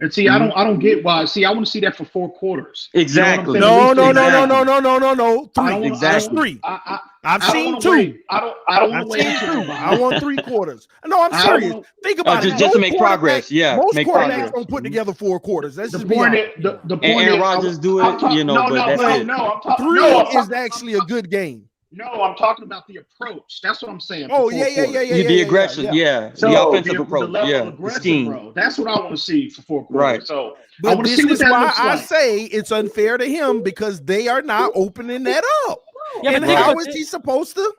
And see, I don't get why. See, I want to see that for 4 quarters. Exactly. You know what I'm saying? No. 3. Exactly. 3. I I've don't seen wanna 2. wait. I don't want I've to wait. seen until 2. I want 3 quarters. No, I'm I serious. don't- Think about it. Just to make Most progress. Yeah, Most make quarterbacks progress. don't put together 4 quarters. That's The just be point honest. is, the point And Aaron is, Rodgers do I'm it, talking- you know, no, but no, that's no, it. no, I'm talking. 3 No, I'm is talking, actually a good game. no, I'm talking about the approach. That's what I'm saying. Oh, for yeah, 4 yeah, quarters. yeah. The aggression, yeah. So The offensive the approach, level yeah. of The aggressive, scheme. bro. That's what I want to see for 4 quarters. Right. So I But want to this see what is that why looks I like. say it's unfair to him because they are not opening that up. Yeah, and but think how about is he supposed to?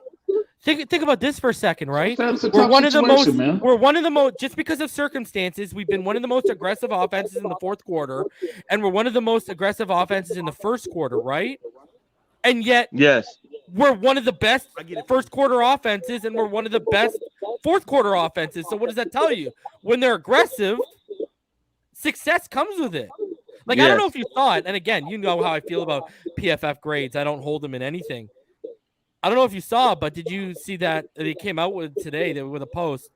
Think about this for a second, right? It's a We're tough one of the most. situation, man. We're one of the most. Just because of circumstances, we've been one of the most aggressive offenses in the fourth quarter, and we're one of the most aggressive offenses in the first quarter, right? And yet, Yes. we're one of the best first quarter offenses, and we're one of the best fourth quarter offenses. So what does that tell you? When they're aggressive, success comes with it. Like, I don't know if you saw it. And again, you know how I feel about PFF grades. I don't hold them in anything. I don't know if you saw, but did you see that they came out with today with a post?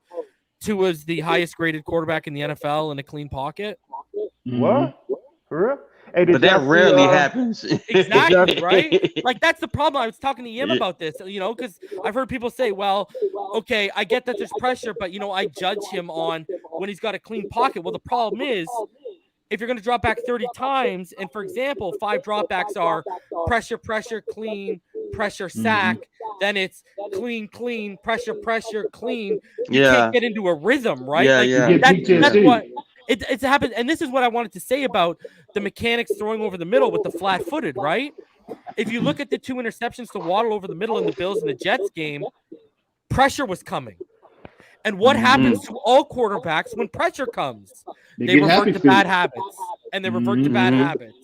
Tua's the highest graded quarterback in the NFL in a clean pocket. What? For real? Hey, did But that y'all see, rarely happens. Exactly, right? Like, that's the problem. I was talking to Ian about this, you know, because I've heard people say, well, okay, I get that there's pressure, but, you know, I judge him on when he's got a clean pocket. Well, the problem is, if you're going to drop back 30 times, and for example, 5 dropbacks are pressure, pressure, clean, pressure, sack, then it's clean, clean, pressure, pressure, clean. You can't get into a rhythm, right? Yeah, like, yeah. That's what it's happened. And this is what I wanted to say about the mechanics throwing over the middle with the flat-footed, right? If you look at the 2 interceptions to Waddle over the middle in the Bills and the Jets game, pressure was coming. And what happens to all quarterbacks when pressure comes? They revert to bad habits, and they revert to bad habits.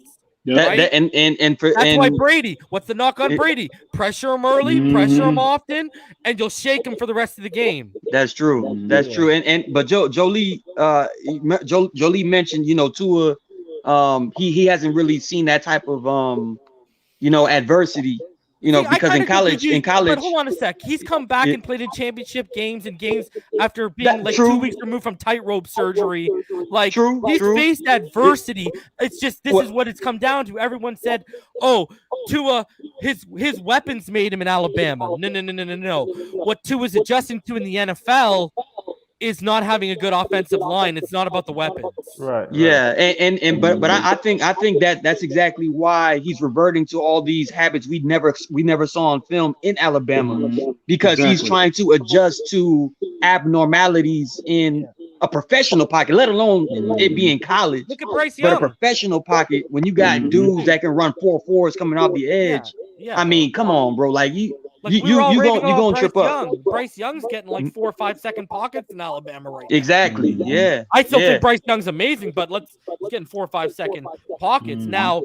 Right? That's why Brady. What's the knock on Brady? Pressure him early, pressure him often, and you'll shake him for the rest of the game. That's true. That's true. But Jolie mentioned, you know, Tua, he hasn't really seen that type of you know, adversity. You know, because in college, But hold on a sec. He's come back and played in championship games and games after being like 2 weeks removed from tightrope surgery. Like, he's faced adversity. It's just this is what it's come down to. Everyone said, "Oh, Tua, his weapons made him in Alabama." No. What Tua's adjusting to in the NFL is not having a good offensive line. It's not about the weapons. Right. Yeah, but I think that's exactly why he's reverting to all these habits we never saw on film in Alabama, because he's trying to adjust to abnormalities in a professional pocket, let alone it being college. Look at Bryce But Young. a professional pocket, when you got dudes that can run 4.4s coming off the edge. I mean, come on, bro. Like you gonna trip up. Bryce Young's getting like 4 or 5 second pockets in Alabama right now. Exactly. Yeah. I still think Bryce Young's amazing, but let's get in 4 or 5 second pockets. Now,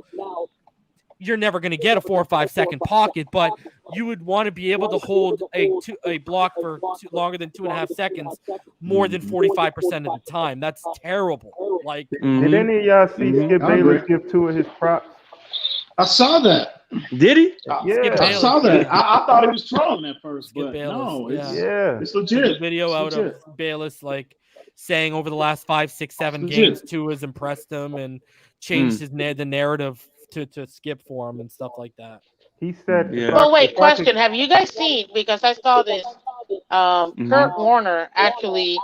you're never going to get a 4 or 5 second pocket, but you would want to be able to hold a block for longer than 2.5 seconds, more than 45% of the time. That's terrible. Like, did any of y'all see Skip Bayless give Tua his props? I saw that. Did he? Yeah, I saw that. I thought he was trolling at first, but no, yeah, it's legit. The video it's out of Bayless, like, saying over the last 5, 6, 7 games, Tua's impressed him and changed the narrative to skip for him and stuff like that. He said, Well, wait, question. Have you guys seen, because I saw this, Kurt Warner actually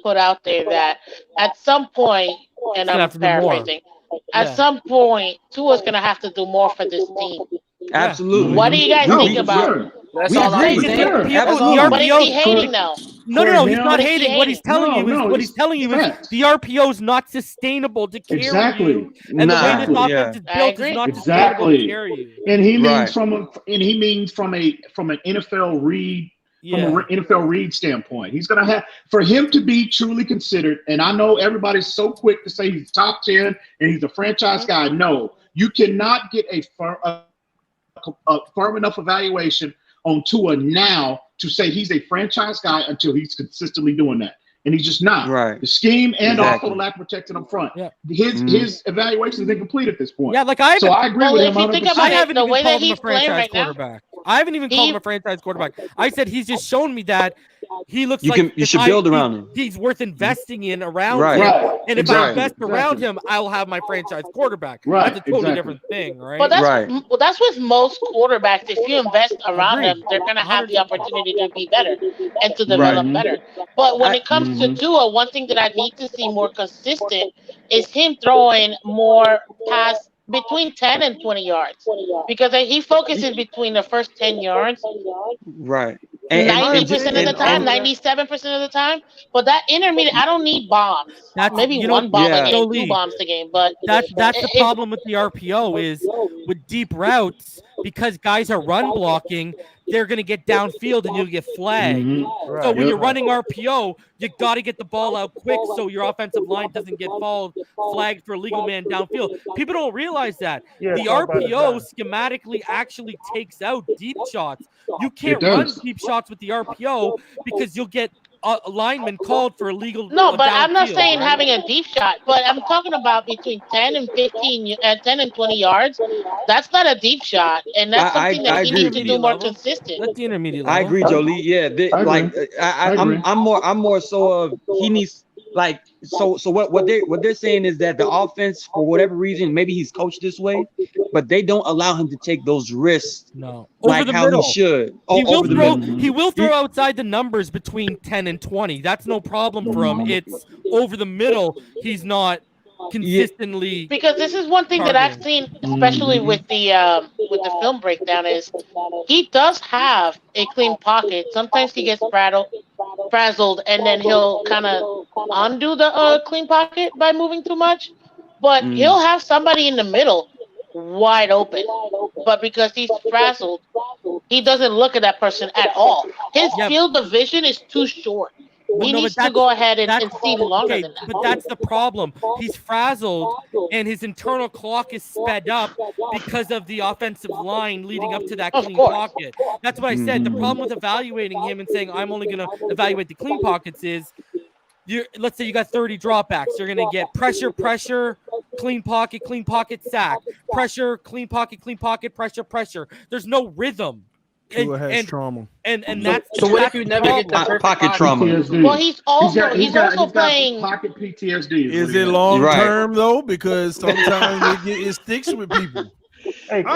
put out there that at some point, and gonna I'm have to do more. paraphrasing, at some point, Tua's going to have to do more for this team. Absolutely. What do you guys think about That's all I'm saying. But is he hating now? No, he's not Is he hating. What he's telling you is the RPO is not sustainable to carry you, and the way this offense is built is not sustainable to carry you. And he means from an NFL read. From an NFL read standpoint, he's going to have, for him to be truly considered. And I know everybody's so quick to say he's top 10 and he's a franchise guy. No, you cannot get a firm enough evaluation on Tua now to say he's a franchise guy until he's consistently doing that. And he's just not. Right. The scheme and also the lack of protection up front. Yeah. His evaluation is incomplete at this point. Yeah, like I agree with him. I haven't even called him a franchise quarterback. I haven't even called him a franchise quarterback. I said he's just shown me that he looks you should build around him. He's worth investing in around Right. him. Right. And if I invest around him, I'll have my franchise quarterback. Right. That's a totally different thing, right? But that's with most quarterbacks. If you invest around them, they're going to have the opportunity to be better and to develop better. But when it comes to Tua, one thing that I need to see more consistent is him throwing more past between 10 and 20 yards, because he focuses between the first 10 yards. Right. 90% of the time, 97% of the time. But that intermediate, I don't need bombs. Maybe one bomb a game, 2 bombs a game. But that's the problem with the RPO is with deep routes, because guys are run blocking, they're going to get downfield and you'll get flagged. So when you're running RPO, you got to get the ball out quick so your offensive line doesn't get flagged for illegal man downfield. People don't realize that. The RPO schematically actually takes out deep shots. You can't run deep shots with the RPO because you'll get a lineman called for illegal. No, but I'm not saying having a deep shot, but I'm talking about between 10 and 15 and 10 and 20 yards. That's not a deep shot, and that's something that he needs to do more consistent. That's the intermediate level. I agree, Jolie. Yeah, I'm more so of he needs like so what they're saying is that the offense, for whatever reason, maybe he's coached this way, but they don't allow him to take those risks. No, like how he should. He will throw outside the numbers between 10 and 20. That's no problem for him. It's over the middle. He's not consistently, because this is one thing that I've seen, especially with the film breakdown, is he does have a clean pocket. Sometimes he gets frazzled, and then he'll kind of undo the clean pocket by moving too much. But he'll have somebody in the middle wide open, but because he's frazzled, he doesn't look at that person at all. His field of vision is too short. He needs to go ahead and see longer than that. But that's the problem. He's frazzled, and his internal clock is sped up because of the offensive line leading up to that clean pocket. That's what I said. The problem with evaluating him and saying I'm only going to evaluate the clean pockets is, let's say you got 30 dropbacks. You're going to get pressure, clean pocket, sack, pressure, clean pocket, pressure. There's no rhythm. Tua has trauma. And that's so what if you never get the perfect pocket trauma? PTSD. Well, he's also playing pocket PTSD. Is it long term though? Because sometimes it sticks with people. It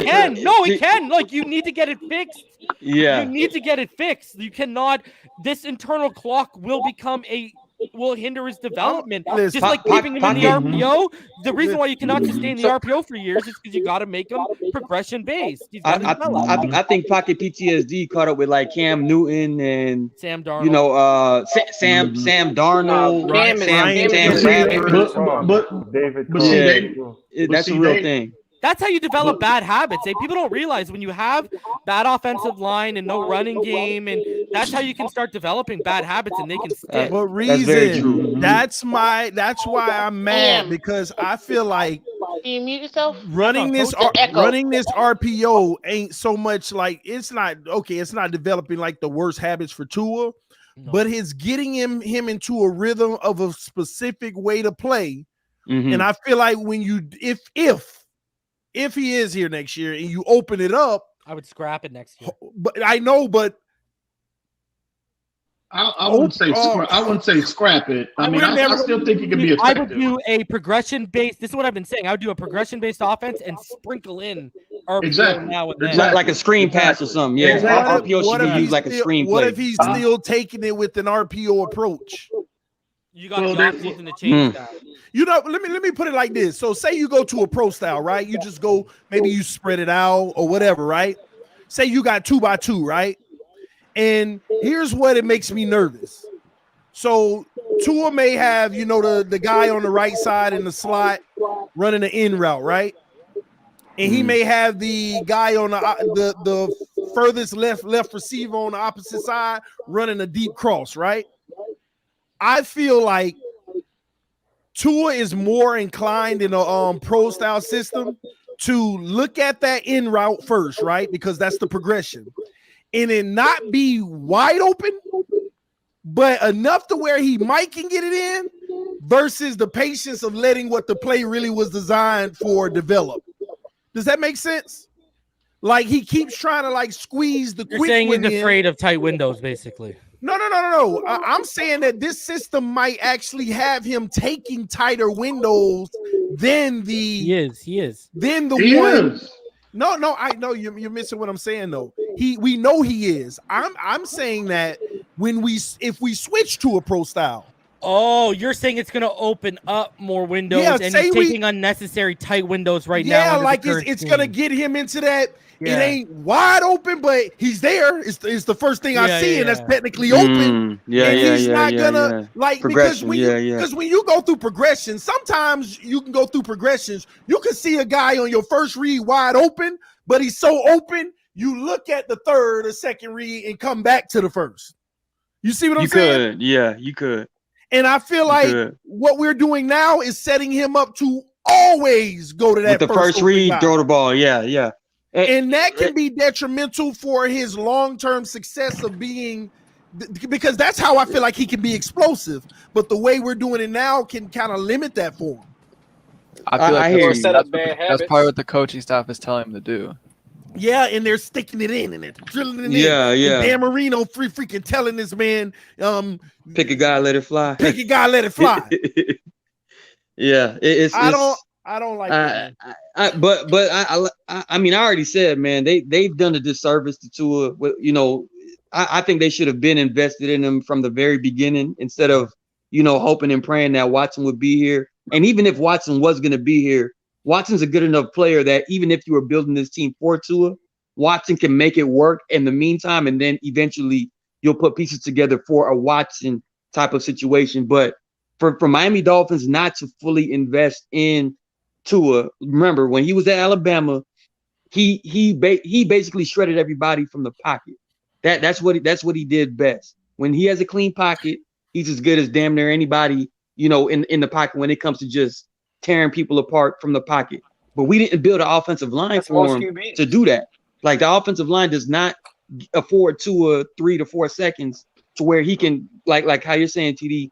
can. No, it can. Like, you need to get it fixed. Yeah. You need to get it fixed. You cannot. This internal clock will hinder his development. Just like keeping him in the RPO. The reason why you cannot sustain the RPO for years is because you got to make him progression based. I think pocket PTSD caught up with like Cam Newton and Sam Darnold. You know, Sam Darnold, that's a real thing. That's how you develop bad habits. People don't realize when you have bad offensive line and no running game, and that's how you can start developing bad habits, and they can stick. But reason that's why I'm mad, because I feel like you mute yourself? Running this RPO ain't so much like it's not developing like the worst habits for Tua, but it's getting him into a rhythm of a specific way to play. And I feel like when you if he is here next year and you open it up, I would scrap it next year. But I know, but I wouldn't say scrap it. I mean, I still think it can be I effective. would do a progression-based. This is what I've been saying. I would do a progression-based offense and sprinkle in RPO now and then. Like a screen pass or something. Yeah, RPO should be used like a screen play. What if he's still taking it with an RPO approach? You got the offseason to change that. You know, let me put it like this. So say you go to a pro style, right? You just go, maybe you spread it out or whatever, right? Say you got 2x2, right? And here's what it makes me nervous. So Tua may have, you know, the guy on the right side in the slot running the in route, right? And he may have the guy on the furthest left receiver on the opposite side running a deep cross, right? I feel like Tua is more inclined in a pro style system to look at that in route first, right? Because that's the progression. And it not be wide open, but enough to where he might can get it in versus the patience of letting what the play really was designed for develop. Does that make sense? Like he keeps trying to like squeeze the You're quick saying one he's in. afraid of tight windows, basically. No. I'm saying that this system might actually have him taking tighter windows than the. He is. Then the He one. is. No, I know you're missing what I'm saying though. We know he is. I'm saying that if we switch to a pro style. Oh, you're saying it's going to open up more windows, Yeah, and say he's taking unnecessary tight windows right now. Yeah, under like the current it's going to scheme. get him into that. Yeah. It ain't wide open, but he's there. It's the first thing I see, and that's technically open. Yeah, and yeah, he's yeah, not yeah, gonna yeah. like Progression, because when you go through progression, sometimes you can go through progressions. You can see a guy on your first read wide open, but he's so open, you look at the third or second read and come back to the first. You see what I'm saying? You could. And I feel like what we're doing now is setting him up to always go to that With the first read, throw the ball. Yeah. And that can be detrimental for his long-term success of being, because that's how I feel like he can be explosive. But the way we're doing it now can kind of limit that for him. I feel like that's probably what the coaching staff is telling him to do. Yeah, and they're sticking it in and they're drilling it in. Yeah. And Dan Marino freaking telling this man, pick a guy, let it fly. Pick a guy, let it fly. Yeah, I don't like that. I mean, I already said, man, they've done a disservice to Tua. You know, I think they should have been invested in him from the very beginning instead of, you know, hoping and praying that Watson would be here. And even if Watson was going to be here, Watson's a good enough player that even if you were building this team for Tua, Watson can make it work in the meantime, and then eventually you'll put pieces together for a Watson type of situation. But for Miami Dolphins not to fully invest in Tua, remember when he was at Alabama, he basically shredded everybody from the pocket. That's what he did best. When he has a clean pocket, he's as good as damn near anybody, you know, in the pocket when it comes to just tearing people apart from the pocket. But we didn't build an offensive line for him to do that. Like the offensive line does not afford Tua 3 to 4 seconds to where he can, like how you're saying, TD,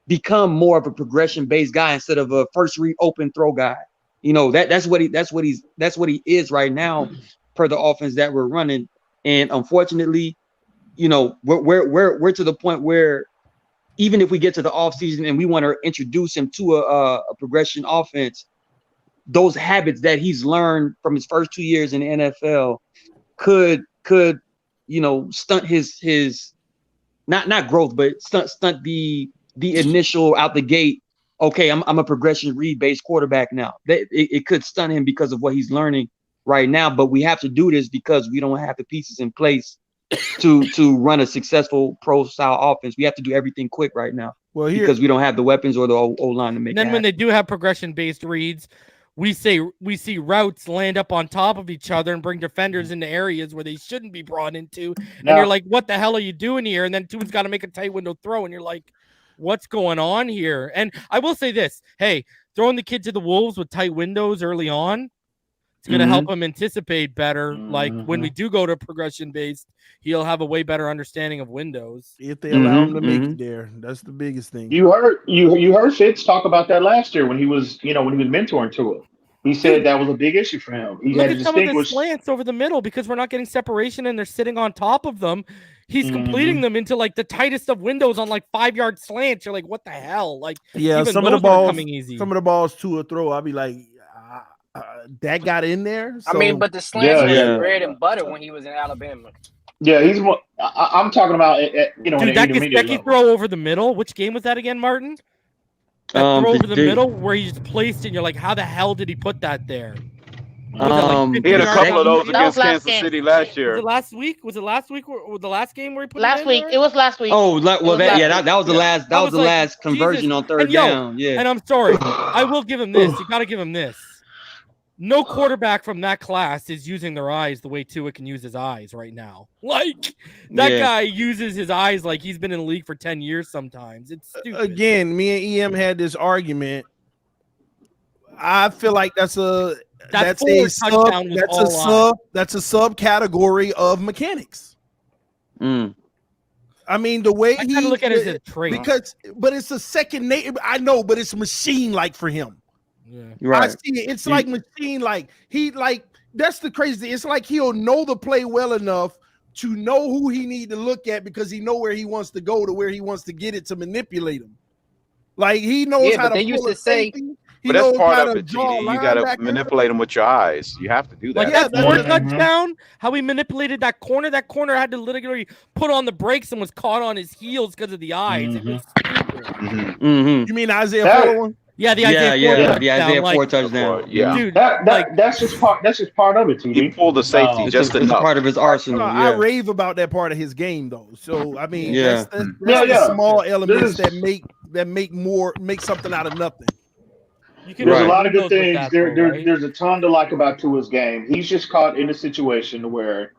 become more of a progression-based guy instead of a first read open throw guy. You know, that's what he is right now per the offense that we're running. And unfortunately, you know, we're to the point where even if we get to the offseason and we want to introduce him to a progression offense, those habits that he's learned from his first 2 years in the NFL could you know, stunt his not growth, but stunt the initial out the gate. Okay, I'm a progression read based quarterback now. It could stunt him because of what he's learning right now. But we have to do this because we don't have the pieces in place to run a successful pro style offense. We have to do everything quick right now. Well, because we don't have the weapons or the O-line to make. And then when they do have progression based reads, we see routes land up on top of each other and bring defenders into areas where they shouldn't be brought into. And you're like, what the hell are you doing here? And then Tua's got to make a tight window throw, and you're like, what's going on here? And I will say this, hey, throwing the kid to the wolves with tight windows early on, it's going to help him anticipate better. Like when we do go to progression based, he'll have a way better understanding of windows. If they allow him to make it there, that's the biggest thing. You heard Fitz talk about that last year when he was mentoring Tua. He said that was a big issue for him. He Look had at to some of the distinguish. slants over the middle because we're not getting separation and they're sitting on top of them. he's completing them into like the tightest of windows on like 5-yard slants. You're like, what the hell? Like, Yeah, even some of the those aren't balls, coming easy. some of the balls to a throw, I'll be like, that got in there. I mean, So- but the slants was bread and butter when he was in Alabama. Yeah, he's more. I'm talking about Dude, an that intermediate Gesicki level. throw over the middle. Which game was that again, Martin? That throw over the middle where he just placed it. And you're like, how the hell did he put that there? He had a couple of those against Kansas City last year. Was it last week? Was it last week? Or the last game where he put Last it in week. there? It was last week. Oh, that was the last. That I was the like, last conversion Jesus. on third And yo, down. Yeah. And I'm sorry, I will give him this. You got to give him this. No quarterback from that class is using their eyes the way Tua can use his eyes right now. Like that guy uses his eyes like he's been in the league for 10 years. Sometimes it's stupid. Again, me and EM had this argument. I feel like that's a subcategory of mechanics. I mean, the way I gotta look at it as a trait. but it's a second nature. I know, but it's machine like for him. Yeah. I see it. It's like machine like. That's the crazy. It's like he'll know the play well enough to know who he need to look at because he know where he wants to go to where he wants to get it to manipulate him. Like he knows how to. They used to say. But that's part of it, TD. You got to manipulate them with your eyes. You have to do that. Like that fourth touchdown, how he manipulated that corner. That corner had to literally put on the brakes and was caught on his heels because of the eyes. It was stupid. You mean Isaiah Ford one? Yeah, the Isaiah Ford touchdown. Yeah, dude, that's just part. That's just part of it. TD. He pulled the safety just enough. It's part of his arsenal. I rave about that part of his game though. So I mean, that's the small elements that make something out of nothing. There's a lot of good things. There's a ton to like about Tua's game. He's just caught in a situation where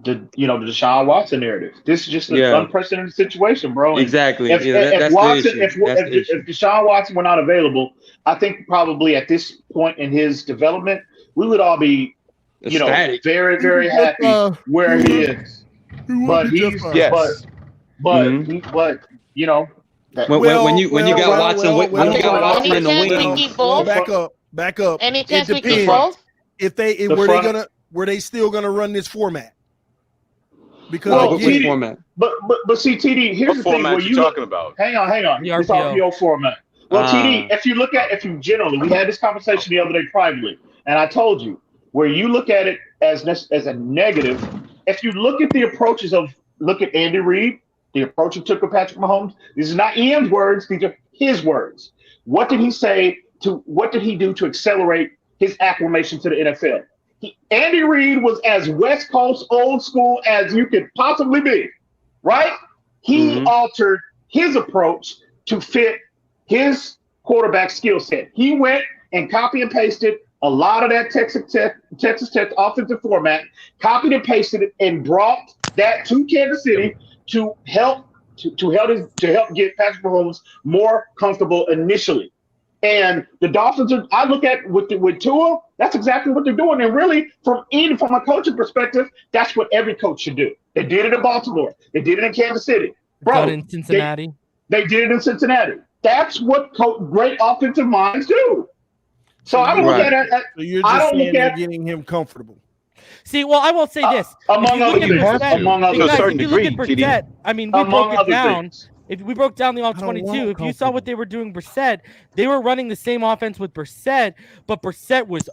the Deshaun Watson narrative. This is just an unprecedented situation, bro. And exactly. If Deshaun Watson were not available, I think probably at this point in his development, we would all be, ecstatic. very, very happy where he is. But he's when you got Watson in the wing, back up. Any chance we keep both? Were they still gonna run this format? Because format. But see, TD, here's the thing. What format you talking about? Hang on. The It's RPO format. Well, TD, if you generally, we had this conversation the other day privately, and I told you where you look at it as a negative. If you look at the approaches look at Andy Reid. The approach he took with Patrick Mahomes. These are not EM's words. These are his words. What did he do to accelerate his acclimation to the NFL? Andy Reid was as West Coast old school as you could possibly be, right? He altered his approach to fit his quarterback skill set. He went and copy and pasted a lot of that Texas Tech offensive format, copied and pasted it, and brought that to Kansas City to help get Patrick Mahomes more comfortable initially. And the Dolphins I look at with Tua, that's exactly what they're doing. And really, from a coaching perspective, that's what every coach should do. They did it in Baltimore. They did it in Kansas City. Done in Cincinnati. They did it in Cincinnati. That's what great offensive minds do. So I don't look at it. So you're just saying they're getting him comfortable. See, well, I won't say this. Among other things. To a certain degree, TD. I mean, we broke it down. If we broke down the all 22, if you saw what they were doing, Brissett, they were running the same offense with Brissett, but Brissett was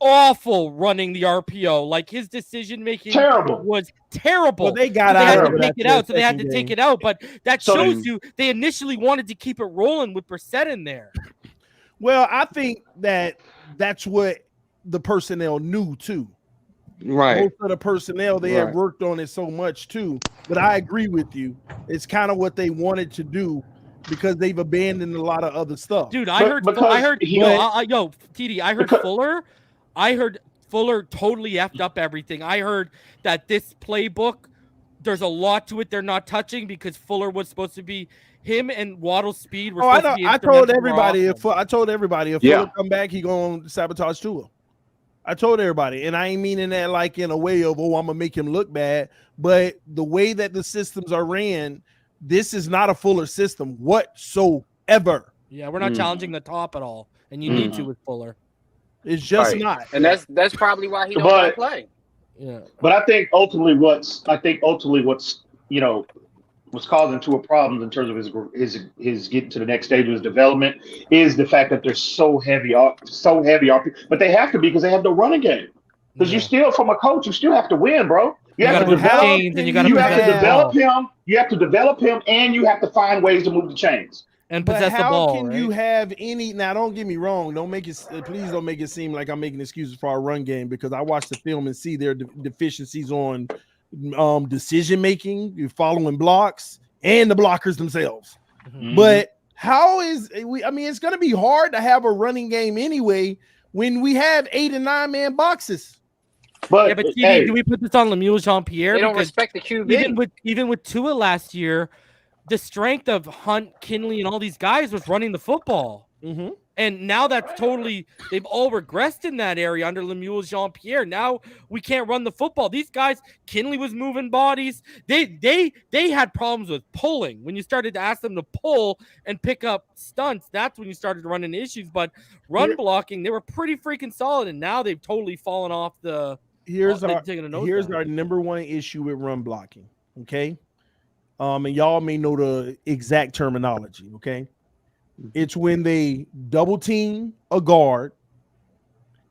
awful running the RPO. Like his decision making was terrible. Well, they had to take it out, so they had to take it out. But that shows you they initially wanted to keep it rolling with Brissett in there. Well, I think that's what the personnel knew too. Right. Most of the personnel, they had worked on it so much too. But I agree with you. It's kind of what they wanted to do because they've abandoned a lot of other stuff. Dude, I heard Fuller. I heard Fuller totally effed up everything. I heard that this playbook, there's a lot to it they're not touching because Fuller was supposed to be him and Waddle's speed were supposed to be I told everybody if Fuller come back, he gonna sabotage Tua. I told everybody, and I ain't meaning that like in a way of, I'm gonna make him look bad, but the way that the systems are ran, this is not a Fuller system whatsoever. Yeah, we're not challenging the top at all, and you need to with Fuller. It's just not, and that's probably why he don't want to play. Yeah, but I think ultimately what's was causing Tua problems in terms of his getting to the next stage of his development is the fact that they're so heavy RP, but they have to be because they have the running game. Because you still, from a coach, you still have to win, bro. You have to develop him. You have to develop him, and you have to find ways to move the chains. And but possess the how ball, can right? you have any? Now, don't get me wrong. Please don't make it seem like I'm making excuses for our run game, because I watch the film and see their deficiencies on decision making, following blocks, and the blockers themselves. Mm-hmm. But how is it's going to be hard to have a running game anyway when we have 8 and 9 man boxes. But TD, do we put this on Lemuel Jean-Pierre? They don't respect the QB. Even with Tua last year, the strength of Hunt, Kinley, and all these guys was running the football. Mm-hmm. And now they've all regressed in that area under Lemuel Jean-Pierre. Now we can't run the football. These guys, Kinley was moving bodies. They had problems with pulling. When you started to ask them to pull and pick up stunts, that's when you started to run into issues. But run blocking, they were pretty freaking solid, and now they've totally fallen off the. Here's our number one issue with run blocking. Okay. And y'all may know the exact terminology. Okay. It's when they double team a guard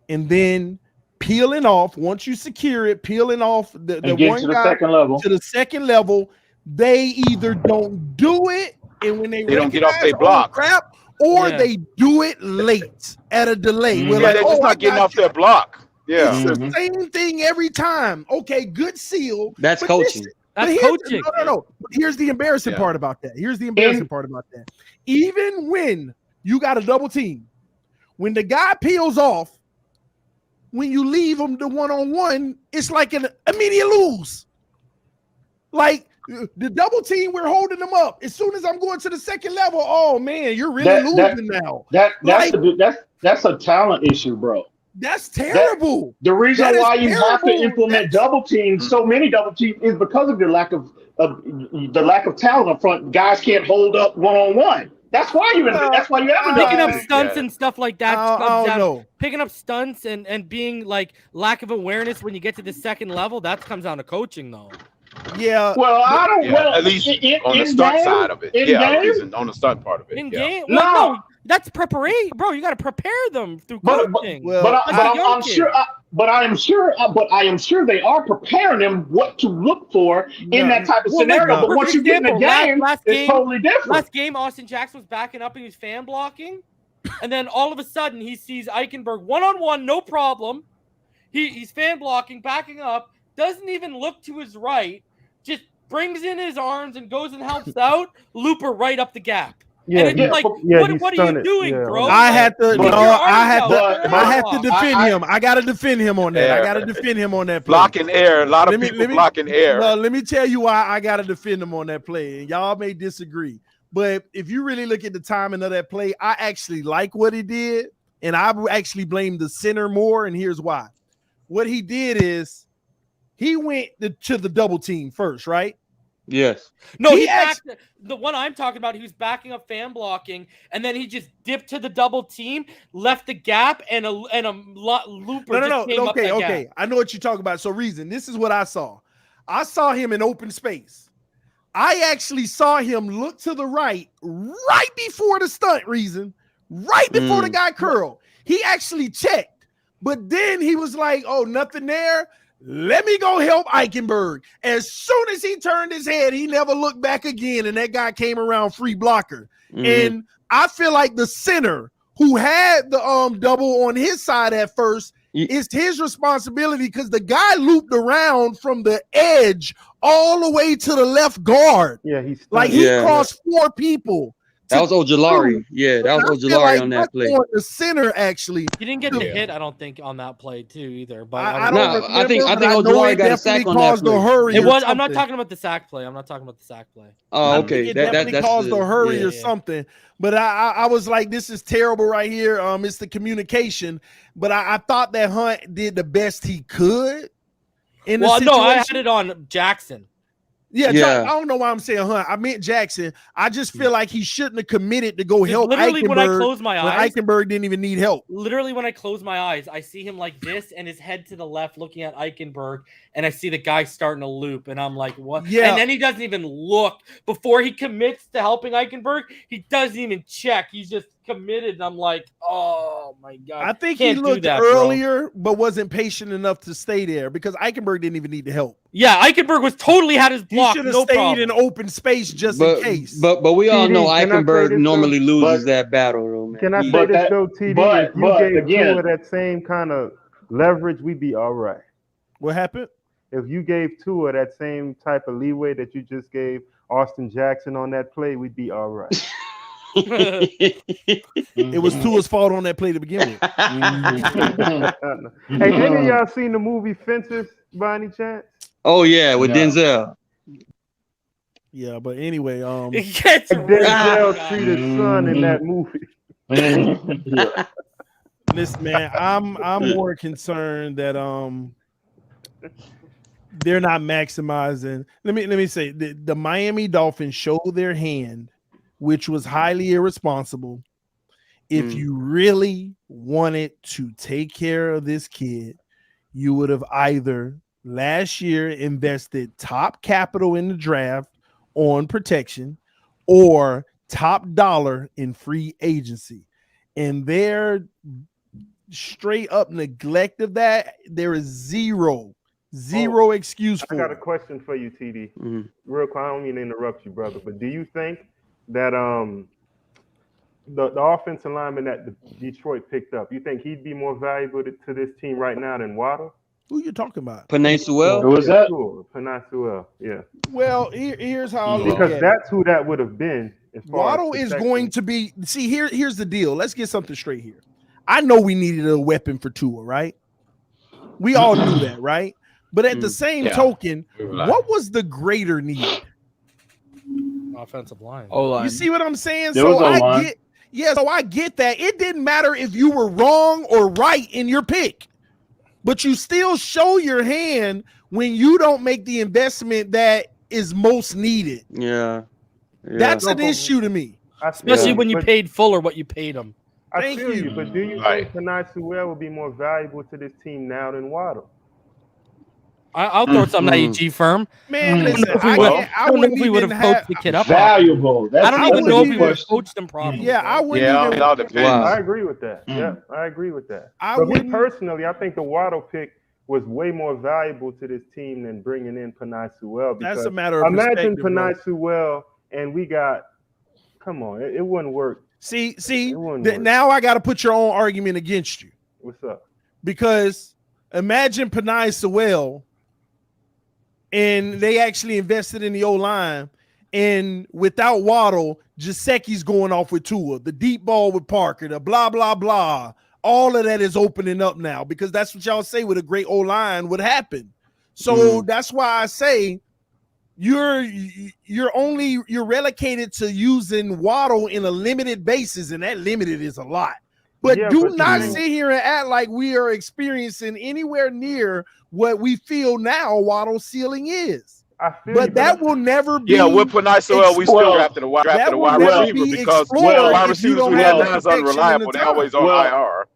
and then peeling off. Once you secure it, peeling off the one guy to the second level, they either don't do it, and when they don't get off their block, crap, or they do it late at a delay. Mm-hmm. They're just not getting off their block. Yeah, it's the same thing every time. Okay, good seal. That's coaching. That's coaching. No. But here's the embarrassing part about that. Even when you got a double team, when the guy peels off, when you leave him the one-on-one, it's like an immediate lose. Like the double team, we're holding them up. As soon as I'm going to the second level, oh man, you're really losing now. That's a talent issue, bro. That's terrible. The reason why you have to implement double teams, so many double teams, is because of the lack of talent up front. Guys can't hold up one-on-one. That's why you have picking up stunts and stuff like that. Picking up stunts and being like lack of awareness when you get to the second level, that comes down to coaching though. Yeah. Well, I don't. Yeah, well, at least on the stunt side of it. At least on the stunt part of it. In game, no, that's preparation, bro. You got to prepare them through coaching. But I am sure they are preparing them what to look for in that type of scenario. But once you get in the game, it's totally different. Last game, Austin Jackson was backing up and he was fan blocking, and then all of a sudden he sees Eichenberg one-on-one, no problem. He's fan blocking, backing up, doesn't even look to his right, just brings in his arms and goes and helps out. Looper right up the gap. Yeah, and it's what are you doing, bro? I had to defend him. I got to defend him on that. I got to defend him on that play. Blocking air. A lot of people blocking air. No, let me tell you why I got to defend him on that play. And y'all may disagree. But if you really look at the timing of that play, I actually like what he did. And I actually blame the center more. And here's why. What he did is he went to the double team first, right? Yes. No, the one I'm talking about, he was backing up fan blocking, and then he just dipped to the double team, left the gap, and a looper came up that gap. I know what you're talking about. So, this is what I saw. I saw him in open space. I actually saw him look to the right before the stunt, right before the guy curled. He actually checked, but then he was like, oh, nothing there. Let me go help Eichenberg. As soon as he turned his head, he never looked back again, and that guy came around free blocker. And I feel like the center who had the double on his side at first, it's his responsibility because the guy looped around from the edge all the way to the left guard. Yeah, he crossed 4 people. That was Ojulari. Yeah, that was Ojulari on that play. The center actually. He didn't get the hit, I don't think, on that play too either. But I think Ojulari got a sack on that play. It was. I'm not talking about the sack play. Oh, okay. It definitely caused a hurry or something. But I was like, this is terrible right here. It's the communication. But I thought that Hunt did the best he could. I had it on Jackson. Yeah, I don't know why I'm saying Hunt. I meant Jackson. I just feel like he shouldn't have committed to go help literally Eichenberg when I close my eyes, Eichenberg didn't even need help. Literally when I close my eyes, I see him like this and his head to the left looking at Eichenberg, and I see the guy starting to loop, and I'm like, what? Yeah. And then he doesn't even look. Before he commits to helping Eichenberg, he doesn't even check. He's just committed, and I'm like, oh my God. I think Can't he do looked that, bro. earlier, but wasn't patient enough to stay there because Eichenberg didn't even need the help. Yeah, Eichenberg was totally had his block. He should have no stayed problem. in open space just in case. But we all know TD, can I say Eichenberg this, normally though? loses that battle, though, man. Can I say this though, TD? If you gave Tua that same kind of leverage, we'd be all right. What happened? If you gave Tua that same type of leeway that you just gave Austin Jackson on that play, we'd be all right. It was Tua's fault on that play to begin with. Hey, any of y'all seen the movie Fences by any chance? Oh yeah, with Denzel. Yeah, but anyway, Denzel treated son in that movie. Listen, man, I'm more concerned that they're not maximizing. Let me say the Miami Dolphins showed their hand, which was highly irresponsible. If you really wanted to take care of this kid, you would have either last year invested top capital in the draft on protection or top dollar in free agency. And their straight up neglect of that, there is zero excuse for I got a it. question for you, TD. Real quick, I don't mean to interrupt you, brother, but do you think that the offensive lineman that Detroit picked up, you think he'd be more valuable to this team right now than Waddle? Who you talking about? Penei Sewell? Who was that? Penei Sewell, yeah. Well, here's how I look Because at it. that's who that would have been. As far Waddle as is protection. going to be. See, here's the deal. Let's get something straight here. I know we needed a weapon for Tua, right? We all knew that, right? But at the same token, what was the greater need? Offensive line. You see what I'm saying? There was So O-line. I get that. It didn't matter if you were wrong or right in your pick, but you still show your hand when you don't make the investment that is most needed. Yeah. That's an issue to me. Especially when you paid Fuller what you paid him. I feel you, but do you think Penei Sewell would be more valuable to this team now than Waddle? I'll throw something at you, G Firm. Man, listen, I don't know if we would have coached the kid up. Valuable. I don't even know if we would have coached him properly. Yeah, I wouldn't even. it all depends. I agree with that. Yeah, I agree with that. But me personally, I think the Waddle pick was way more valuable to this team than bringing in Penei Sewell. That's a matter of imagine perspective, bro. Penei Sewell and we got. Come on, it wouldn't work. See, work. now I got to put your own argument against you. What's up? Because imagine Penei Sewell and they actually invested in the O-line, and without Waddle, Gesicki's going off with Tua, the deep ball with Parker, the blah, blah, blah. All of that is opening up now because that's what y'all say with a great O-line would happen. So that's why I say you're relegated to using Waddle in a limited basis, and that limited is a lot. But do not sit here and act like we are experiencing anywhere near what we feel now Waddle's ceiling is. But that will never be. Yeah, with Penei Sewell, we still drafted a wide receiver because the wide receivers we have now is unreliable. They're always on IR.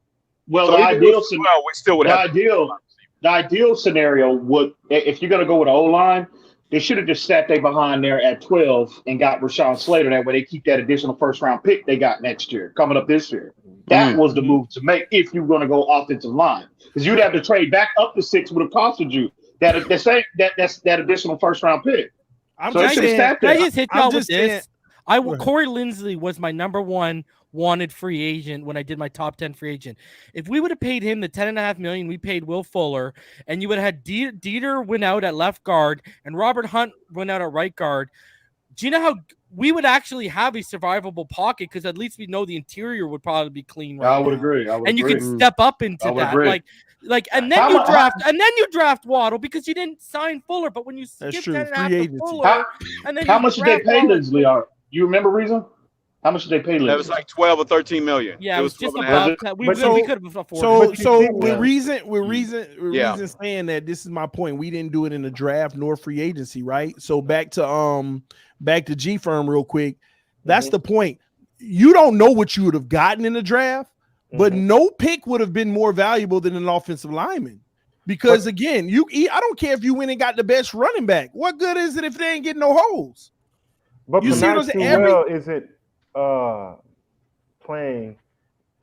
Well, So the even ideal with Sewell, we still would have. the ideal scenario would, if you're going to go with the O-line, they should have just sat they behind there at 12 and got Rashawn Slater. That way they keep that additional first-round pick they got next year, coming up this year. That was the move to make if you're going to go offensive line. Because you'd have to trade back up to 6 would have costed you that additional first-round pick. I'm So just they should have saying, sat can I there. just hit y'all with this? Corey Linsley was my number one wanted free agent when I did my top 10 free agent. If we would have paid him the $10.5 million we paid Will Fuller, and you would have had Dieter win out at left guard and Robert Hunt win out at right guard, do you know how we would actually have a survivable pocket? Because at least we know the interior would probably be clean. Right I would now. agree. And you can step up into that, agree. and then you draft Waddle because you didn't sign Fuller. But when you skip $10.5 to Fuller, and then how much did they pay Linsley? You remember, Reason? How much did they pay? That was like 12 or 13 million. Yeah, it was just 12 and a half. above that. We could have afforded. So with reason saying that, this is my point. We didn't do it in the draft nor free agency, right? So back to G Firm real quick. That's the point. You don't know what you would have gotten in the draft, but no pick would have been more valuable than an offensive lineman. Because again, I don't care if you went and got the best running back. What good is it if they ain't getting no holes? But you see Penei Sewell isn't playing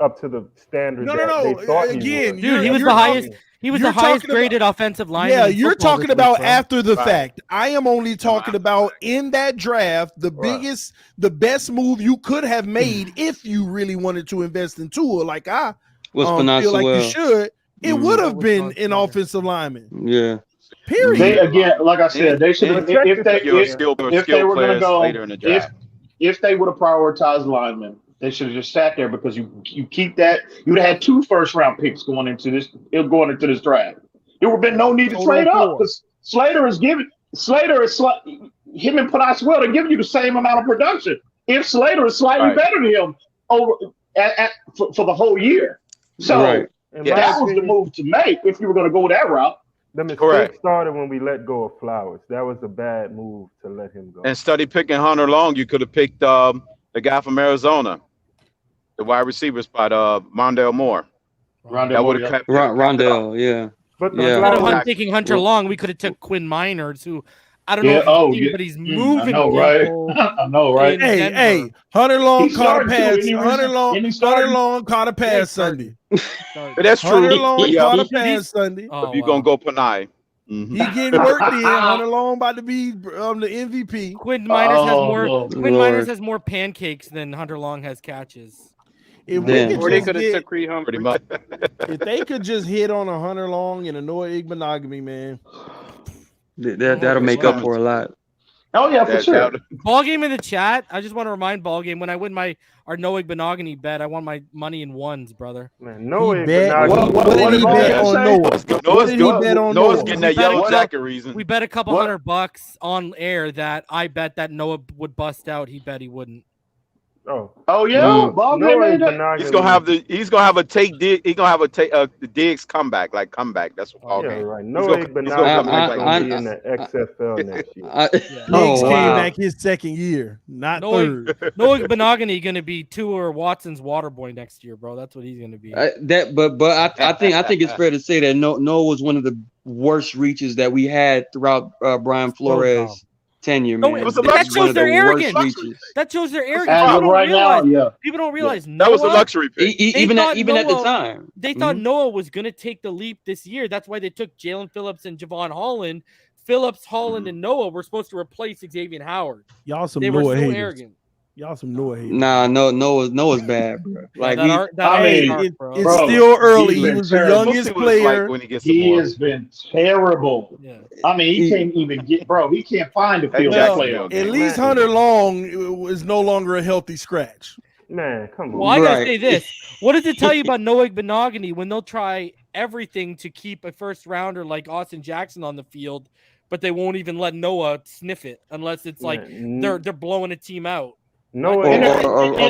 up to the standard that they thought again, he dude, he was the highest. He was the highest graded offensive lineman. Yeah, in you're football talking this about week, bro. after the fact. I am only talking about in that draft, the best move you could have made if you really wanted to invest in Tua, like I feel like you should. It would have been an offensive lineman. Yeah. Period. They again, like I said, they should have if they were going to go later in the draft. If they would have prioritized linemen, they should have just sat there because you keep that. You would have had 2 first-round picks going into this draft. There would have been no need to trade up because Slater is him and Penei Sewell are giving you the same amount of production. If Slater is slightly better than him over for the whole year, so that was the move to make if you were going to go that route. The mistake started when we let go of Flowers. That was a bad move to let him go. And study picking Hunter Long, you could have picked the guy from Arizona, the wide receiver spot, Rondell Moore. Rondell, yeah. But instead of taking Hunter Long, we could have took Quinn Miners, who I don't know if you've seen, but he's moving. I know, right? I know, right? Hey, Hunter Long caught a pass. Hunter Long caught a pass Sunday. But that's true. Hunter Long caught a pass Sunday. If you're gonna go Penei, he getting worked in. Hunter Long about to be the MVP. Quinn Miners has more pancakes than Hunter Long has catches. If they could just hit on a Hunter Long and a Noah Igbinoghene, man. That'll make up for a lot. Oh yeah, for sure. Ball game in the chat. I just want to remind ball game when I win our Noah Igbinoghene bet, I want my money in ones, brother. Man, Noah Igbinoghene. What did he bet on Noah? Noah's getting that yellow jacket reason. We bet a couple $100 on air that I bet that Noah would bust out. He bet he wouldn't. Oh yeah, he's gonna have the Diggs comeback. That's what ball game. Right. Noah Igbinoghene gonna be in the XFL next year. Diggs came back his second year, not third. Noah Igbinoghene gonna be Tua or Watson's water boy next year, bro. That's what he's gonna be. I think it's fair to say that Noah was one of the worst reaches that we had throughout Brian Flores' tenure, man. That shows their arrogance. That shows their arrogance. People don't realize Noah, that was a luxury pick. Even at the time. They thought Noah was going to take the leap this year. That's why they took Jalen Phillips and Javon Holland. Phillips, Holland, and Noah were supposed to replace Xavier Howard. Y'all some they Noah were so haters. arrogant. Y'all some Noah haters. Nah, Noah's bad, bro. Like it's still early. He was the youngest player. He has been terrible. Yeah. I mean, he can't even get, He can't find a field player. At least Hunter Long is no longer a healthy scratch. Man, come on. Well, I gotta say this. What does it tell you about Noah Igbinoghene when they'll try everything to keep a first rounder like Austin Jackson on the field, but they won't even let Noah sniff it unless it's like they're blowing a team out. Or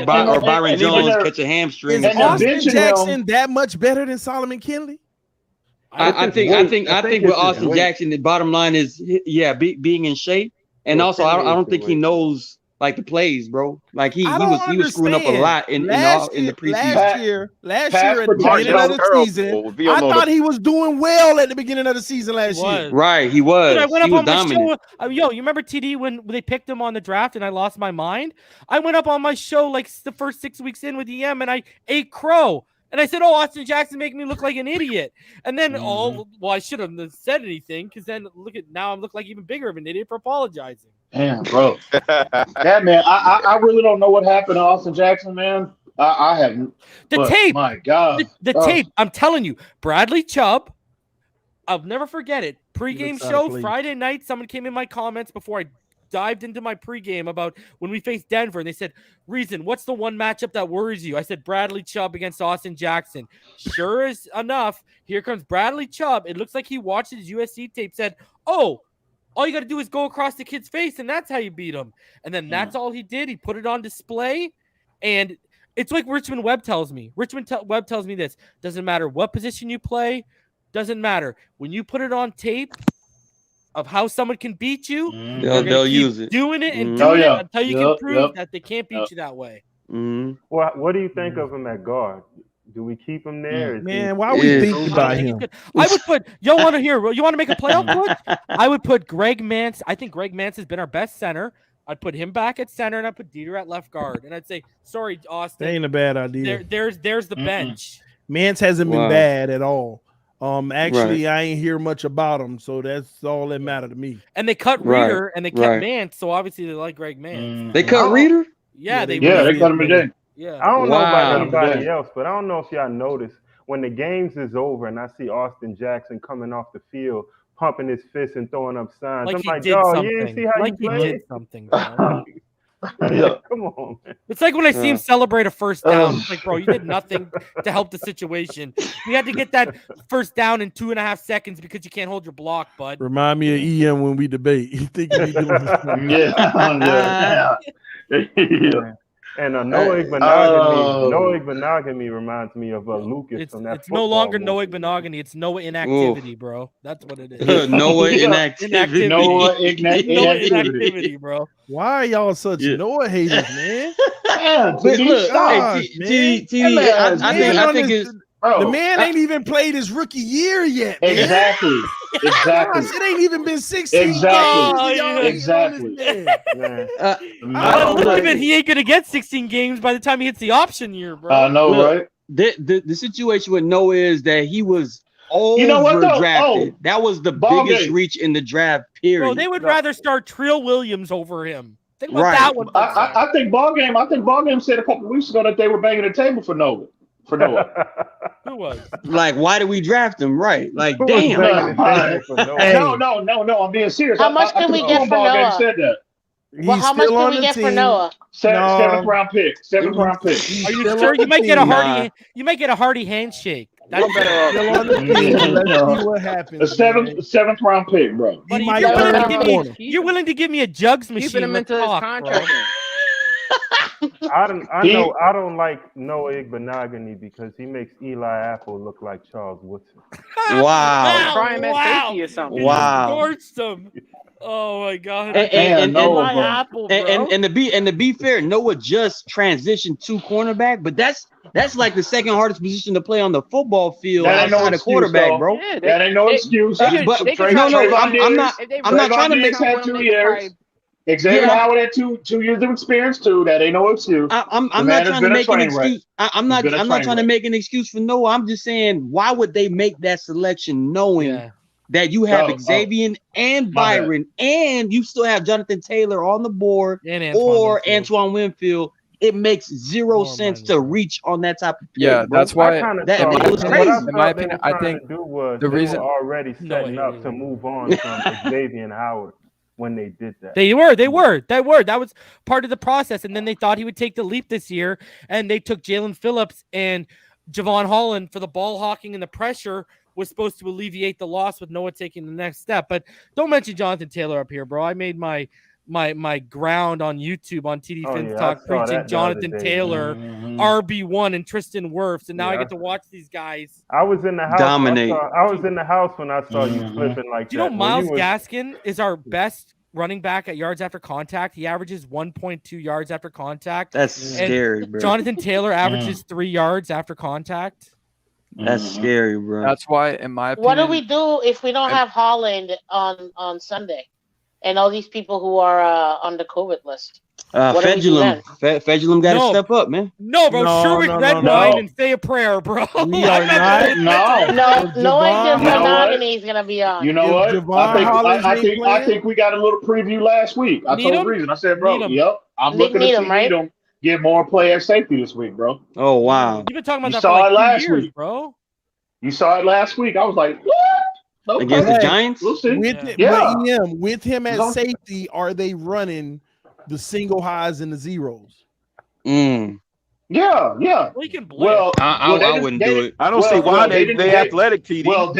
Byron Jones catch a hamstring. Is Austin Jackson that much better than Solomon Kinley? I think with Austin Jackson, the bottom line is being in shape, and also I don't think he knows like the plays, bro. Like he was screwing up a lot in the preseason. Last year at the beginning of the season, I thought he was doing well at the beginning of the season last year. Right, he was. Dude, I went up on dominant. my show. You remember TD when they picked him on the draft and I lost my mind? I went up on my show like the first 6 weeks in with EM and I ate crow. And I said, Austin Jackson making me look like an idiot. And then, I shouldn't have said anything because then now I look like even bigger of an idiot for apologizing. Damn, bro. That man, I really don't know what happened to Austin Jackson, man. I haven't. The tape. My God. The tape. I'm telling you, Bradley Chubb, I'll never forget it. Pre-game show, Friday night, someone came in my comments before I dived into my pregame about when we faced Denver, and they said, Reason, what's the one matchup that worries you? I said, Bradley Chubb against Austin Jackson. Sure as enough, here comes Bradley Chubb. It looks like he watched his USC tape, said, all you got to do is go across the kid's face, and that's how you beat him. And then that's all he did. He put it on display, And it's like Richmond Webb tells me. Webb tells me this. Doesn't matter what position you play. Doesn't matter. When you put it on tape of how someone can beat you, they'll use it. Doing it and doing it until you can prove that they can't beat you that way. Well, what do you think of him at guard? Do we keep him there? Man, why are we thinking about him? I would put. You want to make a playoff push? I would put Greg Mance. I think Greg Mance has been our best center. I'd put him back at center, and I'd put Dieter at left guard. And I'd say, sorry, Austin. That ain't a bad idea. There's the bench. Mance hasn't been bad at all. Actually, I ain't hear much about him, so that's all that mattered to me. And they cut Reader and they kept Mance, so obviously they like Greg Mance. They cut Reader? Yeah, they cut him today. Yeah. I don't know about anybody else, but I don't know if y'all noticed when the games is over and I see Austin Jackson coming off the field, pumping his fist and throwing up signs. Like I'm he like, did dog, something. you didn't see how Like you he played? did something, bro. Come on, man. It's like when I see him celebrate a first down. It's like, bro, you did nothing to help the situation. You had to get that first down in 2.5 seconds because you can't hold your block, bud. Remind me of EM when we debate. You think he doing this? Yeah. And Noah Igbinoghene reminds me of Lucas from that. It's no longer Noah Igbinoghene. It's Noah inactivity, bro. That's what it is. Noah inactivity. Noah inactivity, bro. Why are y'all such Noah haters, man? Look, I think it's. The man ain't even played his rookie year yet. Man. Exactly. It ain't even been 16 Exactly. games. He ain't gonna get 16 games by the time he hits the option year, bro. I know, right? The situation with Noah is that he was overdrafted. That was the biggest reach in the draft period. Bro, they would rather start Trill Williams over him. Think about that one. I think Ballgame said a couple of weeks ago that they were banging the table for Noah. Who was? Like, why did we draft him? Right? Like, damn. No. I'm being serious. How much can we get for Noah? Said that. Well, how much can we get for Noah? Seventh round pick. Are you sure? You might get a hearty. You might get a hearty handshake. That's better. Let's see what happens. A seventh round pick, bro. Buddy, you're willing to give me a jugs machine. Keeping him into his contract. I don't like Noah Igbinoghene because he makes Eli Apple look like Charles Woodson. Wow. Try him at safety or something. Wow. Oh my god. And to be fair, Noah just transitioned to cornerback, but that's like the second hardest position to play on the football field outside of quarterback, bro. That ain't no excuse. I'm not trying to make had 2 years. Xavier Howard had two years of experience too. That ain't no excuse. I'm not trying to make an excuse. I'm not trying to make an excuse for Noah. I'm just saying, why would they make that selection knowing that you have Xavier and Byron and you still have Jonathan Taylor on the board or Antoine Winfield? It makes zero sense to reach on that type of player. Yeah, that's why it was crazy. In my opinion, I think the reason already setting up to move on from Xavier and Howard. When they did that, they were. That was part of the process. And then they thought he would take the leap this year, and they took Jalen Phillips and Javon Holland for the ball hawking, and the pressure was supposed to alleviate the loss with Noah taking the next step. But don't mention Jonathan Taylor up here, bro. I made my ground on YouTube on TDPHINSTALK preaching Jonathan Taylor, RB1, and Tristan Wirfs, and now I get to watch these guys. I was in the house. Dominate. I was in the house when I saw you flipping like that. Do you know Myles Gaskin is our best running back at yards after contact? He averages 1.2 yards after contact. That's scary, bro. Jonathan Taylor averages 3 yards after contact. That's scary, bro. That's why, in my opinion, what do we do if we don't have Holland on Sunday, and all these people who are on the COVID list? Fedulum got to step up, man. No, bro. Sherwick Redwine and say a prayer, bro. We are not. Noah Igbinoghene is gonna be on. You know what? I think we got a little preview last week. I told Reason. I said, bro, I'm looking to see Needham get more play at safety this week, bro. Oh wow. You've been talking about that for like 2 years, bro. You saw it last week. I was like, what? Okay. Against the Giants? We'll see. With him at safety, are they running the single highs and the zeros? Yeah. Well, he can blitz. I wouldn't do it. I don't see why they athletic TD. Well,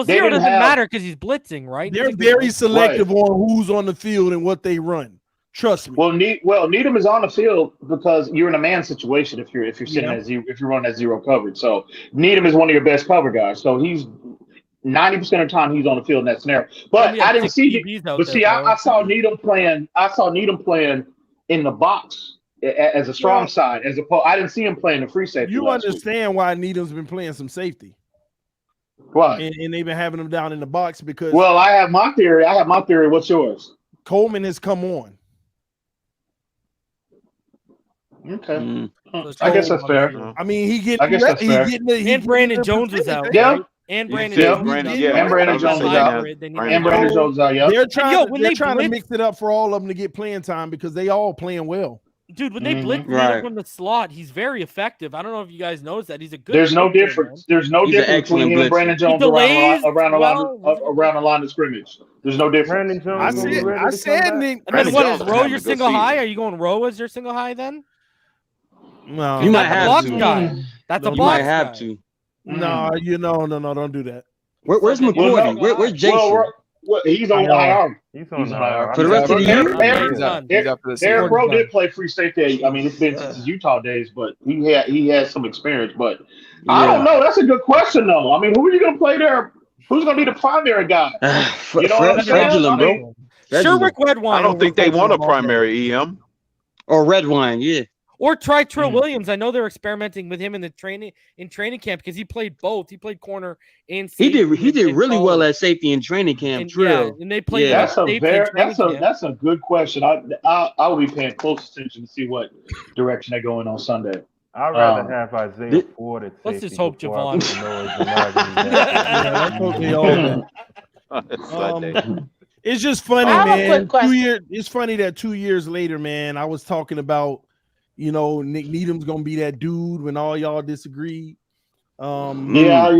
zero doesn't matter because he's blitzing, right? They're very selective on who's on the field and what they run. Trust me. Well, Needham is on the field because you're in a man situation if you're sitting at zero, if you're running at zero coverage. So Needham is one of your best cover guys. So he's 90% of the time he's on the field in that scenario. But I didn't see it. But see, I saw Needham playing. I saw Needham playing in the box as a strong side. As opposed, I didn't see him playing the free safety. You understand why Needham's been playing some safety. Right. And they've been having him down in the box because. Well, I have my theory. What's yours? Coleman has come on. Okay. I guess that's fair. I mean, I guess that's fair. And Brandon Jones was out. Yeah. Right? And Brandon Jones. And Brandon Jones is out. And Brandon Jones out. Yeah. They're trying to mix it up for all of them to get playing time because they all playing well. Dude, when they blitz Needham from the slot, he's very effective. I don't know if you guys noticed that. He's a good. There's no difference. There's no difference between him and Brandon Jones around the line of scrimmage. There's no difference. I said Nick. And then what is Rowe your single high? Are you going Rowe as your single high then? No, you might have to. Guy. That's a you box might have guy. to. No, no, don't do that. Where's McCourty? Where's Jason? He's on IR. He's on IR. For the rest of the year? Eric Rowe did play free safety. I mean, it's been since his Utah days, but he has some experience. But I don't know. That's a good question, though. I mean, who are you going to play there? Who's going to be the primary guy? You know what I'm saying? Bro. Sherwick Redwine. I don't think they want a primary EM. Or Redwine, yeah. Or try Trill Williams. I know they're experimenting with him in training camp because he played both. He played corner and safety. He did really well at safety in training camp. Trill. And they played. That's a good question. I will be paying close attention to see what direction they go in on Sunday. I'd rather have Isaiah Ford at safety. Let's just hope Javon. It's just funny, man. It's funny that 2 years later, man, I was talking about, Nick Needham's gonna be that dude when all y'all disagreed. Yeah, I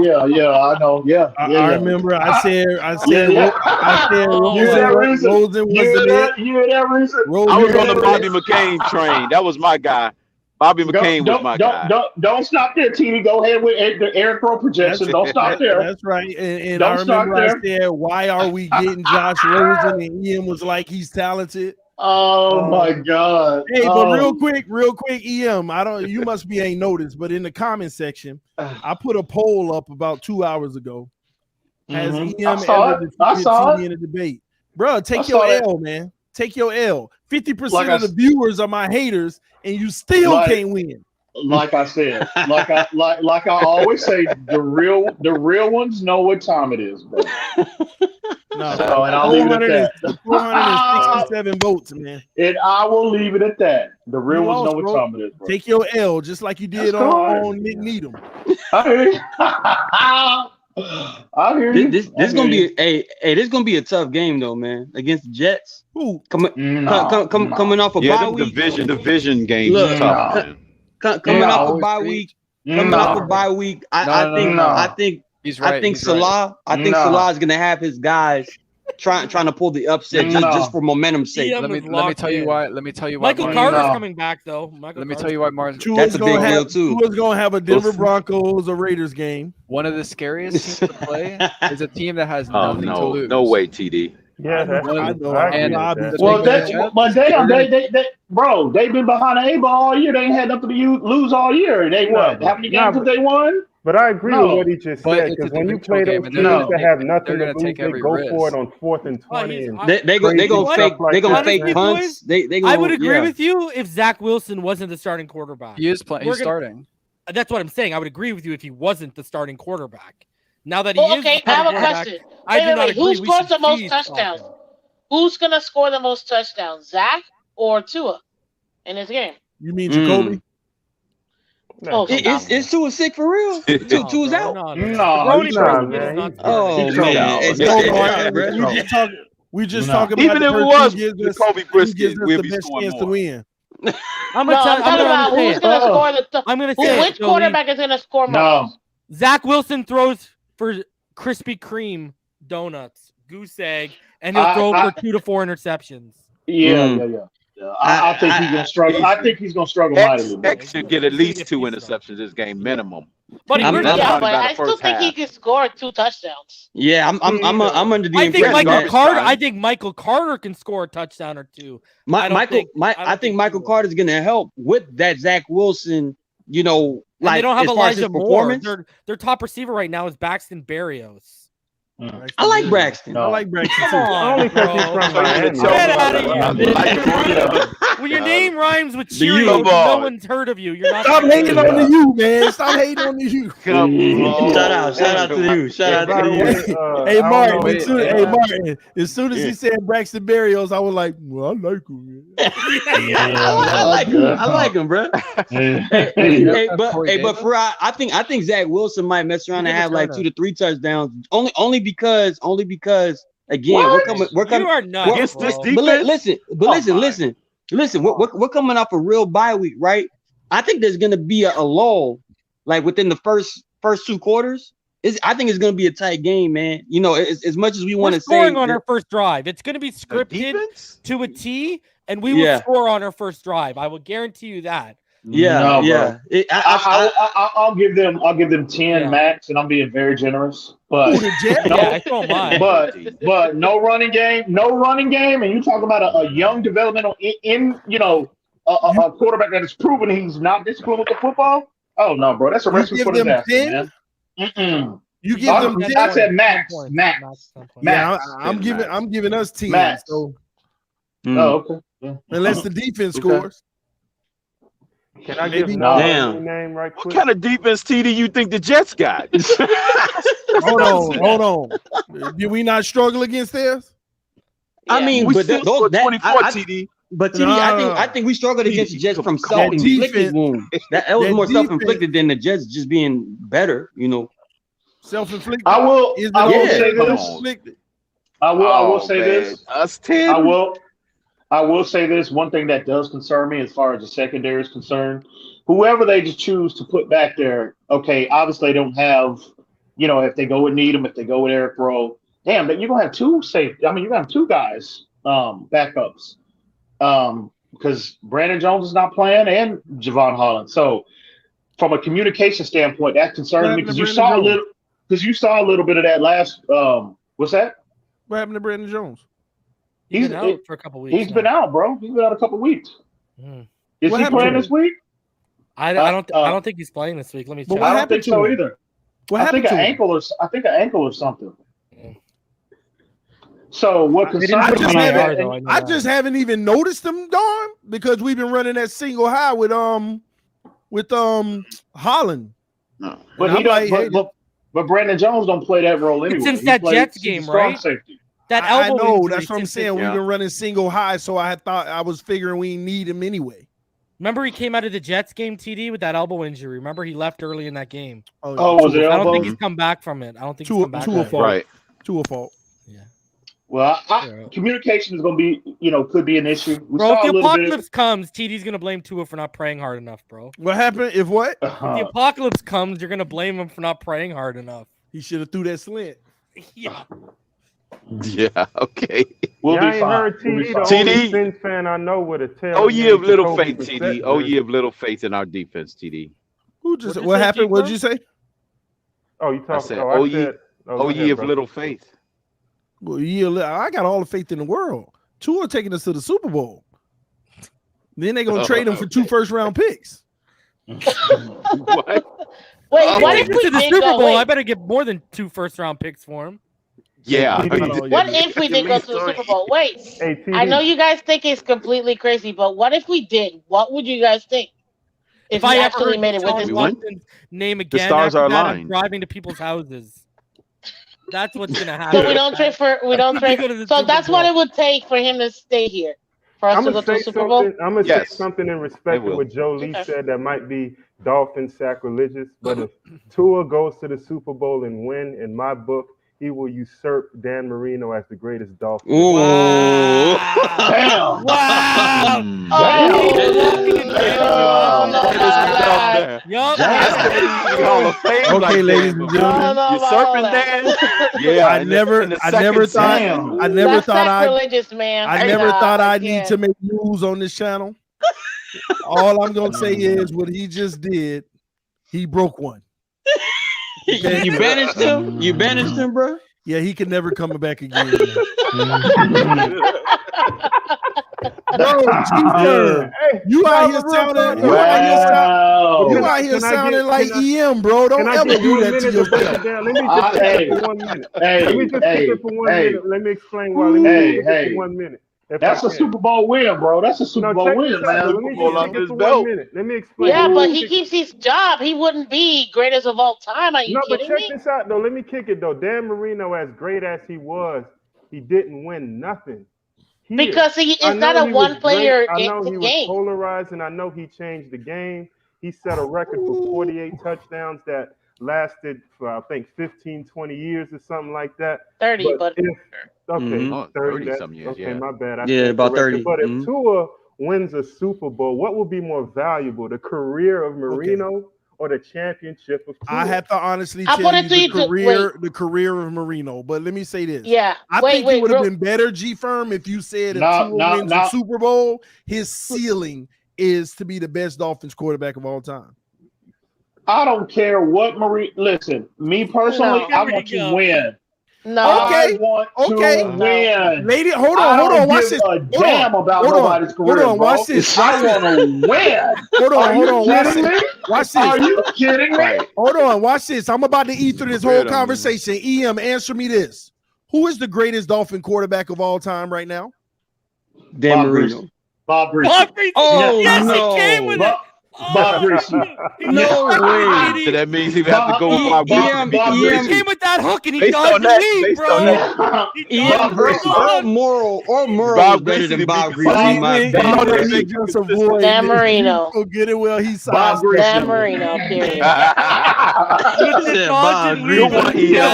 know. Yeah, I remember. I said. Rosen wasn't it. You hear that reason? I was on the Bobby McCain train. That was my guy. Bobby McCain was my guy. Don't stop there, TD. Go ahead with the Eric Rowe projection. Don't stop there. That's right. And I remember I said, why are we getting Josh Rosen? And Ian was like, he's talented. Oh my God. Hey, but real quick, EM, you must be ain't noticed, but in the comment section, I put a poll up about 2 hours ago. Has EM ever defeated TD in a debate? Bro, take your L, man. Take your L. 50% of the viewers are my haters, and you still can't win. Like I said, like I always say, the real ones know what time it is, bro. No, and I'll leave it at that. 467 votes, man. And I will leave it at that. The real ones know what time it is, bro. Take your L, just like you did on Nick Needham. I hear you. This gonna be this is gonna be a tough game though, man. Against the Jets. Who coming off a bye week? Division game. Coming off a bye week. I think he's right. I think Salah is gonna have his guys trying to pull the upset just for momentum's sake. Let me tell you why. Michael Carter's coming back though. Let me tell you why Mars. That's a big deal too. Tua's gonna have a Denver Broncos or Raiders game. One of the scariest teams to play is a team that has nothing to lose. No way, TD. Yeah, bro, they've been behind the A-ball all year. They ain't had nothing to lose all year. They won. How many games have they won? But I agree with what he just said, because when you play those teams that have nothing to lose, they go for it on 4th and 20. They gonna fake punts. I would agree with you if Zach Wilson wasn't the starting quarterback. He is playing. He's starting. That's what I'm saying. I would agree with you if he wasn't the starting quarterback. Now that he is, okay, I have a question. Who scores the most touchdowns? Who's gonna score the most touchdowns, Zach or Tua, in this game? You mean Jacoby? Is Tua sick for real? Tua's out. No, man. Oh man, we just talking about even if it was Jacoby Brisket, we'd be scoring more. To win. I'm gonna say which quarterback is gonna score more? Zach Wilson throws for Krispy Kreme donuts, goose egg, and he'll throw for 2 to 4 interceptions. Yeah. I think he's gonna struggle. I think he's gonna struggle mightily. X should get at least 2 interceptions this game, minimum. But yeah, but I still think he can score 2 touchdowns. Yeah, I'm under the I think impression Michael that Carter. I think Michael Carter can score a touchdown or 2. I think Michael Carter is going to help with that Zach Wilson. You know, And like they don't have as far as his Elijah Moore. performance. Their top receiver right now is Baxton Berrios. I like Braxton. I like Braxton too. Only because he's from Miami. Get out of here. When your name rhymes with Cheerios, no one's heard of you. You're not. Stop hating on the U, man. Stop hating on the U. Shout out to you. Shout out to you. Hey Martin, as soon as he said Braxton Berrios, I was like, well, I like him. I like him, bro. But for I think Zach Wilson might mess around and have like 2 to 3 touchdowns. Only because again we're coming. You are nuts. Listen. We're coming off a real bye week, right? I think there's gonna be a lull, like within the first 2 quarters. I think it's gonna be a tight game, man. You know, as much as we want to say, scoring on our first drive, it's gonna be scripted to a T, and we will score on our first drive. I will guarantee you that. Yeah. I'll give them 10 max, and I'm being very generous. But but no running game, and you talk about a young developmental in a quarterback that has proven he's not disciplined with the football. Oh no, bro, that's a recipe for disaster, man. You give them 10? I said max. Yeah, I'm giving us 10. Max. So. Oh, okay. Yeah. Unless the defense scores. Can I give Noah a name right quick? What kind of defense, TD, you think the Jets got? Hold on. Did we not struggle against theirs? I mean, we but still scored 24, TD. But TD, I think we struggled against the Jets from self-inflicted wounds. That was more self-inflicted than the Jets just being better, you know. Self-inflicted. I will say this. I will say this. Us 10. I will say this. One thing that does concern me as far as the secondary is concerned, whoever they just choose to put back there, okay, obviously they don't have, if they go with Needham, if they go with Eric Rowe, damn, you're going to have 2 safety. I mean, you're going to have 2 guys, backups, because Brandon Jones is not playing and Javon Holland. So from a communication standpoint, that concerns me because you saw a little bit of that last, what's that? What happened to Brandon Jones? He's been out for a couple weeks. He's been out, bro. He's been out a couple weeks. Mm. Is he playing this week? I don't think he's playing this week. Let me check. I don't think so either. I think an ankle or something. Yeah. So what concerns me? I just haven't even noticed him, Dawn, because we've been running that single high with Holland. No. But Brandon Jones don't play that role anyway. Since that Jets game, right? Safety. That I know. That's what I'm saying. We've been running single high, so I was figuring we need him anyway. Remember, he came out of the Jets game, TD, with that elbow injury. Remember, he left early in that game. Was it elbow? I don't think he's come back from it. I don't think he's come back from it. Right. To a fault. Yeah. Well, communication is going to be, could be an issue. Bro, if the apocalypse comes, TD's going to blame Tua for not praying hard enough, bro. What happened? If what? If the apocalypse comes, you're going to blame him for not praying hard enough. He should have threw that slant. Yeah. Yeah, okay. We'll be fine. TD, the only Fins fan I know with a tail. Oh, you have little faith, TD. Oh, you have little faith in our defense, TD. What happened? What did you say? Oh, you talking? You have little faith. Well, I got all the faith in the world. Tua taking us to the Super Bowl. Then they're gonna trade him for 2 first-round picks. What? Wait, what if we to the Super Bowl? I better get more than 2 first-round picks for him. Yeah. What if we did go to the Super Bowl? Wait, I know you guys think it's completely crazy, but what if we did? What would you guys think? If I actually made it with this Watson's name again, the stars are aligned. I'm driving to people's houses. That's what's gonna happen. So we don't trade. So that's what it would take for him to stay here. For us to go to the Super Bowl. I'm gonna say something in respect to what Joe Lee said that might be Dolphin sacrilegious, but if Tua goes to the Super Bowl and win, in my book, he will usurp Dan Marino as the greatest Dolphin. Wow. Damn. Okay, ladies and gentlemen. Usurping Dan? Yeah. I never thought I'd need to make news on this channel. All I'm gonna say is what he just did, he broke one. Okay. You banished him? You banished him, bro? Yeah, he can never come back again. Bro, you out here sounding, like EM, bro. Don't ever do that to yourself. Let me just take it for 1 minute. Let me just take it for 1 minute. Let me explain why. Let me take it for 1 minute. That's a Super Bowl win, bro. That's a Super Bowl win, man. Let me just take it for 1 minute. Let me explain. Yeah, but he keeps his job. He wouldn't be greatest of all time. Are you kidding me? But check this out, though. Let me kick it, though. Dan Marino, as great as he was, he didn't win nothing. Because he is not a one-player game. I know he was polarized, and I know he changed the game. He set a record for 48 touchdowns that lasted for, I think, 15, 20 years or something like that. 30, but okay, 30 some years. Okay, my bad. About 30. But if Tua wins a Super Bowl, what will be more valuable, the career of Marino or the championship of Tua? I have to honestly tell you the career of Marino. But let me say this. Yeah. I think it would have been better, G-Firm, if you said if Tua wins the Super Bowl, his ceiling is to be the best Dolphins quarterback of all time. I don't care what Listen, me personally, I want to win. No. I want to win. Lady, hold on. Watch this. Damn about nobody's career. Hold on. Watch this. I want to win. Hold on. Watch this. Are you kidding me? Hold on. Watch this. I'm about to eat through this whole conversation. EM, answer me this. Who is the greatest Dolphin quarterback of all time right now? Dan Marino. Bob Breer. Oh, yes, no. he came with it. Bob Breer. No way. So that means he would have to go with Bob Breer. He came with that hook and he got the lead, bro. Moral is better than Bob Breer. Dan Marino. Go get it well. He's Dan Marino. Period.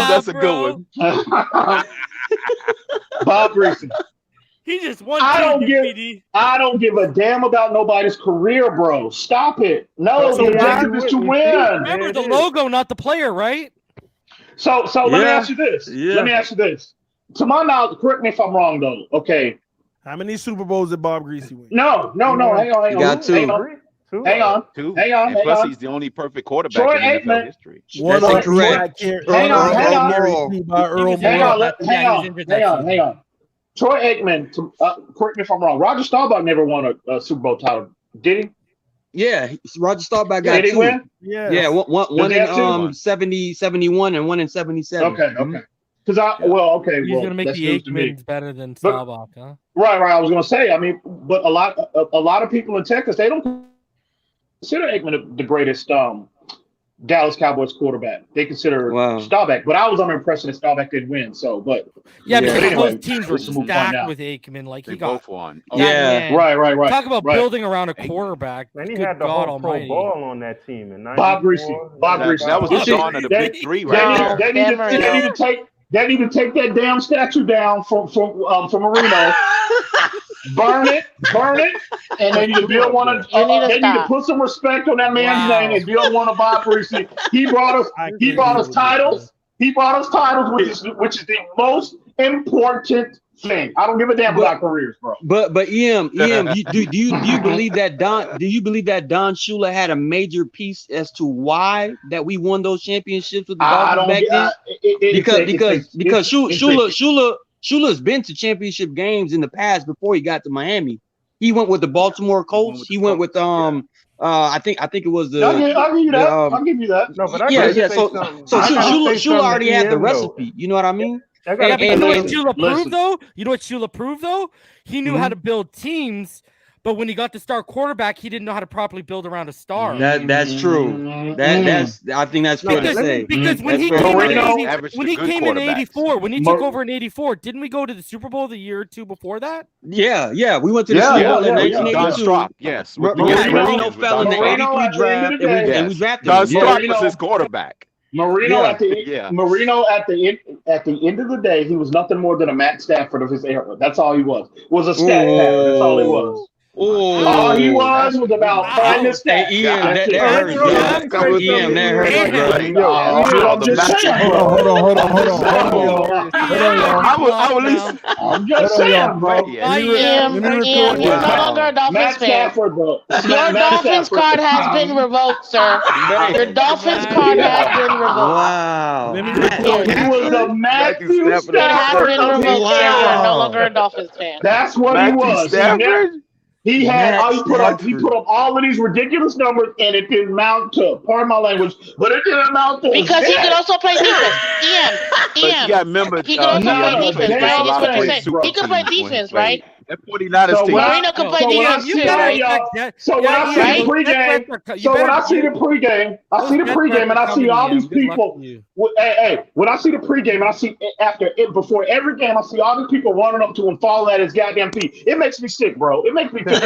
That's a good one. Bob Breer. He just won. I don't give a damn about nobody's career, bro. Stop it. No, the objective is to win. Remember the logo, not the player, right? So let me ask you this. Let me ask you this. To my knowledge, correct me if I'm wrong, though. Okay. How many Super Bowls did Bob Greasy win? No. Hang on. You got two. Hang on. And plus, he's the only perfect quarterback in NFL history. That's correct. Hang on. Troy Aikman, correct me if I'm wrong. Roger Staubach never won a Super Bowl title, did he? Yeah, Roger Staubach got did he two. Win? Yeah, one in 71 and one in 77. Okay. Because he's gonna make the Aikmans better than Staubach, huh? Right. I was gonna say. I mean, but a lot of people in Texas, they don't consider Aikman the greatest Dallas Cowboys quarterback. They consider Staubach, but I was under the impression that Staubach didn't win. So, because both teams were stacked with Aikman. Like he got one. Right. Talk about building around a quarterback. And he had the whole Pro Bowl on that team in Bob Greasy. That was the dawn of the big three, right there. They need to take that damn statue down from Marino. Burn it, and they need to build one of. They need to put some respect on that man's name and build one of Bob Greasy. He brought us titles. He brought us titles, which is the most important thing. I don't give a damn about careers, bro. But EM, do you believe that Don Shula had a major piece as to why that we won those championships with the Dolphins back then? Because Shula's been to championship games in the past before he got to Miami. He went with the Baltimore Colts. He went with I think it was the. I'll give you that. No, but So Shula already had the recipe. You know what I mean? You know what Shula proved though? He knew how to build teams, but when he got to star quarterback, he didn't know how to properly build around a star. That's true. I think that's fair to say. Because when he came in 84, when he took over in 84, didn't we go to the Super Bowl the year or two before that? Yeah, we went to the Super Bowl in 1982. Don Strock, yes. Marino fell in the 83 draft, and we drafted him. Don Strock was his quarterback. Marino at the end of the day, he was nothing more than a Matt Stafford of his era. That's all he was. Was a stat pattern. That's all he was. All he was about finding the stats. That hurts, bro. Ian, that hurts, bro. I'm just saying, bro. Hold on. I'm just saying, bro. Ian, you're no longer a Dolphins Matt fan. Stafford, bro. Your Dolphins card has been revoked, sir. Your Dolphins card has been revoked. Wow. He was the Matthew It has Stafford been of revoked, his sir. You're era. no longer a Dolphins fan. That's what he was. He put up all of these ridiculous numbers, and it didn't amount to, pardon my language, but it didn't amount to. Because he could also play defense. Ian, You got to remember, he could also play defense, right? That's what I'm saying. He could play defense, right? That 49ers team. Marino could play defense too, right? So when I see the pregame, I see all these people. Hey, when I see the pregame, and I see before every game, I see all these people running up to him, falling at his goddamn feet. It makes me sick, bro. It makes me sick.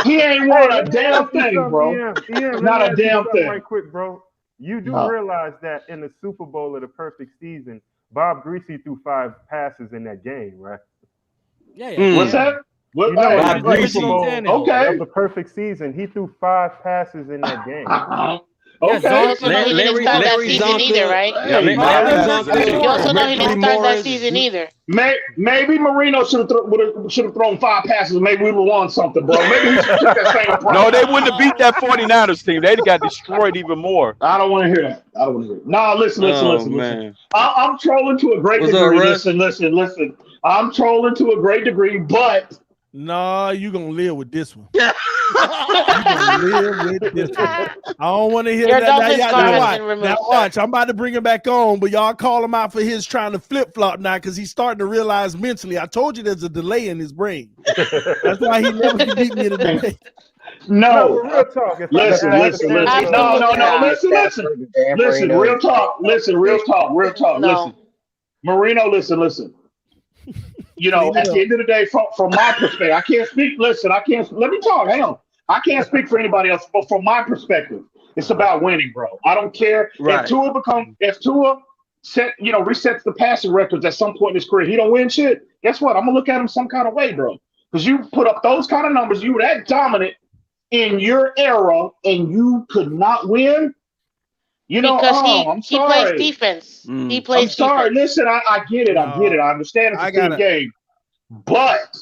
He ain't won a damn thing, bro. Not a damn thing. Right quick, bro. You do realize that in the Super Bowl of the perfect season, Bob Greasy threw 5 passes in that game, right? Yeah. What's that? Okay. Of the perfect season, he threw 5 passes in that game. Okay. You also know he didn't start that season either, right? You also know he didn't start that season either. Maybe Marino should have thrown 5 passes. Maybe we would have won something, bro. Maybe he should have took that same approach. No, they wouldn't have beat that 49ers team. They'd have got destroyed even more. I don't want to hear that. No, listen. I'm trolling to a great degree. Listen. I'm trolling to a great degree, but nah, you gonna live with this one. You gonna live with this one. I don't want to hear that. Now watch. I'm about to bring him back on, but y'all call him out for his trying to flip flop now because he's starting to realize mentally. I told you there's a delay in his brain. That's why he never can beat me today. No, real talk. Listen. Real talk. Listen. Marino, listen. You know, at the end of the day, from my perspective, I can't speak. Listen, let me talk. Hang on. I can't speak for anybody else, but from my perspective, it's about winning, bro. I don't care if Tua resets the passing records at some point in his career. He don't win shit. Guess what? I'm gonna look at him some kind of way, bro. Because you put up those kind of numbers, you were that dominant in your era, and you could not win. You know, because he plays defense. He plays. I'm sorry. Defense. Listen, I get it. I understand it's a good game, but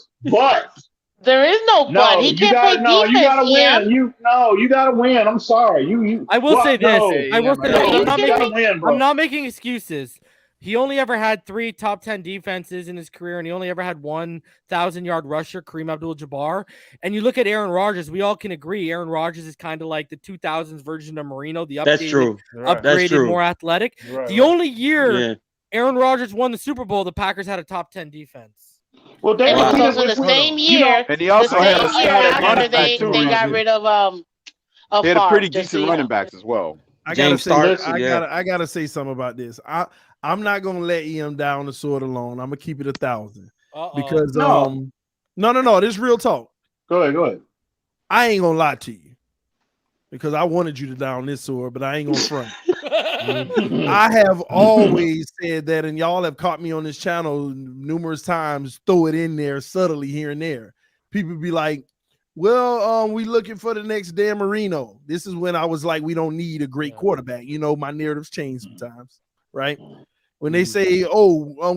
there is no but. He can't play defense. You gotta win. You gotta win. I'm sorry. I will say this. I'm not making excuses. He only ever had 3 top 10 defenses in his career, and he only ever had 1,000-yard rusher, Kareem Abdul-Jabbar. And you look at Aaron Rodgers, we all can agree Aaron Rodgers is kind of like the 2000s version of Marino, the upgraded, more athletic. Right. The only year Aaron Rodgers won the Super Bowl, the Packers had a top 10 defense. Well, and it was also the same year. And he also had a after they got rid of they had a pretty decent running backs as well. I gotta say something about this. I'm not gonna let Ian down the sword alone. I'm gonna keep it 1,000 because no, this is real talk. Go ahead. I ain't gonna lie to you because I wanted you to down this sword, but I ain't gonna front. I have always said that, and y'all have caught me on this channel numerous times. Throw it in there subtly here and there. People be like, "Well, we looking for the next Dan Marino." This is when I was like, "We don't need a great quarterback." You know, my narratives change sometimes, right? When they say,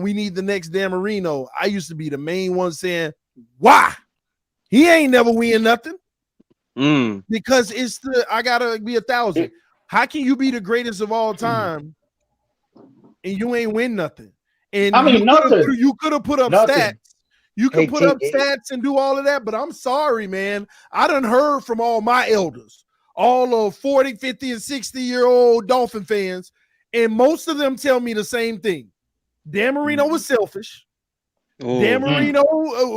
we need the next Dan Marino, I used to be the main one saying, why? He ain't never win nothing. Because I gotta be 1,000. How can you be the greatest of all time and you ain't win nothing? And you could have put up stats. You can put up stats and do all of that, but I'm sorry, man. I done heard from all my elders, all of 40, 50, and 60-year-old Dolphin fans, and most of them tell me the same thing. Dan Marino was selfish. Dan Marino,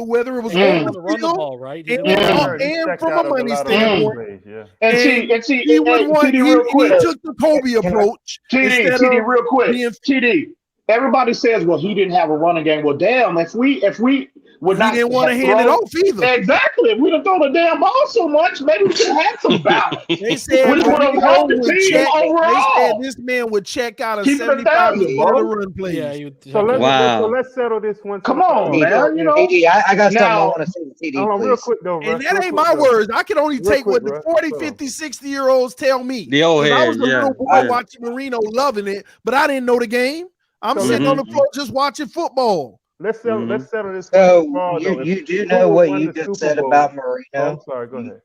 whether it was on the run the ball, right? And from a money standpoint, and he took the Kobe approach. TD, real quick. TD. Everybody says, well, he didn't have a running game. Well, damn, if we would He not didn't want to have hand it thrown- off either. Exactly. If we'd have thrown the damn ball so much, maybe we could have had some balance. They said Which would have Marino helped the would team check. They said overall. this man would check out of Keep it 75% 1,000, of the bro. run plays. Yeah, you would So let's Wow. so let's settle this one. Come on, man. You know, TD, I got something I now, want to say to TD, Hold on, real please. quick though, And Russ. that real ain't quick, my though. words. I can only Real take quick, what the Russ. 40, Hold on. 50, 60-year-olds tell me. The old 'Cause I head, was a yeah, little boy yeah. watching Marino loving it, but I didn't know the game. I'm So sitting Mhm. on the floor just watching football. Let's settle this So one ball, though. you If do Tua know what won you the just Super said Bowl- about Oh, Marino? I'm sorry. Go ahead.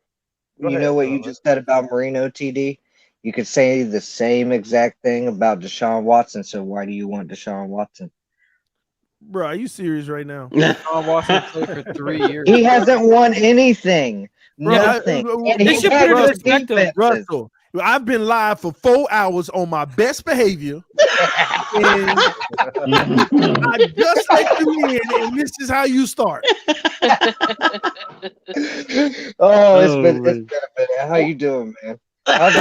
You know what you just said about Marino, TD? You could say the same exact thing about Deshaun Watson. So why do you want Deshaun Watson? Bro, are you serious right now? Deshaun Watson played for 3 years. He hasn't won anything. Bro, Nothing. And they he should had put it in good perspective, defenses. Russell. I've been live for 4 hours on my best behavior, and I just let you in, and this is how you start. Oh, it's been a minute. How you doing, man? How's He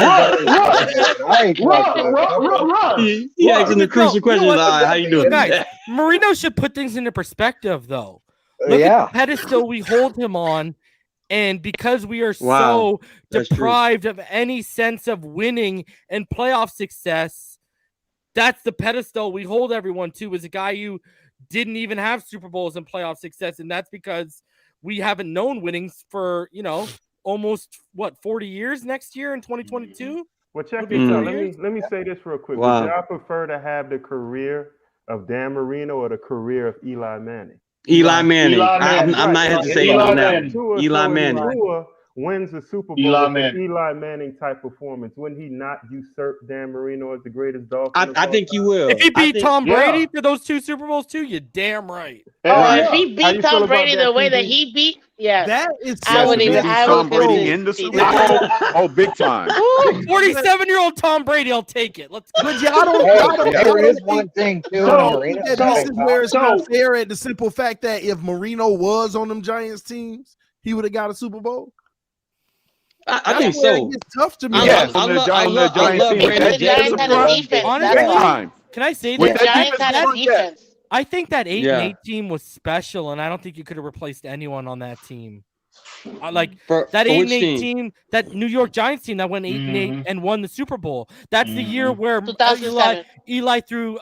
asking the crucial questions. what? All right, how you doing? Guys, Marino should put things into perspective, though. Look at the pedestal we hold him on, and because we are Wow, so that's true. deprived of any sense of winning and playoff success, that's the pedestal we hold everyone to, is a guy who didn't even have Super Bowls and playoff success, and that's because we haven't known winnings for, almost 40 years next year in 2022. Well, check It'll be this out. 4 years. Let me say this real quick. Wow. Would y'all prefer to have the career of Dan Marino or the career of Eli Manning? Eli Manning. Eli Manning. I'm not hesitating Eli on that. Manning. Tua Manning. Tua wins the Super Bowl Eli with Manning. an Eli Manning type performance. Wouldn't he not usurp Dan Marino as the greatest Dolphin? I think he will. If he I beat think- Tom yeah. Brady for those 2 Super Bowls too, you're damn right. Oh, if How he you beat feel Tom about Brady that, the way TD? that he beat, yes. That is I would such a even. big I Tom would Brady consider in the TD. Super Bowl? Oh, big time. 47-year-old Tom Brady, I'll take it. Let's go. But y'all don't. Hey, Y'all don't, there y'all is don't one think, thing too. y'all don't Marino. think that this is where it's So- not fair at the simple fact that if Marino was on them Giants teams, he would have got a Super Bowl. I That's think where so. it gets tough to me. I Yes, love- on the I Giants love team. Because Brady. the Giants had a defense. Honestly, Big That's why. time. Can I say The With this? that Giants had a defense, defense. I think that 8 Yeah. and 8 team was special, and I don't think you could have replaced anyone on that team. Like For that 8 which and 8 team? team, that New York Giants team that went 8 and 8 and won the Super Bowl. That's the year where 2007. Eli threw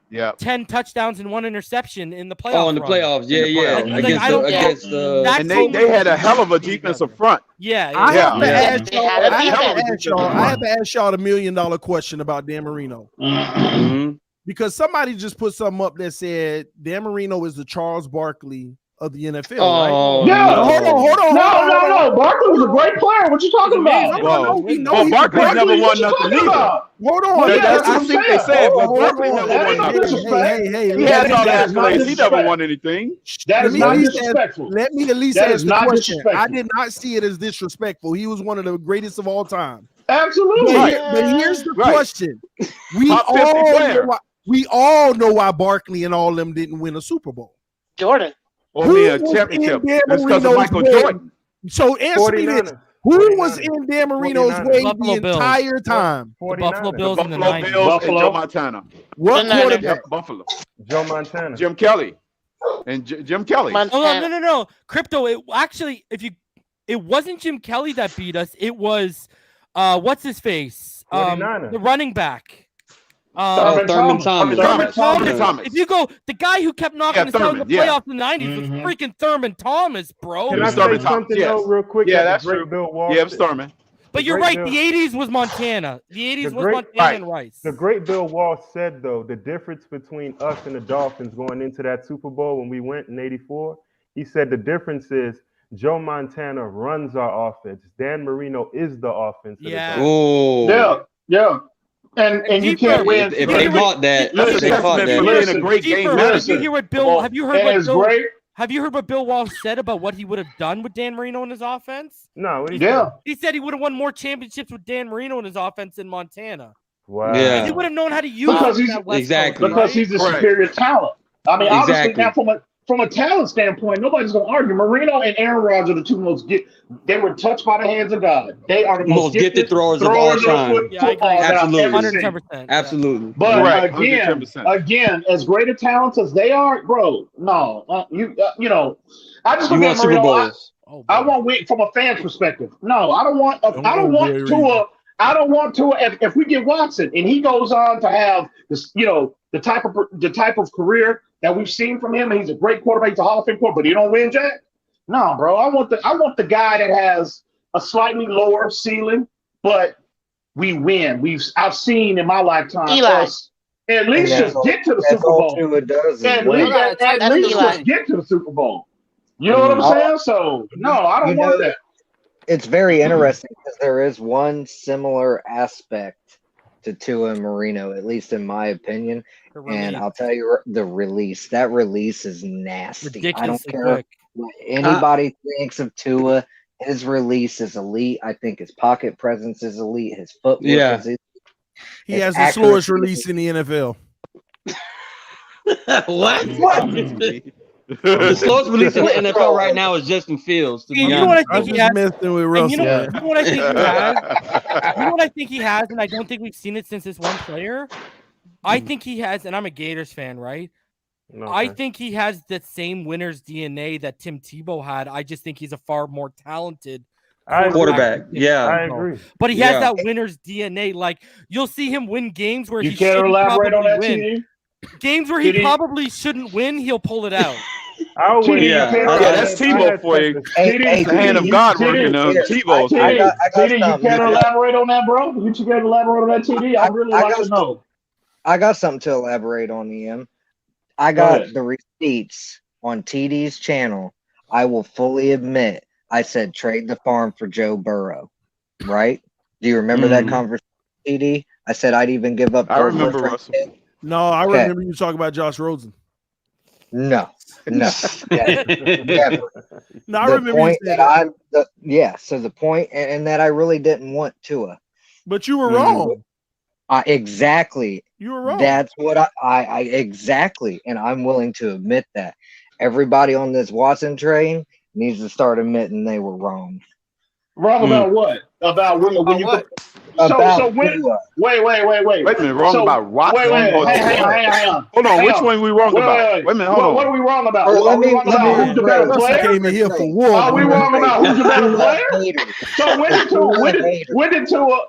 Yeah. 10 touchdowns and 1 interception in the playoffs. Oh, in the playoffs. Yeah, In the yeah. playoffs. Like, Against I don't- against the That And team they had a hell of a defensive front. Yeah, I Yeah. have to Yeah. ask They y'all. had a I have defense. to ask y'all. I have to ask y'all the $1 million question about Dan Marino. Mhm. Because somebody just put something up that said Dan Marino is the Charles Barkley of the NFL. Oh, right? Yeah. no. Hold on. No. Barkley was a great player. What you talking about? Whoa. We know Well, he's Barkley Barkley. never What won you nothing talking either. about? Hold on. Well, That- yeah, that's that's I what I'm think they saying. said, but Hold Barkley on. never That won ain't no nothing. disrespect. Hey, He had all the that is not accolades. He never disrespect. won anything. That is not Let me ask- disrespectful. Let me at least That ask is the not question. I disrespectful. did not see it as disrespectful. He was one of the greatest of all time. Absolutely. But here's the Right. question: We Top 50 player. all know why Barkley and all them didn't win a Super Bowl. Jordan. Or Who me a was championship. in Dan It's because of Marino's Michael way? Jordan. So answer me this: 49ers. Who was 49ers. in Dan Marino's 49ers. way Buffalo the Bills. entire time? The Buffalo 49ers. Bills in the Buffalo 90s. Bills and Buffalo. Joe Montana. What The Niners. quarterback? Yep, Buffalo. Joe Montana. Jim Kelly. And Jim Kelly. Montana. No. Crypto. It actually, it wasn't Jim Kelly that beat us. It was, what's his face? 49ers. The running back. Thurman Thomas. Thurman Thomas. If you go, the guy who kept knocking us out in the Thurman, yeah. playoffs in the 90s was freaking Thurman Thomas, bro. Can I say Thurman Thomas, something yes. though, real quick? Yeah, that the that's great true. Bill Walsh Yeah, it was Thurman. But you're great right. Bill- The 80s was Montana. The 80s The was great- Montana right. and Rice. The great Bill Walsh said, though, the difference between us and the Dolphins going into that Super Bowl when we went in '84, he said the difference is Joe Montana runs our offense. Dan Marino is the offense. of the Yeah. Dolphins. Oh. Yeah. And you can't win. If they caught that, That's if a they caught testament for that. being a great game Did manager. you hear what Bill? Have you heard And what it's Bill? great. Have you heard what Bill Walsh said about what he would have done with Dan Marino in his offense? No, what do you Yeah. He said he would have won more championships with Dan Marino in his offense than Montana. Wow. Yeah. He would have known how to use Because him he's- that West Exactly. Coast, Because right? he's a Right. superior talent. I mean, obviously Exactly. now from a talent standpoint, nobody's going to argue. Marino and Aaron Rodgers are the two most they were touched by the hands of God. They are the most gifted throwers of all time. Football that I've ever seen. 110%. Absolutely. But Right, again, 110%. as great a talents as they are, bro, no, you know, I just You look want at Super Marino. Bowls. I want win from a fan's perspective. No, I don't want Grier Tua. I don't want Tua. If we get Watson and he goes on to have this, you know, the type of career that we've seen from him, and he's a great quarterback, he's a Hall of Fame quarterback, but he don't win, Jack. No, bro. I want the guy that has a slightly lower ceiling, but we win. I've seen in my lifetime us at least just get to the Super Bowl. At least just get to the Super Bowl. You know what I'm saying? So no, I don't want that. It's very interesting because there is one similar aspect to Tua and Marino, at least in my opinion. And I'll tell you, the release. That release is nasty. I don't care what anybody thinks of Tua. His release is elite. I think his pocket presence is elite. His footwork is elite. He has the slowest release in the NFL. What? The slowest release in the NFL right now is Justin Fields. You know what I think he has? Messing with Russell. You know what I think he has? You know what I think he has, and I don't think we've seen it since this one player. I think he has, and I'm a Gators fan, right? Okay. I think he has the same winner's DNA that Tim Tebow had. I just think he's a far more talented quarterback. Yeah, I agree. But he has that winner's DNA. Like, you'll see him win games where you he can't elaborate on that, win. Games where he probably shouldn't win, he'll pull it out. That's Tebow for you. Hey, the hand of God working on Tebow's. You can't elaborate on that, bro. You can't elaborate on that, TD. I really like to know. I got something to elaborate on, EM. I got the receipts on TD's channel. I will fully admit I said trade the farm for Joe Burrow, right? Do you remember that conversation, TD? I said I'd even give up. I remember Russell. No, I remember you talking about Josh Rosen. No. No, I remember point so the point and that I really didn't want Tua. But you were wrong. Exactly. You were wrong. That's what I exactly, and I'm willing to admit that. Everybody on this Watson train needs to start admitting they were wrong. Wrong about what? About when you what? So when wait a minute, wrong about Watson. Hang on. Hold on, which one we wrong about? Wait a minute, hold on. What are we wrong about? Let me who's the better player? Came in here for war. Are we wrong about who's the better player? So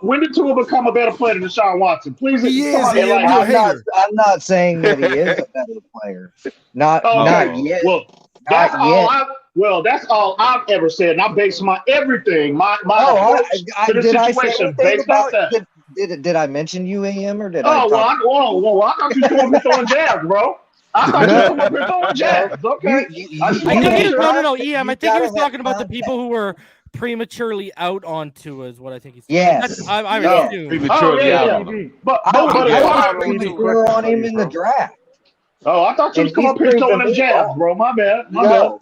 when did Tua become a better player than Deshaun Watson? Please, I'm not saying that he is a better player. Not yet. Well, that's all I've ever said, and I base my everything, my approach to the situation based off that. Did I mention UAM or did I thought you were going to be throwing jabs, bro. I thought you were going to be throwing jabs. Okay. No, EM. I think he was talking about the people who were prematurely out on Tua is what I think he's saying. Yes. Prematurely out. But we were on him in the draft. Oh, I thought you was coming up here throwing them jabs, bro. My bad. No.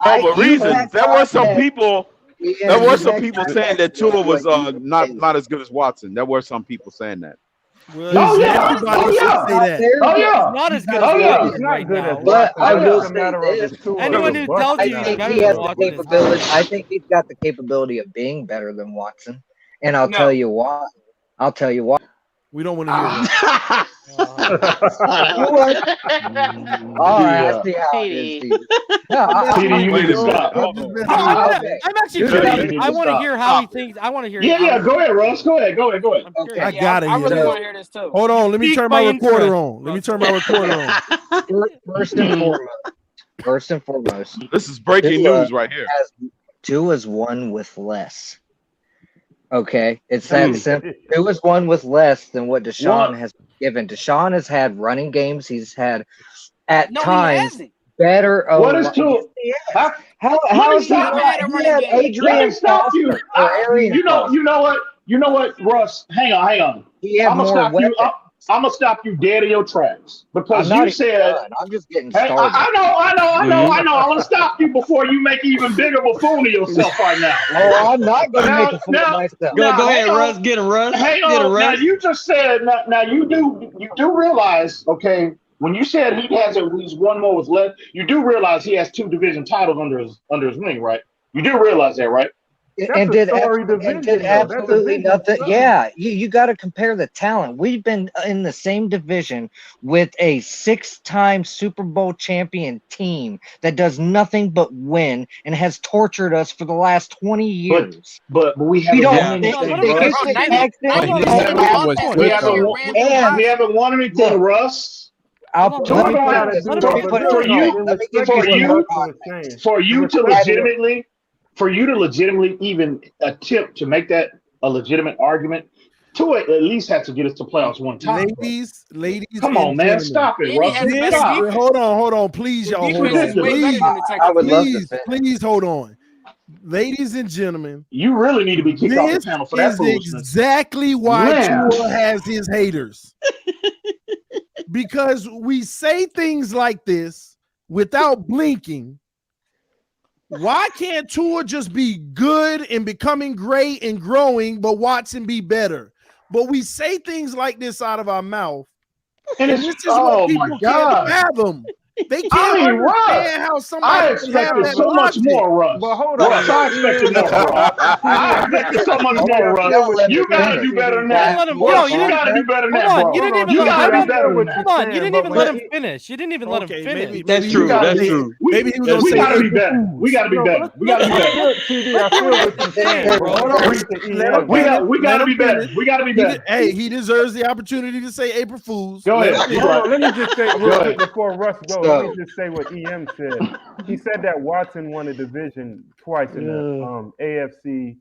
But reasons. There were some people. There were some people saying that Tua was not as good as Watson. There were some people saying that. Well, not as good as right now. But I will say this. Anyone who tells you he has the capability. I think he's got the capability of being better than Watson, and I'll tell you why. We don't want to hear that. All right, I see how it is. You need to stop. I'm actually curious. I want to hear how he thinks. I want to hear. Yeah. Go ahead, Russ. Go ahead. Okay. I got it. I really want to hear this too. Hold on. Let me turn my recorder on. First and foremost. This is breaking news right here. Tua's won with less. Okay, it's that simple. It was one with less than what Deshaun has given. Deshaun has had running games. He's had at times better. What is Tua? How is he? He had Adrian Foster or Arian. You know what, Russ? Hang on. I'm gonna stop you dead in your tracks because you said I'm just getting started. I know. I'm gonna stop you before you make even bigger buffoon of yourself right now. Oh, I'm not gonna make a fool of myself. Go ahead, Russ. Get him, Russ. Hang on. Now you just said. Now you do realize, okay? when you said he has at least one more with left, you do realize he has 2 division titles under his wing, right? You do realize that, right? And did absolutely nothing. Yeah, you got to compare the talent. We've been in the same division with a 6-time Super Bowl champion team that does nothing but win and has tortured us for the last 20 years. But we haven't won anything. We haven't won anything, Russ. For you to legitimately even attempt to make that a legitimate argument, Tua at least have to get us to playoffs one time. Ladies, come on, man, stop it, Russ. Hold on, please, y'all, hold on. Please hold on. Ladies and gentlemen, you really need to be kicked off the panel for that foolishness. This is exactly why Tua has his haters. Because we say things like this without blinking. Why can't Tua just be good and becoming great and growing, but Watson be better? But we say things like this out of our mouth, and this is what people can't fathom. They can't understand how somebody can have that so much more, Russ. But hold on, I expected more, Russ. I expected so much more, Russ. You gotta do better than that. You gotta do better than that, bro. You gotta do better than that. Hold on, you didn't even let him finish. You didn't even let him finish. That's true. That's true. Maybe he was gonna we say gotta be better. We gotta be better. We gotta be better. I feel what you're saying, bro. We gotta be better. We gotta be better. Hey, he deserves the opportunity to say April Fools. Go ahead. Let me just say real quick before Russ goes. Let me just say what EM said. He said that Watson won a division twice in the AFC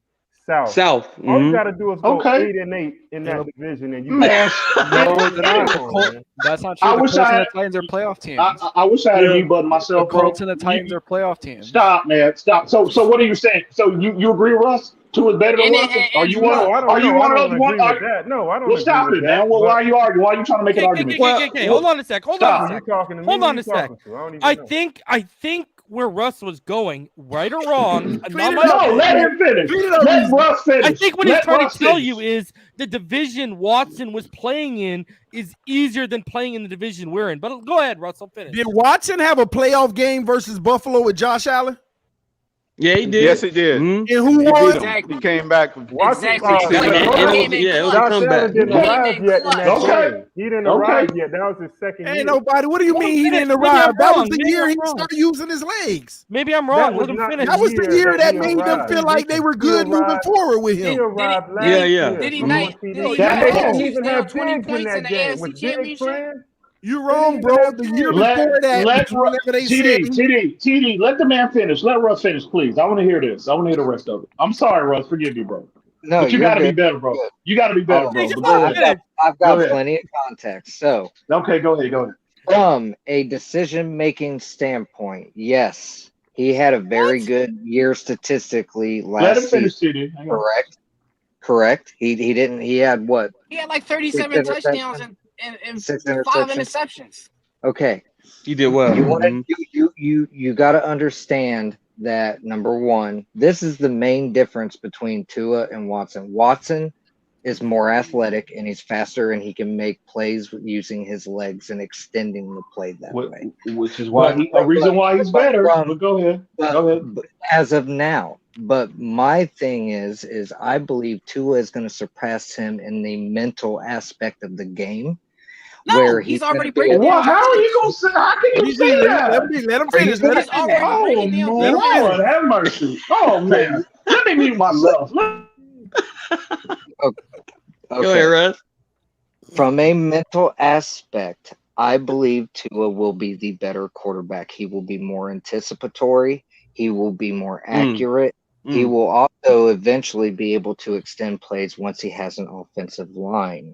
South. All you got to do is go 8-8 in that division, and you. That's not true. The Colts and the Titans are playoff teams. I wish I had a mute button myself. The Colts and the Titans are playoff teams. Stop, man. Stop. So what are you saying? So you agree with us? Tua is better than Watson? Are you one of those? No, I don't. Well, stop it, man. Well, why are you arguing? Why are you trying to make an argument? Okay. Hold on a sec. Hold on a sec. I think where Russ was going, right or wrong. Let him finish. Let Russ finish. I think what he's trying to tell you is the division Watson was playing in is easier than playing in the division we're in. But go ahead, Russ. I'll finish. Did Watson have a playoff game versus Buffalo with Josh Allen? Yeah, he did. Yes, he did. And who won? Exactly. He came back. Josh Allen didn't arrive yet in that game. He didn't arrive yet. That was his second year. Ain't nobody. What do you mean he didn't arrive? That was the year he started using his legs. Maybe I'm wrong. Let him finish. That was the year that made them feel like they were good moving forward with him. He arrived last year. Did he not? They didn't even have 20 points in that game. Was Big playing? You're wrong, bro. The year before that, TD, let the man finish. Let Russ finish, please. I want to hear this. I want to hear the rest of it. I'm sorry, Russ. Forgive me, bro. No, but you got to be better, bro. You got to be better, bro. I've got plenty of context. So, okay, go ahead. From a decision-making standpoint, yes, he had a very good year statistically last season. Let him finish, TD. Correct. He didn't. He had what? He had like 37 touchdowns and 5 interceptions. Okay, he did well. You got to understand that, number one, this is the main difference between Tua and Watson. Watson is more athletic and he's faster and he can make plays using his legs and extending the play that way. Which is why a reason why he's better. But go ahead. But as of now. But my thing is I believe Tua is going to surpass him in the mental aspect of the game. No, where he's already breaking down. Well, how are you going to say? How can you say that? Let him finish. Oh, Lord, have mercy. Oh, man. Let me mute myself. Okay. Go ahead, Russ. From a mental aspect, I believe Tua will be the better quarterback. He will be more anticipatory. He will be more accurate. He will also eventually be able to extend plays once he has an offensive line.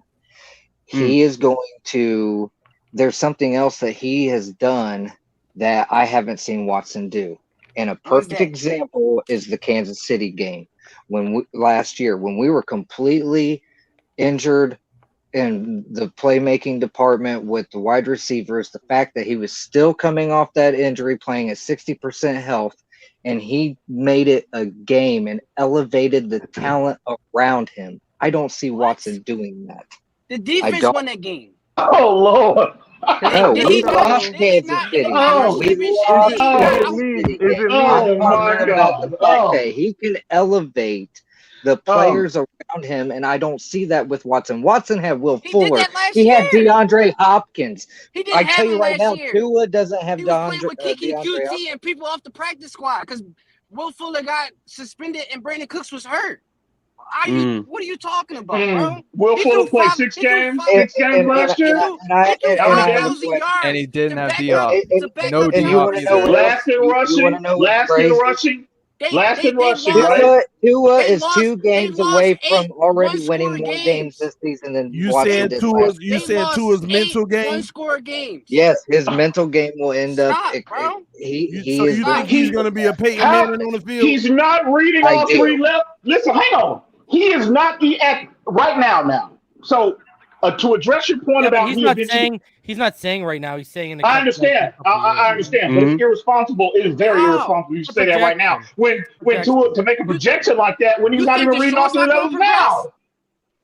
He is going to – there's something else that he has done that I haven't seen Watson do. And a perfect example is the Kansas City game last year when we were completely injured in the playmaking department with the wide receivers. The fact that he was still coming off that injury, playing at 60% health, and he made it a game and elevated the talent around him. I don't see Watson doing that. The defense won that game. Oh, Lord. No, we lost Kansas City. We lost Kansas City. I'm talking about the fact that he can elevate the players around him, and I don't see that with Watson. Watson had Will Fuller. He had DeAndre Hopkins. I tell you right now, Tua doesn't have DeAndre QT and people off the practice squad because Will Fuller got suspended and Brandon Cooks was hurt. What are you talking about, bro? Will Fuller played 6 games last year? And he didn't have D-Hop. No and you want to know last in rushing, right? Tua is 2 games away from already winning more games this season than Watson did last year. You said Tua's mental game? One-score games. Yes, his mental game will end up. So you think he's going to be a Peyton Manning on the field? He's not reading all 3 levels. Listen, hang on. He is not the act right now. So to address your point about he's not saying right now. He's saying in the I understand. I understand. But it's irresponsible. It is very irresponsible. You say that right now. When to make a projection like that when he's not even reading all 3 levels now.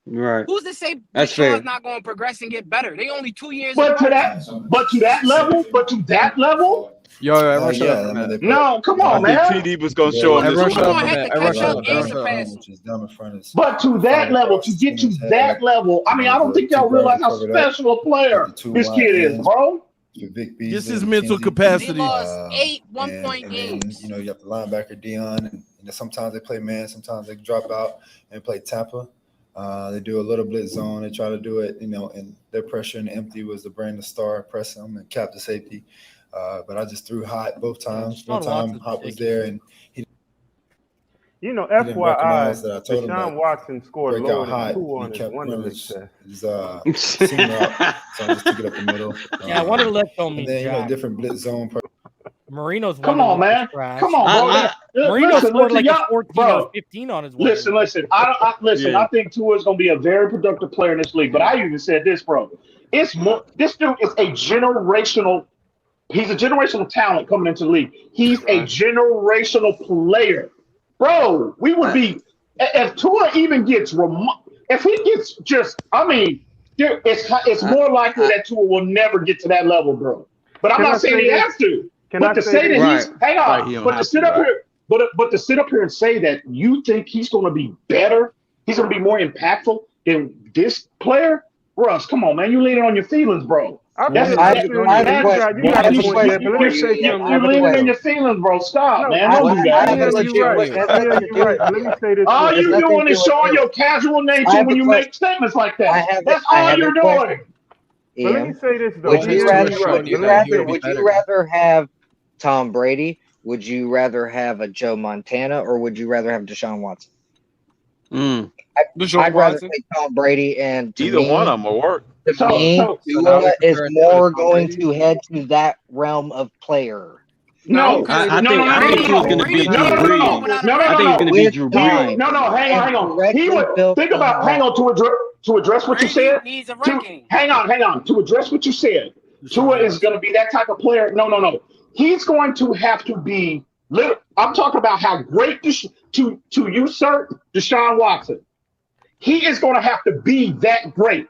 Right. Who's to say that's fair? Not going to progress and get better? They only 2 years. But to that level. No, come on, man. TD was going to show him this. But to that level, to get to that level, I mean, I don't think y'all realize how special a player this kid is, bro. Just his mental capacity. They lost 8 one-point games. You have the linebacker Dion, and sometimes they play man, sometimes they drop out and play Tampa. They do a little blitz zone. They try to do it, and their pressure and empty was the Brandon Starr, press him and cap the safety. But I just threw hot both times. One time Hot was there, and he FYI, Deshaun Watson scored lower than 2 on his one-leg test. Seam route, so I just took it up the middle. I wanted to let go me. Then different blitz zone. Marino's come on, man. Come on, bro. Marino scored like a 14 or 15 on his way. Listen. I think Tua's going to be a very productive player in this league. But I even said this, bro. It's more. This dude is a generational. He's a generational talent coming into the league. He's a generational player, bro. We would be if Tua even gets if he gets just. I mean, it's more likely that Tua will never get to that level, bro. But I'm not saying he has to. But to sit up here and say that you think he's going to be better, he's going to be more impactful than this player, Russ. Come on, man, you leaning on your feelings, bro. You're leaning on your feelings, bro. Stop, man. Don't do that. All you doing is showing your casual nature when you make statements like that. That's all you're doing. But let me say this though. Would you rather have Tom Brady? Would you rather have a Joe Montana, or would you rather have Deshaun Watson? I'd rather say Tom Brady, and either one of them will work. Tua is more going to head to that realm of player. I think he was going to be Drew Brees. I think he's going to be Drew Brees. Hang on. He would think about. Hang on to address what you said. Hang on. To address what you said, Tua is going to be that type of player. No. He's going to have to be. I'm talking about how great to usurp Deshaun Watson. He is going to have to be that great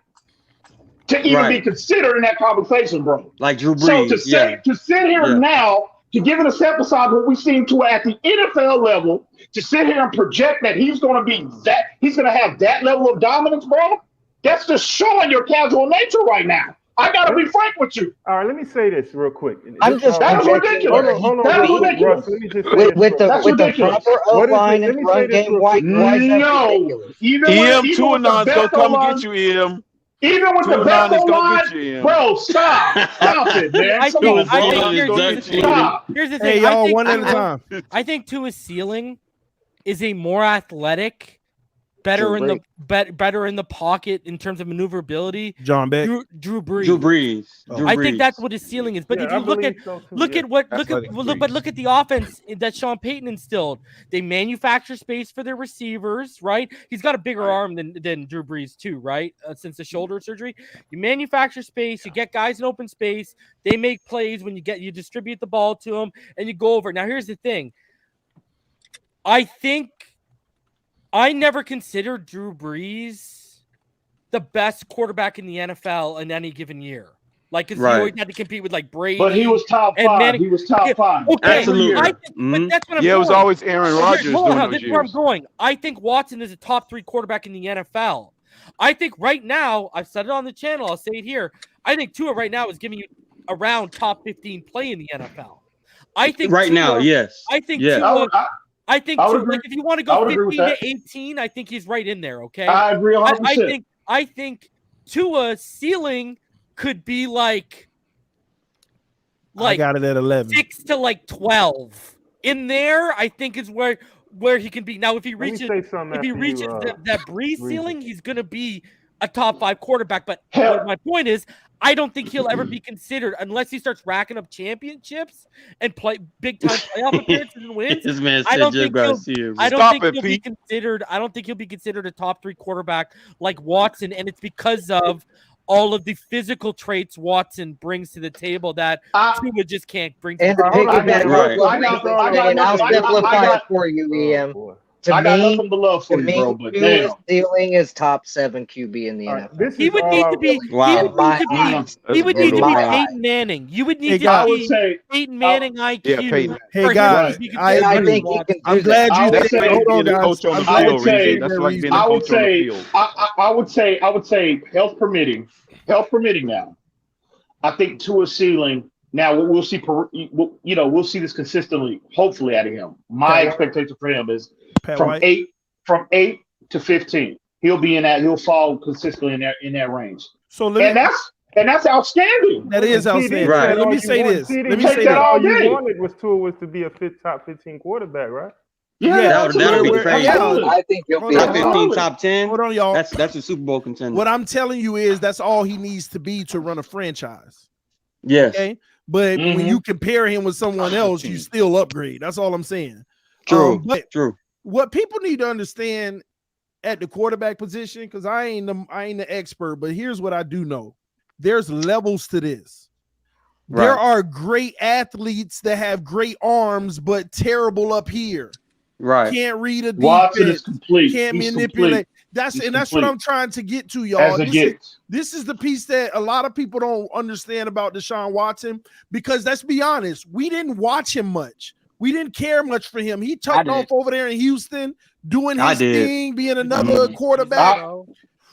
to even be considered in that conversation, bro. Like Drew Brees. So to sit here now, to give it a sample size what we seen to at the NFL level, to sit here and project that he's going to be that, he's going to have that level of dominance, bro. That's just showing your casual nature right now. I gotta be frank with you. All right, let me say this real quick. That's ridiculous. Hold on. That's ridiculous. Let me just say with the proper O-line and run game, why is that ridiculous? EM Tuanon's gonna come and get you, EM. Even with the best O-line, bro, stop it, man. I think here's the thing. Hey, y'all, one at a time. I think Tua's ceiling is a more athletic, better in the pocket in terms of maneuverability. John Beck, Drew Brees. Drew Brees. I think that's what his ceiling is. But if you look at the offense that Sean Payton instilled, they manufacture space for their receivers, right? He's got a bigger arm than Drew Brees too, right? Since the shoulder surgery, you manufacture space, you get guys in open space, they make plays when you distribute the ball to them, and you go over. Now here's the thing. I never considered Drew Brees the best quarterback in the NFL in any given year. Like, because Right. he always had to compete with like Brady. But he was top and five. Manning. He was top five. Okay, Absolutely. I think, but that's what I'm Yeah, it was going. always Aaron Rodgers Hold on, doing this those is where I'm years. going. I think Watson is a top 3 quarterback in the NFL. I think right now, I've said it on the channel, I'll say it here. I think Tua right now is giving you around top 15 play in the NFL. I think Right Tua, now, yes. I think Yes. Tua, I think I would Tua, agree. like if you want to I go would agree with 15 to that. 18, I think he's right in there. Okay, I agree 100%. I think Tua's ceiling could be like I got it at 11. 6 to like 12. In there, I think is where he can be. Now, if he Let me reaches say something if he after reaches you, that Breeze Reason. ceiling, he's gonna be a top 5 quarterback. But Hell. what my point is, I don't think he'll ever be considered unless he starts racking up championships and play big time playoff appearances and wins. This man I said don't Jim think he'll. Garcia. I don't Stop think it, he'll be Pete. considered. I don't think he'll be considered a top 3 quarterback like Watson, and it's because of all of the physical traits Watson brings to the table that Tua just can't bring to And the to table. piggyback Right. and I'll simplify it for you, EM. To I got me, nothing but love for you, bro. But Tua's damn. ceiling is top 7 QB in the NFL. This He is would all need I- to be. Wow. He would need to be. He would need to be brutal. Peyton Manning. You would need Hey, to guys. I would be say Peyton Manning IQ. Yeah, Peyton. Hey, for him guys, to be I considered I agree. think he Watson. can do I'm glad I you would said. say- Hold on, Being a guys. coach on I'm the glad I field, would say- Reason. That's like being a I would coach on the say, field. I would say, health permitting now. I think Tua's ceiling. Now we'll see. We'll see this consistently. Hopefully, out of him. My expectation for him is Pat from White. 8 to 15. He'll be in that. He'll fall consistently in that range. So let me. And that's outstanding. That is outstanding. Right. Let me say this. TD, Let me take say that this. all all you day. wanted was Tua was to be a top 15 quarterback, right? That would be absolutely. crazy. Absolutely. I think he'll be Top a 15, top 10. Hold on, y'all. That's a Super Bowl contender. What I'm telling you is that's all he needs to be to run a franchise. Yes. Okay. But when Mhm. you compare him with someone else, you still upgrade. That's all I'm saying. True. But True. what people need to understand at the quarterback position, because I ain't the expert, but here's what I do know. There's levels to this. Right. There are great athletes that have great arms, but terrible up here. Right. Can't read a Watson defense. is complete. Can't He's manipulate. complete. That's He's what complete. I'm trying to get to, y'all. As it gets. This is the piece that a lot of people don't understand about Deshaun Watson, because let's be honest, we didn't watch him much. We didn't care much for him. He tucked off over there in Houston, doing I his did. thing, being another quarterback.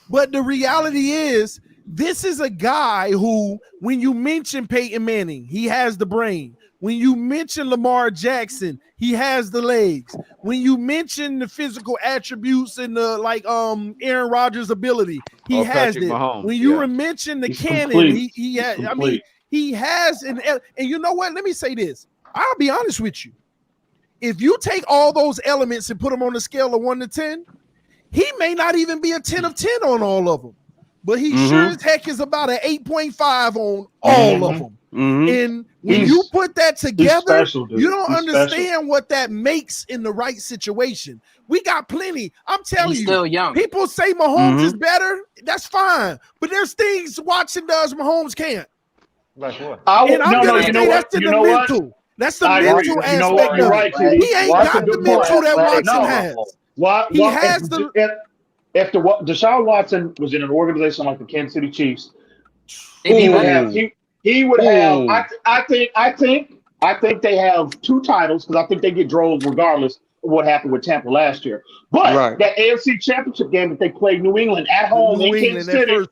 But the reality is, this is a guy who, when you mention Peyton Manning, he has the brain. When you mention Lamar Jackson, he has the legs. When you mention the physical attributes and the Aaron Rodgers' ability, he has Patrick it. Mahomes, When you yeah. mention the He's cannon, complete. he He's has. I mean, complete. he has and you know what? Let me say this. I'll be honest with you. If you take all those elements and put them on the scale of 1 to 10, he may not even be a 10 of 10 on all of them. But he sure as heck is about an 8.5 on all of them. And when you put that together, special, dude. you don't He's understand what that makes in the right situation. We got plenty. I'm telling He's you, still young. people say Mahomes is better. That's fine. But there's things Watson does Mahomes can't. Like what? And I'm going to say that's in the mental. That's the mental aspect of it. He ain't got the mental that Watson has. He has the... If Deshaun Watson was in an organization like the Kansas City Chiefs, He would have. I think they have 2 titles, because I think they get drove regardless of what happened with Tampa last year. But that AFC Championship game that they played New England at home in Kansas City,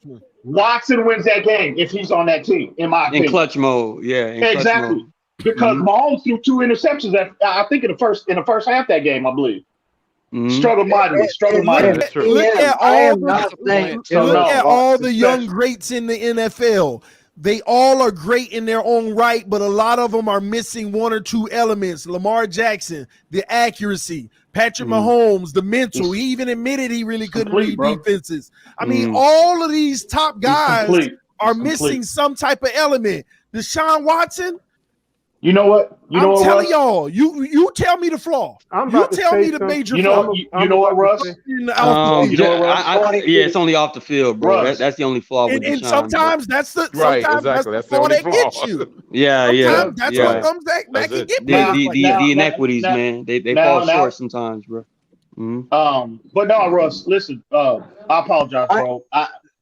Watson wins that game if he's on that team. In my opinion, in clutch mode, yeah, exactly. Mode. Because Mahomes threw 2 interceptions. I think in the first half that game, I believe. Struggled mightily. Look at all the young greats in the NFL. They all are great in their own right, but a lot of them are missing 1 or 2 elements. Lamar Jackson, the accuracy. Patrick Mahomes, the mental. He even admitted he really couldn't read defenses. I mean, all of these top guys are missing some type of element. Deshaun Watson, you know what? I'm telling y'all, you tell me the flaw. You tell me the major flaw. You know what, Russ? It's only off the field, bro. That's the only flaw with Deshaun. And sometimes that's the flaw that gets you. Yeah. That's what comes back and get the inequities, man. They fall short sometimes, bro. But no, Russ, listen. I apologize, bro.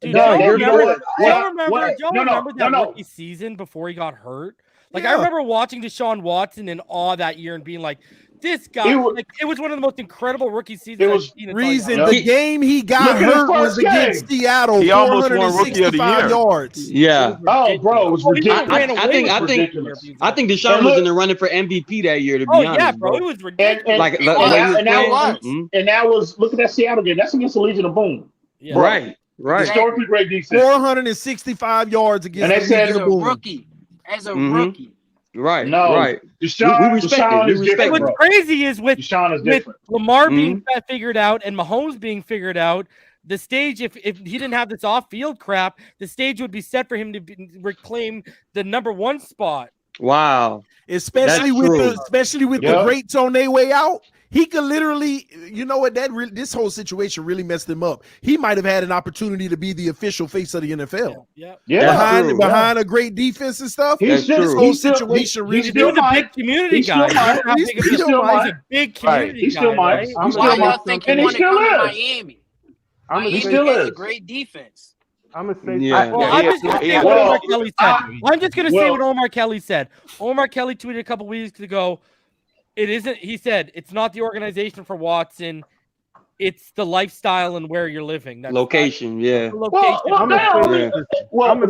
Dude, No, do you know what? y'all remember that No. rookie season before he got hurt? Like, I remember watching Deshaun Watson in awe that year and being like, this guy, it was one of the most incredible rookie seasons I've seen. The game he got hurt was against Seattle. He almost won Rookie of the 465 Year. yards. Yeah. Oh, bro, it was ridiculous. I think Deshaun was in the running for MVP that year. To be honest, bro, it was ridiculous. And that was look at that Seattle game. That's against the Legion of Boom. Yeah. Right. Historically great defense. 465 yards against And they said the Boom. As a rookie. Right. No, right. Deshaun, We respect Deshaun it. is We respect different, it. What's crazy is with Lamar being figured out and Mahomes being figured out, the stage, if he didn't have this off-field crap, the stage would be set for him to reclaim the #1 spot. Wow. Especially with the great Tony way out. He could literally, you know what, this whole situation really messed him up. He might have had an opportunity to be the official face of the NFL. Behind a great defense and stuff. This whole situation really. He was a big community guy. He's a big community guy. Right? Why y'all think he want to come to Miami? He still has is. a great defense. I'm gonna say. I'm just gonna say what Omar Kelly said. I'm just gonna say what Omar Kelly said. Omar Kelly tweeted a couple weeks ago. It isn't. He said it's not the organization for Watson. It's the lifestyle and where you're living. That's location, yeah. Location. Well, 90%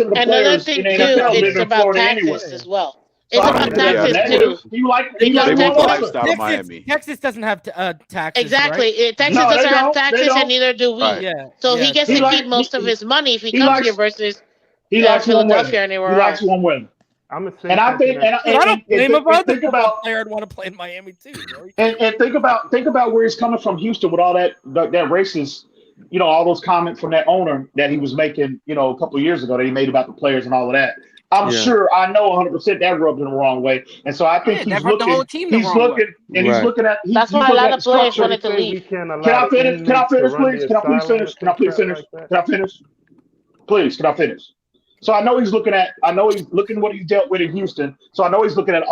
of the players in the NFL live in Florida anyway. As well. It's about taxes too. You like they want the lifestyle of Miami. Texas doesn't have taxes. Exactly. Right? Texas doesn't have taxes, and neither do we. Right. Yeah. So he gets to keep most of his money if he comes here versus Philadelphia or anywhere else. He likes one win. I'm gonna say, and I think, and I don't blame him about think about player I'd want to play in Miami too. Bro. And think about where he's coming from, Houston, with all that racist, all those comments from that owner that he was making, a couple of years ago that he made about the players and all of that. I'm sure, I know 100% that rubbed him the wrong way, and so I think he's looking. He's looking at. That's why a lot of players wanted to leave. Can I finish? Can I finish, please? Can I please finish? Can I please finish? Can I finish? Please, can I finish? So I know he's looking at what he's dealt with in Houston. So I know he's looking at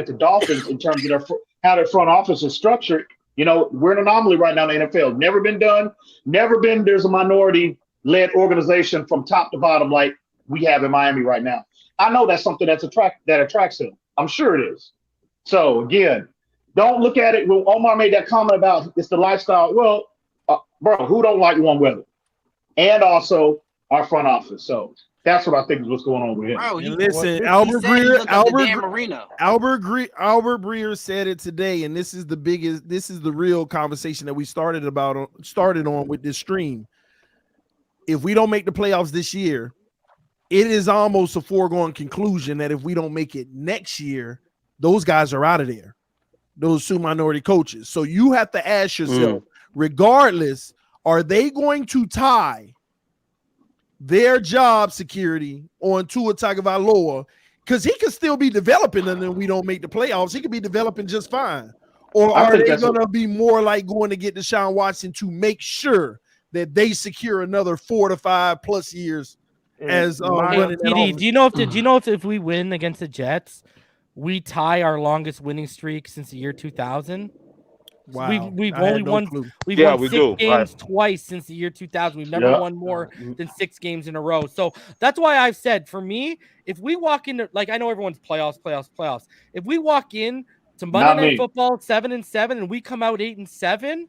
the Dolphins in terms of how their front office is structured. We're an anomaly right now in the NFL. Never been done. Never been. There's a minority-led organization from top to bottom like we have in Miami right now. I know that's something that attracts him. I'm sure it is. So again, don't look at it. When Omar made that comment about it's the lifestyle. Well, bro, who don't like warm weather? And also our front office. So that's what I think is what's going on with him. Bro, listen, Albert Breer said it today, and this is the real conversation that we started on with this stream. If we don't make the playoffs this year, it is almost a foregone conclusion that if we don't make it next year, those guys are out of there. Those two minority coaches. So you have to ask yourself, regardless, are they going to tie their job security on Tua Tagovailoa? Because he could still be developing, and then we don't make the playoffs. He could be developing just fine. Or are they going to be more like going to get Deshaun Watson to make sure that they secure another 4 to 5 plus years as running? TD, do you know if we win against the Jets, we tie our longest winning streak since the year 2000? Wow. We've only won. We've won 6 games twice since the year 2000. We've never won more than 6 games in a row. So that's why I've said, for me, if we walk into, like, I know everyone's playoffs. If we walk in to Monday Night Football 7-7 and we come out 8-7,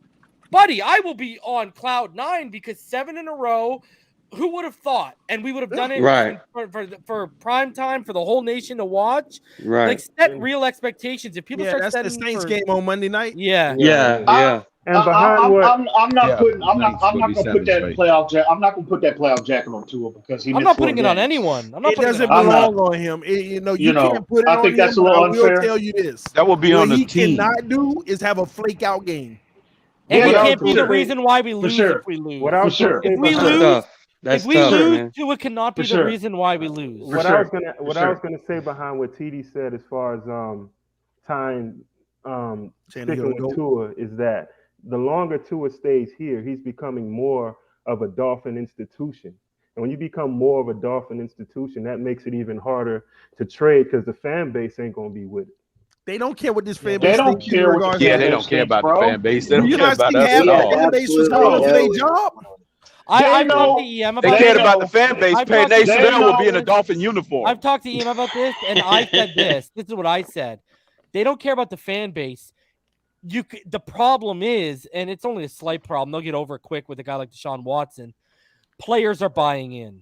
buddy, I will be on cloud 9 because 7 in a row. Who would have thought? And we would have done it for prime time for the whole nation to watch. Right. Like, set real expectations. If people start setting the Saints game on Monday night. Yeah. And I'm not going to put that playoff jacket. I'm not going to put that playoff jacket on Tua because I'm not putting it on anyone. It doesn't belong on him. You can't put it on him. I think that's a little unfair. I will tell you this. That would be on the team. What he cannot do is have a flake out game. And it can't be the reason why we lose if we lose. If we lose, Tua cannot be the reason why we lose. What I was gonna say behind what TD said as far as tying sticking with Tua is that the longer Tua stays here, he's becoming more of a Dolphin institution. And when you become more of a Dolphin institution, that makes it even harder to trade because the fan base ain't gonna be with it. They don't care what this fan They base don't thinks in care what regards the to Yeah, fan they that. don't care thinks, about the bro. fan base. They Do don't you care not about see us half at the all. fan base was Absolutely. going for their No. job? They I've talked to know. EM They about They cared this. about the know. fan base. I've Pat talked to They Nation EM will be about in a know. this. Dolphin uniform. I've talked to EM about this, and I said this. This is what I said. They don't care about the fan base. The problem is, and it's only a slight problem. They'll get over it quick with a guy like Deshaun Watson. Players are buying in.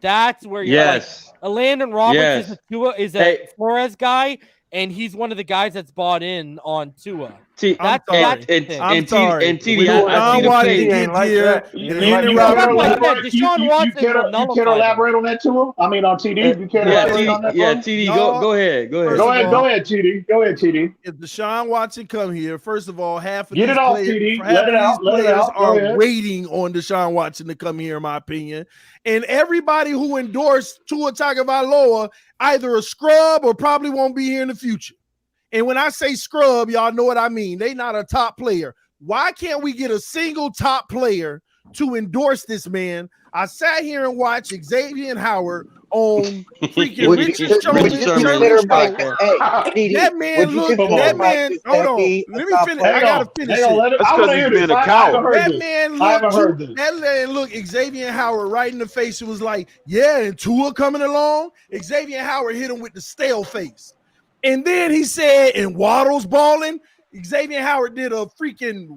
That's where you're like, Landon Roberts is a Flores guy, and he's one of the guys that's bought in on Tua. I'm sorry. I'm sorry. And TD, When I see Deshaun the Watson face. gets here, You and Landon care Roberts. to That's why I said elaborate? Deshaun Watson will You care nullify to them. elaborate on that too? I mean, on TD, you care to elaborate on that? Yeah, bro? TD, go ahead. First of all, Go ahead, TD. Go ahead, TD. if Deshaun Watson come here, first of all, half of Get these it off, players, TD. half Let of it these out. Let it players out. Go are ahead. waiting on Deshaun Watson to come here, in my opinion. And everybody who endorsed Tua Tagovailoa either a scrub or probably won't be here in the future. And when I say scrub, y'all know what I mean. They not a top player. Why can't we get a single top player to endorse this man? I sat here and watched Xavier Howard on freaking Richard Sherman. That man looked. That man. Hold on. Let me finish. I gotta finish it. I want to hear this. I haven't heard That this. man I haven't heard looked. this. That man looked Xavier Howard right in the face. It was like, yeah, and Tua coming along. Xavier Howard hit him with the stale face, and then he said, "And Waddle's balling." Xavier Howard did a freaking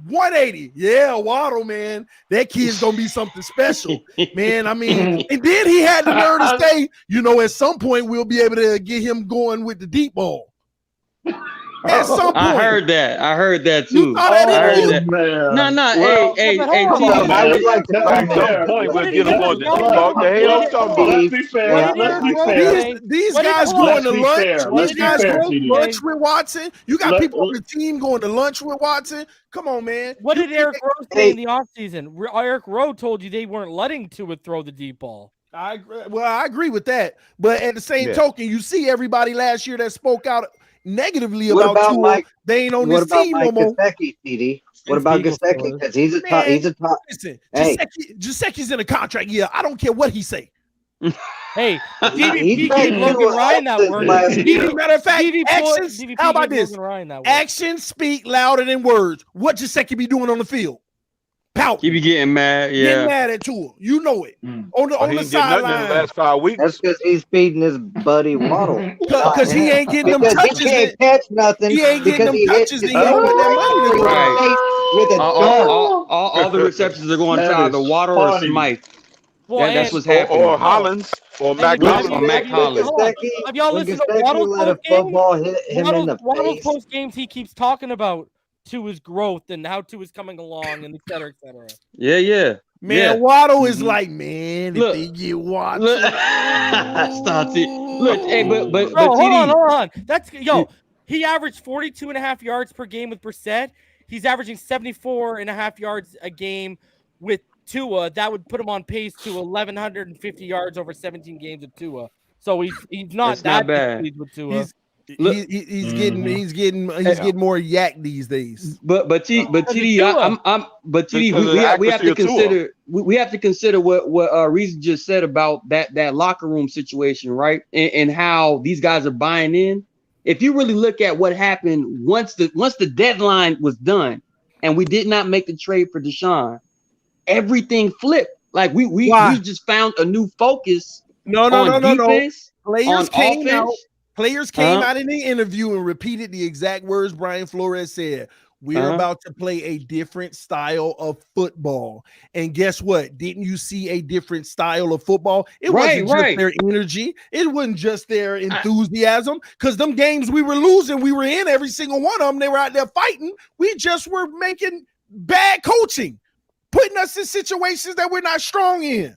180. Yeah, Waddle, man. That kid's gonna be something special, man. I mean, and then he had the nerve to say, at some point we'll be able to get him going with the deep ball. At some point. I heard that too. You thought that I heard in that. you? No, Well, hey, come TD. on, man. Like, Some point we'll get them on the dog. The hell I'm talking about? Let's be fair. Let's be fair. These guys going to lunch. Let's These be guys fair, going to TD. lunch with Watson. You got people on the team going to lunch with Watson. Come on, man. What did Eric Rowe say in the offseason? Eric Rowe told you they weren't letting Tua throw the deep ball. I agree with that. But at the same token, you see everybody last year that spoke out negatively about Tua. Mike? They ain't on What this about team Mike no more. Gesicki, TD? What about Gesicki? Because he's a top. He's a top. Listen, Hey. Gesicki's in a contract year. I don't care what he say. Hey, He DVP gave Logan Ryan that word. Matter of fact, actions. DVP How about gave this? Logan Ryan that word. Actions speak louder than words. What Gesicki be doing on the field? Pout. He be getting mad. Getting Yeah. mad at Tua. You know it. On the He ain't getting nothing in the sideline. last 5 weeks. That's because he's feeding his buddy Waddle. Because he ain't getting them Because touches. he can't catch nothing. He ain't getting because them he hit touches. And he don't put that money to Right. with a dart. All the receptions are going That to is either Waddle or funny. Smythe. Well, That's and- what's happening. Or Hollins or Mac Hollins. Hollins. Or Mac Hollins. Have y'all When listened to Gesicki Waddle's let a post game? football hit him in the Waddle's face. post games, he keeps talking about Tua's growth and how Tua's coming along and et cetera, et cetera. Yeah. Man, Waddle is like, man, if Look. they get Watson. Look, stop it. Look, hey, but Bro, hold TD. on. That's he averaged 42.5 yards per game with Brissett. He's averaging 74.5 yards a game with Tua. That would put him on pace to 1,150 yards over 17 games with Tua. So he's not That's that not bad. displeased with Tua. He's getting more yak these days. But TD, we have to consider we have to consider what Reason just said about that locker room situation, right? And how these guys are buying in. If you really look at what happened once the deadline was done, and we did not make the trade for Deshaun, everything flipped. Like we just found a new focus. No. Players came Uh-huh. out in the interview and repeated the exact words Brian Flores said. We're Uh-huh. about to play a different style of football. And guess what? Didn't you see a different style of football? It wasn't just their energy. It wasn't just their enthusiasm. Because them games we were losing, we were in every single one of them. They were out there fighting. We just were making bad coaching, putting us in situations that we're not strong in.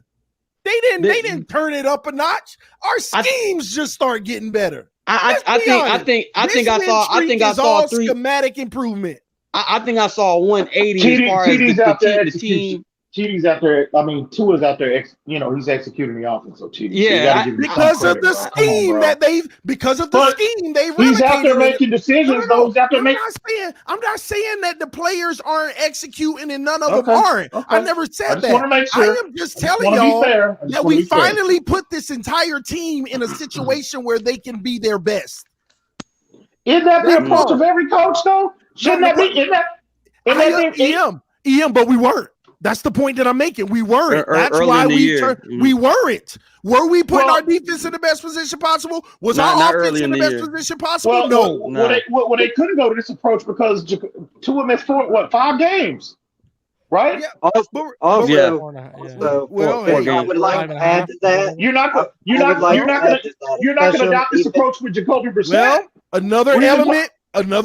They didn't turn it up a notch. Our schemes just start getting better. I think I saw all schematic improvement. I think I saw 180 as far as the team. TD's out there. I mean, Tua's out there. He's executing the offense. So TD, Because of the scheme they've He's out there making decisions. No, Those out there making. I'm not saying that the players aren't executing and none of them aren't. Okay. I never said I just that. wanna make sure. I am just telling y'all that we finally put this entire team in a situation where they can be their best. Isn't that the approach of every coach, though? Shouldn't that be? EM, but we weren't. That's the point that I'm making. We weren't. That's early why in the we year. we weren't. Were we putting our defense in the best position possible? Was our offense in the best position possible? Well, they couldn't go to this approach because Tua missed 5 games, right? I would like to add to that. You're not going to adopt this approach with Jacoby Brissett. Well, another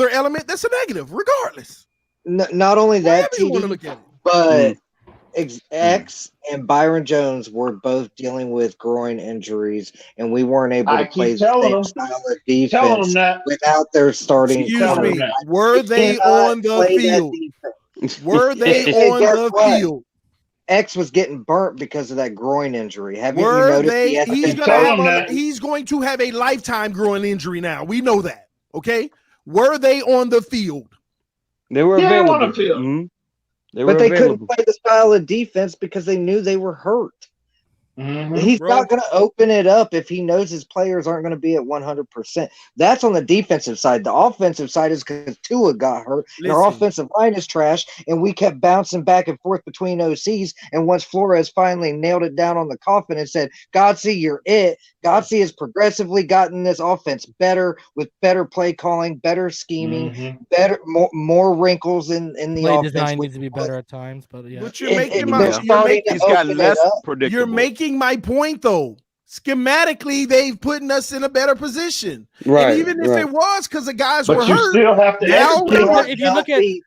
element that's a negative, regardless. Not only that, TD, but X and Byron Jones were both dealing with groin injuries, and we weren't able to play the same style of defense without their starting. Excuse me. Were they on the field? Were they on the field? X was getting burnt because of that groin injury. Haven't you noticed? He's going to have a lifetime groin injury now. We know that. Okay. Were they on the field? They were available. On the field. Mm-hmm. They couldn't play the style of defense because they knew they were hurt. Mm-hmm. He's not going to open it up if he knows his players aren't going to be at 100%. That's on the defensive side. The offensive side is because Tua got hurt. And our offensive line is trash, and we kept bouncing back and forth between OCs. And once Flores finally nailed it down on the coffin and said, "Godsey, you're it," Godsey has progressively gotten this offense better with better play calling, better scheming, better more wrinkles in the play offense. design needs to be better at times, but yeah. But you're making my point though. Schematically, they've put us in a better position. Right. And even if it was because the guys were hurt, you still have to if you look at if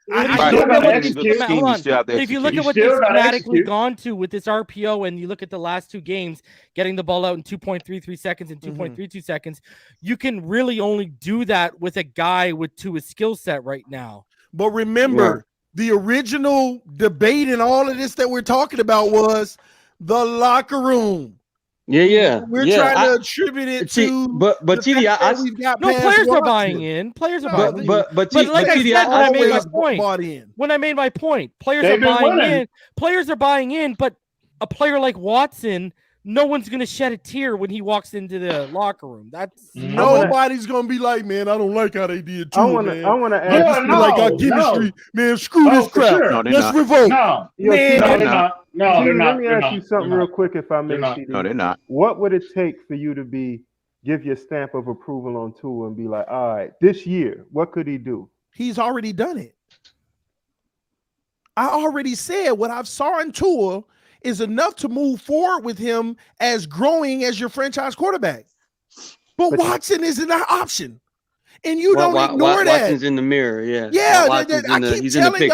you look at what they've schematically gone to with this RPO, and you look at the last 2 games, getting the ball out in 2.33 seconds and 2.32 seconds, you can really only do that with a guy with Tua's skill set right now. But remember, the original debate and all of this that we're talking about was the locker room. Yeah. We're trying to attribute it to. But TD, players are buying in. Players are buying in. But like I said, when I made my point, players are buying in. Players are buying in, but a player like Watson, no one's gonna shed a tear when he walks into the locker room. That's nobody's gonna be like, man, I don't like how they did too. I want to add, like our chemistry, man. Screw this crap. Sure. Let's revolt. Let me ask you something real quick, if I may. No, they're not. What would it take for you to give your stamp of approval on Tua and be like, all right, this year, what could he do? He's already done it. I already said what I've saw in Tua is enough to move forward with him as growing as your franchise quarterback. But Watson isn't an option. And you don't ignore that. Watson's in the mirror, I keep telling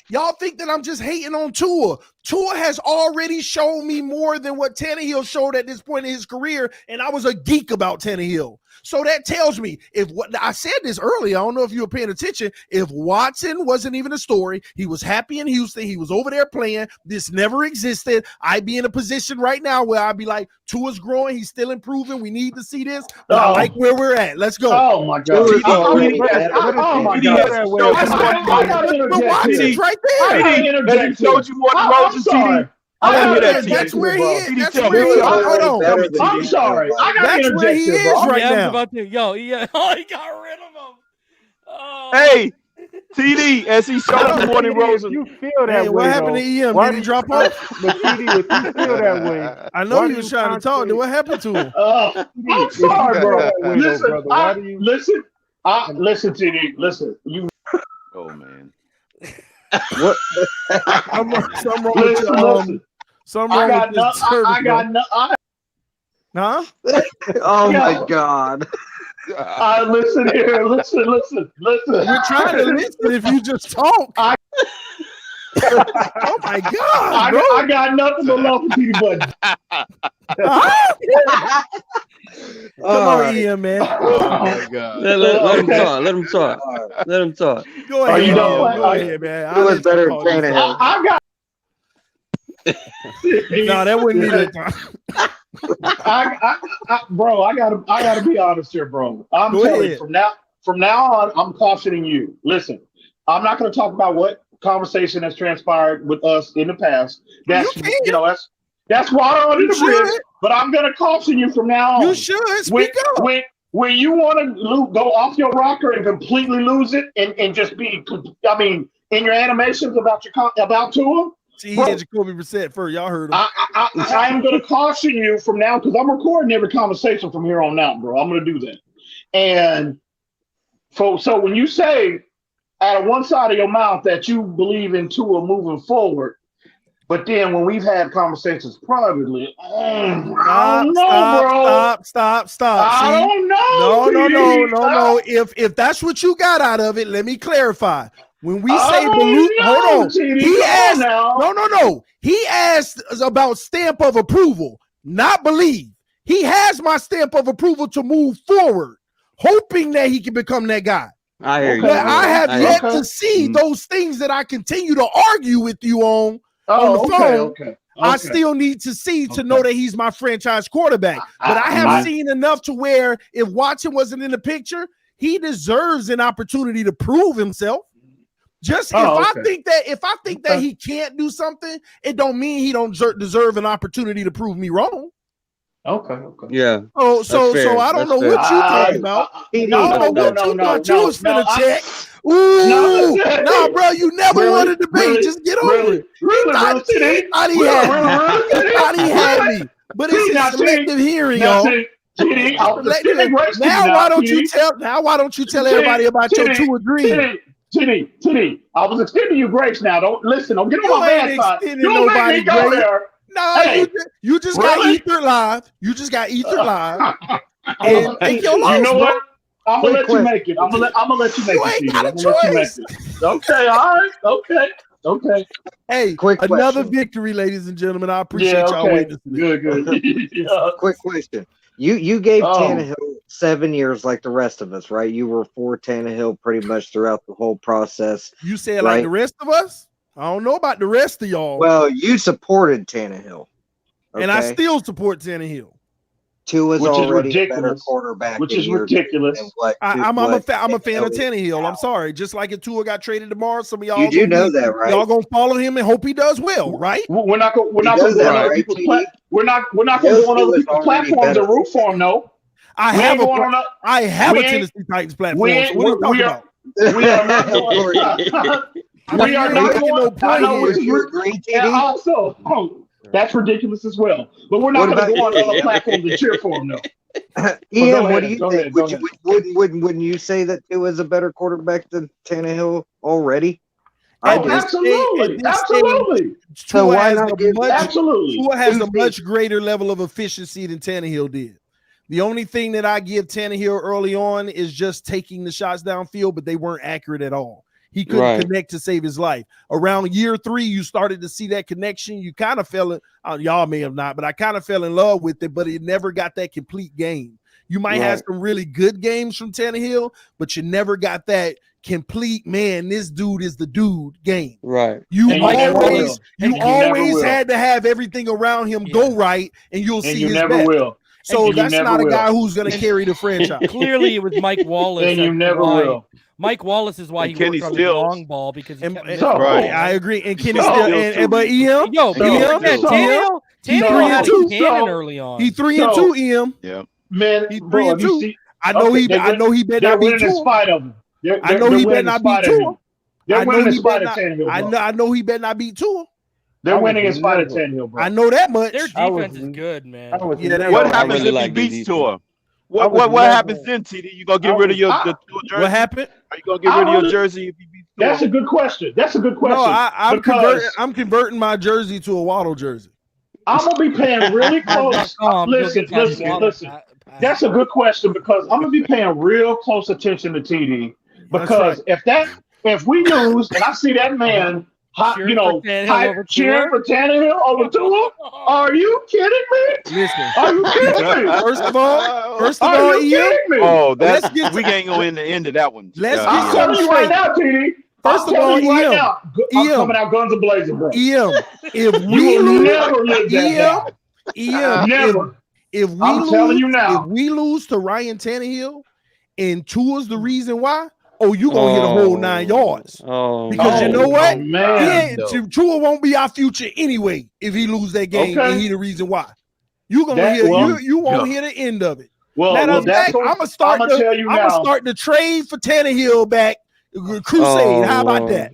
y'all think that I'm just hating on Tua. Tua has already shown me more than what Tannehill showed at this point in his career, and I was a geek about Tannehill. So that tells me, if what I said this earlier, I don't know if you were paying attention, if Watson wasn't even a story, he was happy in Houston, he was over there playing, this never existed, I'd be in a position right now where I'd be like, Tua's growing, he's still improving, we need to see this, but I like where we're at. Let's go. Oh my God. But Watson's right there. He showed you more than Roses, TD. I want to hear that. That's where he is. That's where he is. Hold on. I'm sorry. I got That's where he is right now. Oh, he got rid of him. Oh. Hey, TD, as he showed you more than Roses. You feel that way. What happened to EM? Did he drop off? But TD, if you feel that way, I know he was trying to talk. Then what happened to him? I'm sorry, bro. Listen, TD. Listen, you. Oh man. What? Some wrong with your I got no. Huh? Oh my God. Listen here. Listen. You're trying to listen if you just talk. Oh my God, bro. I got nothing but love for Peter Button. Come on, Ian, man. Oh my God. Let him talk. Go ahead. Go ahead, man. It was better than Tannehill. I got. No, that wouldn't be that. Bro, I gotta be honest here, bro. I'm telling you, from now on, I'm cautioning you. Listen, I'm not going to talk about what conversation has transpired with us in the past. That's water under the bridge. But I'm going to caution you from now on. You should speak up. when you want to go off your rocker and completely lose it and just be, I mean, in your animations about Tua. See, he had Jacoby Brissett first. Y'all heard him. I am going to caution you from now because I'm recording every conversation from here on out, bro. I'm going to do that. And so when you say out of one side of your mouth that you believe in Tua moving forward, but then when we've had conversations privately, I don't know, bro. Stop. I don't know. No. If that's what you got out of it, let me clarify. When we say believe, hold on. He asked, no. He asked about stamp of approval, not believe. He has my stamp of approval to move forward, hoping that he can become that guy. I hear you. But I have yet to see those things that I continue to argue with you on the phone. I still need to see to know that he's my franchise quarterback. But I have seen enough to where if Watson wasn't in the picture, he deserves an opportunity to prove himself. Just I think that he can't do something, it don't mean he don't deserve an opportunity to prove me wrong. Okay. Yeah. So I don't know what you talking about. I don't know what you thought you was finna check. Ooh, nah, bro, you never won a debate. Just get over it. He thought he had me. But it's a selective hearing, y'all. Now why don't you tell everybody about your Tua dream? TD, I was extending you grace now. Don't get on my bad side. You make me go there. No, hey, you just got Ether Live. You just got Ether Live. And take your loss, you know what? I'm gonna Quick let you make it. I'm gonna let you make it. ain't got a I'm gonna let you make it. Okay, all right. Okay. Hey, another victory, ladies and gentlemen. I appreciate y'all witnessing. Good. Yeah. Quick question. You gave Tannehill 7 years like the rest of us, right? You were for Tannehill pretty much throughout the whole process. You said like the rest of us? I don't know about the rest of y'all. Well, you supported Tannehill. Okay? And I still support Tannehill. Tua's already a better quarterback. Which is ridiculous. I'm a fan of Tannehill. I'm sorry. Just like if Tua got traded tomorrow, some of y'all you do know that, right? Y'all gonna follow him and hope he does well, right? We're not gonna go on other people's platforms and root for him, no. I have a Tennessee Titans platform. So what are you talking about? We are not going. We are not going. I know what you agree, and also, that's ridiculous as well. But we're not going to go on other platforms and cheer for him, though. Ian, what do you think? Wouldn't you say that Tua is a better quarterback than Tannehill already? Absolutely. So why not give? Tua has a much greater level of efficiency than Tannehill did. The only thing that I give Tannehill early on is just taking the shots downfield, but they weren't accurate at all. He couldn't connect to save his life. Around year 3, you started to see that connection. You kind of fell in, y'all may have not, but I kind of fell in love with it, but it never got that complete game. You might have some really good games from Tannehill, but you never got that complete, man, this dude is the dude game. Right. You always had to have everything around him go right, and you'll see his best. So that's not a guy who's going to carry the franchise. Clearly, it was Mike Wallace. And you never will. Mike Wallace is why he worked on the long ball because I agree. And Kenny still, but EM, Tannehill had a cannon early on. He 3-2, EM. Yeah, man, he 3-2. I know he better not be Tua. I know he better not be Tua. I know he better not beat Tua. They're winning in spite of Tannehill, bro. I know that much. Their defense is good, man. What happens if he beats Tua? What happens then, TD? You gonna get rid of your Tua jersey? What happened? Are you gonna get rid of your jersey if he beats Tua? That's a good question. No, I'm converting my jersey to a Waddle jersey. I'm gonna be paying really close. Listen. That's a good question because I'm gonna be paying real close attention to TD because if we lose and I see that man. Cheering for Tannehill over Tua? Are you kidding me? Listen. Are you kidding me? First of all, EM. We ain't gonna end of that one. I'm telling you right now, TD. First of all, EM. I'm coming out guns a blazing, bro. EM. If we lose to Ryan Tannehill and Tua's the reason why, you gonna hit a whole 9 yards. Because you know what? Tua won't be our future anyway if he lose that game and he the reason why. You gonna you won't hear the end of it. Matter of fact, I'm gonna start the trade for Tannehill back. Crusade. How about that?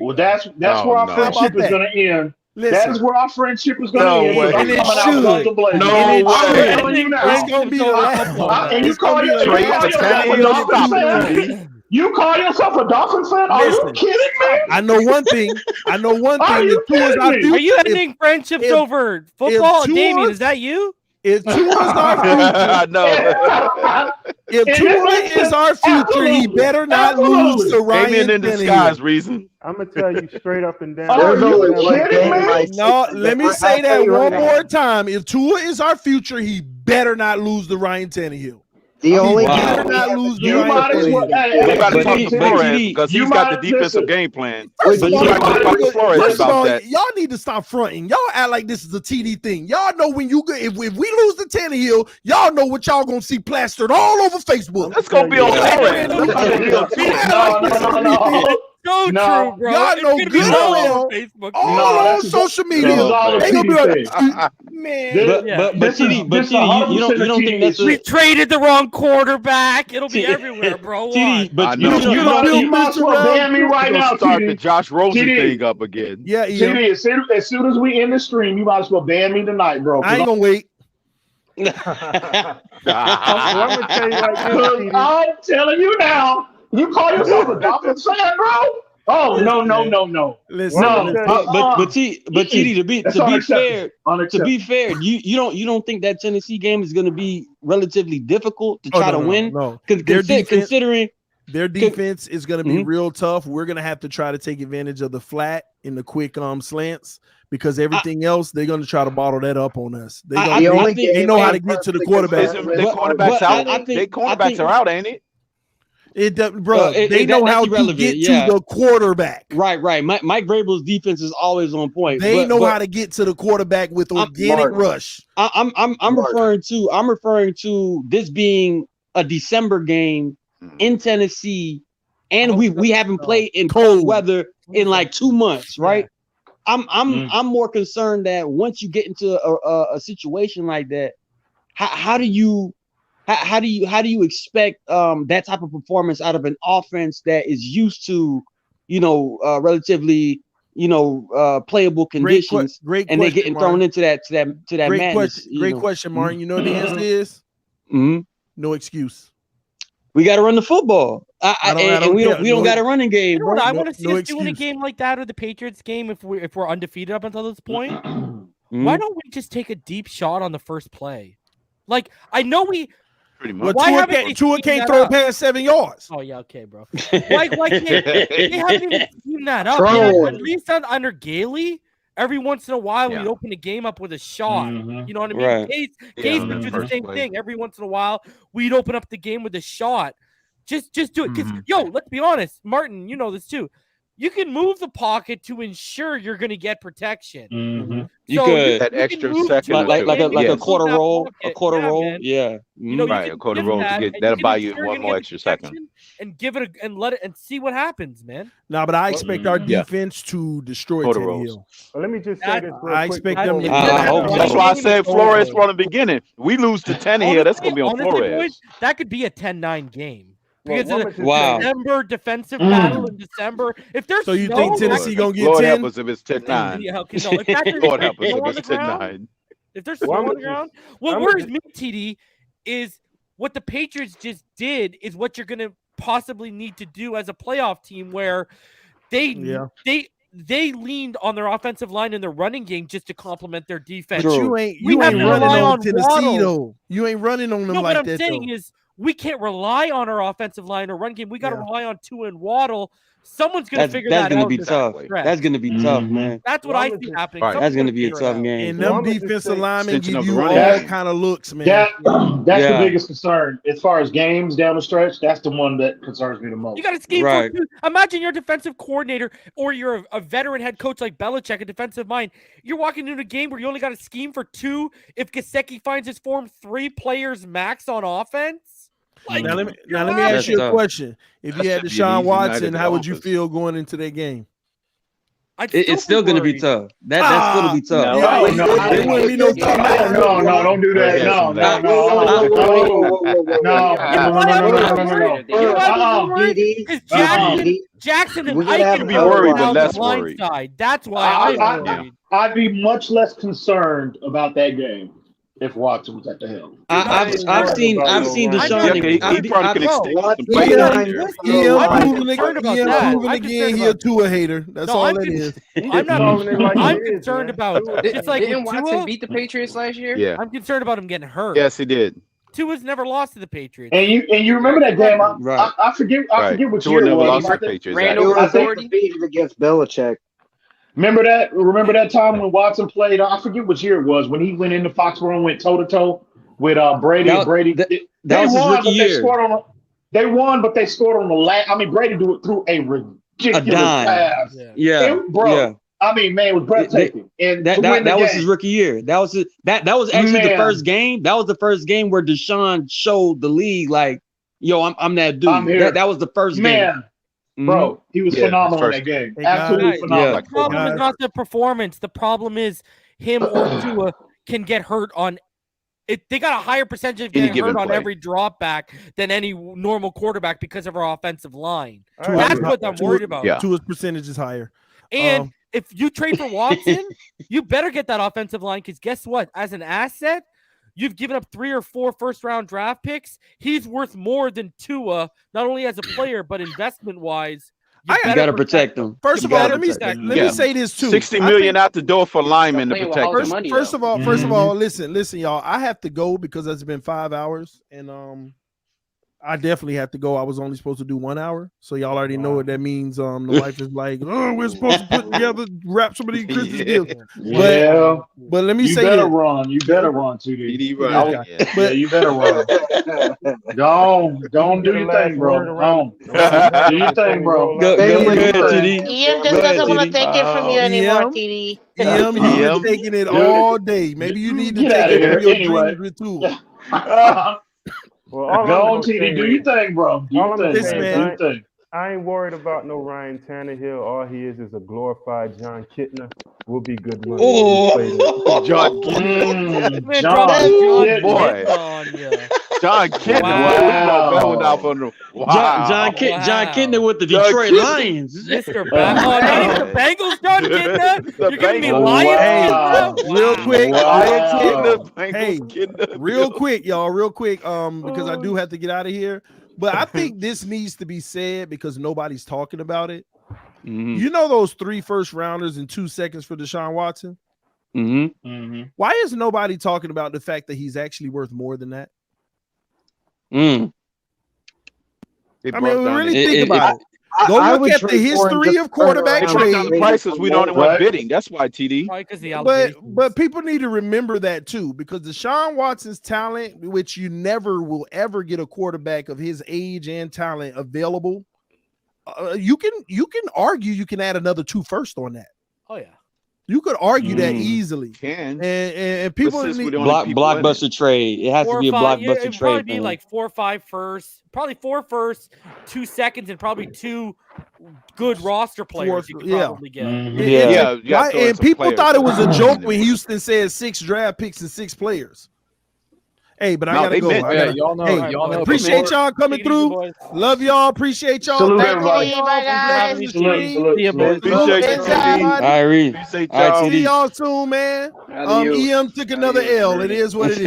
Well, that's where our friendship is going to end. Listen, that's where our friendship is going to end. And it should. I'm telling you now. It's gonna be the last. And you call yourself a Dolphins fan? You call yourself a Dolphins fan? Are you kidding me? I know one thing. If Tua's our future, Are you ending friendships over football? Damien, is that you? If Tua is our future, if Tua is our future, he better not lose to Ryan Damien in disguise, reason. I'm gonna tell you straight up and down. No, let me say that one more time. If Tua is our future, he better not lose to Ryan Tannehill. The only better not lose to You Ryan might as well. Tannehill. We got to talk to Flores because he's got the defensive game plan. First of all, that. y'all need to stop fronting. Y'all act like this is a TD thing. Y'all know when you go, if we lose to Tannehill, y'all know what y'all gonna see plastered all over Facebook. That's gonna be on Flores. So No. true, bro. Y'all It's know gonna be good all and well. over Facebook. All on social media. They gonna be like, man. But TD, you don't think that's We traded the wrong quarterback. It'll be everywhere, bro. TD, but You might as well ban me right now, Start the TD. Josh Rosen TD. thing up again. Yeah, TD, as soon as we end the stream, you might as well ban me tonight, bro. I ain't gonna wait. Well, I'm gonna tell you like this, TD. I'm telling you now, you call yourself a Dolphins fan, bro? Oh no. Listen, No. but TD, to be Unacceptable. fair, you don't think that Tennessee game is going to be relatively difficult to try to win? No. Considering their defense is going to be real tough. We're going to have to try to take advantage of the flat and the quick slants because everything else they're going to try to bottle that up on us. They know how to get to the quarterback. Their quarterbacks out. Their quarterbacks are out, ain't it? They know how to get to the quarterback. Right. Mike Vrabel's defense is always on point. They know how to get to the quarterback with organic rush. I'm referring to this being a December game in Tennessee, and we haven't played in cold weather in like 2 months, right? I'm more concerned that once you get into a situation like that, how do you expect that type of performance out of an offense that is used to, relatively, playable conditions, and they're getting thrown into that madness? Great question, Martin. You know what the answer is? No excuse. We got to run the football, and we don't got a running game. You know what bro. I want to see us do in a game like that, or the Patriots game, if we're undefeated up until this point. Why don't we just take a deep shot on the first play? Like, I know we. Pretty much. Tua can't throw past 7 yards. Oh yeah, okay, bro. Why can't they haven't even seen that up? At least under Gailey, every once in a while we'd open the game up with a shot. You know what I mean? Right. Case would do the same thing. Every once in a while we'd open up the game with a shot. Just do it. Because let's be honest, Martin, you know this too. You can move the pocket to ensure you're going to get protection. You could that extra second, like a quarter roll, yeah. Right, a quarter roll to get that'll buy you one more extra second, and give it and let it and see what happens, man. No, but I expect our defense to destroy Tannehill. Well, let me just say this. I expect them. That's why I said Flores from the beginning. We lose to Tannehill, that's going to be on Flores. Boys, that could be a 10-9 game. Because of the December defensive battle in December. If there's so you think Tennessee gonna get Lord 10? help us if it's 10-9. Yeah, okay, no, if Lord help us if it's 10-9. If there's snow on the ground, what worries me, TD, is what the Patriots just did is what you're gonna possibly need to do as a playoff team, where they leaned on their offensive line and their running game just to complement their defense. But you ain't running on Tennessee though. You ain't running on them like that. What I'm saying is, we can't rely on our offensive line or run game. We got to rely on Tua and Waddle. Someone's going to figure that out. That's going to be tough. That's going to be tough, man. That's what I see happening. Right. That's going to be a tough game. And them defensive linemen give you all kind of looks, man. That's the biggest concern. As far as games down the stretch, that's the one that concerns me the most. You got to scheme for two. Imagine you're a defensive coordinator or you're a veteran head coach like Belichick, a defensive mind. You're walking into a game where you only got to scheme for 2. If Gesicki finds his form, 3 players max on offense. Like, now let me ask you a question. If you had Deshaun Watson, how would you feel going into that game? It's still going to be tough. That's going to be tough. Don't do that. No. Jackson and Ike be worried, but less worried. That's why I'm worried. I'd be much less concerned about that game if Watson was at the helm. I've seen Deshaun. He probably could extend some proving again. He a Tua hater. That's all it is. I'm concerned about. It's like didn't Watson beat the Patriots last year? Yeah. I'm concerned about him getting hurt. Yes, he did. Tua's never lost to the Patriots. And you remember that game? I forget what Tua year never it was. lost to the Patriots. I think defeated against Belichick. Remember that time when Watson played? I forget which year it was when he went into Foxborough and went toe to toe with Brady. That was his rookie year. They won, but they scored on the last. I mean, Brady threw a ridiculous pass. I mean, man, it was breathtaking. And that was his rookie year. That was actually the first game. That was the first game where Deshaun showed the league, like, yo, I'm that dude. That was the first game. Bro, he was phenomenal in that game. Absolutely phenomenal. The problem is not the performance. The problem is him or Tua can get hurt on it. They got a higher percentage of getting hurt on every drop back than any normal quarterback because of our offensive line. That's what I'm worried about. Tua's percentage is higher. And if you trade for Watson, you better get that offensive line because guess what? As an asset, you've given up 3 or 4 first-round draft picks. He's worth more than Tua, not only as a player, but investment-wise. You got to protect him. First of all, let me say this too. $60 million out the door for linemen to protect him. First of all, listen, y'all. I have to go because it's been 5 hours, and I definitely have to go. I was only supposed to do 1 hour, so y'all already know what that means. The wife is like, "Oh, we're supposed to put together, wrap some of these Christmas gifts." But let me say, you better run, TD. But you better run. Don't do your thing, bro. Do your thing, bro. Go ahead, TD. Ian just doesn't want to take it from you anymore, TD. He's taking it all day. Maybe you need to take it from your dreams with too. Well, go on, TD. Do your thing, bro. I ain't worried about no Ryan Tannehill. All he is a glorified John Kitna. We'll be good money. John Kitna. John Kitna. John Kitna with the Detroit Lions. Mr. Bengals, John Kitna. You're giving me Lions. Real quick, y'all. Real quick, because I do have to get out of here. But I think this needs to be said because nobody's talking about it. You know those 3 first-rounders and 2 seconds for Deshaun Watson? Why is nobody talking about the fact that he's actually worth more than that? I mean, really think about it. Go look at the history of quarterback trades. Prices we don't want bidding. That's why, TD. But people need to remember that too, because Deshaun Watson's talent, which you never will ever get a quarterback of his age and talent available, you can argue you can add another 2 first on that. Oh yeah. You could argue that easily. And people need blockbuster trade. It has to be a blockbuster trade. It'd probably be like 4 or 5 firsts, probably 4 firsts, 2 seconds, and probably 2 good roster players you could probably get. And people thought it was a joke when Houston said 6 draft picks and 6 players. Hey, but I gotta go. Y'all know. Appreciate y'all coming through. Love y'all. Appreciate y'all. Salute everybody. Appreciate you. See y'all soon, man. EM took another L. It is what it is.